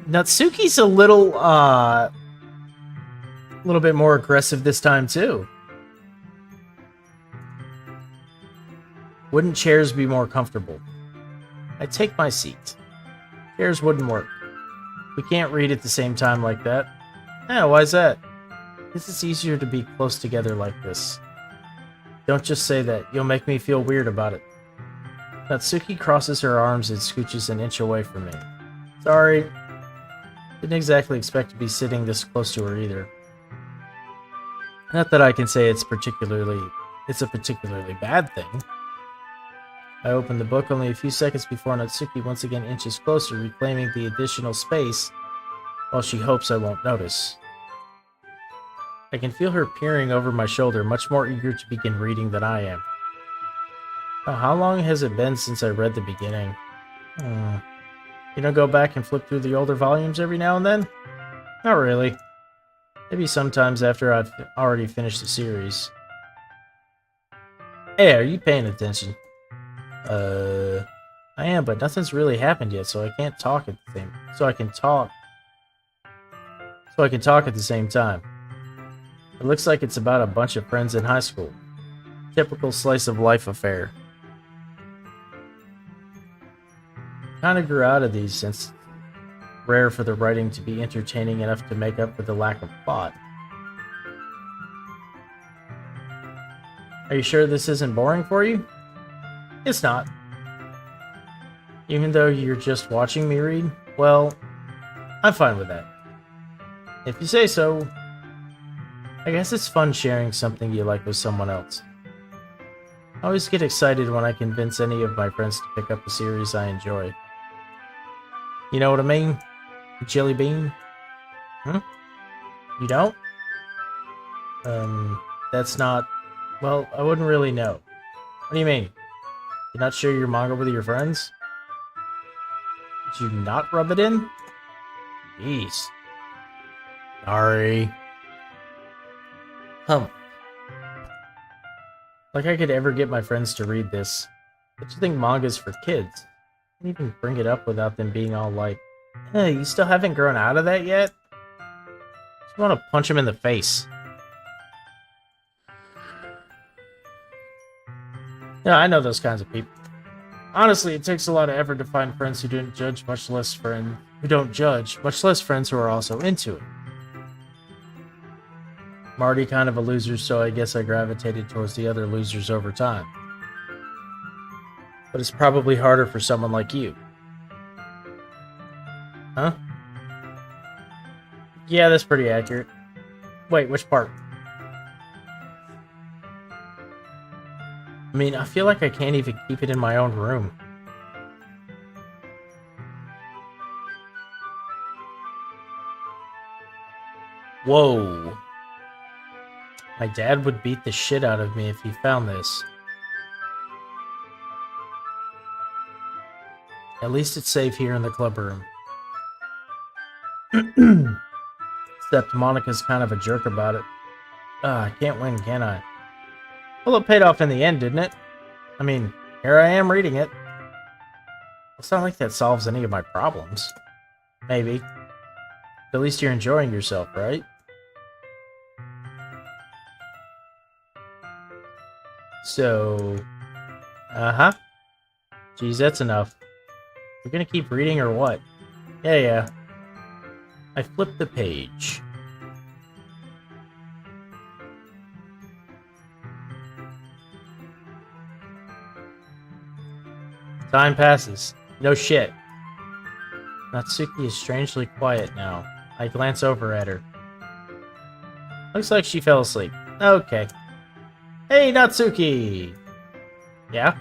Natsuki's a little bit more aggressive this time too. Wouldn't chairs be more comfortable? I take my seat. Chairs wouldn't work. We can't read at the same time like that. Yeah, why's that? Because it's easier to be close together like this. Don't just say that. You'll make me feel weird about it. Natsuki crosses her arms and scooches an inch away from me. Sorry. Didn't exactly expect to be sitting this close to her either. Not that I can say it's a particularly bad thing. I open the book only a few seconds before Natsuki once again inches closer, reclaiming the additional space, while she hopes I won't notice. I can feel her peering over my shoulder, much more eager to begin reading than I am. How long has it been since I read the beginning? You don't go back and flip through the older volumes every now and then? Not really. Maybe sometimes after I've already finished the series. Hey, are you paying attention? I am, but nothing's really happened yet, so I can't talk at the same. So I can talk at the same time. It looks like it's about a bunch of friends in high school. Typical slice of life affair. Kinda grew out of these since it's rare for the writing to be entertaining enough to make up for the lack of plot. Are you sure this isn't boring for you? It's not. Even though you're just watching me read? Well, I'm fine with that. If you say so. I guess it's fun sharing something you like with someone else. I always get excited when I convince any of my friends to pick up a series I enjoy. You know what I mean? Jelly bean? You don't? That's not... Well, I wouldn't really know. What do you mean? You're not share your manga with your friends? Did you not rub it in? Jeez. Sorry. Like I could ever get my friends to read this. Don't you think manga's for kids? I can't even bring it up without them being all like, hey, you still haven't grown out of that yet? I just want to punch him in the face. Yeah, I know those kinds of people. Honestly, it takes a lot of effort to find friends who don't judge, much less friends who are also into it. I'm already kind of a loser, so I guess I gravitated towards the other losers over time. But it's probably harder for someone like you. Huh? Yeah, that's pretty accurate. Wait, which part? I mean, I feel like I can't even keep it in my own room. Whoa. My dad would beat the shit out of me if he found this. At least it's safe here in the club room. Except Monica's kind of a jerk about it. I can't win, can I? Well, it paid off in the end, didn't it? I mean, here I am reading it. It's not like that solves any of my problems. Maybe. But at least you're enjoying yourself, right? So... Uh-huh. Geez, that's enough. We're gonna keep reading or what? Yeah. I flipped the page. Time passes. No shit. Natsuki is strangely quiet now. I glance over at her. Looks like she fell asleep. Okay. Hey, Natsuki! Yeah?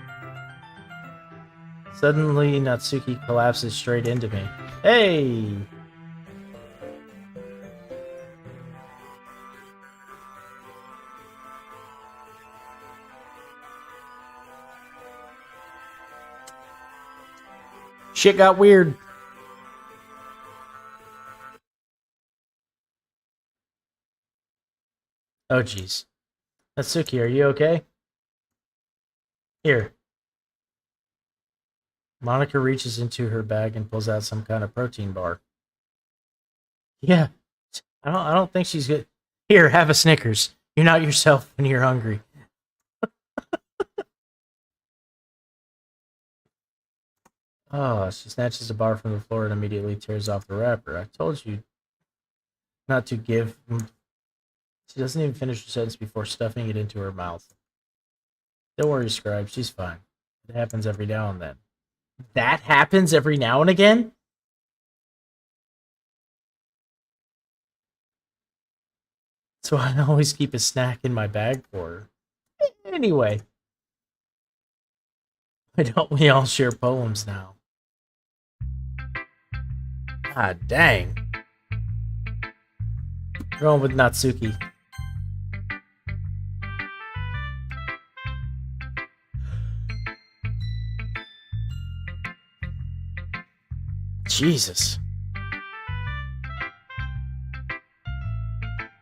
Suddenly, Natsuki collapses straight into me. Hey! Shit got weird. Oh, jeez. Natsuki, are you okay? Here. Monica reaches into her bag and pulls out some kind of protein bar. Yeah. I don't think she's good. Here, have a Snickers. You're not yourself when you're hungry. Oh, she snatches the bar from the floor and immediately tears off the wrapper. I told you not to give. She doesn't even finish her sentence before stuffing it into her mouth. Don't worry, Scribe. She's fine. It happens every now and then. That happens every now and again? So I always keep a snack in my bag for her. Anyway. Why don't we all share poems now? Ah, dang. Going with Natsuki. Jesus.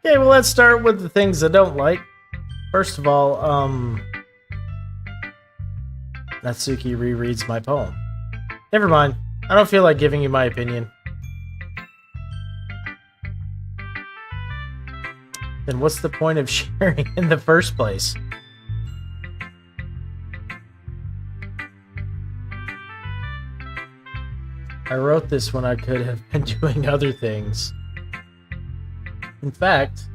Okay, well, let's start with the things I don't like. First of all, Natsuki rereads my poem. Never mind. I don't feel like giving you my opinion. Then what's the point of sharing in the first place? I wrote this when I could have been doing other things. In fact,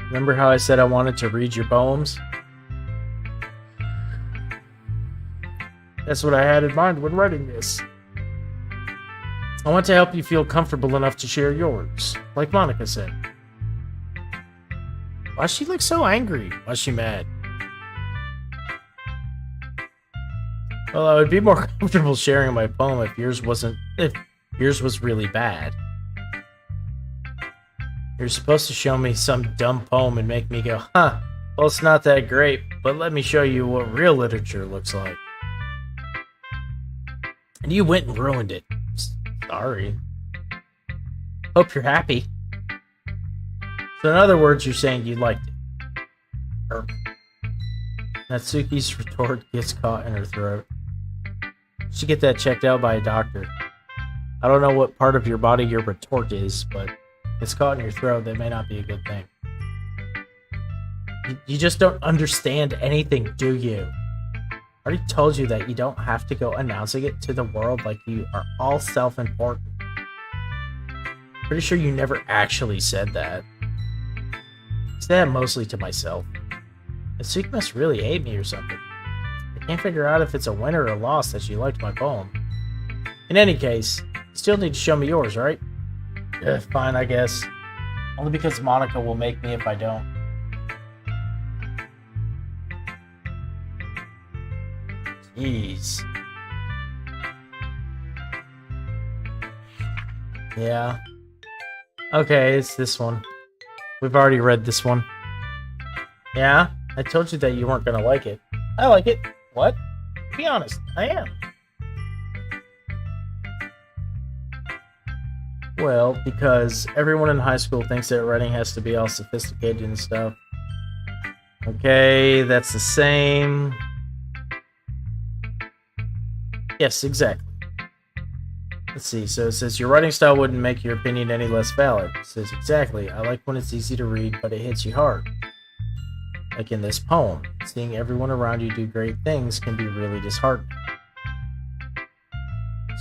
remember how I said I wanted to read your poems? That's what I had in mind when writing this. I want to help you feel comfortable enough to share yours, like Monica said. Why does she look so angry? Why is she mad? Well, I would be more comfortable sharing my poem if yours was really bad. You're supposed to show me some dumb poem and make me go, huh, well, it's not that great, but let me show you what real literature looks like. And you went and ruined it. Sorry. Hope you're happy. So in other words, you're saying you liked it. Natsuki's retort gets caught in her throat. You should get that checked out by a doctor. I don't know what part of your body your retort is, but if it's caught in your throat, that may not be a good thing. You just don't understand anything, do you? I already told you that you don't have to go announcing it to the world like you are all self-important. Pretty sure you never actually said that. I say that mostly to myself. Natsuki must really hate me or something. I can't figure out if it's a win or a loss that she liked my poem. In any case, you still need to show me yours, right? Fine, I guess. Only because Monica will make me if I don't. Jeez. Yeah. Okay, it's this one. We've already read this one. Yeah? I told you that you weren't gonna like it. I like it. What? Be honest, I am. Well, because everyone in high school thinks that writing has to be all sophisticated and stuff. Okay, that's the same. Yes, exactly. Let's see, so it says, your writing style wouldn't make your opinion any less valid. It says, exactly, I like when it's easy to read, but it hits you hard. Like in this poem, seeing everyone around you do great things can be really disheartening.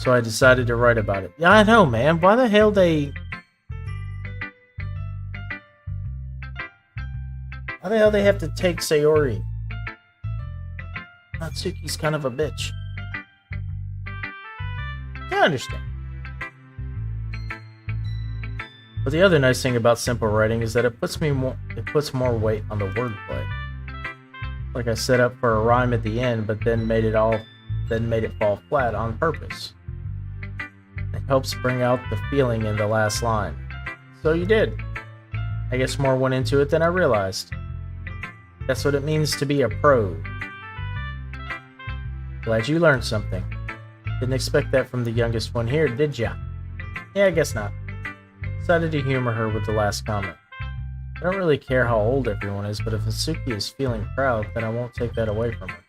So I decided to write about it. Yeah, I know, man. Why the hell they have to take Sayori? Natsuki's kind of a bitch. I understand. But the other nice thing about simple writing is that it puts more weight on the wordplay. Like I set up for a rhyme at the end, but then made it fall flat on purpose. It helps bring out the feeling in the last line. So you did. I guess more went into it than I realized. That's what it means to be a pro. Glad you learned something. Didn't expect that from the youngest one here, did ya? Yeah, I guess not. Decided to humor her with the last comment. I don't really care how old everyone is, but if Asuki is feeling proud, then I won't take that away from her.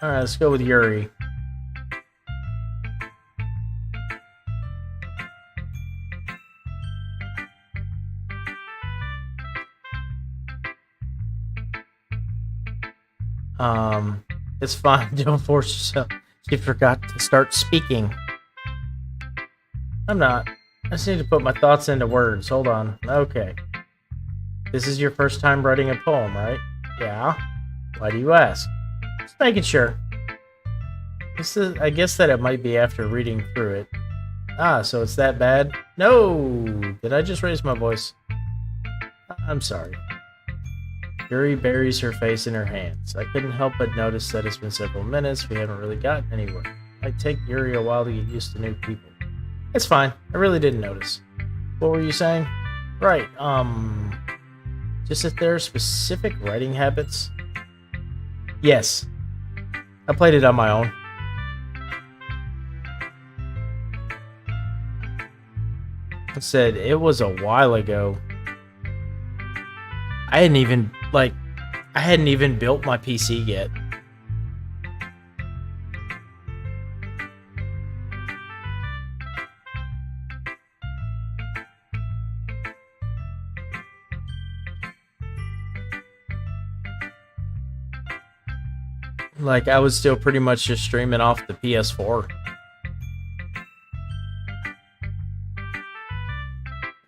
Alright, let's go with Yuri. It's fine. Don't force yourself. You forgot to start speaking. I'm not. I just need to put my thoughts into words. Hold on. Okay. This is your first time writing a poem, right? Yeah. Why do you ask? Just making sure. I guess that it might be after reading through it. Ah, so it's that bad? No! Did I just raise my voice? I'm sorry. Yuri buries her face in her hands. I couldn't help but notice that it's been several minutes. We haven't really gotten anywhere. It might take Yuri a while to get used to new people. It's fine. I really didn't notice. What were you saying? Right, just that there are specific writing habits? Yes. I played it on my own. I said it was a while ago. I hadn't even built my PC yet. Like, I was still pretty much just streaming off the PS4.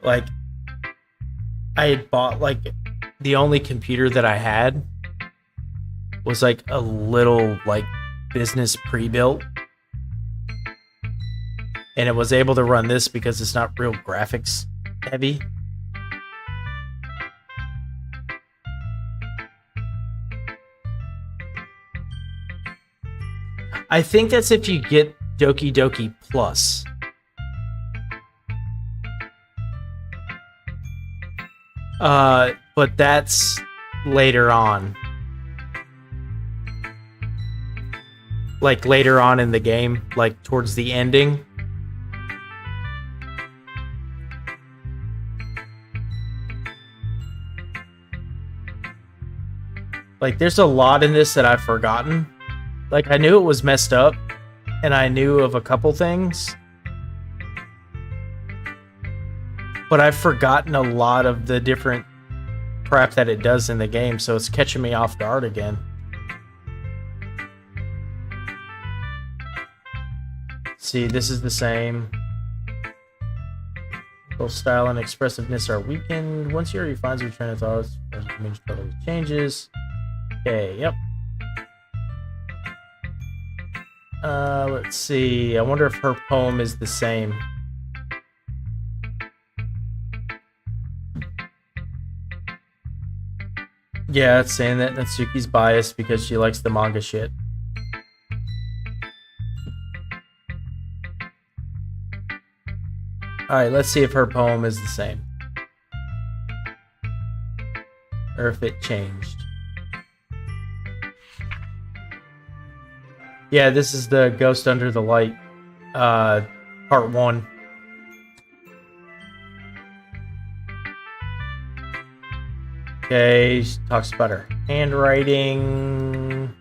Like, I had bought, like, the only computer that I had was, like, a little, like, business pre-built. And it was able to run this because it's not real graphics heavy. I think that's if you get Doki Doki Plus. But that's later on. Like later on in the game, like towards the ending. Like there's a lot in this that I've forgotten. Like, I knew it was messed up, and I knew of a couple things, but I've forgotten a lot of the different crap that it does in the game, so it's catching me off guard again. See, this is the same. Both style and expressiveness are weakened. Once Yuri finds her train of thoughts, the image totally changes. Okay, yep. Let's see. I wonder if her poem is the same. Yeah, it's saying that Natsuki's biased because she likes the manga shit. Alright, let's see if her poem is the same. Or if it changed. Yeah, this is the Ghost Under the Light, part 1. Okay, she talks about her handwriting.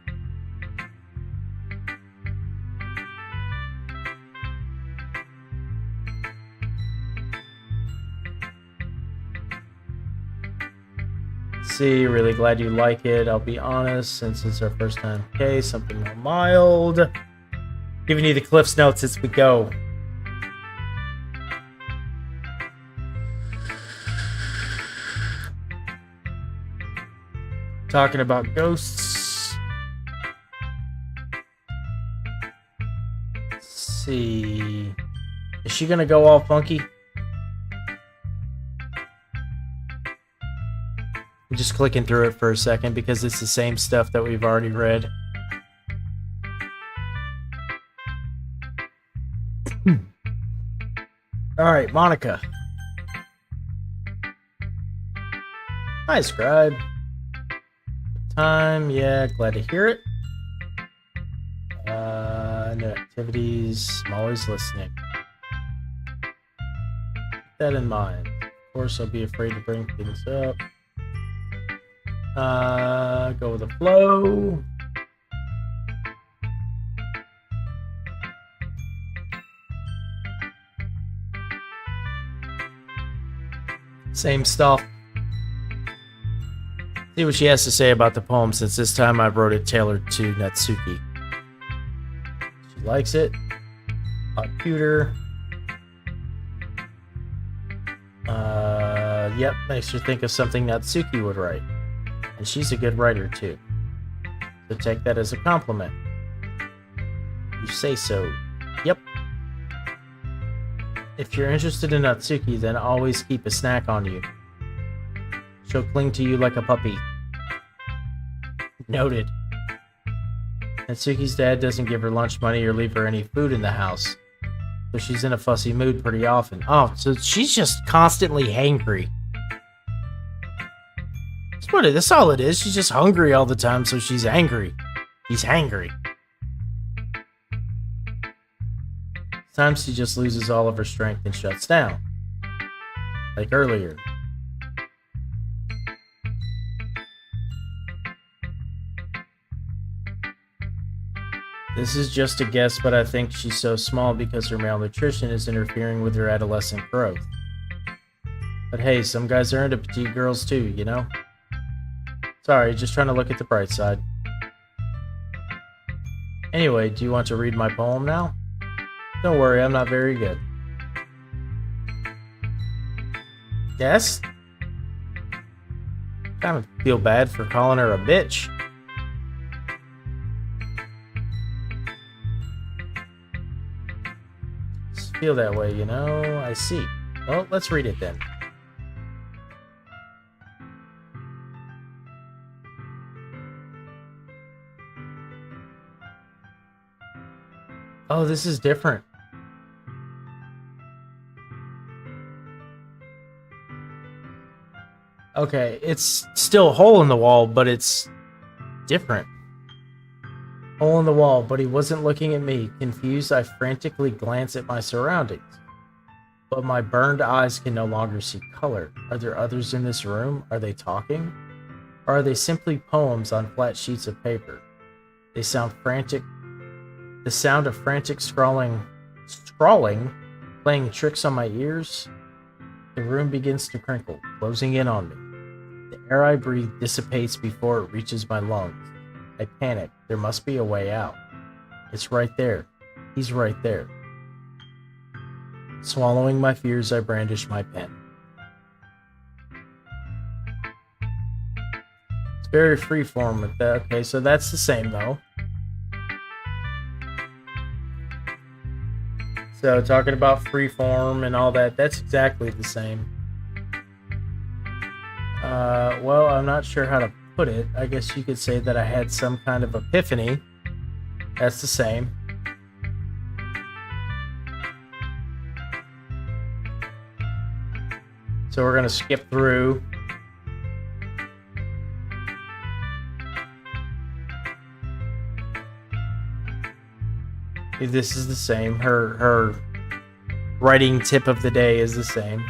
See, really glad you like it. I'll be honest, since it's our first time. Okay, something more mild. Giving you the Cliff's Notes as we go. Talking about ghosts. Let's see. Is she gonna go all funky? just clicking through it for a second because it's the same stuff that we've already read. Alright, Monica. Hi, Scribe. Time, yeah, glad to hear it. No activities, I'm always listening. Keep that in mind. Of course, I'll be afraid to bring things up. Go with the flow. Same stuff. See what she has to say about the poem, since this time I wrote it tailored to Natsuki. She likes it. Computer. Yep, makes her think of something Natsuki would write. And she's a good writer too. So take that as a compliment. You say so. Yep. If you're interested in Natsuki, then always keep a snack on you. She'll cling to you like a puppy. Noted. Natsuki's dad doesn't give her lunch money or leave her any food in the house. So she's in a fussy mood pretty often. Oh, so she's just constantly hangry. That's all it is. She's just hungry all the time, so she's angry. She's hangry. Sometimes she just loses all of her strength and shuts down. Like earlier. This is just a guess, but I think she's so small because her malnutrition is interfering with her adolescent growth. But hey, some guys are into petite girls too, you know? Sorry, just trying to look at the bright side. Anyway, do you want to read my poem now? Don't worry, I'm not very good. Yes? Kind of feel bad for calling her a bitch. Just feel that way, you know? I see. Well, let's read it then. Oh, this is different. Okay, it's still hole in the wall, but it's different. Hole in the wall, but he wasn't looking at me. Confused, I frantically glance at my surroundings. But my burned eyes can no longer see color. Are there others in this room? Are they talking? Or are they simply poems on flat sheets of paper? They sound frantic. The sound of frantic scrawling, playing tricks on my ears. The room begins to crinkle, closing in on me. The air I breathe dissipates before it reaches my lungs. I panic. There must be a way out. It's right there. He's right there. Swallowing my fears, I brandish my pen. It's very freeform with that. Okay, so that's the same though. So talking about freeform and all that, that's exactly the same. Well, I'm not sure how to put it. I guess you could say that I had some kind of epiphany. That's the same. So we're going to skip through. This is the same. Her writing tip of the day is the same.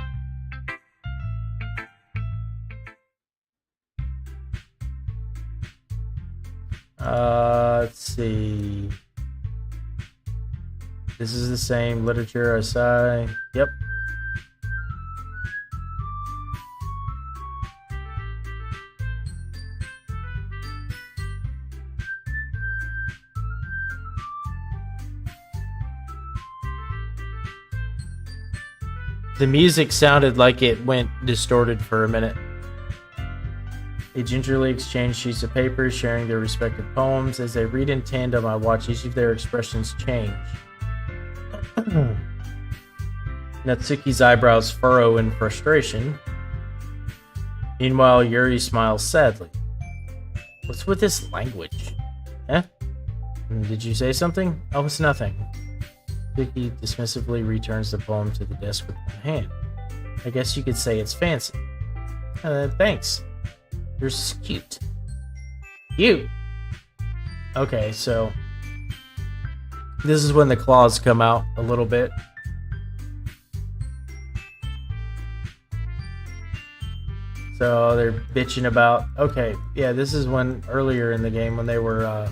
Let's see. This is the same. Literature, essay. Yep. The music sounded like it went distorted for a minute. They gingerly exchange sheets of paper, sharing their respective poems. As they read in tandem, I watch each of their expressions change. Natsuki's eyebrows furrow in frustration. Meanwhile, Yuri smiles sadly. What's with this language? Eh? Did you say something? Oh, it's nothing. Doki dismissively returns the poem to the desk with one hand. I guess you could say it's fancy. Thanks. You're cute. Cute? Okay, so this is when the claws come out a little bit. So they're bitching about, okay, yeah, this is when earlier in the game when they were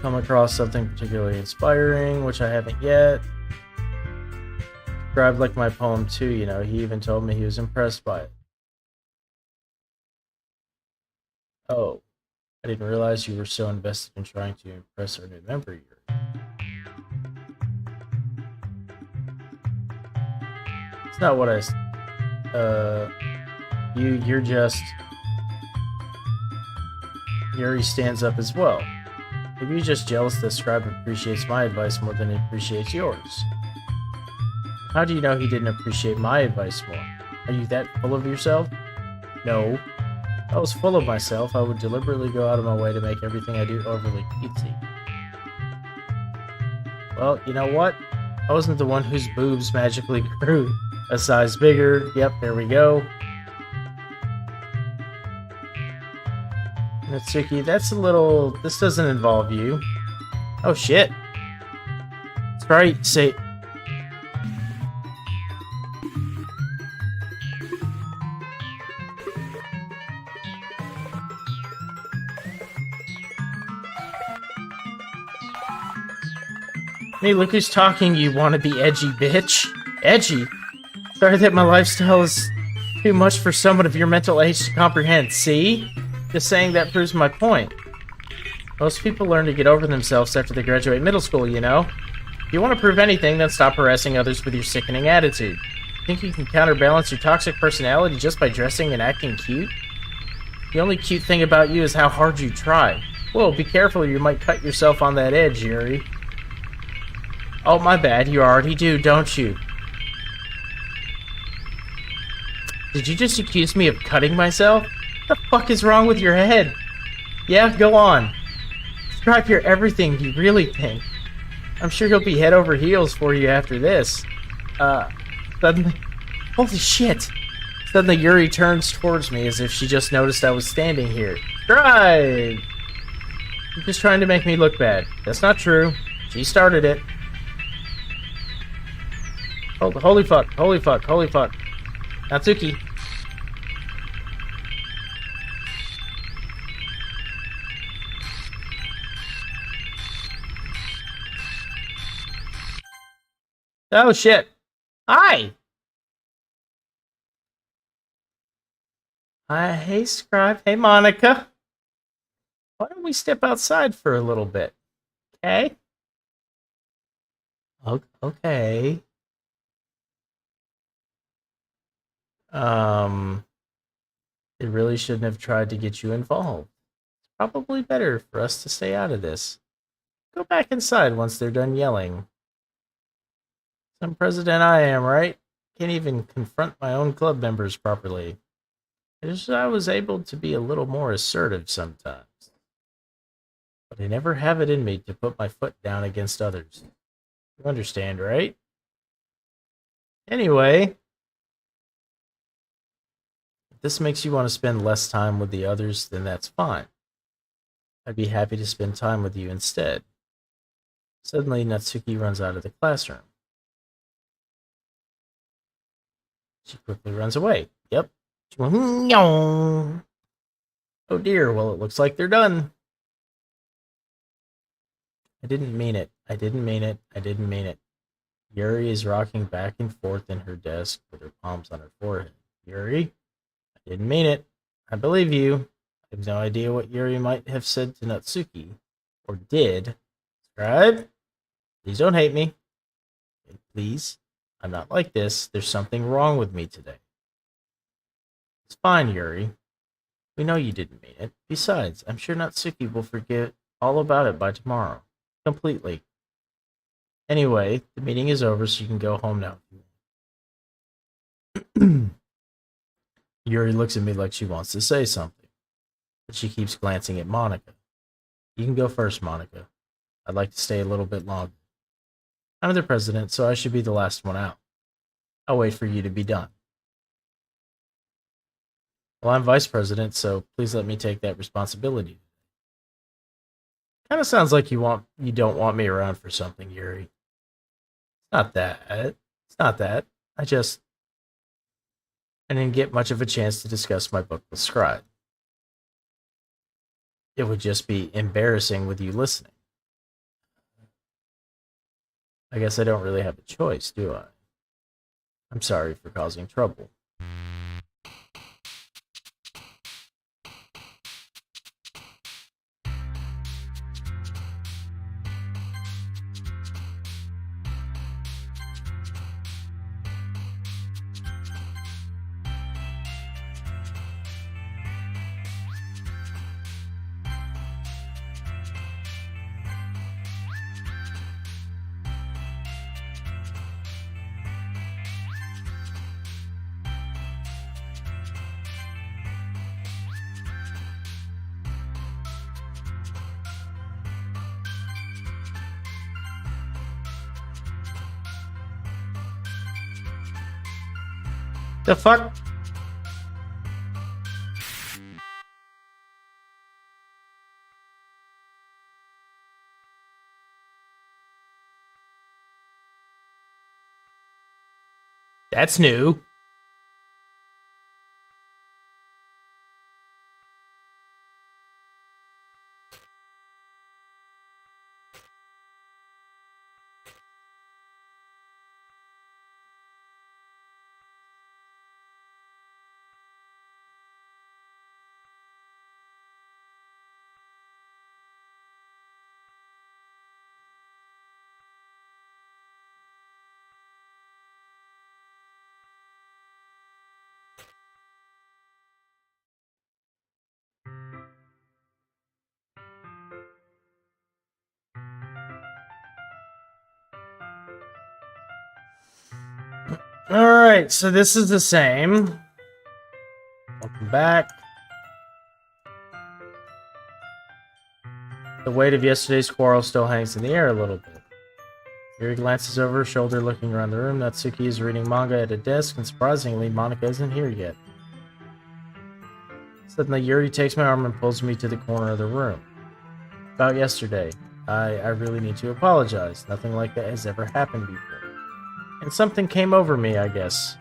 come across something particularly inspiring, which I haven't yet. Described like my poem too, you know, he even told me he was impressed by it. Oh, I didn't realize you were so invested in trying to impress our new member here. It's not what you're just... Yuri stands up as well. Maybe you're just jealous that Scribe appreciates my advice more than he appreciates yours. How do you know he didn't appreciate my advice more? Are you that full of yourself? No. If I was full of myself, I would deliberately go out of my way to make everything I do overly cutesy. Well, you know what? I wasn't the one whose boobs magically grew a size bigger. Yep, there we go. Natsuki, that's a little... This doesn't involve you. Oh, shit. That's right, say... Hey, look who's talking, you wannabe edgy bitch. Edgy? Sorry that my lifestyle is too much for someone of your mental age to comprehend, see? Just saying that proves my point. Most people learn to get over themselves after they graduate middle school, you know? If you want to prove anything, then stop harassing others with your sickening attitude. Think you can counterbalance your toxic personality just by dressing and acting cute? The only cute thing about you is how hard you try. Whoa, be careful, you might cut yourself on that edge, Yuri. Oh, my bad, you already do, don't you? Did you just accuse me of cutting myself? What the fuck is wrong with your head? Yeah, go on. Describe your everything you really think. I'm sure he'll be head over heels for you after this. Suddenly... Holy shit! Suddenly Yuri turns towards me as if she just noticed I was standing here. Drive! You're just trying to make me look bad. That's not true. She started it. Oh, holy fuck, holy fuck, holy fuck. Natsuki. Oh shit. Hi! Hey Scribe. Hey Monica. Why don't we step outside for a little bit? Okay? Okay. They really shouldn't have tried to get you involved. It's probably better for us to stay out of this. Go back inside once they're done yelling. Some president I am, right? Can't even confront my own club members properly. I wish I was able to be a little more assertive sometimes. But I never have it in me to put my foot down against others. You understand, right? Anyway... If this makes you want to spend less time with the others, then that's fine. I'd be happy to spend time with you instead. Suddenly, Natsuki runs out of the classroom. She quickly runs away. Yep. Oh dear, well it looks like they're done. I didn't mean it. I didn't mean it. I didn't mean it. Yuri is rocking back and forth in her desk with her palms on her forehead. Yuri? I didn't mean it. I believe you. I have no idea what Yuri might have said to Natsuki. Or did. Scribe? Please don't hate me. Please. I'm not like this. There's something wrong with me today. It's fine, Yuri. We know you didn't mean it. Besides, I'm sure Natsuki will forgive all about it by tomorrow. Completely. Anyway, the meeting is over, so you can go home now. Yuri looks at me like she wants to say something, but she keeps glancing at Monica. You can go first, Monica. I'd like to stay a little bit longer. I'm the president, so I should be the last one out. I'll wait for you to be done. Well, I'm vice president, so please let me take that responsibility. Kind of sounds like you don't want me around for something, Yuri. It's not that. It's not that. I didn't get much of a chance to discuss my book with Scribe. It would just be embarrassing with you listening. I guess I don't really have a choice, do I? I'm sorry for causing trouble. The fuck? That's new. Alright, so this is the same. Welcome back. The weight of yesterday's quarrel still hangs in the air a little bit. Yuri glances over her shoulder, looking around the room. Natsuki is reading manga at a desk, and surprisingly, Monica isn't here yet. Suddenly, Yuri takes my arm and pulls me to the corner of the room. About yesterday, I really need to apologize. Nothing like that has ever happened before. And something came over me, I guess.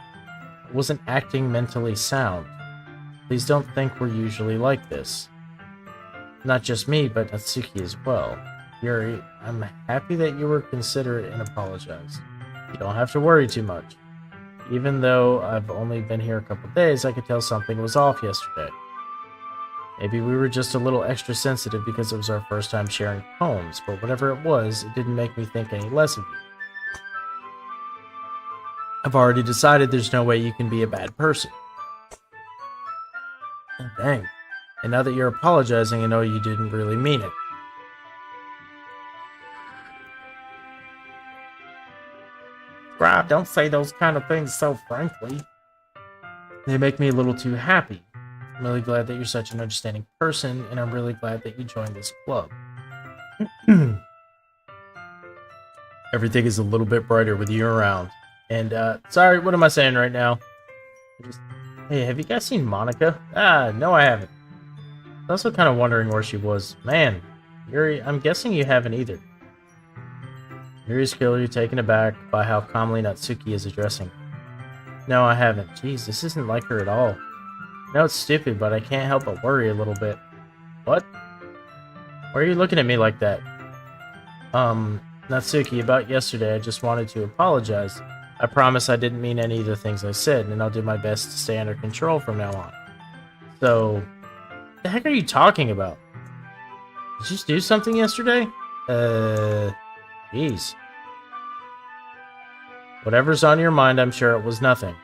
I wasn't acting mentally sound. Please don't think we're usually like this. Not just me, but Natsuki as well. Yuri, I'm happy that you were considerate and apologized. You don't have to worry too much. Even though I've only been here a couple days, I could tell something was off yesterday. Maybe we were just a little extra sensitive because it was our first time sharing poems, but whatever it was, it didn't make me think any less of you. I've already decided there's no way you can be a bad person. Oh, dang. And now that you're apologizing, I know you didn't really mean it. Scribe, don't say those kind of things so frankly. They make me a little too happy. I'm really glad that you're such an understanding person, and I'm really glad that you joined this club. Everything is a little bit brighter with you around. And, sorry, what am I saying right now? Hey, have you guys seen Monica? No, I haven't. I was also kind of wondering where she was. Man, Yuri, I'm guessing you haven't either. Yuri's clearly taken aback by how calmly Natsuki is addressing her. No, I haven't. Jeez, this isn't like her at all. I know it's stupid, but I can't help but worry a little bit. What? Why are you looking at me like that? Natsuki, about yesterday, I just wanted to apologize. I promise I didn't mean any of the things I said, and I'll do my best to stay under control from now on. So, what the heck are you talking about? Did you just do something yesterday? Jeez. Whatever's on your mind, I'm sure it was nothing.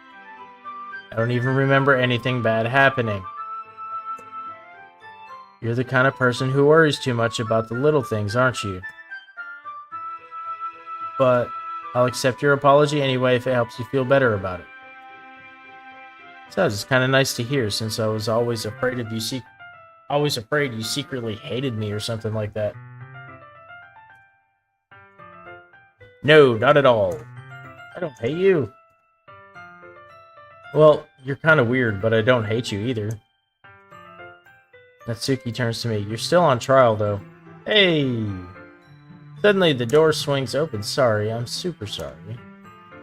I don't even remember anything bad happening. You're the kind of person who worries too much about the little things, aren't you? But I'll accept your apology anyway if it helps you feel better about it. So it's kind of nice to hear, since I was always afraid you secretly hated me or something like that. No, not at all. I don't hate you. Well, you're kind of weird, but I don't hate you either. Natsuki turns to me. You're still on trial, though. Hey! Suddenly, the door swings open. Sorry, I'm super sorry.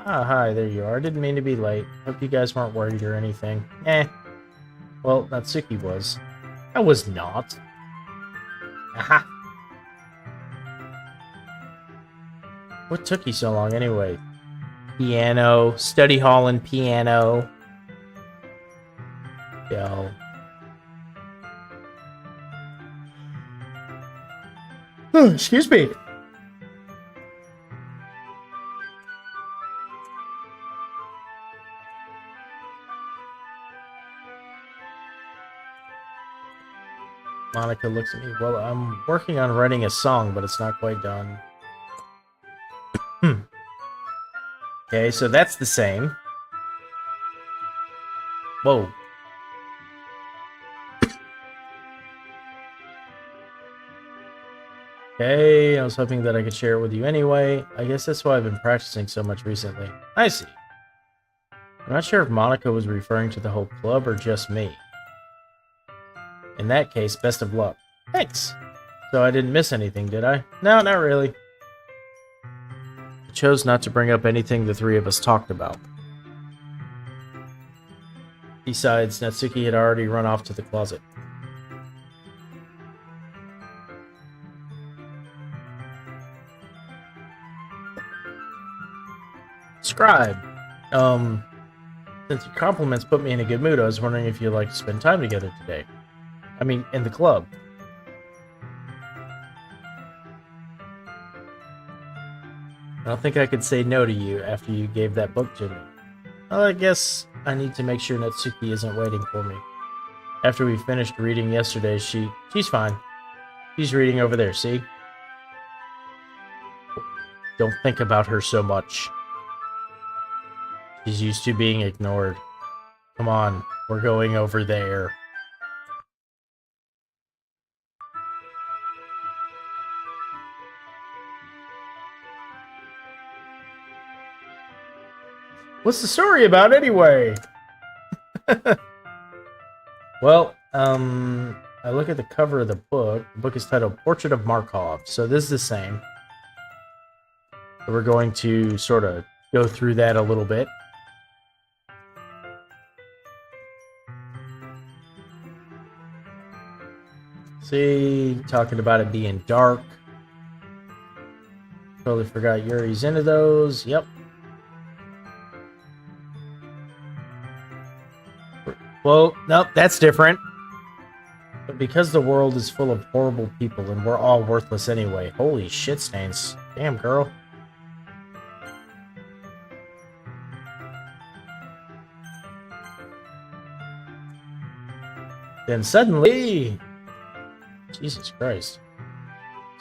Ah, hi, there you are. Didn't mean to be late. Hope you guys weren't worried or anything. Well, Natsuki was. I was not. Aha! What took you so long, anyway? Piano. Study hall and piano. Yo. Oh, excuse me. Monica looks at me. Well, I'm working on writing a song, but it's not quite done. Okay, so that's the same. Whoa. Okay, I was hoping that I could share it with you anyway. I guess that's why I've been practicing so much recently. I see. I'm not sure if Monica was referring to the whole club or just me. In that case, best of luck. Thanks! So I didn't miss anything, did I? No, not really. I chose not to bring up anything the three of us talked about. Besides, Natsuki had already run off to the closet. Scribe, since your compliments put me in a good mood, I was wondering if you'd like to spend time together today. I mean, in the club. I don't think I could say no to you after you gave that book to me. Well, I guess I need to make sure Natsuki isn't waiting for me. After we finished reading yesterday, she's fine. She's reading over there, see? Don't think about her so much. She's used to being ignored. Come on, we're going over there. What's the story about anyway? Well, I look at the cover of the book. The book is titled Portrait of Markov, so this is the same. So we're going to sort of go through that a little bit. See, talking about it being dark. Totally forgot Yuri's into those. Yep. Well, nope, that's different. But because the world is full of horrible people and we're all worthless anyway. Holy shit stains. Damn, girl. Then suddenly... Jesus Christ.